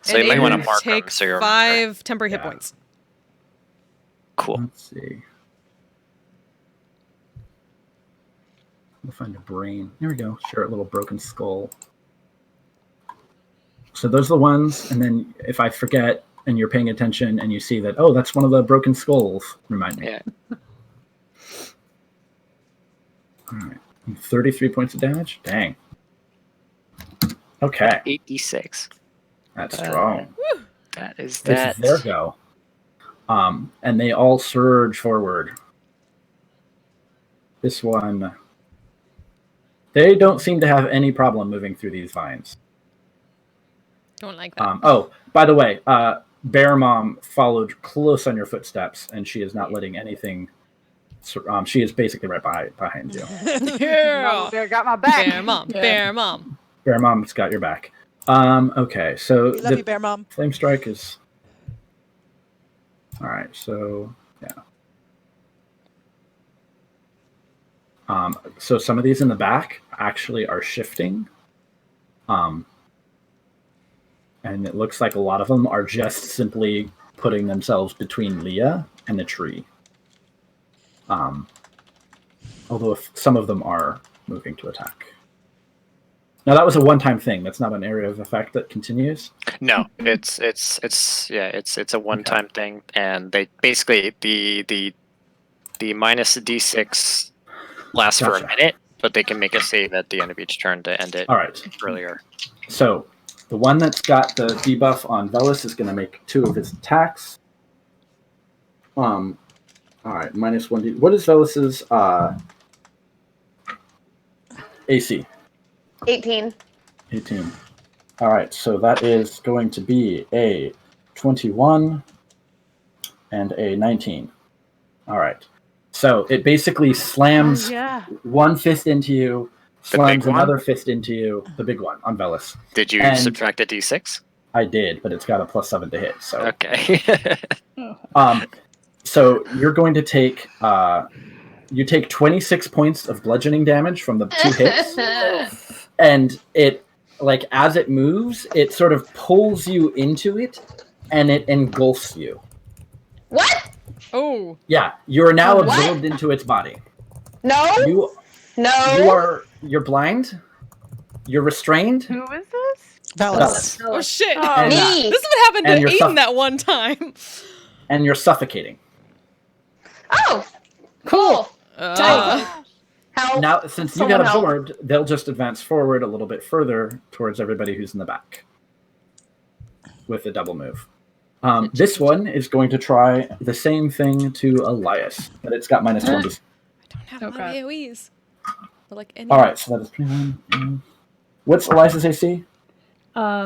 So you might want to you mark take them so you're 5 temporary hit points. Cool. Let's see. We'll find a brain. There we go. Share a little broken skull. So those are the ones, and then if I forget and you're paying attention and you see that, oh, that's one of the broken skulls, remind me. Yeah. All right. 33 points of damage? Dang. Okay. 8d6. That's strong. That is This that. is their go. And they all surge forward. This one, they don't seem to have any problem moving through these vines. Don't like that. Oh, by the way, Bear Mom followed close on your footsteps, and she is not letting anything. She is basically right behind you. Yeah. Bear got my back. Bear mom. Bear mom. Bear Mom's got your back. Okay, so We love you, Bear Mom. Flame Strike is. All right, so yeah. So some of these in the back actually are shifting. And it looks like a lot of them are just simply putting themselves between Leah and the tree. Although some of them are moving to attack. Now that was a one-time thing. That's not an area of effect that continues. No, it's a one-time thing, and they basically the minus d6 lasts for a minute, but they can make a save at the end of each turn to end it. All right. Earlier. So the one that's got the debuff on Velis is going to make 2 of his attacks. All right, minus 1d. What is Velis's AC? 18. 18. All right, so that is going to be a 21 and a 19. All right. So it basically slams one fist into you, slams another fist into you, the big one on Velis. Did you subtract a d6? I did, but it's got a +7 to hit. So okay. So you're going to take you take 26 points of bludgeoning damage from the 2 hits, and it like as it moves, it sort of pulls you into it, and it engulfs you. What? Oh. Yeah, you are now What? absorbed into its body. No. You're blind. You're restrained. Who is this? Bellis. Oh shit! And, This is what happened and to you're Aiden that one time. And you're suffocating. Oh, cool. Now, since you got absorbed, they'll just advance forward a little bit further towards everybody who's in the back with a double move. This one is going to try the same thing to Elias, but it's got -1. I don't have a lot of AoEs. But like any... All right, so that is 21. What's Elias's AC? All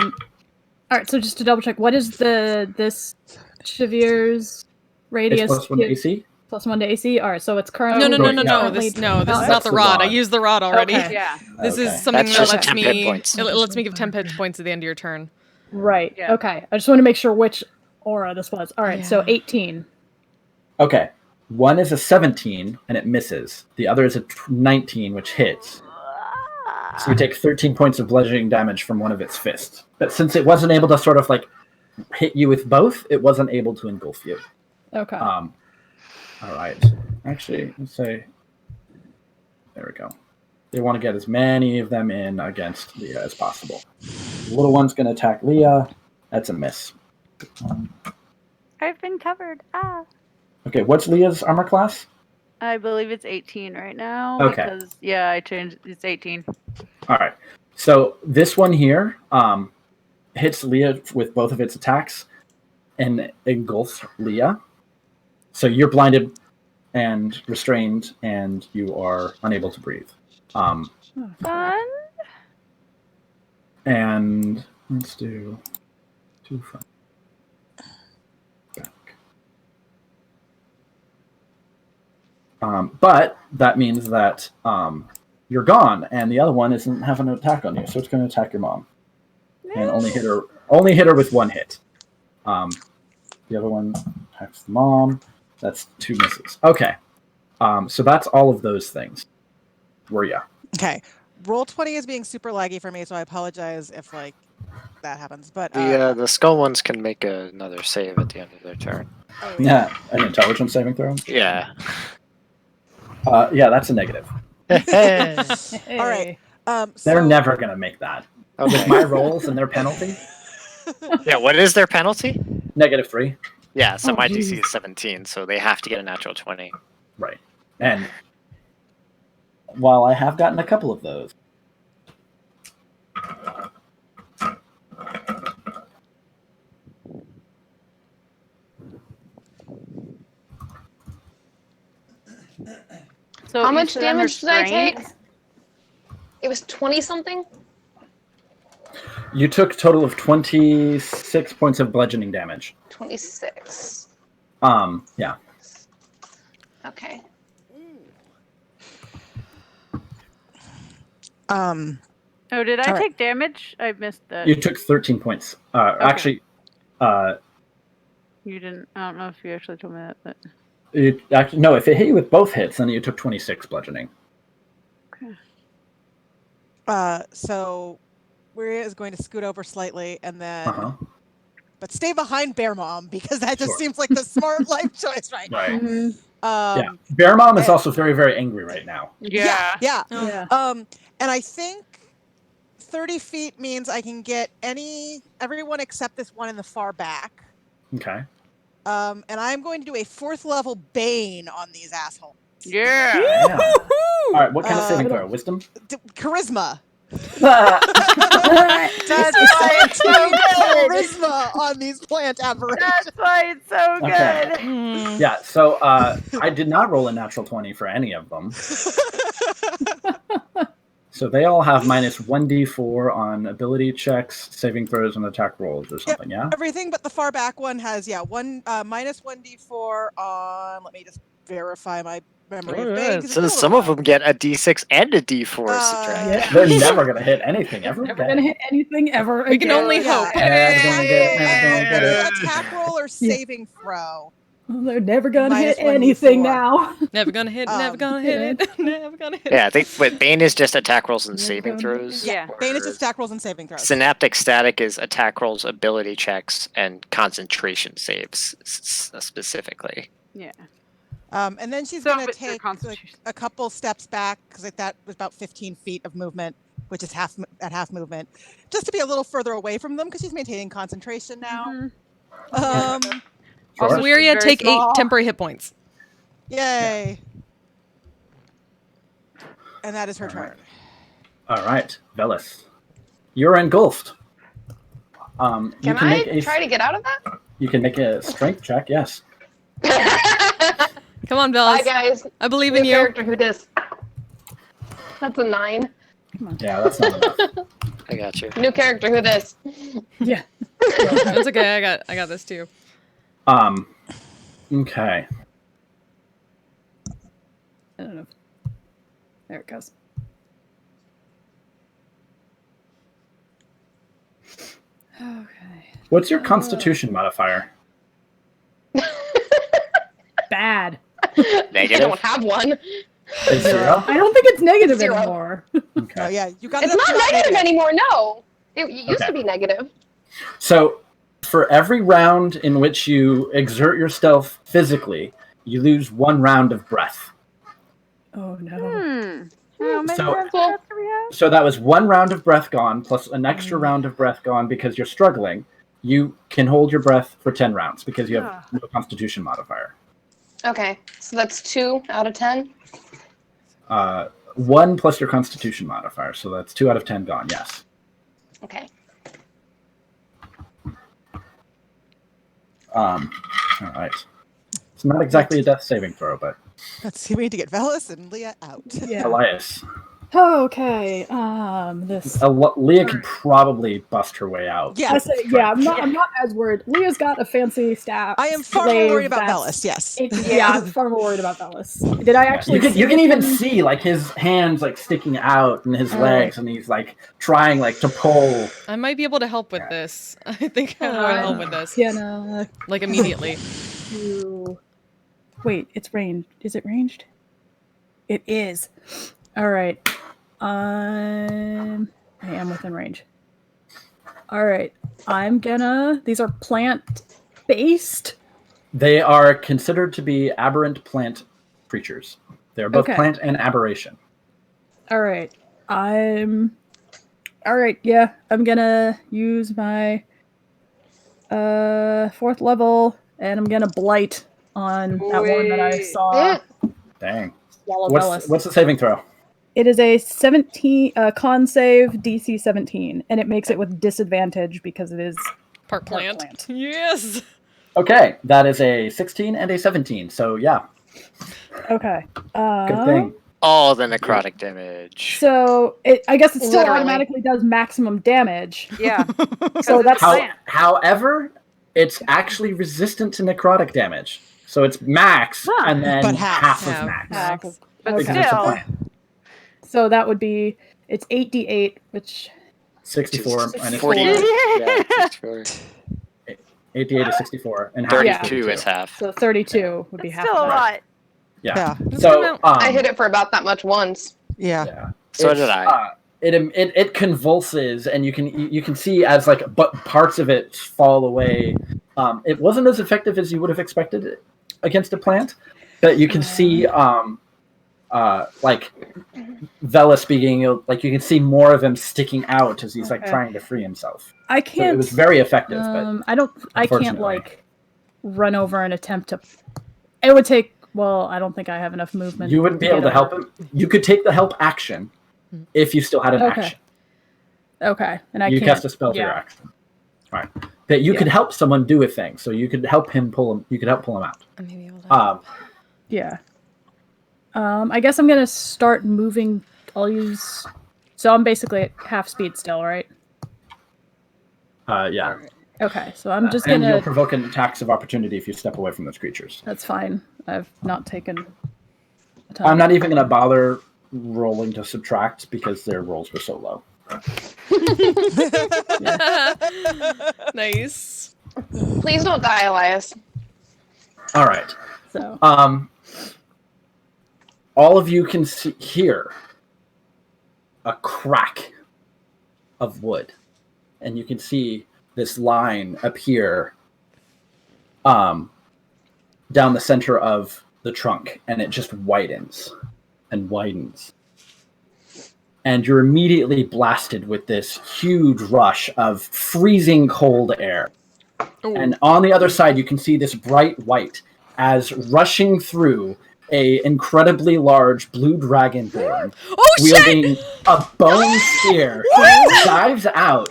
right, so just to double check, what is this Chevir's radius? It's +1 to AC. +1 to AC. All right, so it's currently No. This is not the rod. I used the rod already. Okay. Yeah. This Okay. is something That's that just lets 10 me. hit points. It lets me give 10 hit points at the end of your turn. Right. Okay. I just want to make sure which aura this was. All right. So 18. Okay. One is a 17, and it misses. The other is a 19, which hits. So you take 13 points of bludgeoning damage from one of its fists. But since it wasn't able to sort of like hit you with both, it wasn't able to engulf you. Okay. All right. Actually, let's say. There we go. They want to get as many of them in against Leah as possible. The little one's going to attack Leah. That's a miss. I've been covered. Okay, what's Leah's armor class? I believe it's 18 right now. Okay. Because, I changed. It's 18. All right. So this one here hits Leah with both of its attacks and engulfs Leah. So you're blinded and restrained, and you are unable to breathe. Fun. And let's do 2 from back. But that means that you're gone, and the other one isn't having an attack on you, so it's going to attack your mom, and only hit her with 1 hit. The other one attacks the mom. That's 2 misses. Okay, so that's all of those things. Were ya? Okay. Roll20 is being super laggy for me, so I apologize if like that happens. But The skull ones can make another save at the end of their turn. Yeah, an intelligence saving throw. Yeah. Yeah, that's a negative. all right. They're never going to make that. Okay. With my rolls and their penalty, Yeah, what is their penalty? -3. Yeah, so Oh, my geez. DC is 17, so they have to get a natural 20. Right. And while I have gotten a couple of those, How much damage did I take? It was 20 something. you took a total of 26 points of bludgeoning damage. 26. Yeah. Okay. Oh, did I all right. take damage? I missed that. You took 13 points. Actually, You didn't. I don't know if you actually told me that, but. no, if it hit you with both hits, then you took 26 bludgeoning. So Weria is going to scoot over slightly and then, but stay behind Bear Mom because that just seems like the smart life choice right now. Right. Yeah. Bear Mom is also very, very angry right now. Yeah. Yeah. And I think 30 feet means I can get everyone except this one in the far back. Okay. And I'm going to do a 4th level Bane on these assholes. Yeah. All right. What kind of saving throw? Wisdom? Charisma. That's why it's so good. Charisma on these plant aberrations. That's why it's so good. Okay. Yeah. So I did not roll a natural 20 for any of them. So they all have -1d4 on ability checks, saving throws, and attack rolls or something. Yeah. Everything but the far back one has -1d4 on. Let me just verify my memory. of Bane, 'cause it's So a some of them get a D6 and a D4 subtract. Yeah. They're never gonna hit anything ever. Never gonna hit anything ever. We can only hope. Never gonna get it, never gonna get it. Attack roll or saving throw. Well, they're never gonna Minus hit 1d4. anything now. Never gonna hit. Never gonna hit it. Never gonna hit. Yeah, I think what Bane is just attack rolls and saving throws. Yeah, Bane is just attack rolls and saving throws. Synaptic Static is attack rolls, ability checks, and concentration saves specifically. Yeah. And then she's going to take like, a couple steps back because like, that was about 15 feet of movement, which is half movement, just to be a little further away from them because she's maintaining concentration now. Also, Weria, take 8 temporary hit points. Yay! And that is her turn. All right, Velis, you're engulfed. Can you can I make try to get out of that? You can make a strength check. Yes. Come on, Velis. Bye, guys. I believe New in you. Character who dis. That's a 9. Yeah, that's not enough. I got you. New character who dis. Yeah. That's okay. I got this too. Okay. I don't know. There it goes. Okay. What's your Constitution modifier? Bad. I Negative. don't have one. Is 0? I don't think it's negative 0. anymore. Okay. Oh yeah, you got. It's not negative anymore. No, it used to be negative. So, for every round in which you exert your stealth physically, you lose 1 round of breath. Oh no. How many rounds of breath do we have? So that was 1 round of breath gone, plus an extra round of breath gone because you're struggling. You can hold your breath for 10 rounds because you have no Constitution modifier. Okay, so that's 2 out of 10. 1 plus your Constitution modifier, so that's 2 out of 10 gone. Yes. Okay. All right. It's not exactly a death saving throw, but Let's see. We need to get Velis and Leah out. Yeah. Elias. Okay. This. Leah could probably bust her way out. Yeah. I'm not as worried. Leah's got a fancy staff. I am far more slave worried about that's- Velis. Yes. Yeah, I'm far more worried about Velis. Did I actually? You can even see like his hands like sticking out and his legs, and he's like trying like to pull. I might be able to help with this. I think I want to help with this. Yeah, no. Like immediately. Wait, it's ranged. Is it ranged? It is. All right. I am within range. All right. These are plant-based. They are considered to be aberrant plant creatures. They're both Okay. plant and aberration. All right. All right, yeah. I'm gonna use my 4th level, and I'm gonna blight on that one that I saw. Dang. Swallow What's Velis. the saving throw? It is a 17 con save DC 17, and it makes it with disadvantage because it is part plant. Yes. Okay. That is a 16 and a 17. So yeah, Okay. good thing. All the necrotic damage. So I guess it still Literally. automatically does maximum damage. Yeah. So that's However, it's actually resistant to necrotic damage. So it's max and then But half half. of max. But Because it's a still, plant. So that would be it's 8d8, which 64 minus 40. 4. Yeah, 64. 88 is 64, and half is 32 is half. so 32 would be half. still of a that. lot. Yeah. Yeah. So I hit it for about that much once. Yeah. So it's, did I. It convulses, and you can see as like but parts of it fall away. It wasn't as effective as you would have expected against a plant, but you can see like Velis being like you can see more of him sticking out as he's like Okay. trying to free himself. I So can't. it was very effective, but I can't unfortunately. like run over and attempt to. It would take. Well, I don't think I have enough movement. you wouldn't be able get to help over. him. You could take the help action if you still had an Okay. action. Okay, and I You can't. cast a spell for your yeah. action. Right. That you could help someone do a thing. So you could help him pull him. You could help pull him out. Yeah. I guess I'm gonna start moving. I'll use. So I'm basically at half speed still, right? Yeah. Okay, so I'm just And gonna. you'll provoke an attacks of opportunity if you step away from those creatures. That's fine. I've not taken. A ton. I'm not even going to bother rolling to subtract because their rolls were so low. Nice. Please don't die, Elias. All right. So. All of you can hear a crack of wood, and you can see this line appear down the center of the trunk, and it just widens and widens. And you're immediately blasted with this huge rush of freezing cold air. Ooh. And on the other side, you can see this bright white as rushing through a incredibly large blue dragonborn wielding a bone spear dives out.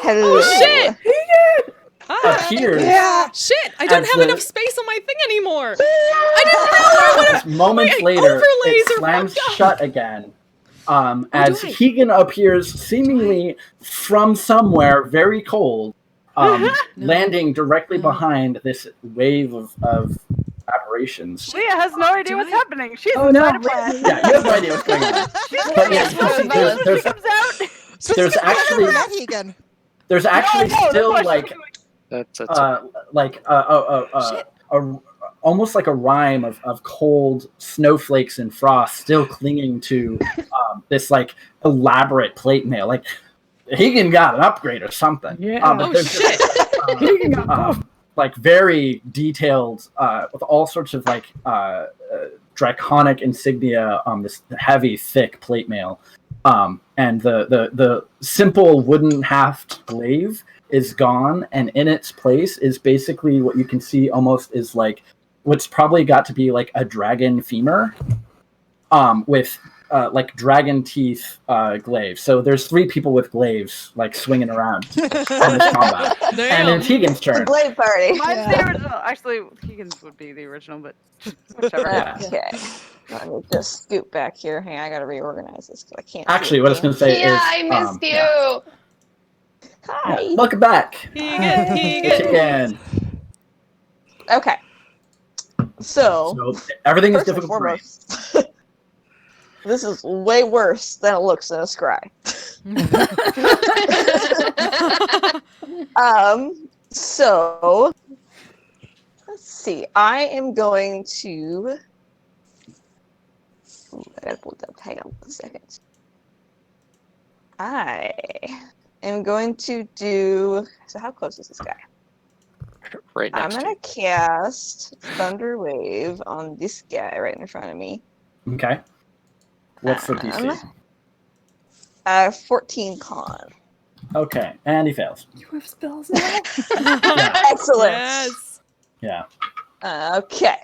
Hello. Oh shit! Appears. Yeah. Shit! I don't have enough space on my thing anymore. I didn't know. Moments later, it slams shut again. As Keegan appears seemingly from somewhere very cold, landing directly behind this wave of aberrations. Leah has no idea what's happening. She's Oh, inside no. a plan. Yeah, you have no idea what's going on. But yeah, you can see there's actually still like almost like a rime of cold snowflakes and frost still clinging to this like elaborate plate mail. Like Higan got an upgrade or something. Yeah. Shit. Higan got like very detailed with all sorts of like draconic insignia on this heavy, thick plate mail. And the simple wooden haft glaive is gone, and in its place is basically what you can see almost is like what's probably got to be like a dragon femur with like dragon teeth glaive. So there's 3 people with glaives like swinging around in this combat. And it's Keegan's turn. The glaive party. Mine's the original. Actually, Keegan's would be the original, but whichever. Yeah. Okay. Let me just scoot back here. Hang on, I gotta reorganize this because I can't. Actually, what I was going to say is... I missed you! Yeah. Hi! Yeah. Welcome back! Keegan! Okay. So everything is first and difficult. Foremost, this is way worse than it looks in a scry. So let's see. I am going to. Ooh, I gotta pull it up. Hang on 1 second. I am going to do. So how close is this guy? Right I'm next to gonna you. cast Thunder Wave on this guy right in front of me. Okay. What's the DC? 14 con. Okay, and he fails. You have spells now? Excellent. Yes. Yeah. Okay.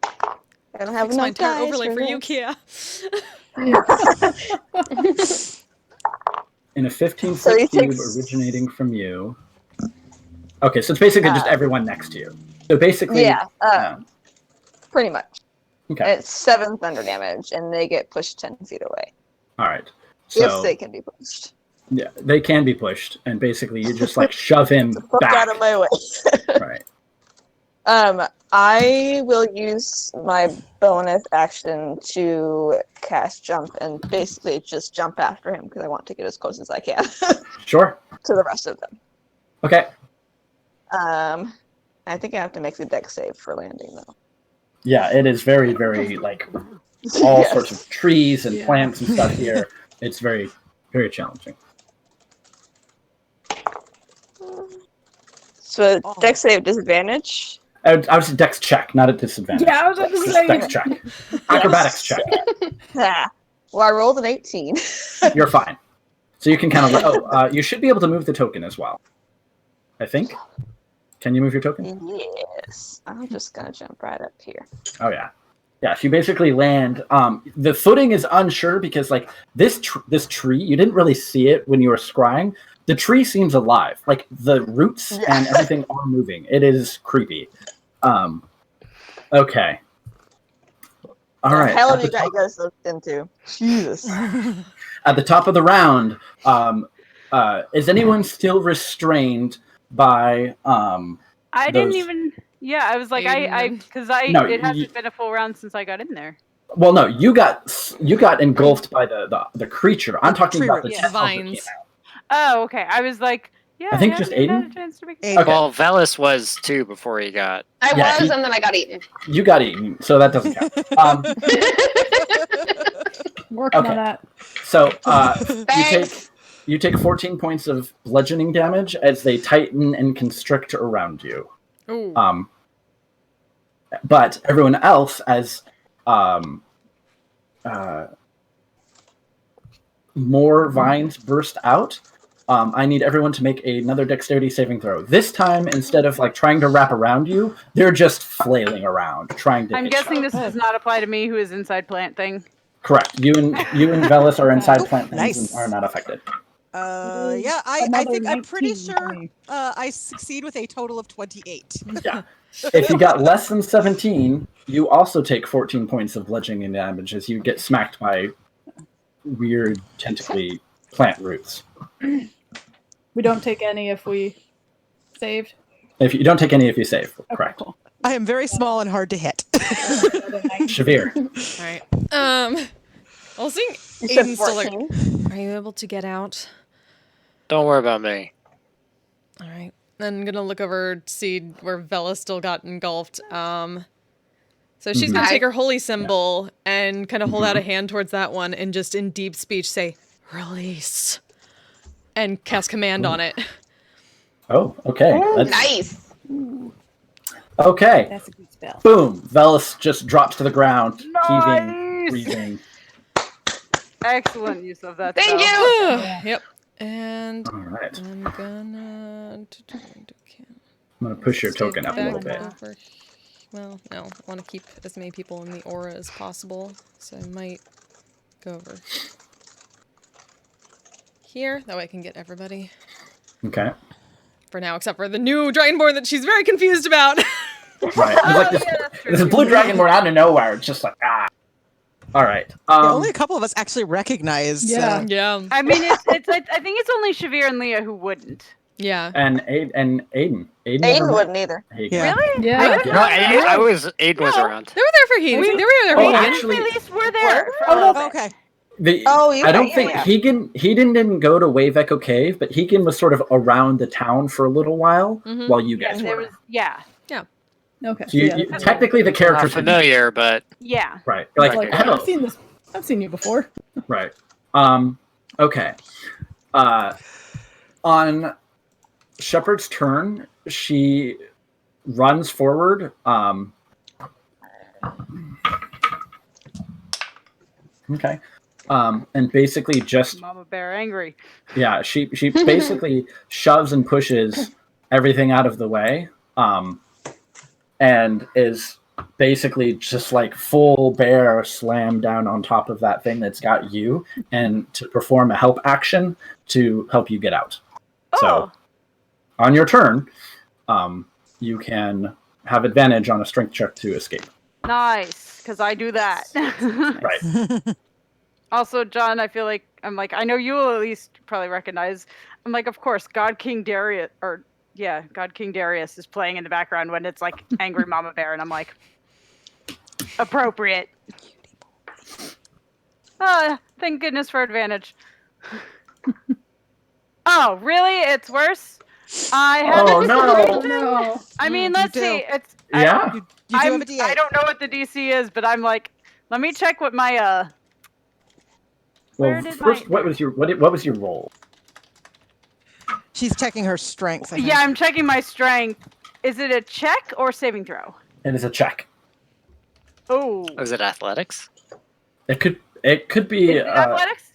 I don't have It's enough my entire dice overlay for you, this. Kia. In a 15 So he foot cube takes- originating from you. Okay, so it's basically just everyone next to you. So basically, Yeah, pretty much. Okay. It's 7 thunder damage, and they get pushed 10 feet away. All right. If So they can be pushed. yeah, they can be pushed, and basically you just like shove him Fuck back. out of my way. Right. I will use my bonus action to cast jump and basically just jump after him because I want to get as close as I can Sure. to the rest of them. Okay. I think I have to make the deck save for landing though. Yeah, it is very, very like all Yes. sorts of trees and Yeah. plants and stuff here. It's very, very challenging. So deck save disadvantage. I was a dex check, not a disadvantage. Yeah, I was about to Just say. dex check. Acrobatics check. Ah. Well, I rolled an 18. You're fine. So you can kind of you should be able to move the token as well. I think. Can you move your token? Yes. I'm just gonna jump right up here. Oh yeah. Yeah, if you basically land, the footing is unsure because like this tree, you didn't really see it when you were scrying. The tree seems alive. Like the roots and everything are moving. It is creepy. Okay. All right. The hell have you guys looked into? Jesus. At the top of the round, is anyone still restrained by I those- didn't even. Yeah, I was like, because No, it hasn't been a full round since I got in there. Well, no, you got engulfed by the creature. I'm talking about the roots. tentacles that Vines. came out. Oh, okay. I was like, Yeah, I think yeah, just you had Aiden? a chance to make Okay. Well, Velis was too before he got. I Yeah, was, and then I got eaten. You got eaten, so that doesn't count. Working Okay. on that. So Thanks. you take 14 points of bludgeoning damage as they tighten and constrict around you. Ooh. But everyone else, as more vines burst out, I need everyone to make another dexterity saving throw. This time, instead of like trying to wrap around you, they're just flailing around, trying to. I'm guessing this does not apply to me, who is inside plant thing. Correct. You and Velis are inside plant things nice. and are not affected. Yeah, I think I'm pretty sure I succeed with a total of 28. Yeah. If you got less than 17, you also take 14 points of bludgeoning damage as you get smacked by weird tentacly plant roots. We don't take any if we saved. If you don't take any if you save, correct. Cool. I am very small and hard to hit. Severe. All right. I'll sing. You said Aiden's still 14? Are you able to get out? Don't worry about me. All right. Then I'm gonna look over to see where Vela still got engulfed. So she's gonna take her holy symbol and kind of hold out a hand towards that one and just in deep speech say, "Release," and cast command on it. Oh, okay. Nice. Okay. That's a good spell. Boom. Velis just drops to the ground, heaving, Nice. breathing. Excellent use of that. Thank spell. you. Yep. And All right. I'm gonna. I'm going to push your token up a little bit. Over. Well, no. I want to keep as many people in the aura as possible, so I might go over here. That way I can get everybody. Okay. For now, except for the new Dragonborn that she's very confused about. Right. There's like this blue dragonborn out of nowhere. It's just like, ah. All right. Only a couple of us actually recognized. Yeah. I mean, I think it's only Shavir and Leah who wouldn't. Yeah. And Aiden. Aiden never met. wouldn't either. Yeah. Really? Yeah. No, Aiden was around. They were there for Heaton. They were there for Heaton. actually- At least we're there. Okay. I don't think Hegan didn't go to Wave Echo Cave, but Hegan was sort of around the town for a little while while you guys There were. was, yeah. Okay. So you, technically the Not characters familiar, but Yeah. right. You're like, hello. I've seen this. I've seen you before. Right. Okay. On Shepard's turn, she runs forward. Okay. And basically just Mama Bear angry. yeah, she basically shoves and pushes everything out of the way. And is basically just like full bear slam down on top of that thing that's got you and to perform a help action to help you get out. So on your turn, you can have advantage on a strength check to escape. Nice, because I do that. Right. Also, John, I feel like I know you will at least probably recognize. I'm like, of course, God King Darius, God King Darius is playing in the background when it's like Angry Mama Bear, and I'm like, appropriate. Thank goodness for advantage. Oh, really? It's worse? I have No. I mean, let's see. It's Yeah. You do have a D8. I don't know what the DC is, but I'm like, let me check what my Well, first, what was your role? She's checking her strength. I think. Yeah, I'm checking my strength. Is it a check or saving throw? It is a check. Oh. Was it athletics? It could be. Is it athletics?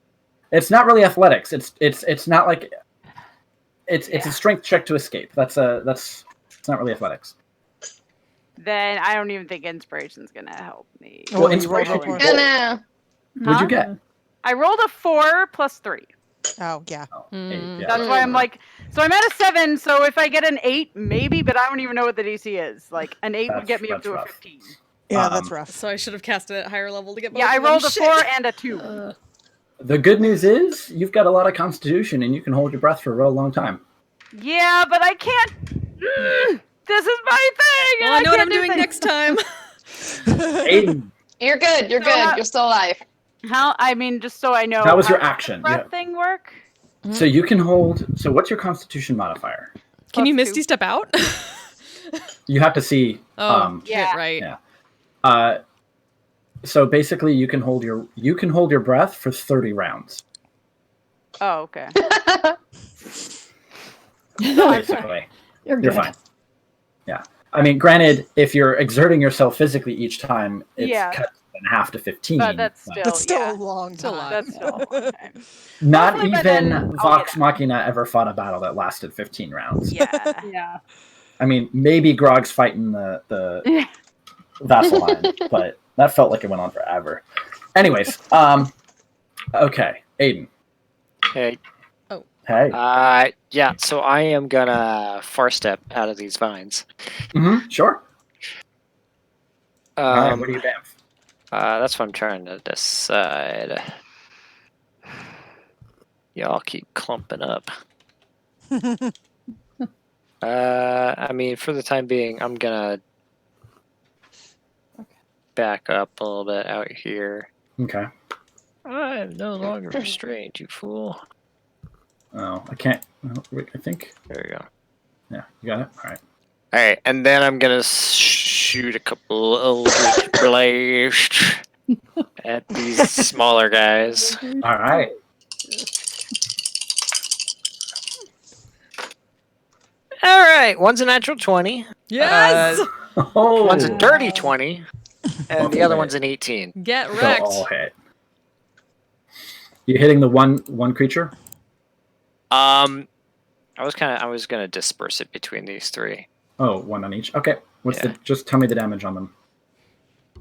It's not really athletics. It's not like. It's a strength check to escape. It's not really athletics. Then I don't even think inspiration's gonna help me. Well, inspiration. What'd you get? I rolled a 4 plus 3. Oh yeah. That's why I'm like, so I'm at a 7. So if I get an 8, maybe, but I don't even know what the DC is. Like an 8 would get me up to a 15. Yeah, that's rough. So I should have cast it at higher level to get both Yeah, I of them. rolled a Shit. 4 and a 2. The good news is you've got a lot of constitution and you can hold your breath for a real long time. Yeah, but I can't. This is my thing. Well, I know what I'm doing next time. Aiden, You're good. You're So good. You're still alive. How? I mean, just so I know. that was how your does the action. breath thing work? So you can hold. So what's your Constitution modifier? Can you Misty step out? You have to see. Oh, right. Yeah. So basically, you can hold your breath for 30 rounds. Oh, okay. Basically, You're you're good. fine. Yeah. I mean, granted, if you're exerting yourself physically each time, it's cut in half to 15. But that's still a long time. That's still a long time. Not Hopefully by even then Vox Machina ever fought a battle that lasted 15 rounds. Yeah. Yeah. I mean, maybe Grog's fighting the vassal line, but that felt like it went on forever. Anyways, okay, Aiden. Hey. Oh. Hey. Yeah. So I am gonna far step out of these vines. Sure. All right, what do you bamf? That's what I'm trying to decide. Y'all keep clumping up. I mean, for the time being, I'm gonna back up a little bit out here. Okay. I am no longer restrained, you fool. Oh, I can't. Oh, wait, I think. There you go. Yeah, you got it. All right. All right, and then I'm gonna shoot a couple eldritch blasts at these smaller guys. All right. All right, one's a natural 20. Yes! One's a dirty 20, and the other one's an 18. Get They'll wrecked. all hit. You hitting the one creature? I was gonna disperse it between these three. Oh, one on each. Okay. Just tell me the damage on them.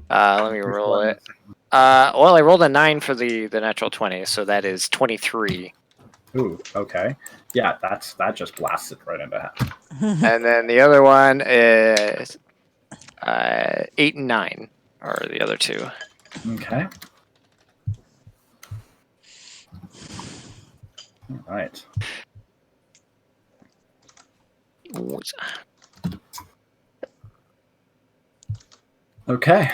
Let me roll it. Well, I rolled a 9 for the natural 20, so that is 23. Ooh, okay. Yeah, that just blasted right into half. And then the other one is 8 and 9 are the other two. Okay. All right. Okay.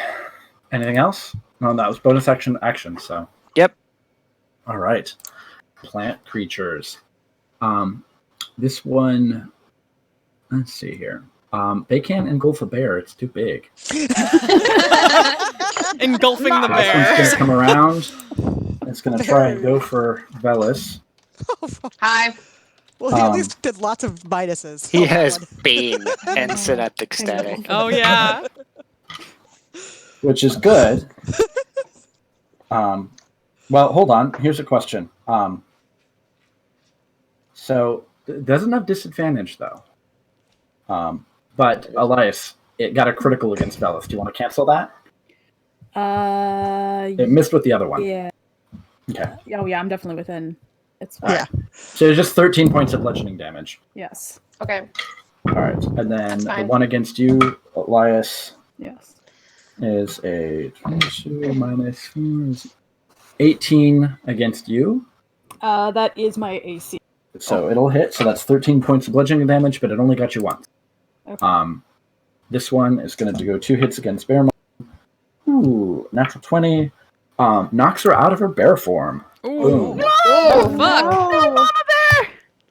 Anything else? No, that was bonus action, so. Yep. All right. Plant creatures. This one, let's see here. They can't engulf a bear. It's too big. Engulfing the This one's bear. going to come around. It's going to try and go for Velis. Hi. Well, he at least did lots of minuses. He has Bane and Synaptic Static. Oh, yeah. Which is good. Well, hold on. Here's a question. So it doesn't have disadvantage though. But Elias, it got a critical against Velis. Do you want to cancel that? It missed with the other one. Yeah. Okay. Oh yeah, I'm definitely within. It's fine. Yeah. So it's just 13 points of bludgeoning damage. Yes. Okay. All right, and then the fine. one against you, Elias. Yes. Is a 22 minus 18 against you. That is my AC. So it'll hit. So that's 13 points of bludgeoning damage, but it only got you once. Okay. This one is going to go 2 hits against Bear. Ooh, natural 20. Knocks her out of her bear form. Ooh. Boom. Oh, fuck. No, Mama Bear!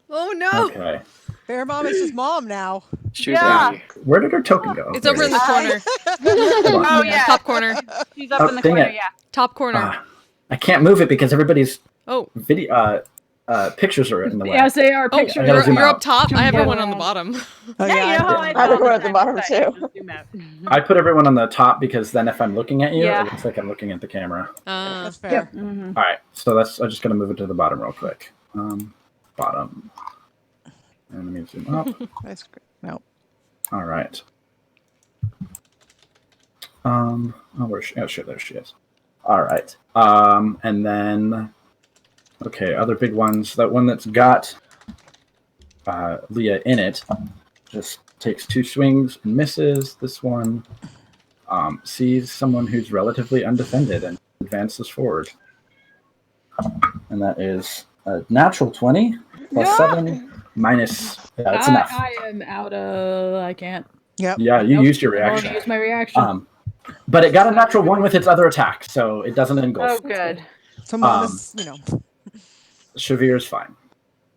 Oh, no. Okay. Bear Mom is his mom now. Yeah. Where did her token go? It's over in the corner. Oh, yeah. Top corner. She's up Oh, in the dang corner, it. yeah. Top corner. I can't move it because everybody's Oh. video pictures are in the way. Yes, they are Oh, pictures. you're up top. I have everyone on the bottom. Oh, Yeah, you know how I I have one at the bottom too. I put everyone on the top because then if I'm looking at you, Yeah. it looks like I'm looking at the camera. That's fair. Mm-hmm. All right, so I'm just gonna move it to the bottom real quick. Bottom. And let me zoom up. That's great. No. All right. Oh, where's she? Oh, sure, there she is. All right. And then, okay, other big ones. That one that's got Leah in it just takes 2 swings and misses. This one sees someone who's relatively undefended and advances forward. And that is a natural 20 plus 7 minus. Yeah, that's enough. I am out of. I can't. Yep. Yeah, you used your I reaction. already used my reaction. But it got a natural 1 with its other attack, so it doesn't engulf. Oh, good. So Mom is, Shavir is fine.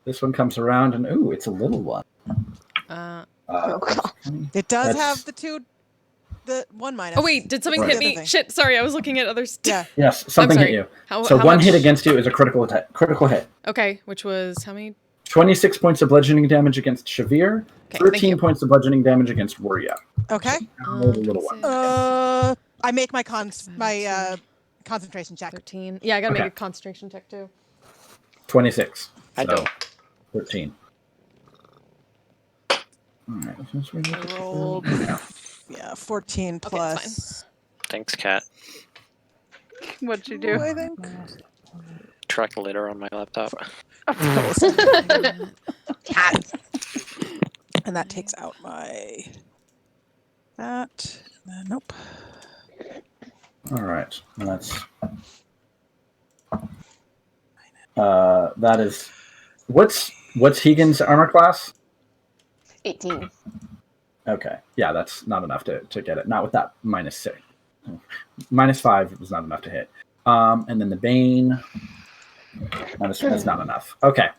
This one comes around, and ooh, it's a little one. It does That's- have the 1 minus. Oh wait, did something Right. hit me? Shit, sorry, I was looking at others. Yeah. Yes, something hit sorry. you. How So one much? hit against you is a critical hit. Okay, which was how many? 26 points of bludgeoning damage against Shavir. Okay, thank 13 you. points of bludgeoning damage against Wuria. Okay. Roll the little one. I make my concentration check. 13. Yeah, I gotta Okay. make a concentration check too. 26. I So, don't. 13. All right. I rolled 14 plus. Thanks, Kat. What'd you do? I think. Track later on my laptop. Cat. And that takes out that. Nope. All right. And that's. That is. What's Hegan's armor class? 18. Okay. Yeah, that's not enough to get it. Not with that -6. -5 was not enough to hit. And then the Bane. That's not enough. Okay.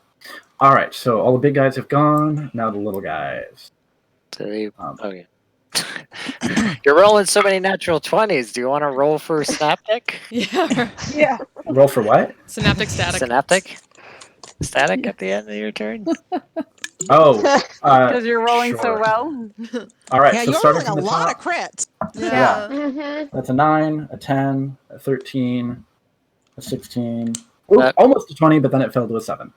All right. So all the big guys have gone. Now the little guys. Okay. You're rolling so many natural 20s. Do you want to roll for Synaptic? Yeah. Yeah. Roll for what? Synaptic static. Synaptic? Static at the end of your turn? Oh. Because you're rolling so sure. well. All right. Yeah, so you're starting rolling a from the lot top. of crits. Yeah. Mm-hmm. That's a 9, a 10, a 13, a 16. Ooh, almost a 20, but then it fell to a 7.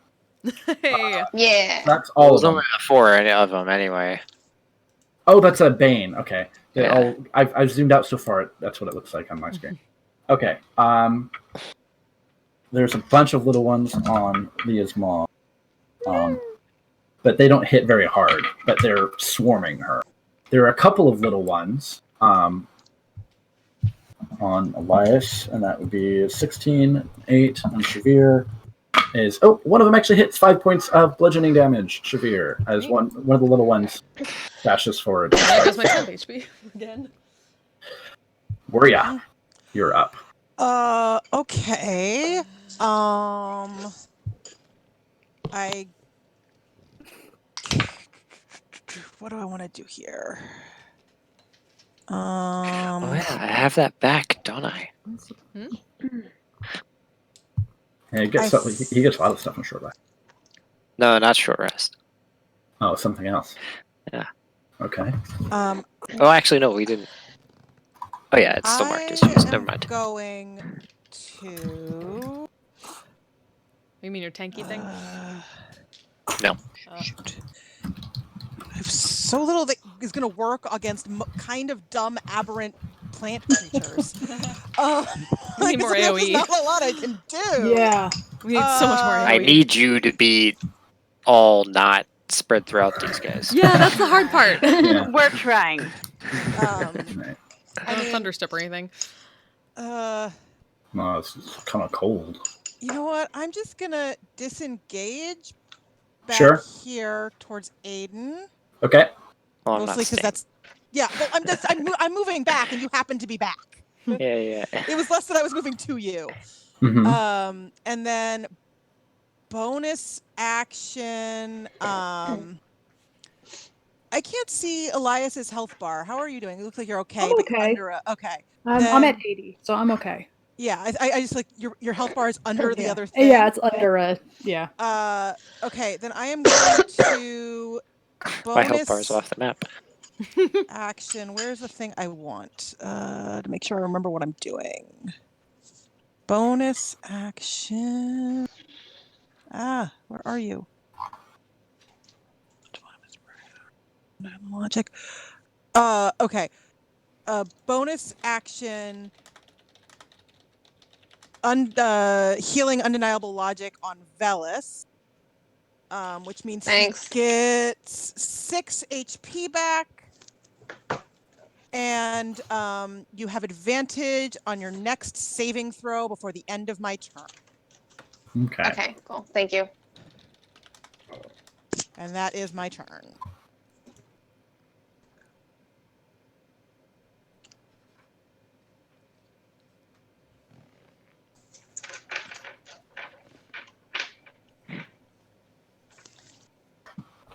Hey. Yeah. That's It all was of them. only 4 of them anyway. Oh, that's a Bane. Okay. They Yeah. all, I've zoomed out so far. That's what it looks like on my screen. Okay. There's a bunch of little ones on Leah's mom. But they don't hit very hard, but they're swarming her. There are a couple of little ones on Elias, and that would be 16, 8 on Shavir. One of them actually hits 5 points of bludgeoning damage, Shavir, as one of the little ones dashes forward. There goes my temp HP again. Wuria, you're up. Okay. What do I want to do here? Oh yeah, I have that back, don't I? Yeah, he gets a lot of stuff in short rest. No, not short rest. Oh, something else. Yeah. Okay. Oh, actually, no, we didn't. Oh yeah, it's still marked as used. Never mind. Going to. You mean your tanky thing? No. Shoot. I have so little that is going to work against kind of dumb, aberrant plant creatures. We need more there's AoE. not a lot I can do. Yeah. We need so much more AoE. I need you to be all not spread throughout these guys. Yeah, that's the hard part. We're trying. I don't thunderstep or anything. No, it's kind of cold. You know what? I'm just going to disengage back Sure. here towards Aiden. Okay. Well, I'm not Mostly because that's. Yeah, well, I'm moving back, and you happen to be back. Yeah. It was less that I was moving to you. Mhm. And then bonus action. I can't see Elias's health bar. How are you doing? It looks like you're okay. I'm but you're okay. under okay. I'm at 80, so I'm okay. Yeah, I just like your health bar is under the other thing. Yeah, it's under a Okay, then I am going to My health bonus bar is off the map. action. Where's the thing I want? To make sure I remember what I'm doing. Bonus action. Where are you? Logic. Okay. Bonus action. Healing undeniable logic on Velis. Which means he gets 6 HP back. And you have advantage on your next saving throw before the end of my turn. Okay. Okay, cool. Thank you. And that is my turn.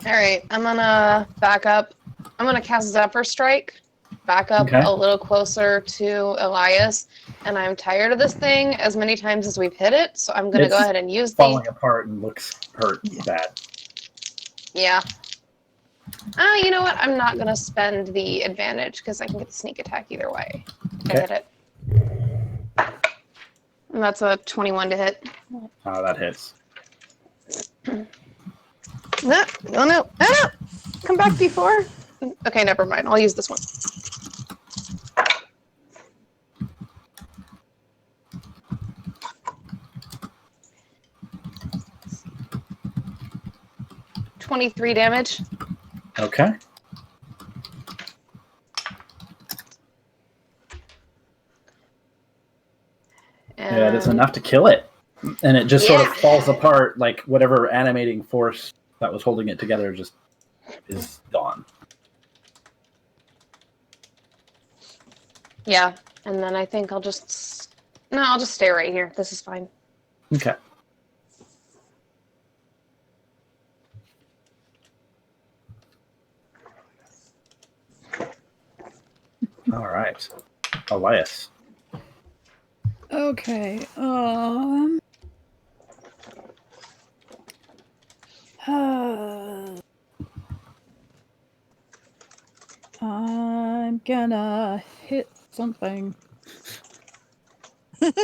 All right, I'm gonna back up. I'm gonna cast Zephyr Strike, back up Okay. a little closer to Elias, and I'm tired of this thing as many times as we've hit it, so I'm gonna go ahead and use falling apart and looks hurt bad. Yeah. You know what? I'm not gonna spend the advantage because I can get the sneak attack either way. If I hit it. And that's a 21 to hit. That hits. No, no, no, no! Come back before. Okay, never mind. I'll use this one. $23 damage. Okay. Yeah, that's enough to kill it. And it just sort of falls apart, like whatever animating force that was holding it together just is gone. Yeah, and then I think I'll just stay right here. This is fine. Okay. All right. Elias. Okay. I'm gonna hit something. Good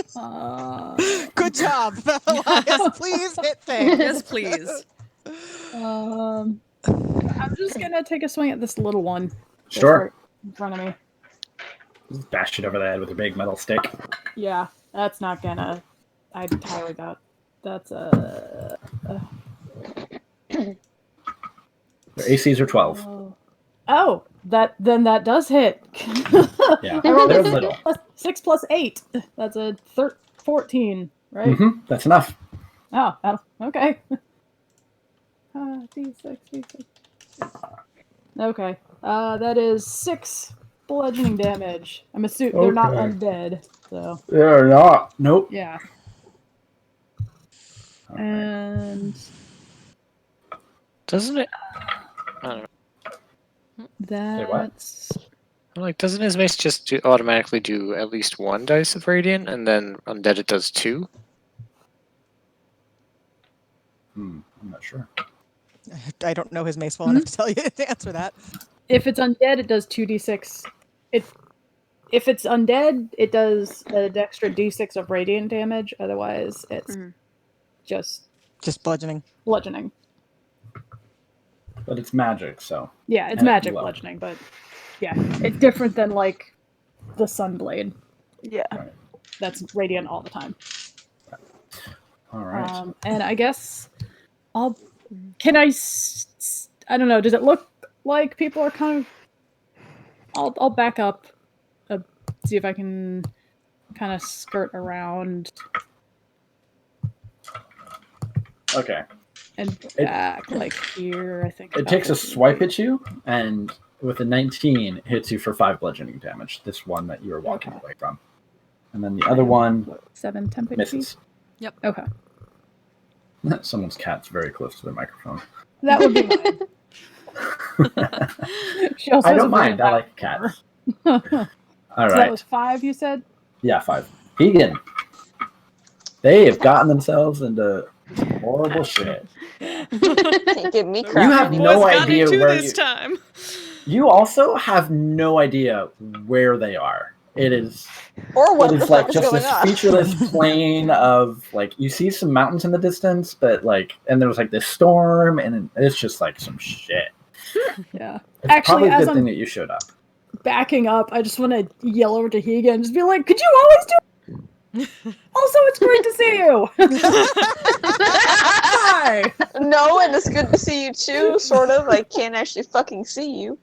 job, Elias. Please hit things. Yes, please. I'm just gonna take a swing at this little one. that's Sure. right in front of me. Just bash it over the head with a big metal stick. Yeah, that's not gonna. I highly doubt. That's Their ACs are 12. Oh, that does hit. Yeah, I rolled they're a little. 6 plus 8. That's a 14, right? Mm-hmm. That's enough. Oh, okay. D6. Okay. That is 6 bludgeoning damage. I'm assuming they're not Okay. undead, so. They're not. Nope. Yeah. And Doesn't it? I don't know. that's I'm like, doesn't his mace just automatically do at least 1 dice of radiant, and then undead it does 2? I'm not sure. I don't know his mace well enough to tell you to answer that. if it's undead, it does 2d6. If it's undead, it does an extra d6 of radiant damage. Otherwise, it's just bludgeoning. Bludgeoning. But it's magic, so. Yeah, it's And magic low. bludgeoning, but yeah, it's different than like the Sunblade. Yeah. Right. That's radiant all the time. All right. And I guess I don't know, does it look like people are kind of... I'll back up, see if I can kind of skirt around. Okay. And back, like here, I think. It takes a swipe at you, and with a 19, hits you for 5 bludgeoning damage. This one that you were walking away from. And then the other one 7 temp misses. Yep. Okay. Someone's cat's very close to their microphone. That would be mine. She also I has don't a mind. very I like cats. All All So right. that was 5, you said? Yeah, 5. Vegan. They have gotten themselves into horrible shit. Can't give me crap. You have no idea where this time. You also have no idea where they are. It is, Or what it the is like fuck is just going this on. featureless plain of like you see some mountains in the distance, but like and there was like this storm, and it's just like some shit. Yeah. It's Actually, probably a as good I'm thing that you showed up. backing up, I just want to yell over to Higa and just be like, could you always do... Also, it's great to see you! Hi! No, and it's good to see you too, sort of. I can't actually fucking see you.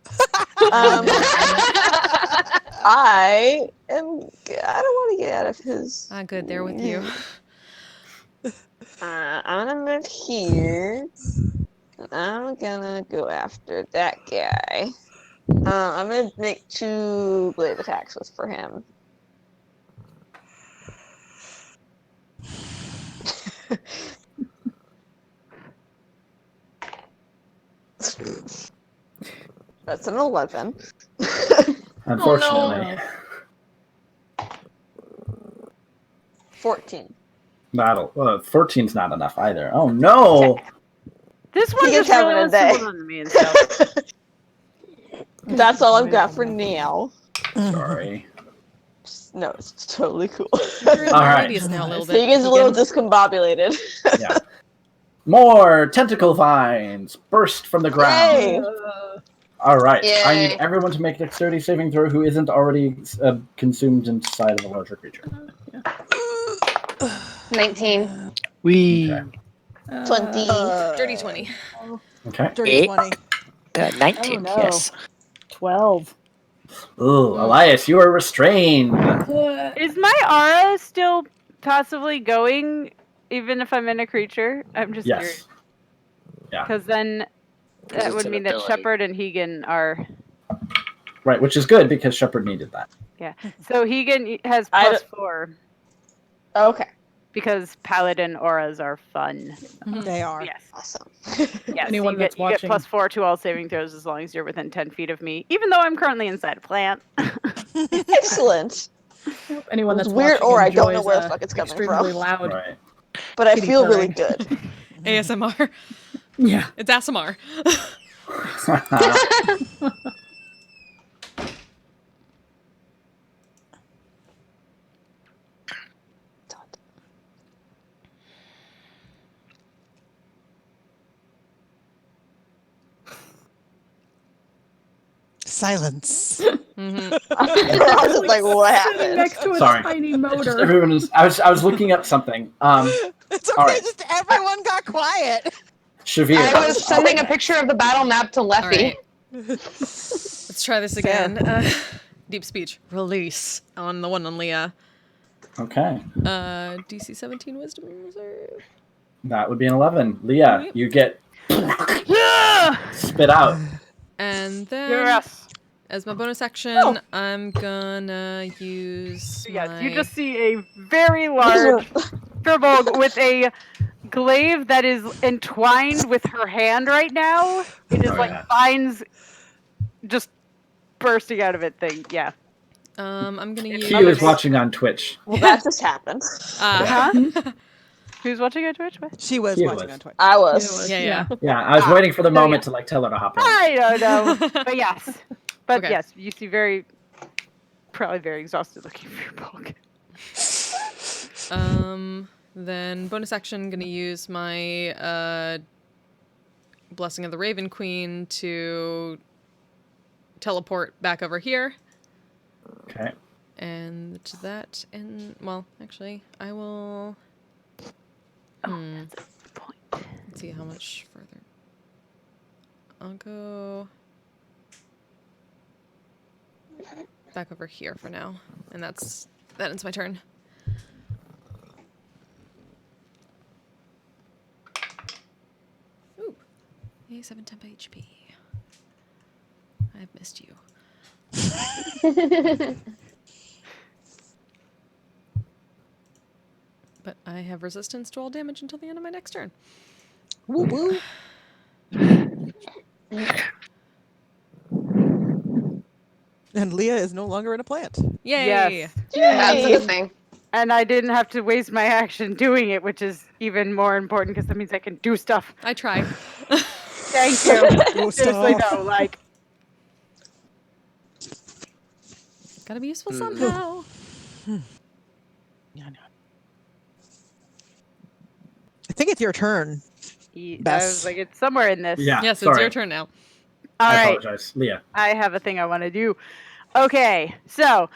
I don't want to get out of his... Ah, good, they're with you. I'm gonna move here. I'm gonna go after that guy. I'm gonna make 2 blade attacks for him. That's an 11. Unfortunately. 14. That'll 14's not enough either. Oh no! This one He just gets really having a wants day. to than me and stuff. That's all I've got for now. Sorry. No, it's totally cool. You're in All the right. radius now a little bit. He gets a little discombobulated. Yeah. More tentacle vines burst from the ground. Yay! All right. I Yay. need everyone to make a dexterity saving throw who isn't already consumed inside of a larger creature. 19. We 20. Dirty 20. Okay. Dirty 20. 19. Oh, no. Yes. 12. Ooh, Elias, you are restrained. Is my aura still passively going, even if I'm in a creature? I'm just Yes. curious. Yeah. Because then that it's would an mean that ability. Shepard and Hegan are. Right, which is good because Shepard needed that. Yeah. So Hegan has +4. Okay. Because paladin auras are fun. They are. Yes. Awesome. Yes. Anyone you that's get watching- +4 to all saving throws as long as you're within 10 feet of me, even though I'm currently inside a plant. Excellent. Anyone It's that's weird, watching or I don't know enjoys, where the fuck it's coming extremely from. loud. Right. But I kitty feel really purring. good. ASMR. Yeah. It's ASMR. Silence. I was just like, what Sitting happened? next to a Sorry. tiny Just motor. everyone is. I was looking up something. It's okay. All right. Just everyone got quiet. Shavir. I was sending a picture of the battle map to Leffy. All right. Let's try this again. Deep speech. Release on the one on Leah. Okay. DC 17 Wisdom Reserve. That would be an 11. Leah, Yep. you get spit out. And then, Yes. as my bonus action, I'm gonna use Yes, my... you just see a very large Firbolg with a glaive that is entwined with her hand right now. It is like vines just bursting out of it thing. Yeah. I'm gonna use... He was watching on Twitch. Well, that just happened. Huh? Who's watching on Twitch? What? She was He watching was. on Twitch. I was. Yeah. Yeah, I was waiting for the moment to like tell her to hop in. I don't know. But yes. But Okay. yes, you see probably very exhausted looking Firbolg. Then bonus action, gonna use my Blessing of the Raven Queen to teleport back over here. Okay. And that, and well, actually, I will. That's a point. Let's see how much further. I'll go back over here for now, and that ends my turn. Ooh, yay, 7 temp HP. I've missed you. But I have resistance to all damage until the end of my next turn. Woo woo. And Leah is no longer in a plant. Yay! Yes. That's a good thing. And I didn't have to waste my action doing it, which is even more important because that means I can do stuff. I try. Thank you. Seriously, no, like. Gotta be useful somehow. Yeah, I know. I think it's your turn. I Bess. was like, it's somewhere in this. Yeah. Yes, sorry. it's your turn now. All I right. apologize, Leah. I have a thing I want to do. Okay, so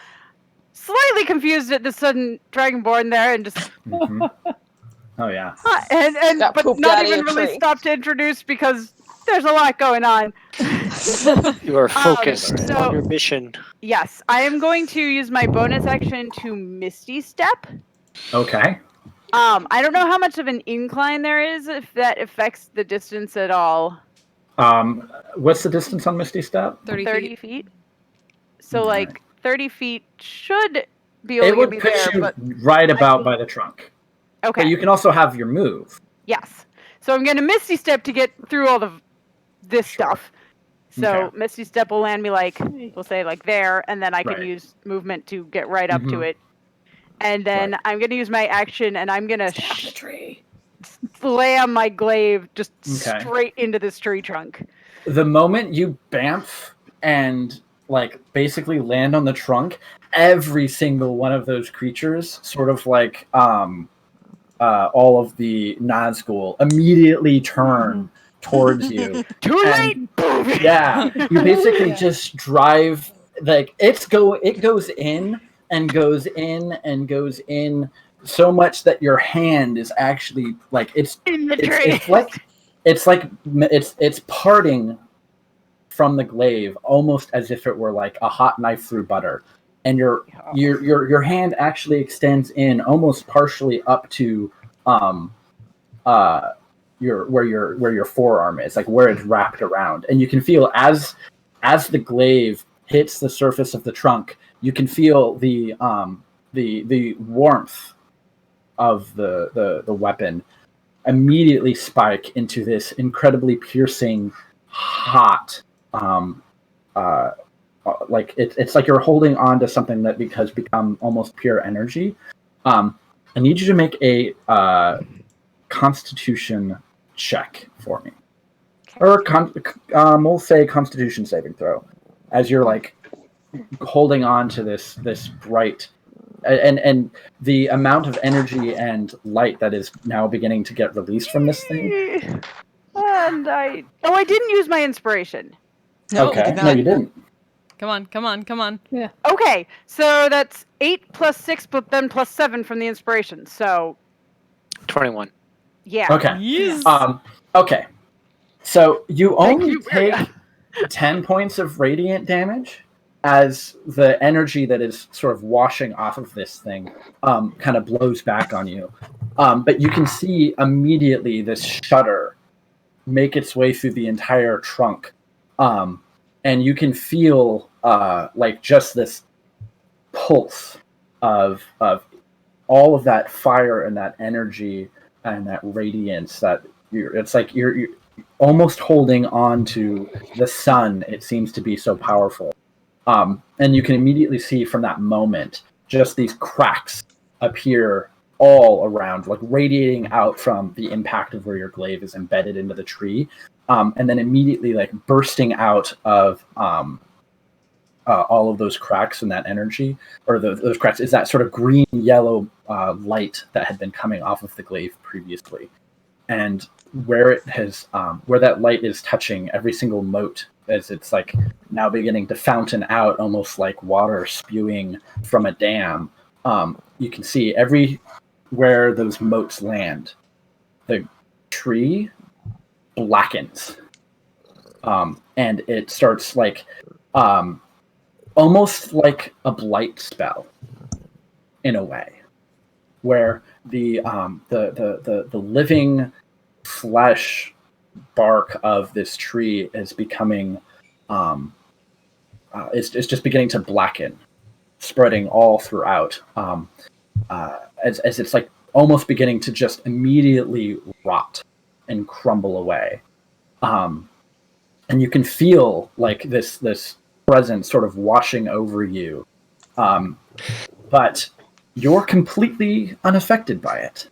slightly confused at the sudden dragonborn there, and just Mhm. Oh yeah. and Got but pooped not out of even your really tree. stopped to introduce because there's a lot going on. You are focused so- on your mission. Yes, I am going to use my bonus action to Misty Step. Okay. I don't know how much of an incline there is, if that affects the distance at all. What's the distance on Misty Step? 30 feet. So, Alright. like, 30 feet should be able It to would get me put there, you but right about by the trunk. okay. But you can also have your move. Yes. So I'm going to Misty Step to get through all of this stuff. So Okay. Misty Step will land me like, we'll say like there, and then I can Right. use movement to get right up to Mhm. it. And then I'm going to use my action, and I'm going to slam my glaive just Okay. straight into this tree trunk. The moment you bamf and like basically land on the trunk, every single one of those creatures, sort of like all of the Nazgul, immediately turn towards you. Too late. Yeah, you basically just drive like it goes in and goes in and goes in so much that your hand is actually like it's it's parting from the glaive almost as if it were like a hot knife through butter, and your hand actually extends in almost partially up to where your forearm is, like where it's wrapped around, and you can feel as the glaive hits the surface of the trunk, you can feel the warmth of the weapon immediately spike into this incredibly piercing, hot, like it's like you're holding on to something that has become almost pure energy. I need you to make a Constitution check for me, or we'll say Constitution saving throw, as you're like holding on to this bright. And the amount of energy and light that is now beginning to get released from this thing. And I didn't use my inspiration. Okay, no, you didn't. Come on. Yeah. Okay, so that's 8 plus 6, but then plus 7 from the inspiration. So 21. yeah. Okay. Yes. Okay. So you only take 10 points of radiant damage as the energy that is sort of washing off of this thing kind of blows back on you. But you can see immediately this shudder make its way through the entire trunk. And you can feel like just this pulse of all of that fire and that energy and that radiance that it's like you're almost holding on to the sun. It seems to be so powerful. And you can immediately see from that moment just these cracks appear all around, like radiating out from the impact of where your glaive is embedded into the tree, and then immediately like bursting out of all of those cracks and that energy, or those cracks, is that sort of green yellow light that had been coming off of the glaive previously, and where it has where that light is touching every single mote, as it's like now beginning to fountain out almost like water spewing from a dam. You can see everywhere those motes land, the tree blackens, and it starts like almost like a blight spell in a way, where the living flesh bark of this tree is becoming it's just beginning to blacken, spreading all throughout, as it's like almost beginning to just immediately rot and crumble away, and you can feel like this presence sort of washing over you, but you're completely unaffected by it.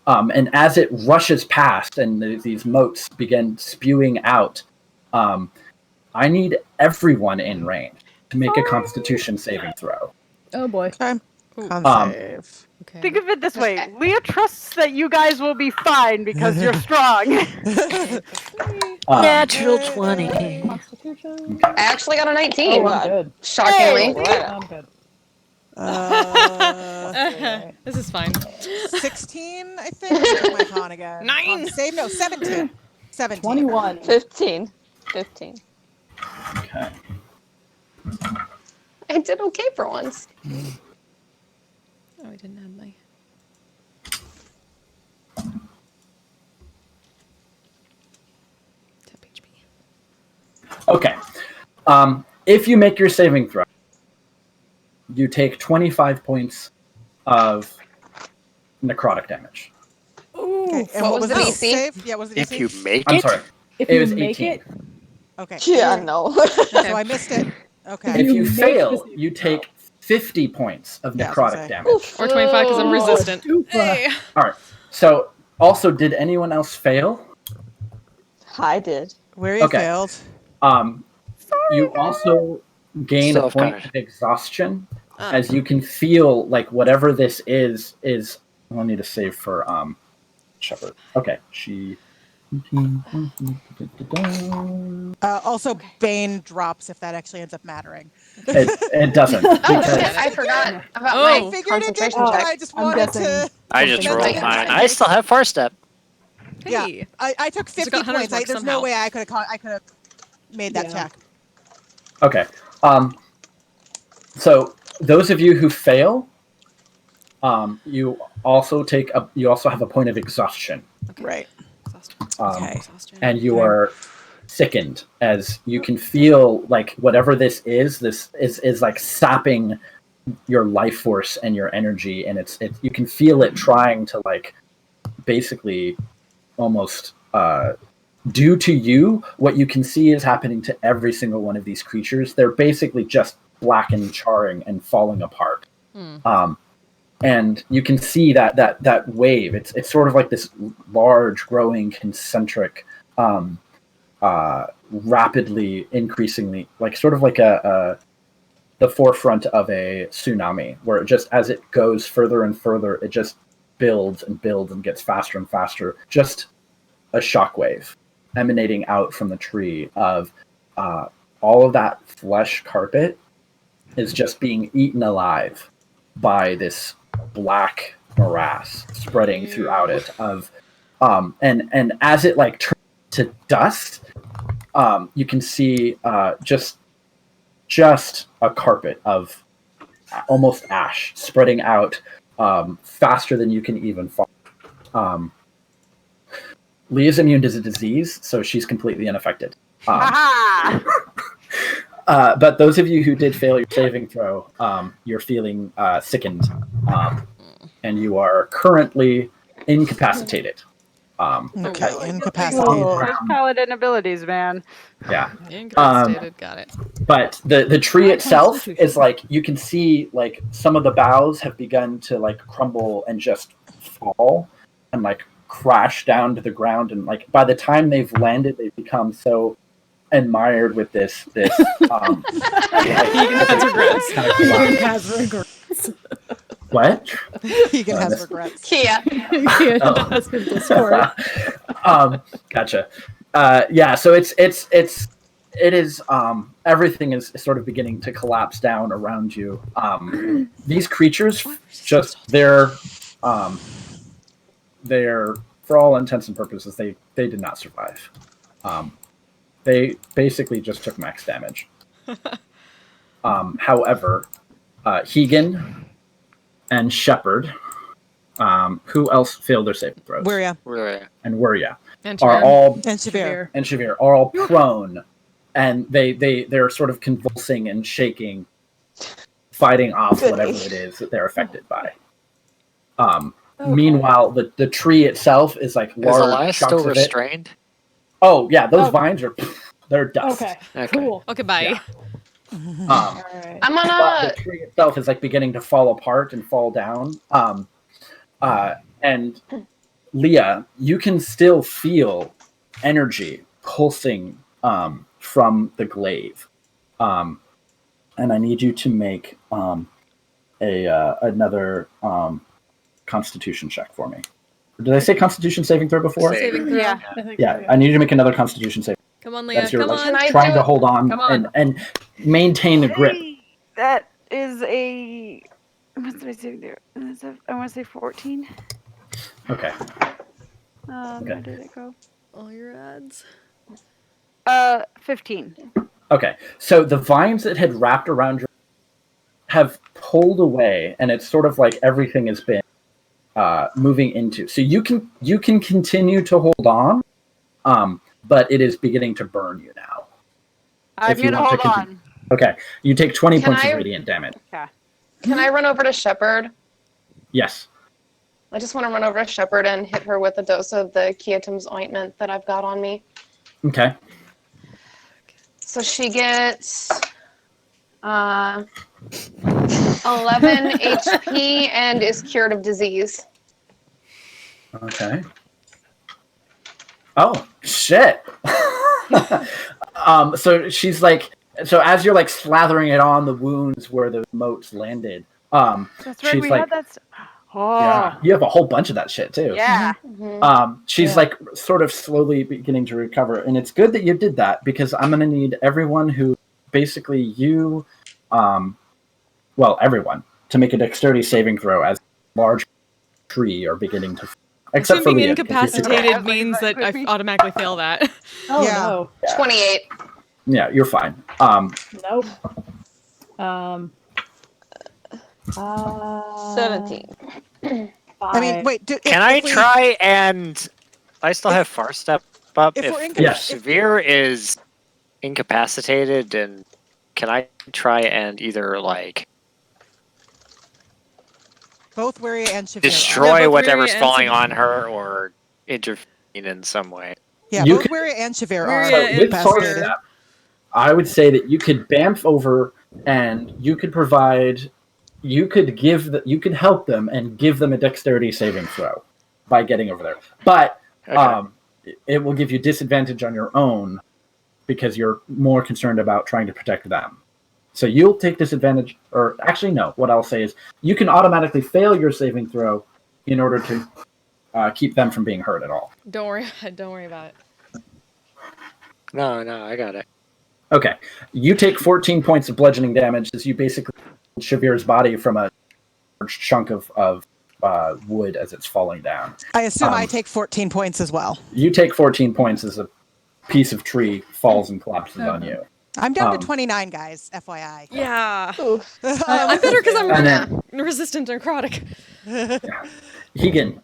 And as it rushes past and these motes begin spewing out, I need everyone in range to make a Constitution saving throw. Oh boy. Save. Think of it this way: Leah trusts that you guys will be fine because you're strong. Natural 20. Constitution. I actually got a 19. Oh, I'm good. Shockingly. I'm good. This is fine. 16, I think. Where's my con again? 9. Save, no, 17. 17. 21. 15. Okay. I did okay for once. Oh, I didn't add my. Okay. If you make your saving throw, you take 25 points of necrotic damage. Ooh. And what was the DC? Save? Yeah, what was the DC? If you make I'm it? sorry. If it you was make 18. it? Okay. Yeah, no. So I missed it. Okay. If you fail, you take 50 points of Yeah, I was gonna necrotic say. damage. Or 25 because I'm resistant. Hey. All right. So, also, did anyone else fail? I did. Where you failed. You also gain a point Self-guard. of exhaustion, as you can feel like whatever this is. I'll need to save for Shepard. Okay, she. Also, Bane drops if that actually ends up mattering. It doesn't. Oh because- shit! I forgot about Oh. my I figured it concentration didn't, check. but I just wanted to. I just mention rolled it mine. just in I case. still have 4 step. Yeah, Hey. I took So 50 got Hunter's points. mark There's somehow. no way I could have made that check. Okay. So those of you who fail, you also have a point of exhaustion. Right. And you are sickened as you can feel like whatever this is like sapping your life force and your energy, and it's you can feel it trying to like basically almost do to you what you can see is happening to every single one of these creatures. They're basically just black and charring and falling apart. And you can see that wave. It's sort of like this large, growing, concentric, rapidly increasingly, like sort of like the forefront of a tsunami, where it just as it goes further and further, it just builds and builds and gets faster and faster. Just a shockwave emanating out from the tree of all of that flesh carpet is just being eaten alive by this black morass spreading throughout it of and as it like turns to dust, you can see just a carpet of almost ash spreading out faster than you can even fall. Leah's immune to the disease, so she's completely unaffected. But those of you who did fail your saving throw, you're feeling sickened, and you are currently incapacitated. Okay, incapacitated. Oh, those paladin abilities, man. Yeah. Incapacitated, got it. But the tree itself is like you can see like some of the boughs have begun to like crumble and just fall and like crash down to the ground, and like by the time they've landed, they've become so admired with this Keegan has regrets. Keegan has regrets. What? Keegan has regrets. Kia. Kia has his Discord. Gotcha. Yeah, so it is everything is sort of beginning to collapse down around you. These creatures just they're for all intents and purposes they did not survive. They basically just took max damage. However, Hegan and Shepard, who else failed their saving throws? Wirya. And Wirya And are Shavir. all And Shavir. and Shavir are all prone, and they're sort of convulsing and shaking, fighting off whatever it is that they're affected by. Meanwhile, the tree itself is like large. Is Elias chunks still of it. restrained? Oh yeah, those vines are they're dust. Okay, cool. Okay, bye. I'm gonna. But the tree itself is like beginning to fall apart and fall down. And Leah, you can still feel energy pulsing from the glaive. And I need you to make another Constitution check for me. Did I say Constitution saving throw before? Saving throw. Yeah. Yeah, I need you to make another Constitution saving. Come on, Leah. That's your Come like, on. trying to hold on, Come on. and maintain the grip. That is a. What did I say there? I want to say 14. Okay. Where did it go? All your ads. 15. Okay, so the vines that had wrapped around your have pulled away, and it's sort of like everything has been moving into. So you can continue to hold on, but it is beginning to burn you now. I'm gonna hold on. Okay, you take 20 Can points I- of radiant damage. Okay. Can I run over to Shepard? Yes. I just want to run over to Shepard and hit her with a dose of the Kiatum's ointment that I've got on me. Okay. So she gets 11 HP and is cured of disease. Okay. Oh shit. So she's like, so as you're like slathering it on the wounds where the motes landed, That's right. she's We like, had that. Oh. yeah, you have a whole bunch of that shit too. Yeah. She's like sort of slowly beginning to recover, and it's good that you did that because I'm gonna need everyone who, basically you, well, everyone to make a dexterity saving throw as a large tree are beginning to. Except Being for Leah, incapacitated means that I automatically fail that. Oh no. 28. Yeah, you're fine. Nope. 17. I mean, wait. Can I try and? I still have far step up. If Severe is incapacitated, and can I try and either like both Weary and Shavir destroy whatever's falling on her, or intervene in some way? Yeah, You both could- Weary and Shavir So are with far incapacitated. step, I would say that you could bamf over and you could provide, you could help them and give them a dexterity saving throw by getting over there. But it will give you disadvantage on your own because you're more concerned about trying to protect them. So you'll take disadvantage, or actually no, what I'll say is you can automatically fail your saving throw in order to keep them from being hurt at all. Don't worry about it. No, I got it. Okay, you take 14 points of bludgeoning damage as you basically Shavir's body from a large chunk of wood as it's falling down. I assume I take 14 points as well. You take 14 points as a piece of tree falls and collapses on you. I'm down to 29, guys. FYI. Yeah. I'm better because And then- I'm resistant to necrotic. Hegan,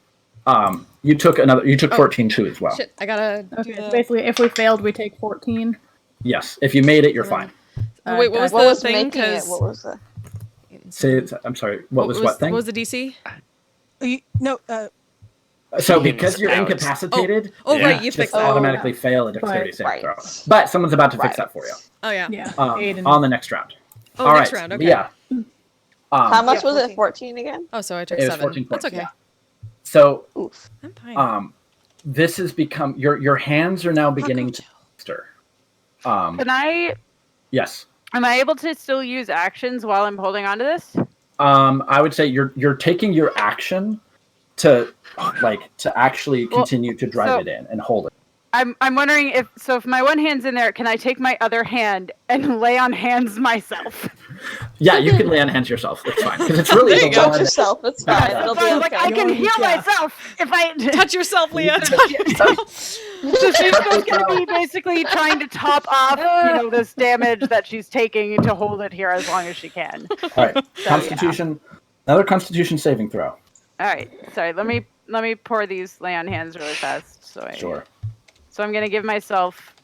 you took 14 too as well. Shit, I gotta. Okay, so basically, if we failed, we take 14. Yes, if you made it, you're fine. Wait, what was what the was thing? making it? 'Cause- What was the? I'm sorry. What was what thing? What was the DC? No. So because you're incapacitated, right, you just fixed that. automatically fail a dexterity saving Right. throw. But someone's about to fix that for you Oh yeah. Yeah. on the next round. Oh, All next right, round. Okay. Leah. How much was it? 14 again? Oh, so I took It was 7. 14 That's points, okay. yeah. So, I'm fine. this has become your hands are now beginning to stir. Can I? Yes. Am I able to still use actions while I'm holding on to this? I would say you're taking your action to actually continue to drive it in and hold it. I'm wondering if my one hand's in there, can I take my other hand and lay on hands myself? Yeah, you can lay on hands yourself. It's fine because it's really the one. yourself. It's fine. It'll be Like okay. I can heal myself if I Touch yourself, Leah. So she's just going to be basically trying to top off, this damage that she's taking to hold it here as long as she can. All right, Constitution. Another Constitution saving throw. All right, sorry. Let me pour these lay on hands really fast. Sure. So I'm gonna give myself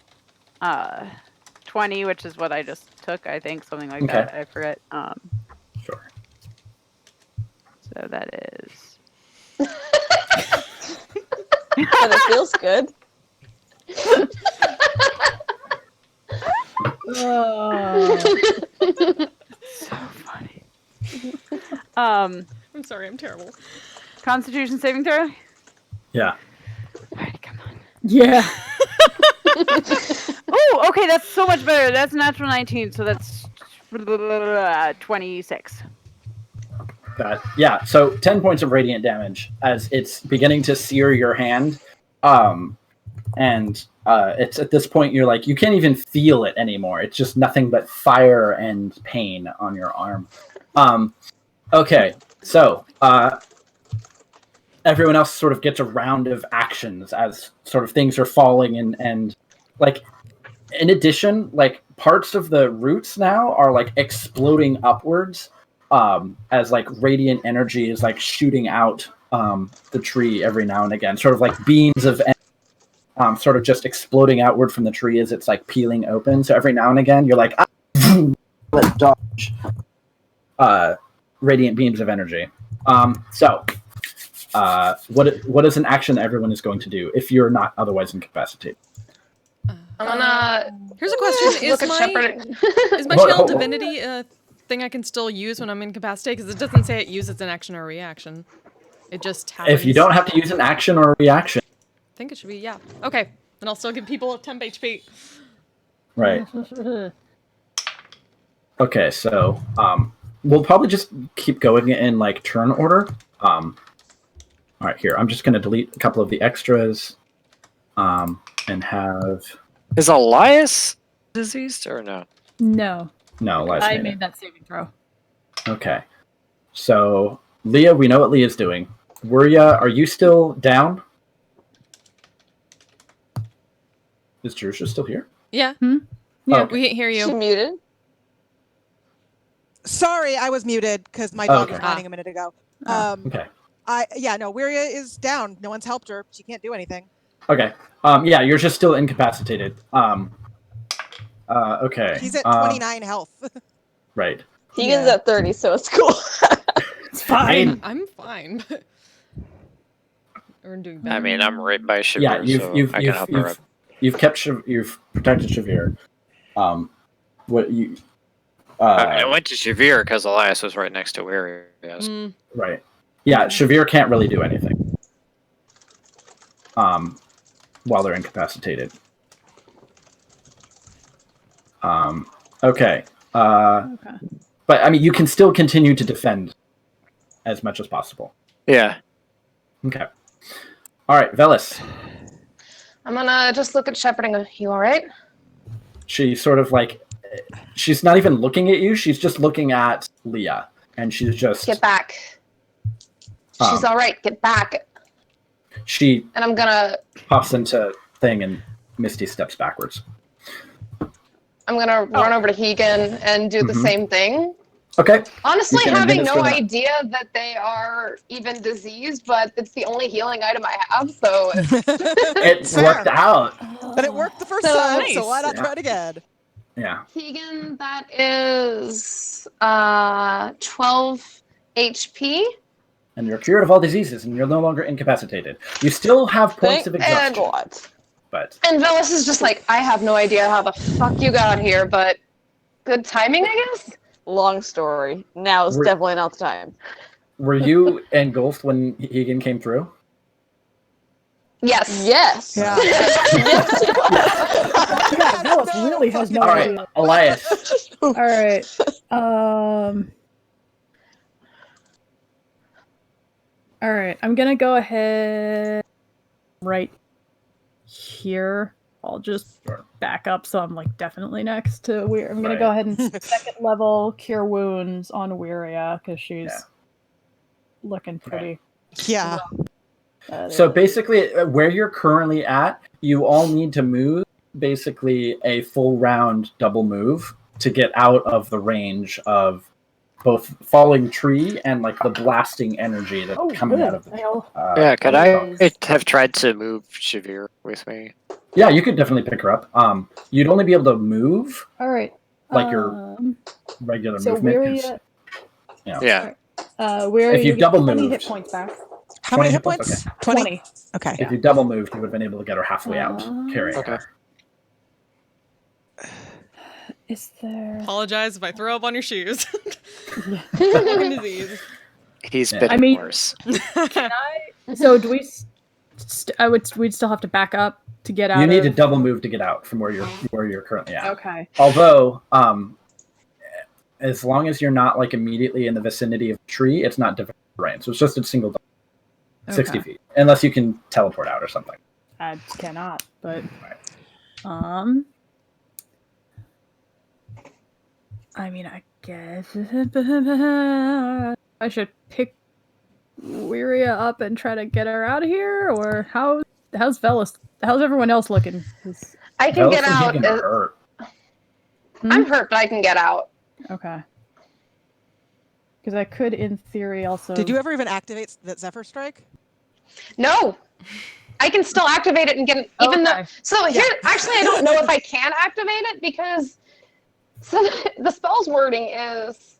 20, which is what I just took. I think something like that. I forget. Sure. So that is. But it feels good. So funny. I'm sorry, I'm terrible. Constitution saving throw. Yeah. Alright, come on. Yeah. Oh, okay, that's so much better. That's natural 19, so that's 26. Yeah, so 10 points of radiant damage as it's beginning to sear your hand. And it's at this point you're like, you can't even feel it anymore. It's just nothing but fire and pain on your arm. Okay, so everyone else sort of gets a round of actions as sort of things are falling and like, in addition, like parts of the roots now are like exploding upwards as like radiant energy is like shooting out the tree every now and again, sort of like beams of sort of just exploding outward from the tree as it's like peeling open. So every now and again you're like, let's dodge radiant beams of energy. What is an action that everyone is going to do if you're not otherwise incapacitated? I'm gonna. Here's a question: look at shepherding. Is my channel divinity a thing I can still use when I'm incapacitated? Because it doesn't say it uses an action or a reaction. It just happens. If you don't have to use an action or a reaction. I think it should be, yeah. Okay, then I'll still give people 10 HP. Right. Okay, so we'll probably just keep going in like turn order. All right, here I'm just going to delete a couple of the extras, and have. Is Elias diseased or no? No. No, Elias. I made that saving throw. Okay, so Leah, we know what Leah's doing. Wuria, are you still down? Is Jerusha still here? Yeah. Yeah, Oh, okay. We hear you. She muted. Sorry, I was muted because my dog was whining a minute ago. Okay. Wiria is down. No one's helped her. She can't do anything. Okay. Yeah, you're just still incapacitated. Okay. She's at 29 health. Right. Keegan's at 30, so it's cool. It's fine. I'm fine. We're doing better. I mean, I'm right by Shavir, Yeah, so I can help her up. you've protected Shavir. What you? I went to Shavir because Elias was right next to where he is. Right. Yeah, Shavir can't really do anything. While they're incapacitated. Okay. But I mean, you can still continue to defend as much as possible. Yeah. Okay. All right, Velis. I'm gonna just look at shepherding. You all right? She sort of like, she's not even looking at you. She's just looking at Leah, and she's just Get back. She's all right. Get back. She And I'm gonna. pops into thing, and Misty steps backwards. I'm gonna run over to Hegan and do the same thing. Okay. Honestly, You can having no administer that. idea that they are even diseased, but it's the only healing item I have, so It worked out. But it worked the first So time, nice. so why not Yeah. try it again? Yeah. Keegan, that is 12 HP. And you're cured of all diseases, and you're no longer incapacitated. You still have points of exhaustion. And what? But And Velis is just like, I have no idea how the fuck you got here, but good timing, I guess? Long story. Now is We're- definitely not the time. were you engulfed when Hegan came through? Yes. Yes. Yeah. Yeah, Velis really has no All right, idea. Elias. All right. All right. I'm gonna go ahead right here. I'll just back up, so I'm like definitely next to Weir. I'm gonna go ahead and second level cure wounds on Wiria because she's looking pretty. Yeah. So basically, where you're currently at, you all need to move basically a full round double move to get out of the range of both falling tree and like the blasting energy that's coming out of the Yeah, could I have tried to move Shavir with me? Yeah, you could definitely pick her up. You'd only be able to move All right. like your regular So movement. 'cause, Wiria, you know. Yeah. Wiria, If you get double 20 moved. hit points back. How many 20 hit points? Okay. 20? Okay. If you double moved, you would have been able to get her halfway out, carrying her. Is there? Apologize if I throw up on your shoes. Fucking disease. He's Yeah. been I mean- worse. Can I? So do we? We'd still have to back up to get out. You need to of... double move to get out from where you're currently at. Okay. Although, as long as you're not like immediately in the vicinity of the tree, it's not difficult terrain. So it's just a single 60 Okay. feet, unless you can teleport out or something. I cannot, but I mean, I guess I should pick Wiria up and try to get her out of here, or how's Velis? How's everyone else looking? 'Cause- I can Velis get and out. Hegan are hurt. I'm hurt, but I can get out. Okay. Because I could, in theory, also. Did you ever even activate that Zephyr Strike? No. I can still activate it and get even though. So here, actually, I don't know if I can activate it because the spell's wording is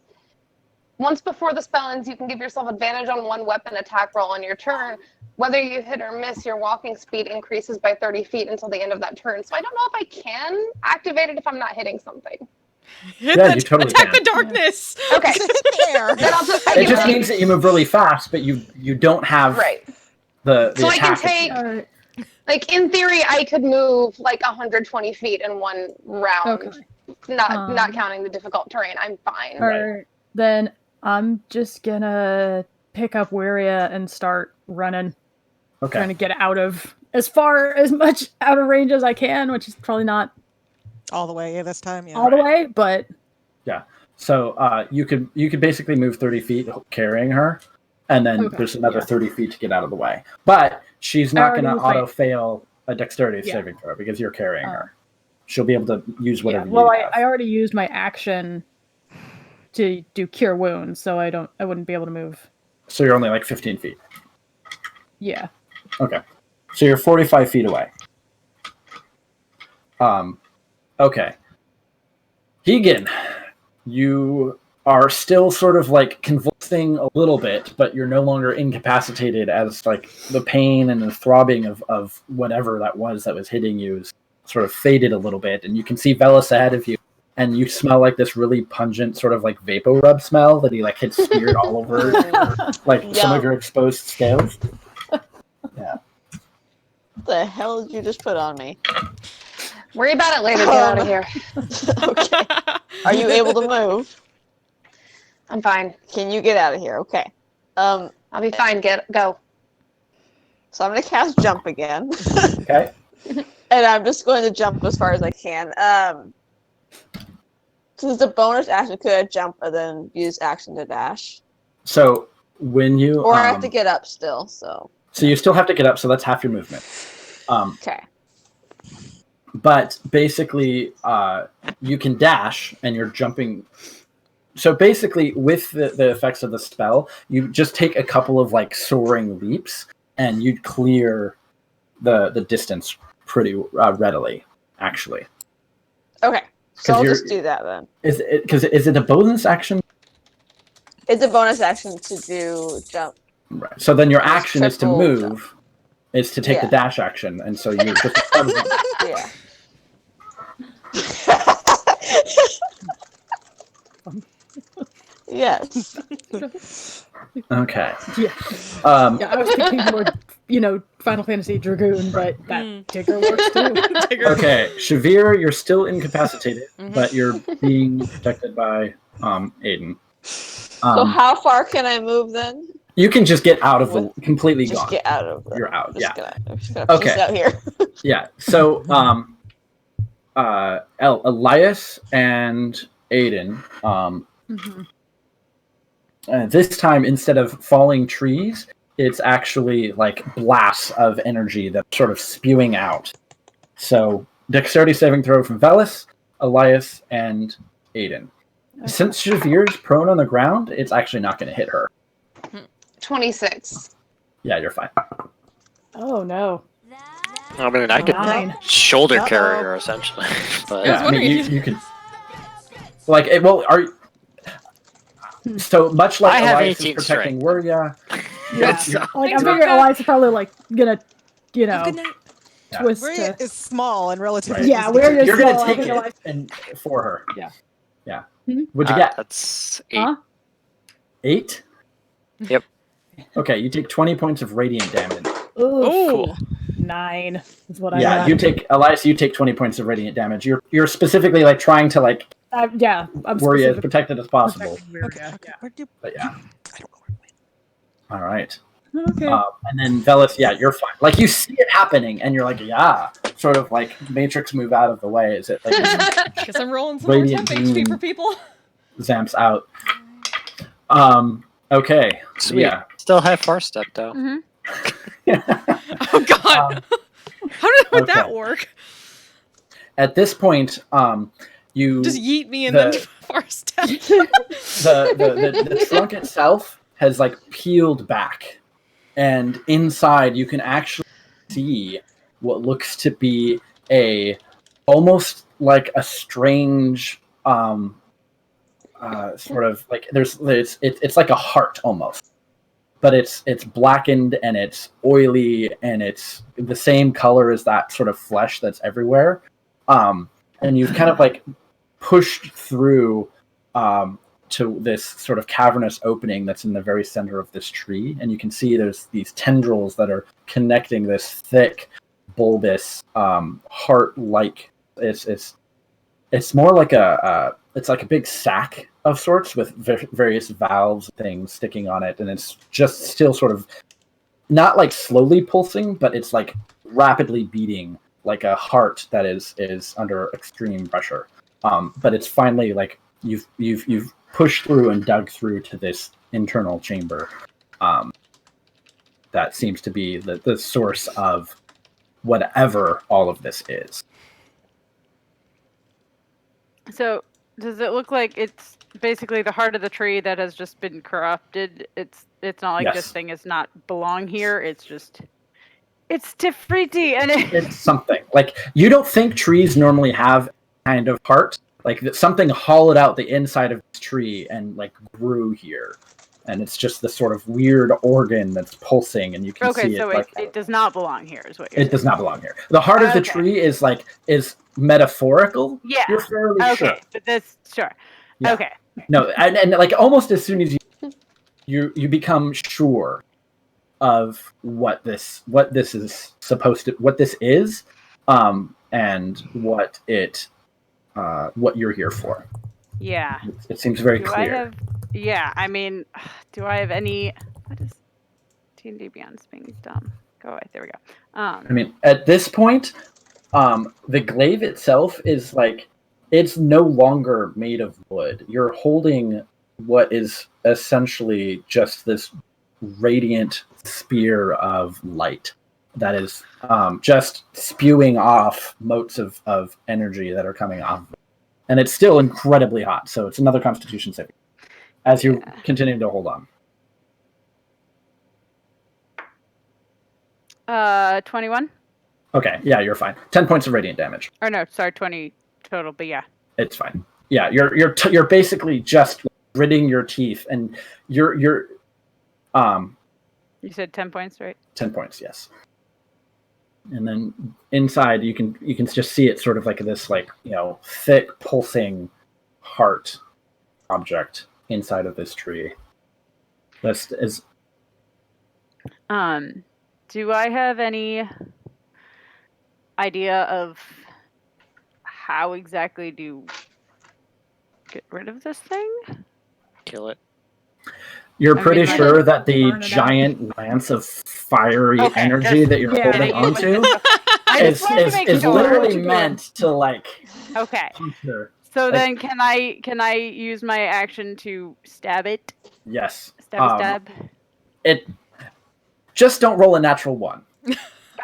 once before the spell ends, you can give yourself advantage on one weapon attack roll on your turn. whether you hit or miss, your walking speed increases by 30 feet until the end of that turn. So I don't know if I can activate it if I'm not hitting something. Hit Yeah, you totally attack can. the darkness. Okay. Then I'll just. It just means that you move really fast, but you don't have the So I can attack. take. Like in theory, I could move like 120 feet in one round. Not counting the difficult terrain. I'm fine. Alright, then I'm just gonna pick up Wiria and start running. Okay. Trying to get out of as much out of range as I can, which is probably not all the way this time. Yeah. all the way, but Yeah. So you could basically move 30 feet carrying her, and then there's another 30 feet to get out of the way. But she's not going to auto fail a dexterity saving throw because you're carrying her. She'll be able to use whatever you have. I already used my action to do cure wounds, so I wouldn't be able to move. So you're only like 15 feet. Yeah. Okay. So you're 45 feet away. Okay. Keegan, you are still sort of like convulsing a little bit, but you're no longer incapacitated, as like the pain and the throbbing of whatever that was hitting you is sort of faded a little bit, and you can see Velis ahead of you, and you smell like this really pungent sort of like vapor rub smell that he like had smeared all over like some of your exposed scales. Yeah. What the hell did you just put on me? Worry about it later. Get out of here. Okay. Are you able to move? I'm fine. Can you get out of here? Okay. I'll be fine. Go. So I'm gonna cast jump again. Okay. And I'm just going to jump as far as I can. Since it's a bonus action, could I jump and then use action to dash? So when you Or I have to get up still, so you still have to get up, so that's half your movement. okay. But basically, you can dash, and you're jumping. So basically, with the effects of the spell, you just take a couple of like soaring leaps, and you clear the distance pretty readily, actually. Okay, so I'll just do that then. Is it a bonus action? It's a bonus action to do jump. Right. So then your action is to move, jump. is to take the dash action, and so you're just yeah. Yes. Okay. Yeah. I was thinking more, Final Fantasy Dragoon, but that Tigger works too. Okay, Shavir, you're still incapacitated, but you're being protected by Aiden. So how far can I move then? You can just get out of the completely Just gone. get out of the. You're out. I'm just gonna Okay. peace out here. Yeah. So Elias and Aiden. This time, instead of falling trees, it's actually like blasts of energy that's sort of spewing out. So, dexterity saving throw from Velis, Elias, and Aiden. Okay. Since Shavir is prone on the ground, it's actually not going to hit her. 26. Yeah, you're fine. Oh, no. I mean, I could shoulder carry her, essentially. But yeah, I mean, you could... Like, So much like Elias is protecting Wuria. Yeah, I'm figuring Elias is probably gonna, twist. Wuria is small and relatively. Right. Yeah, Wuria is You're small. gonna take it and for her. Yeah. Yeah. What'd you get? That's 8. Huh? 8? Yep. Okay, you take 20 points of radiant damage. Ooh, cool. 9 is what I got. Yeah, Elias, you take 20 points of radiant damage. You're specifically trying to I'm Wuria as protected as possible. Okay. But yeah. All right. Okay. And then Velis, you're fine. You see it happening, and you're sort of Matrix move out of the way. Is it Guess I'm rolling some more temp HP for people. Zamps out. Okay. Sweet. Yeah. Still have far step though. Oh God. How would that work? At this point, you just yeet me and then far step. the trunk itself has peeled back, and inside you can actually see what looks to be almost like a strange sort of it's like a heart almost, but it's blackened and it's oily and it's the same color as that sort of flesh that's everywhere. And you've kind of like pushed through to this sort of cavernous opening that's in the very center of this tree, and you can see there's these tendrils that are connecting this thick, bulbous, heart-like. It's more like it's like a big sack of sorts with various valves things sticking on it, and it's just still sort of not like slowly pulsing, but it's like rapidly beating like a heart that is under extreme pressure. But it's finally like you've pushed through and dug through to this internal chamber that seems to be the source of whatever all of this is. So, does it look like it's basically the heart of the tree that has just been corrupted? It's not like this thing is not belong here. It's just it's Tefriti, and it's something like you don't think trees normally have kind of heart. Like something hollowed out the inside of this tree and like grew here, and it's just this sort of weird organ that's pulsing, and you can see so it does not belong here, is what you're saying. It does not belong here. The heart of the tree is metaphorical. Yeah. You're fairly sure. But that's sure. Yeah. Okay. No, and like almost as soon as you become sure of what this is supposed to, what this is, and what you're here for. Yeah. It seems very clear. I mean, do I have any? What is D&D Beyond being dumb? Go away. There we go. I mean, at this point, the glaive itself is like, it's no longer made of wood. You're holding what is essentially just this radiant spear of light that is just spewing off motes of energy that are coming off of it. And it's still incredibly hot, so it's another Constitution saving as you continue to hold on. 21. Okay, yeah, you're fine. 10 points of radiant damage. Or no, sorry, 20 total, but yeah. It's fine. Yeah, you're basically just gritting your teeth, and you're You said 10 points, right? 10 points, yes. And then inside, you can just see it sort of like this, like, thick pulsing heart object inside of this tree. This is. Do I have any idea of how exactly to get rid of this thing? Kill it. You're pretty sure that the giant lance of fiery energy that you're holding onto is literally meant to like. Okay. Sure. So then, can I use my action to stab it? Yes. Stab. It. Just don't roll a natural 1.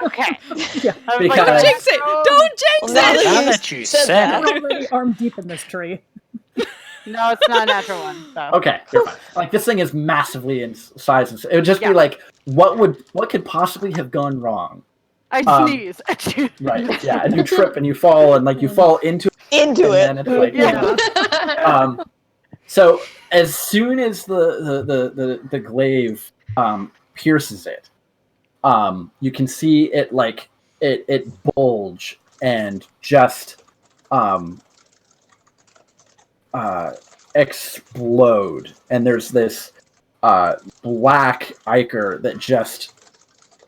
Okay. Yeah. Because don't jinx it. Don't jinx it. Now that you said I'm already arm deep in this tree. No, it's not a natural 1. So. Okay, you're fine. Like this thing is massively in size. It would just be like, what could possibly have gone wrong? I sneeze. Right. Yeah, and you trip and you fall and like you fall into it. And it's like, so as soon as the glaive pierces it, you can see it like it bulge and just explode, and there's this black ichor that just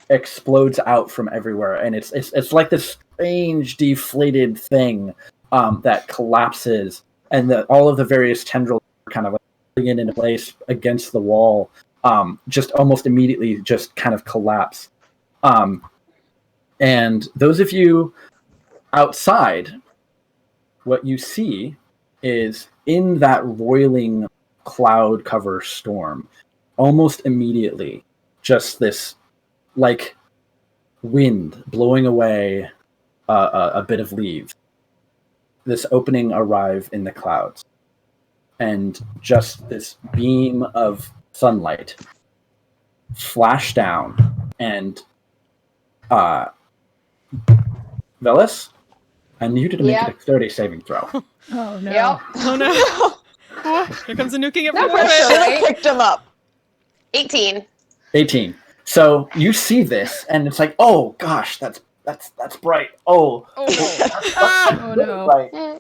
explodes out from everywhere, and it's like this strange deflated thing that collapses, and all of the various tendrils are kind of like putting it into place against the wall, just almost immediately just kind of collapse. And those of you outside, what you see is in that roiling cloud cover storm, almost immediately, just this like wind blowing away a bit of leaves. This opening arrive in the clouds, and just this beam of sunlight flash down, and Velis, I need you to make a dexterity saving throw. Oh no! Yep. Oh no! Here comes the nuking it No from pressure, orbit. right? Picked him up. 18. 18. So you see this, and it's like, oh gosh, that's bright. Oh, Oh no. Right.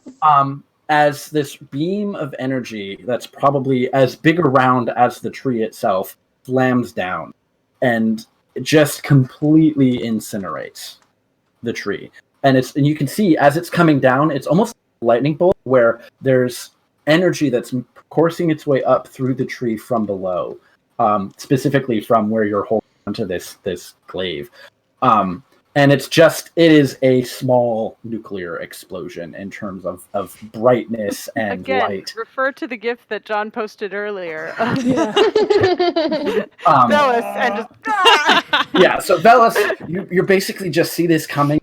As this beam of energy that's probably as big around as the tree itself slams down, and just completely incinerates the tree. And you can see as it's coming down, it's almost like a lightning bolt where there's energy that's coursing its way up through the tree from below, specifically from where you're holding onto this glaive. And it is a small nuclear explosion in terms of brightness and Again, light. refer to the gift that John posted earlier. Yeah. Velis and just Yeah, so Velis, you basically just see this coming.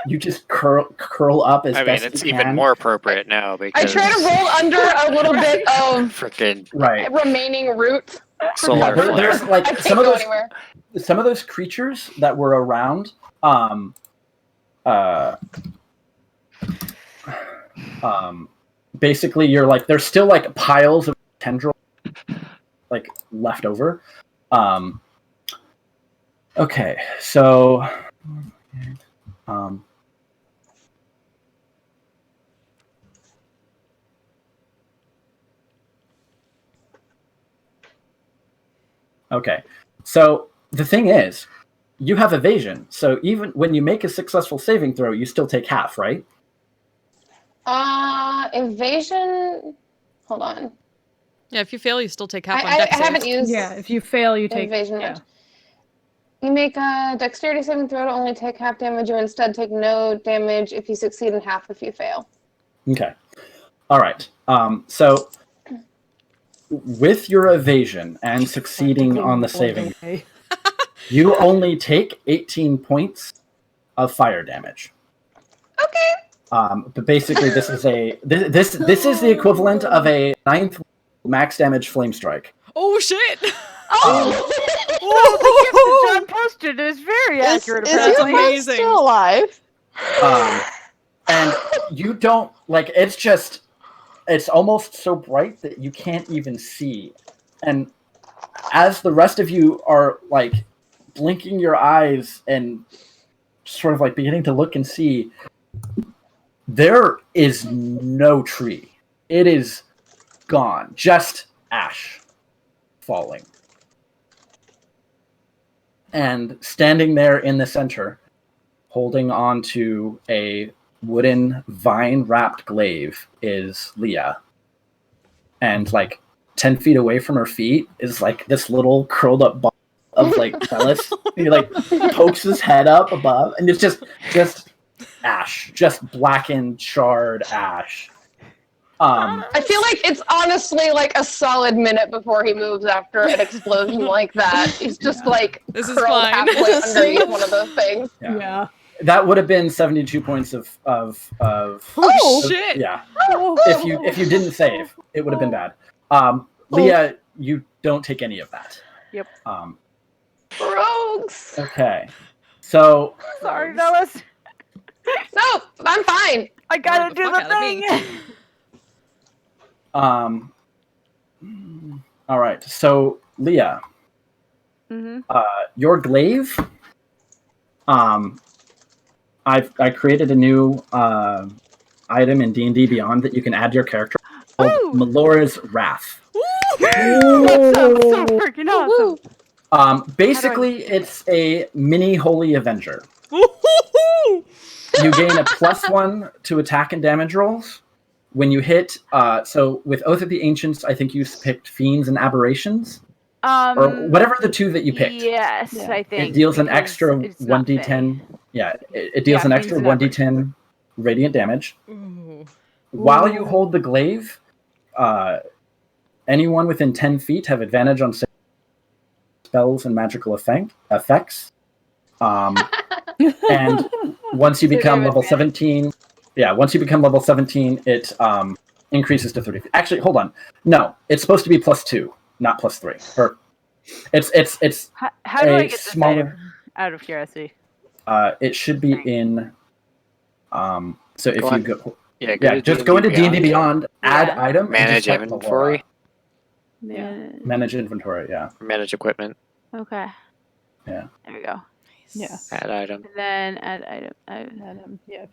You just curl up as best it's you even can. more appropriate now I because try to roll under a little bit of freaking remaining root. solar flare. There's I like can't some of go those anywhere. some of those creatures that were around. Basically, you're like there's still like piles of tendrils like left over. Okay, so okay, so the thing is, you have evasion. So even when you make a successful saving throw, you still take half, right? Evasion. Hold on. Yeah, if you fail, you still take half on I dex saves. haven't used. Yeah, if you fail, you take evasion. yeah. You make a dexterity saving throw to only take half damage. You instead take no damage if you succeed and half if you fail. Okay. All right. So with your evasion and succeeding on the saving, you only take 18 points of fire damage. Okay. But basically, this is this is the equivalent of a 9th max damage flame strike. Oh shit! the gift that John posted is very accurate. That's apparently. amazing. Still alive. And you don't like it's almost so bright that you can't even see. And as the rest of you are like blinking your eyes and sort of like beginning to look and see, there is no tree. It is gone. Just ash falling. And standing there in the center, holding on to a wooden vine-wrapped glaive, is Leah. And like 10 feet away from her feet is like this little curled up ball of like Velis. He like pokes his head up above, and it's just ash, just blackened, charred ash. I feel like it's honestly like a solid minute before he moves after an explosion like that. He's just like This is curled fine. halfway underneath one of those things. Yeah. That would have been 72 points of Oh shit! yeah. If you didn't save, it would have been bad. Leah, you don't take any of that. Yep. Rogues. Okay. So Sorry, Velis. No, I'm fine. I gotta do fuck the out of me. thing. all right. So Leah, your glaive. I created a new item in D&D Beyond that you can add to your character called Melora's Wrath. That sounds so freaking awesome. Basically, it's a mini Holy Avenger. You gain a +1 to attack and damage rolls. When you hit, so with Oath of the Ancients, I think you picked Fiends and Aberrations. Or whatever the two that you picked. Yes, I think. It deals an because extra it's not 1d10. Yeah, it deals an extra Fiends and 1d10 radiant damage. Ooh. While you hold the glaive, anyone within 10 feet have advantage on spells and magical effects. And once you become level 17, once you become level 17, it increases to 30 feet. Actually, hold on. No, it's supposed to be +2, not +3. Or it's How do I a get this smaller. item? Out of curiosity. It should be in. So if you go, to just go into D&D Beyond, add Yeah. item, and Manage just type inventory. Melora. Manage inventory, yeah. Manage equipment. Okay. Yeah. There we go. Yeah. Add item. And then add item. Adam, yeah.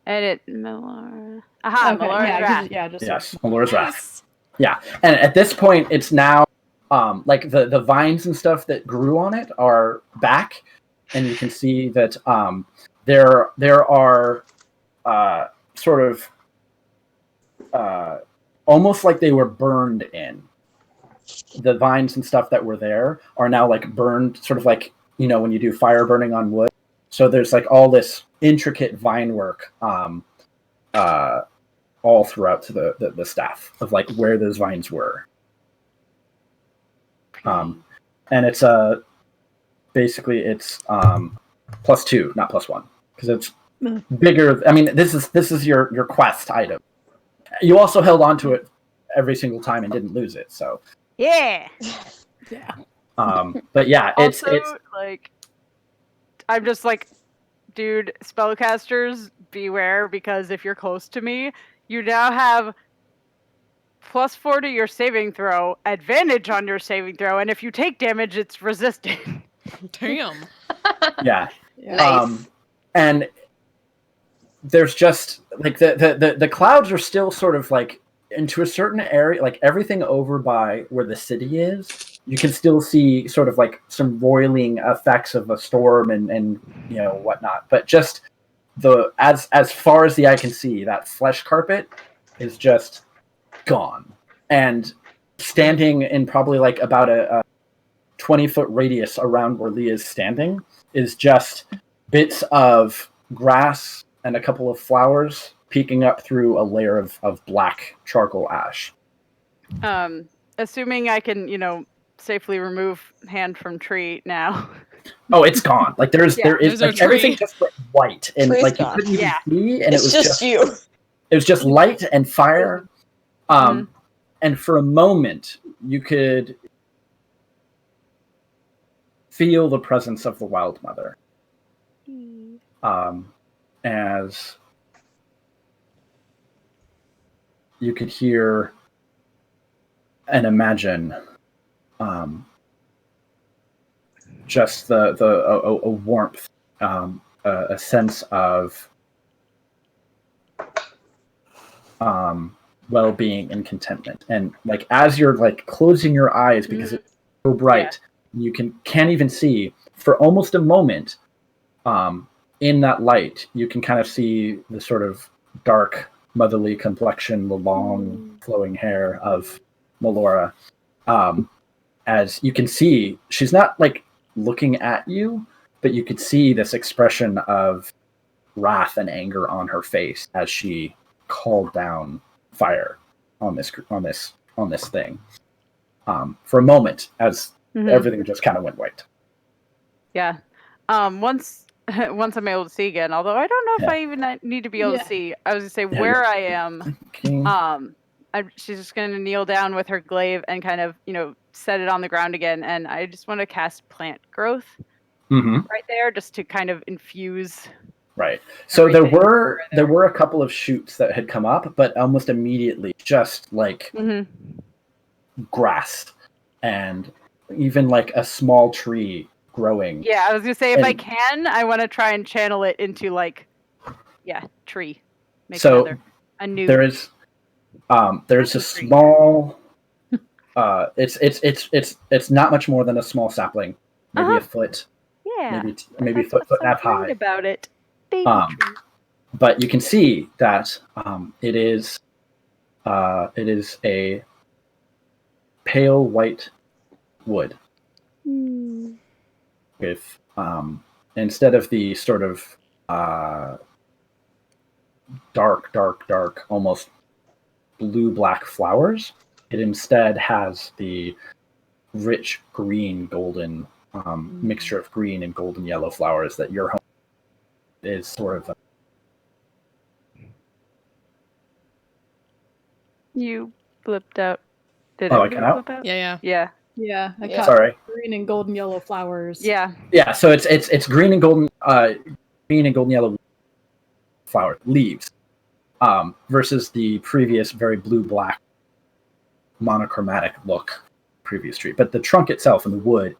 Edit Melora. Aha, Okay, Melora's yeah, Wrath. Yes, Melora's Wrath. Yeah, and at this point, it's now like the vines and stuff that grew on it are back, and you can see that there are sort of almost like they were burned in. The vines and stuff that were there are now like burned, sort of like, you know, when you do fire burning on wood. So there's like all this intricate vine work all throughout the staff of like where those vines were. And it's basically it's +2, not +1, because it's bigger. I mean, this is your quest item. You also held on to it every single time and didn't lose it. So Yeah. Yeah. But yeah, it's like, I'm just like, dude, spellcasters, beware, because if you're close to me, you now have +4 to your saving throw, advantage on your saving throw, and if you take damage, it's resisted. Damn. Yeah. Nice. And there's just like the clouds are still sort of like into a certain area, like everything over by where the city is, you can still see sort of like some roiling effects of a storm and you know whatnot. But just as far as the eye can see, that flesh carpet is just gone. And standing in probably like about a 20-foot radius around where Leah's standing is just bits of grass and a couple of flowers peeking up through a layer of black charcoal ash. Assuming I can, safely remove hand from tree now. Oh, it's gone. Like there is There's like no everything tree. just went white and Tree's like you gone. couldn't even Yeah. see, and It's it was just you. It was just light and fire. And for a moment you could feel the presence of the Wild Mother. As you could hear and imagine just a warmth, a sense of well-being and contentment. And like as you're like closing your eyes because it's so bright, you can't even see for almost a moment. In that light, you can kind of see the sort of dark, motherly complexion, the long, flowing hair of Melora. As you can see, she's not like looking at you, but you could see this expression of wrath and anger on her face as she called down fire on this thing. For a moment, as everything just kind of went white. Yeah. Once I'm able to see again, although I don't know if I even need to be able to see. I was gonna say where I am. She's just gonna kneel down with her glaive and kind of set it on the ground again, and I just want to cast plant growth right there, just to kind of infuse. Right. So there were a couple of shoots that had come up, but almost immediately just like grass and even like a small tree growing. Yeah, I was gonna say if I can, I want to try and channel it into tree. Make So a new. there's a small. It's not much more than a small sapling, maybe a foot. Yeah. Maybe foot and a half high. About it. Baby tree. But you can see that it is a pale white wood with instead of the sort of dark, almost blue-black flowers, it instead has the rich green, golden mixture of green and golden yellow flowers that your home is sort of. You flipped out. Did I cut out? flip out? Yeah. Yeah, I caught Sorry. green and golden yellow flowers. Yeah. Yeah, so it's green and golden yellow flower leaves, versus the previous very blue-black monochromatic look previous tree. But the trunk itself and the wood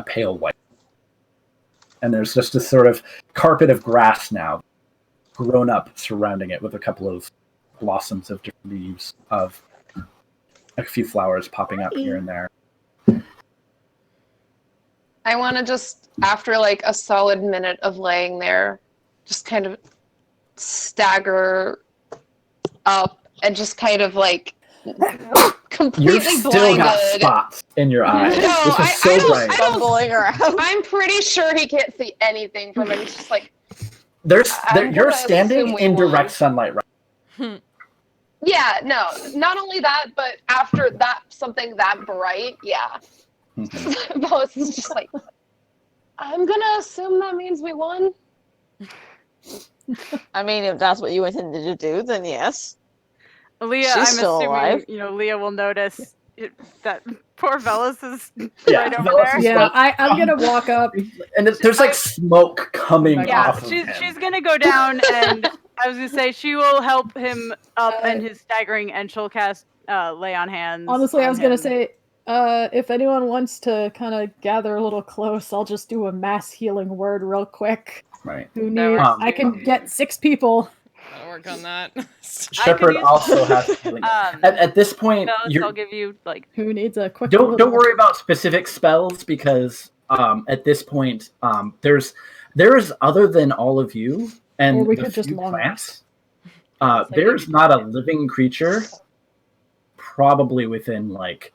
pale white. And there's just this sort of carpet of grass now grown up surrounding it with a couple of blossoms of different leaves of a few flowers popping up here and there. I want to just, after like a solid minute of laying there, just kind of stagger up and just kind of like completely You've still blinded. got spots in your eyes. No, This is so bright. Stumbling around. I'm pretty sure he can't see anything from it. It's just like You're standing in direct sunlight right. yeah, no, not only that, but after that, something that bright, yeah. Both is just like, I'm gonna assume that means we won. I mean, if that's what you intended to do, then yes. Leah, She's I'm still assuming alive. Leah will notice that poor Velas is Yeah, right over Velas there. is Yeah, I'm gonna walk up. And there's like smoke coming Yeah, off of him. she's gonna go down, and I was gonna say she will help him up and his staggering, and she'll cast lay on hands. Honestly, I on was gonna him. say, if anyone wants to kind of gather a little close, I'll just do a mass healing word real quick. Right. Who needs? I can get 6 people. I'll work on that. Shepherd also has healing. At this point, I'll give you like. Who needs a quick? Don't worry about specific spells because at this point, there's other than all of you and Or we the could just few long plants. There's not a living creature, probably within like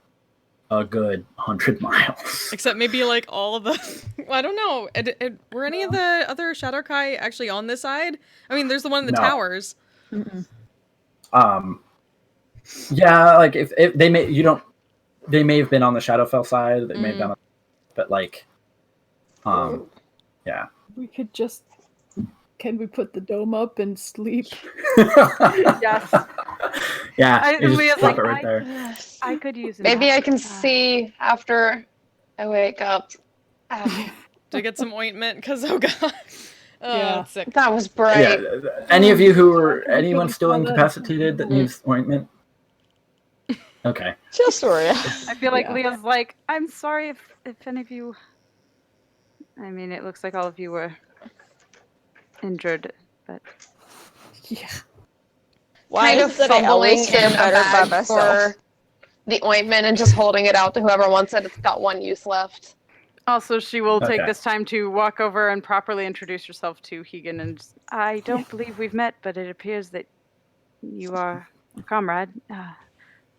a good 100 miles. Except maybe like all of the. I don't know. Were any of the other Shadowkai actually on this side? I mean, there's the one in the No. towers. Yeah, like if they may they may have been on the Shadowfell side. They may have been, but like, yeah. We could just. Can we put the dome up and sleep? Yes. Yeah, you just Leah's flop like, it right there. I could use it. Maybe I can see after I wake up. To get some ointment, because oh god. Yeah. It's sick. That was bright. Yeah. Any of you anyone still incapacitated that needs ointment? Okay. Just Soria. I feel like Leah's like, I'm sorry if any of you. I mean, it looks like all of you were injured, but yeah. Why Kind of is it I fumbling always in feel a better by bag myself? for the ointment and just holding it out to whoever wants it. It's got one use left. also she will take Okay. this time to walk over and properly introduce herself to Hegan. And just, I don't believe we've met, but it appears that you are a comrade.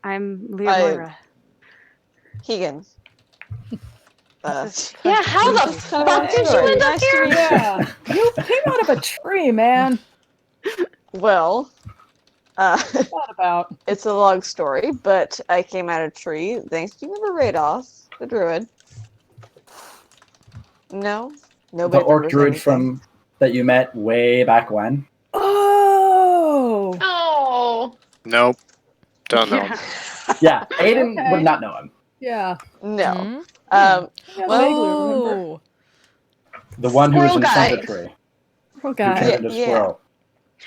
I'm Leonora. Keegan. Yeah, how the fuck did you end up here? Yeah, you came out of a tree, man. Well, What about? it's a long story, but I came out of a tree thanks to the Rados, the druid. No? Nobody The orc remembers druid anything. from that you met way back when. Oh. Oh. Nope. Don't know. Yeah, Aiden Okay. would not know him. Yeah. No. Yeah, Oh. The one who was in Squirrel front of guy. the tree. Poor Who guy. turned into a squirrel.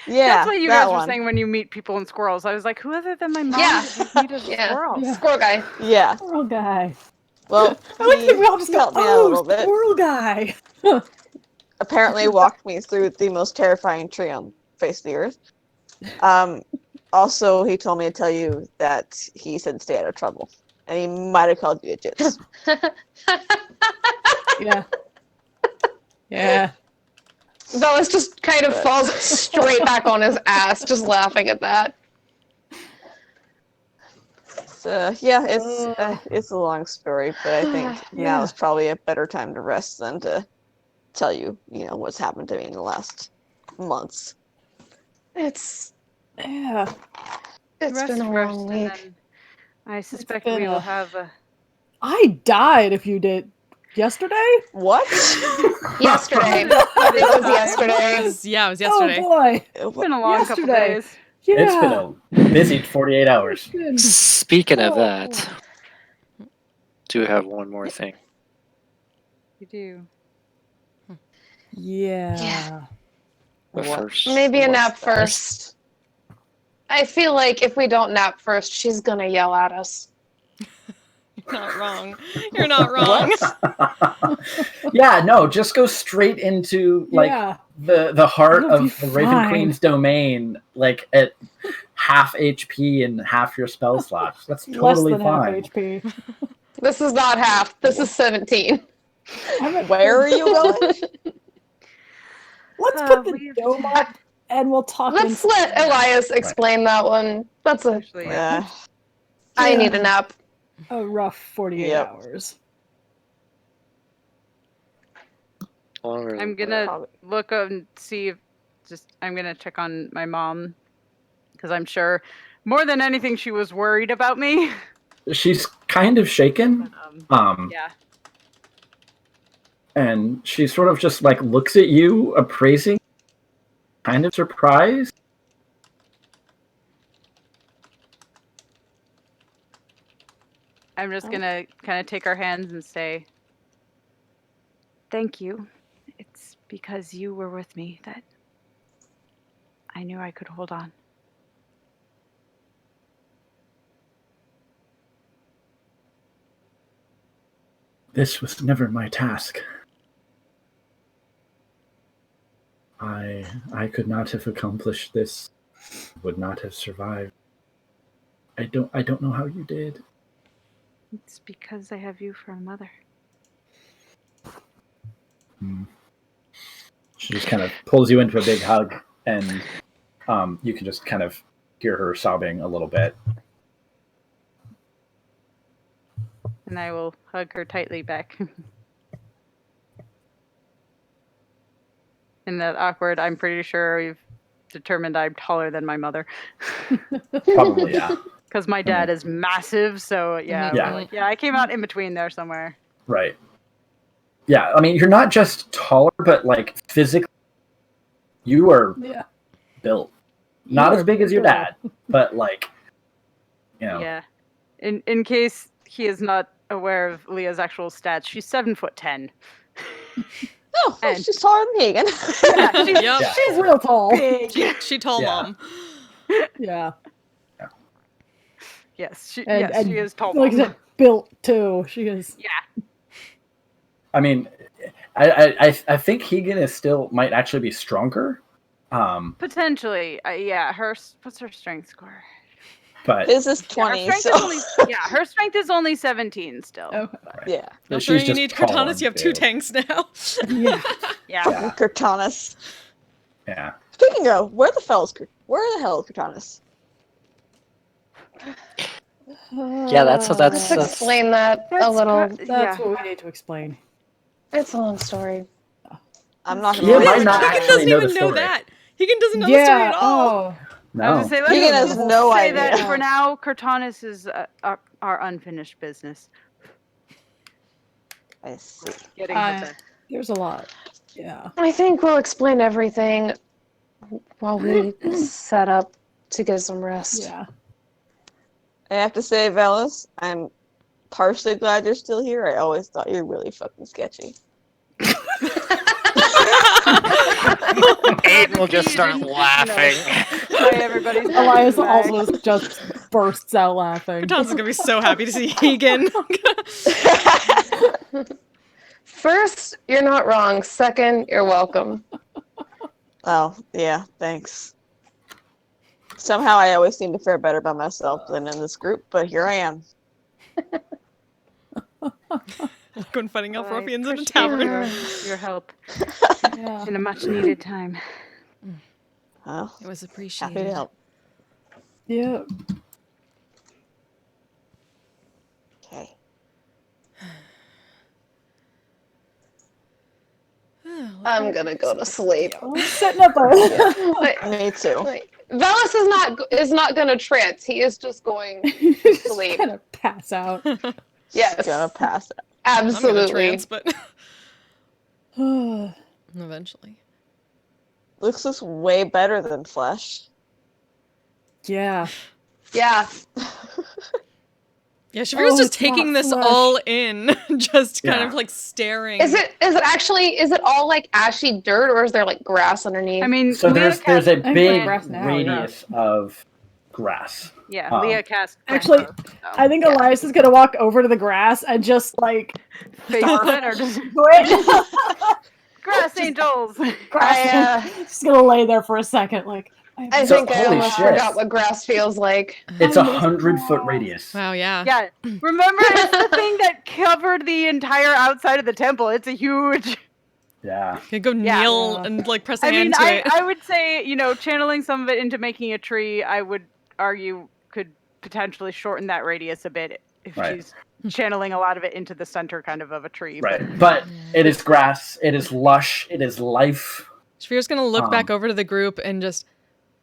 Yeah, That's what you that guys were one. saying when you meet people in squirrels. I was like, who other than my mom Yeah. did you meet as a Yeah. squirrel? Yeah. Squirrel guy. Yeah. Squirrel guy. Well, I like to think we all he just go, helped me out a little bit. squirrel guy. Apparently walked me through the most terrifying tree on the face of the earth. Also, he told me to tell you that he said stay out of trouble. And he might have called you a jits. Yeah. Yeah. Velas just kind of But- falls straight back on his ass, just laughing at that. So, yeah, it's a long story, but I think now Yeah. is probably a better time to rest than to tell you, what's happened to me in the last months. It's Yeah. been a Rest long first, and week. then I suspect been we will a- have a. I died if you did. Yesterday? What? Yesterday. It was yesterday. Yeah, it was yesterday. Oh boy. It's been a long couple Yesterday. days. Yeah. It's been a busy 48 hours. Speaking of Oh. that, do have one more thing. You do. Yeah. But first, Maybe a What's nap that? first. I feel like if we don't nap first, she's gonna yell at us. Not wrong. You're not wrong. Yeah, no, just go straight into like Yeah. the heart It'll be of the Raven fine. Queen's domain, like at half HP and half your spell slots. That's totally Less than fine. half HP. This is not half. This is 17. Where are you going? Let's put the dome up and we'll talk. Let's let Elias explain that one. That's a. Yeah. I need a nap. A rough 48 hours. I'm gonna look and see if I'm gonna check on my mom because I'm sure more than anything she was worried about me. She's kind of shaken. Yeah. And she sort of just like looks at you, appraising, kind of surprised. I'm just gonna kind of take our hands and say, "Thank you. It's because you were with me that I knew I could hold on." This was never my task. I could not have accomplished this. Would not have survived. I don't know how you did. It's because I have you for a mother. She just kind of pulls you into a big hug, and you can just kind of hear her sobbing a little bit. And I will hug her tightly back. In that awkward, I'm pretty sure we've determined I'm taller than my mother. Probably, yeah. Because my dad is massive, so yeah, Yeah. we're like, I came out in between there somewhere. Right. Yeah, I mean, you're not just taller, but like physically, you are built. Not as big as your dad, but like, you know. Yeah. In case he is not aware of Leah's actual stats, she's 7'10". Oh, she's taller than me again. She's real tall. She tall mom. Yeah. Yes, she And is tall. Like I mom. said, built too. She is. Yeah. I mean, I think Keegan might actually be stronger. Potentially, yeah. What's her strength score? But his is 20. Her strength is only 17 still. Okay. Yeah. I'm she's sure you just need tall Cortanus. and You have 2 big. tanks now. Yeah. Cortanus. Yeah. Speaking of, where the hell is Cortanus? Yeah, that's Let's explain that a little. That's what we need to explain. It's a long story. I'm not Yeah, gonna lie. might not Keegan actually doesn't know even the know story. that. Keegan doesn't know the story at all. No. I was gonna say, let's Keegan has no say idea. that for now, Cortanus is our unfinished business. I see. Getting her back. There's a lot. Yeah. I think we'll explain everything while we set up to get some rest. Yeah. I have to say, Velas, I'm partially glad you're still here. I always thought you were really fucking sketchy. Aiden will just start laughing. Everybody's Elias also just bursts out laughing. Cortanus is gonna be so happy to see Keegan. First, you're not wrong. Second, you're welcome. Oh, yeah, thanks. Somehow I always seem to fare better by myself than in this group, but here I am. Going fighting elf I ruffians in a appreciate tavern. your help Yeah. in a much needed time. Well, It was happy appreciated. to help. Yeah. Okay. I'm gonna go to sleep. Setting up a. Me too. Velas is not gonna trance. He is just going to sleep. Gonna pass out. Yes, Gonna pass it. I'm gonna absolutely. trance, but eventually. Looks is way better than flesh. Yeah. Yeah. Yeah, Shavir's just it's taking not this flesh. all in, just kind Yeah. of like staring. Is it all like ashy dirt, or is there like grass underneath? I mean, So Leah there's a cast big grass now, radius of grass. Yeah, Leah cast. Actually, I think Elias is gonna walk over to the grass and just like face plant or just quit. Grass angels. Just gonna lay there for a second, like. I So, think I holy almost shit. forgot what grass feels like. It's 100-foot radius. Wow, yeah. Yeah. Remember, it's the thing that covered the entire outside of the temple. It's a huge. Yeah. You can go kneel and like press a hand to it. I would say, channeling some of it into making a tree, I would argue could potentially shorten that radius a bit if she's channeling a lot of it into the center kind of a tree. Right. But it is grass, it is lush, it is life. Shafir's gonna look back over to the group and just,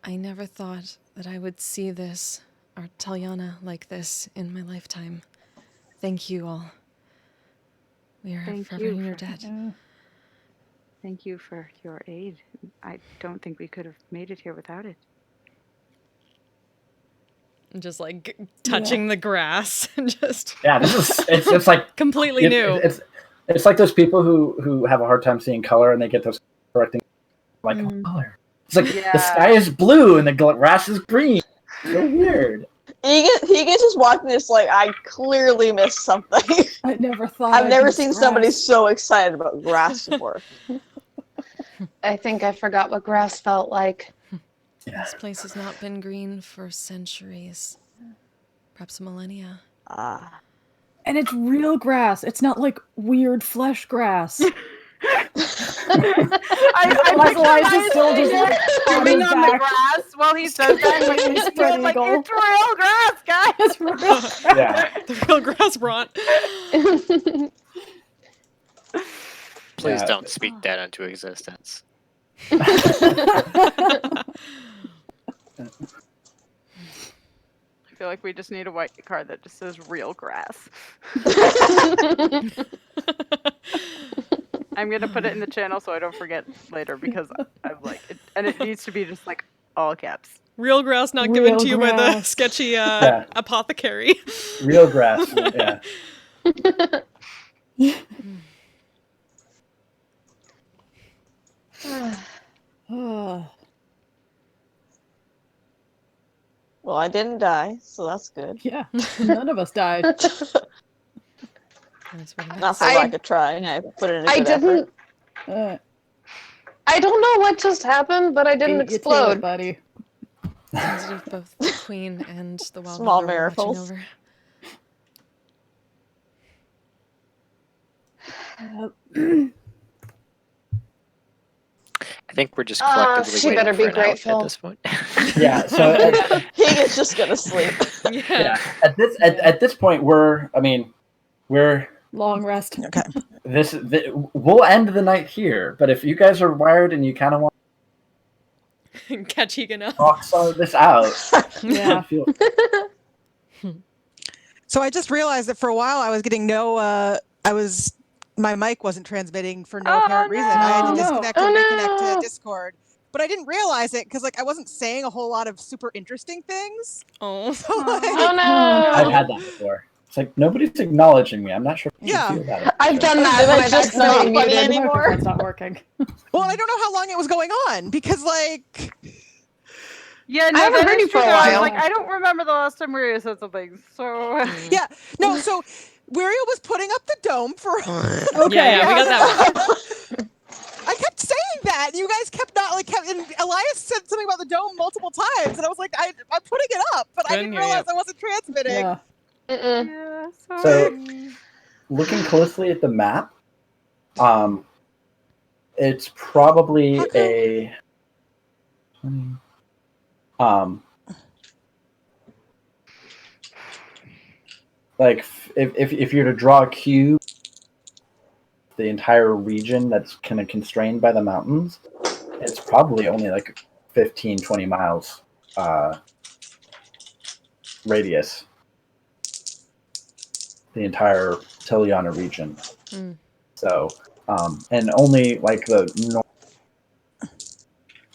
I never thought that I would see this, or Talyana like this in my lifetime. Thank you all. We are forever in your debt. Thank you for your aid. I don't think we could have made it here without it. And just like touching the grass and just this is it's like completely new. It's like those people who have a hard time seeing color and they get those correcting like color. It's like the sky is blue and the grass is green. So weird. He gets just walking just like, I clearly missed something. I never thought I've never seen somebody so excited about grass before. I think I forgot what grass felt like. This place has not been green for centuries. Perhaps millennia. And it's real grass. It's not like weird flesh grass. Elias is still just swimming on the grass while he says that. Like, it's real grass, guys. It's real grass. Yeah. The real grass brought. Please don't speak that into existence. I feel like we just need a white card that just says real grass. I'm gonna put it in the channel so I don't forget later because I'm like, and it needs to be just like all caps. Real grass not given to you by the sketchy apothecary. Real grass, yeah. Well, I didn't die, so that's good. Yeah, none of us died. Not so I could try. I put in a good didn't. effort. I don't know what just happened, but I didn't explode, buddy. Both the queen and the wild Small mother were watching miracles. over. I think we're just collectively she waiting better for be an out grateful. at this point. Yeah, so Higa's just gonna sleep. yeah. At this point we're long rest. Okay. We'll end the night here, but if you guys are wired and you kind of want Catch Higa up. to talk this out, Yeah. So I just realized that for a while I was getting my mic wasn't transmitting for no apparent reason. I had to disconnect and reconnect to Discord. But I didn't realize it because I wasn't saying a whole lot of super interesting things. Oh, So, like, Oh no! I've had that before. It's like nobody's acknowledging me. I'm not sure how Yeah. you feel about it. I've done that when I've just not accidentally funny muted. anymore. Microphone's not working. well, I don't know how long it was going on because Yeah, no, I haven't that heard is you for true, a though. I was while. like, I don't remember the last time Maria said something. So yeah, no. So Wiriel was putting up the dome for. Okay, yeah, we got that one. I kept saying that. You guys kept not and Elias said something about the dome multiple times, and I was like, I'm putting it up, but I Couldn't didn't hear you. realize I wasn't transmitting. Yeah. yeah, sorry. So, looking closely at the map, it's probably a like if you're to draw a cube, the entire region that's kind of constrained by the mountains, it's probably only like 15-20 miles radius. The entire Tiliana region. So, and only like the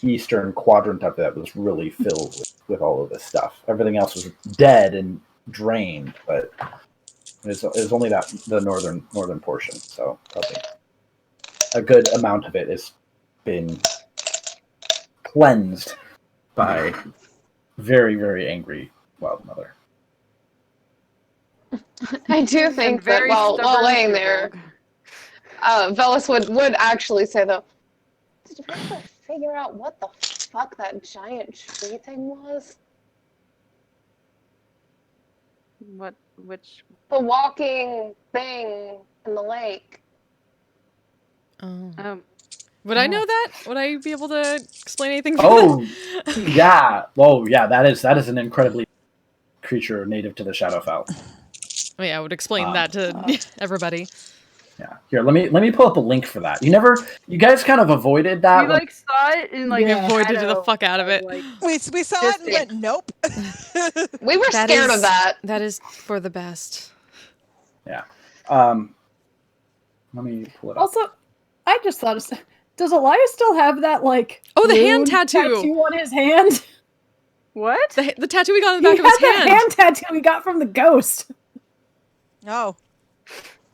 northeastern quadrant of that was really filled with all of this stuff. Everything else was dead and drained, but it was only the northern portion. So probably a good amount of it has been cleansed by very, very angry wild mother. I do think that very while stubborn laying too. there, Velis would actually say though, did you ever figure out what the fuck that giant tree thing was? Which? The walking thing in the lake. Would I know that? Would I be able to explain anything? Oh, yeah. Well, yeah. That is an incredibly creature native to the Shadowfell. Oh, yeah, I would explain that to everybody. Yeah. Here, let me pull up a link for that. You guys kind of avoided that. We saw it in We avoided the fuck out of it. We saw it and went nope. We were scared of that. That is for the best. Yeah. Let me pull it up. Also, I just thought, does Elias still have that the hand wound tattoo on his hand? What? The tattoo we got on the back of his hand. The hand tattoo we got from the ghost. Oh.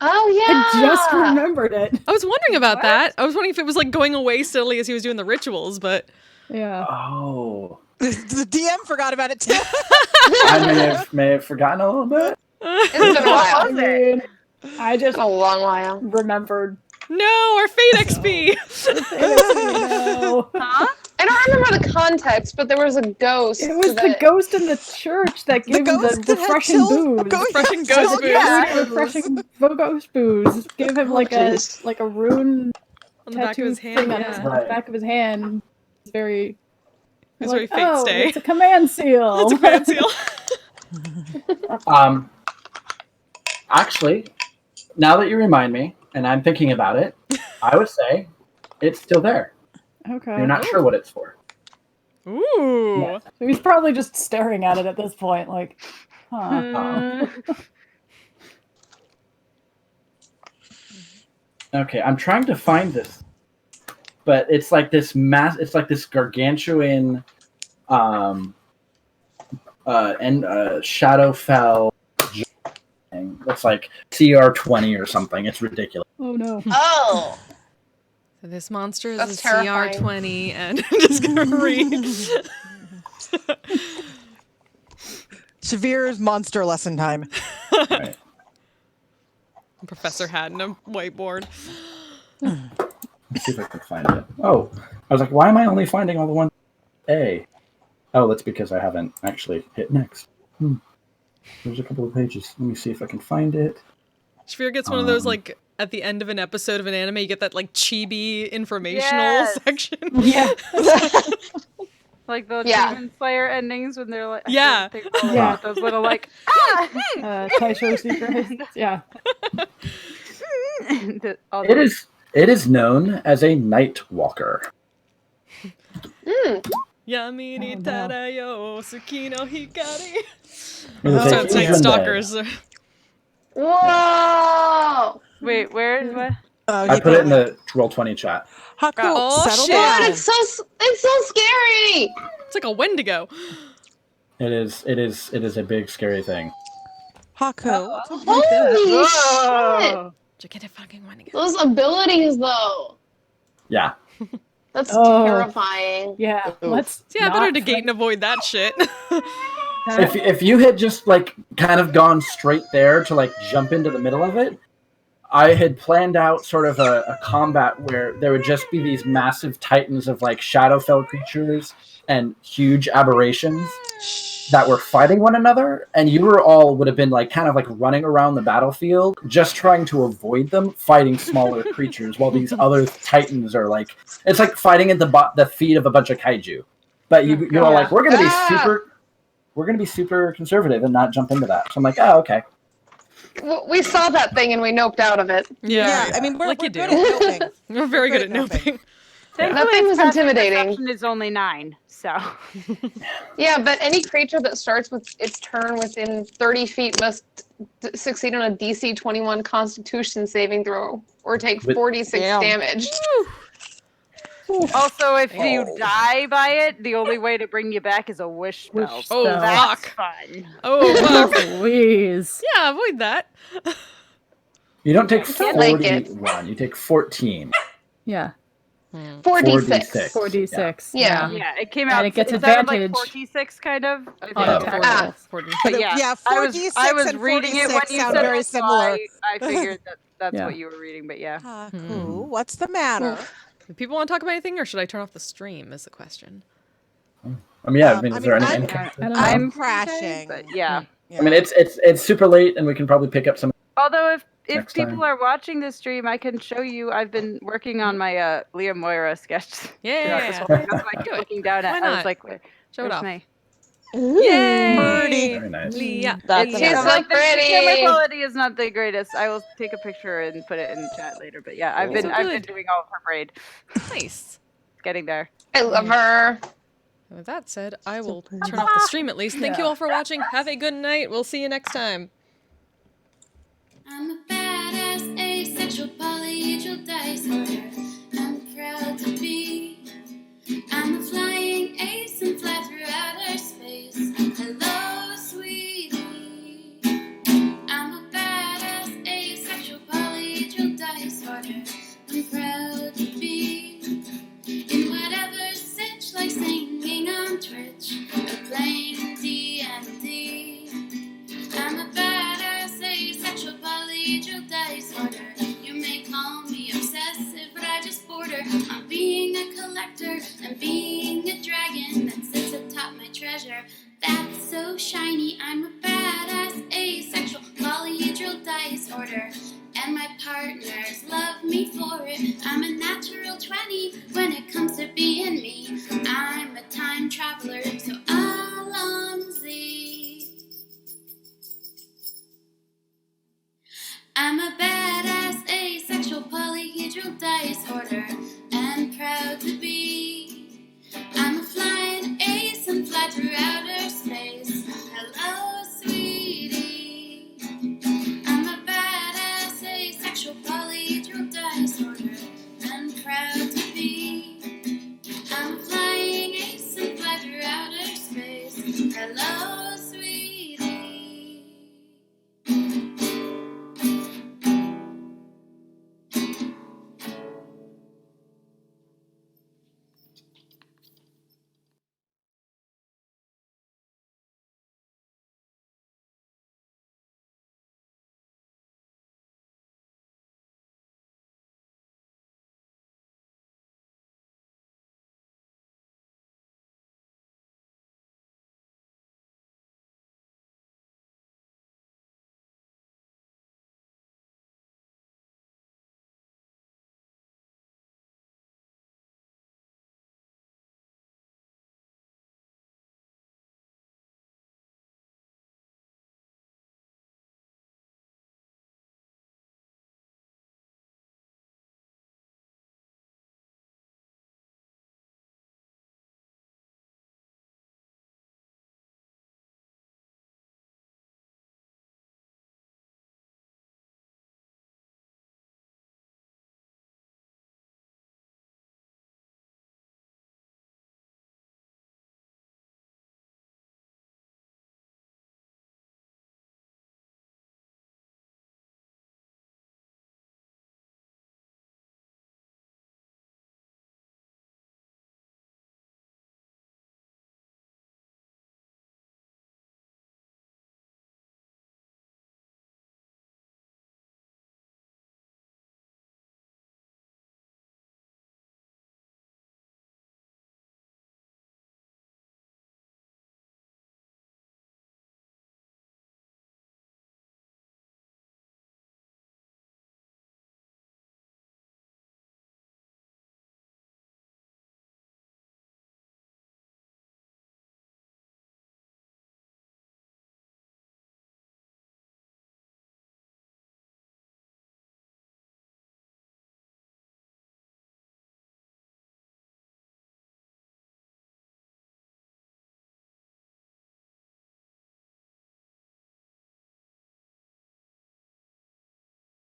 Oh yeah. I just remembered it. I was wondering about that. I was wondering if it was going away steadily as he was doing the rituals, but yeah. Oh. The DM forgot about it too. I may have forgotten a little bit. It's been a while. I mean, I just a long while. Remembered. No, our Fate XP. No. Huh? I don't remember the context, but there was a ghost. It was the ghost in the church that gave him the refreshing booze. Refreshing ghost booze. Yeah, refreshing ghost booze. Give him like a rune on the back of his hand. Thing on the back of his hand. It's very. It's very Fate stay. It's a command seal. It's a command seal. Actually, now that you remind me, and I'm thinking about it, I would say it's still there. Okay. You're not sure what it's for. Ooh. Yeah. So he's probably just staring at it at this point, huh. Okay, I'm trying to find this, but it's like this it's like this gargantuan, Shadowfell thing. It's like CR20 or something. It's ridiculous. Oh no. Oh. So this monster is That's a terrifying. CR20, and I'm just gonna read. Shavir's monster lesson time. Right. Professor had in a whiteboard. Let's see if I can find it. Oh, I was like, why am I only finding all the ones A? Oh, that's because I haven't actually hit next. There's a couple of pages. Let me see if I can find it. Shafir gets one of those at the end of an episode of an anime, you get that chibi informational section. Yeah. Like the Demon Slayer endings when they're like, yeah, those little Taisho secrets. Yeah. It is known as a night walker. Yamini tarayo tsukino hikari. Sounds like stalkers. Whoa! Wait, where is what? I put it in the Roll20 chat. Haku, Oh, settle shit. down. It's so scary. It's like a Wendigo. It is a big scary thing. Haku. Holy shit! Did you get a fucking Wendigo? Those abilities, though. Yeah. That's terrifying. Yeah. Let's. Better to gate and avoid that shit. If you had just kind of gone straight there to jump into the middle of it, I had planned out sort of a combat where there would just be these massive titans of Shadowfell creatures and huge aberrations that were fighting one another, and you would have been running around the battlefield just trying to avoid them, fighting smaller creatures while these other titans are it's like fighting at the feet of a bunch of kaiju. But you're all we're gonna be super conservative and not jump into that. So I'm like, oh, okay. We saw that thing and we noped out of it. Yeah, I mean, we're good at noping. We're very good at noping. That thing was intimidating. Perception is only 9, so. Yeah, but any creature that starts with its turn within 30 feet must succeed on a DC 21 Constitution saving throw or take 46 damage. Also, if you die by it, the only way to bring you back is a wish spell. Oh, that's fuck. fun. Oh, fuck. Please. Yeah, avoid that. You don't take can't like 41, you take 14. Yeah. 4d6. 4d6. Yeah. Yeah, it came out. And it gets sounded like advantage 4d6 kind of. I think. on attack rolls. But yeah, I was 4d6 and reading it when 46 you sound said very it, so similar. I figured that's Yeah. what you were reading. But yeah. Cool. What's the matter? Do people want to talk about anything, or should I turn off the stream? Is the question. I mean, yeah. Is there any? I'm crashing. But yeah. I mean, it's super late, and we can probably pick up some. Although if Next people time. are watching this stream, I can show you. I've been working on my Leah Moira sketch. Yeah. This whole thing. That's why I keep looking down at. Why I was not? like, Show it where's off. my? Yay! Very nice. Leah. That's She's amazing. so The camera pretty. quality is not the greatest. I will take a picture and put it in chat later. But yeah, I've been doing all of her braid. Nice. Getting there. I love her. With that said, I will turn off the stream at least. Thank you all for watching. Have a good night. We'll see you next time. I'm a badass asexual polyhedral dice holder. I'm proud to be. I'm a flying ace and fly through outer space. Hello, sweetie. I'm a badass asexual polyhedral dice holder. I'm proud to be in whatever sitch, like singing on Twitch or playing D&D. I'm a badass asexual polyhedral dice holder. You may call me obsessive, but I just border on being a collector and being a dragon that sits atop my treasure. That's so shiny. I'm a badass asexual polyhedral dice holder, and my partners love me for it. I'm a natural 20 when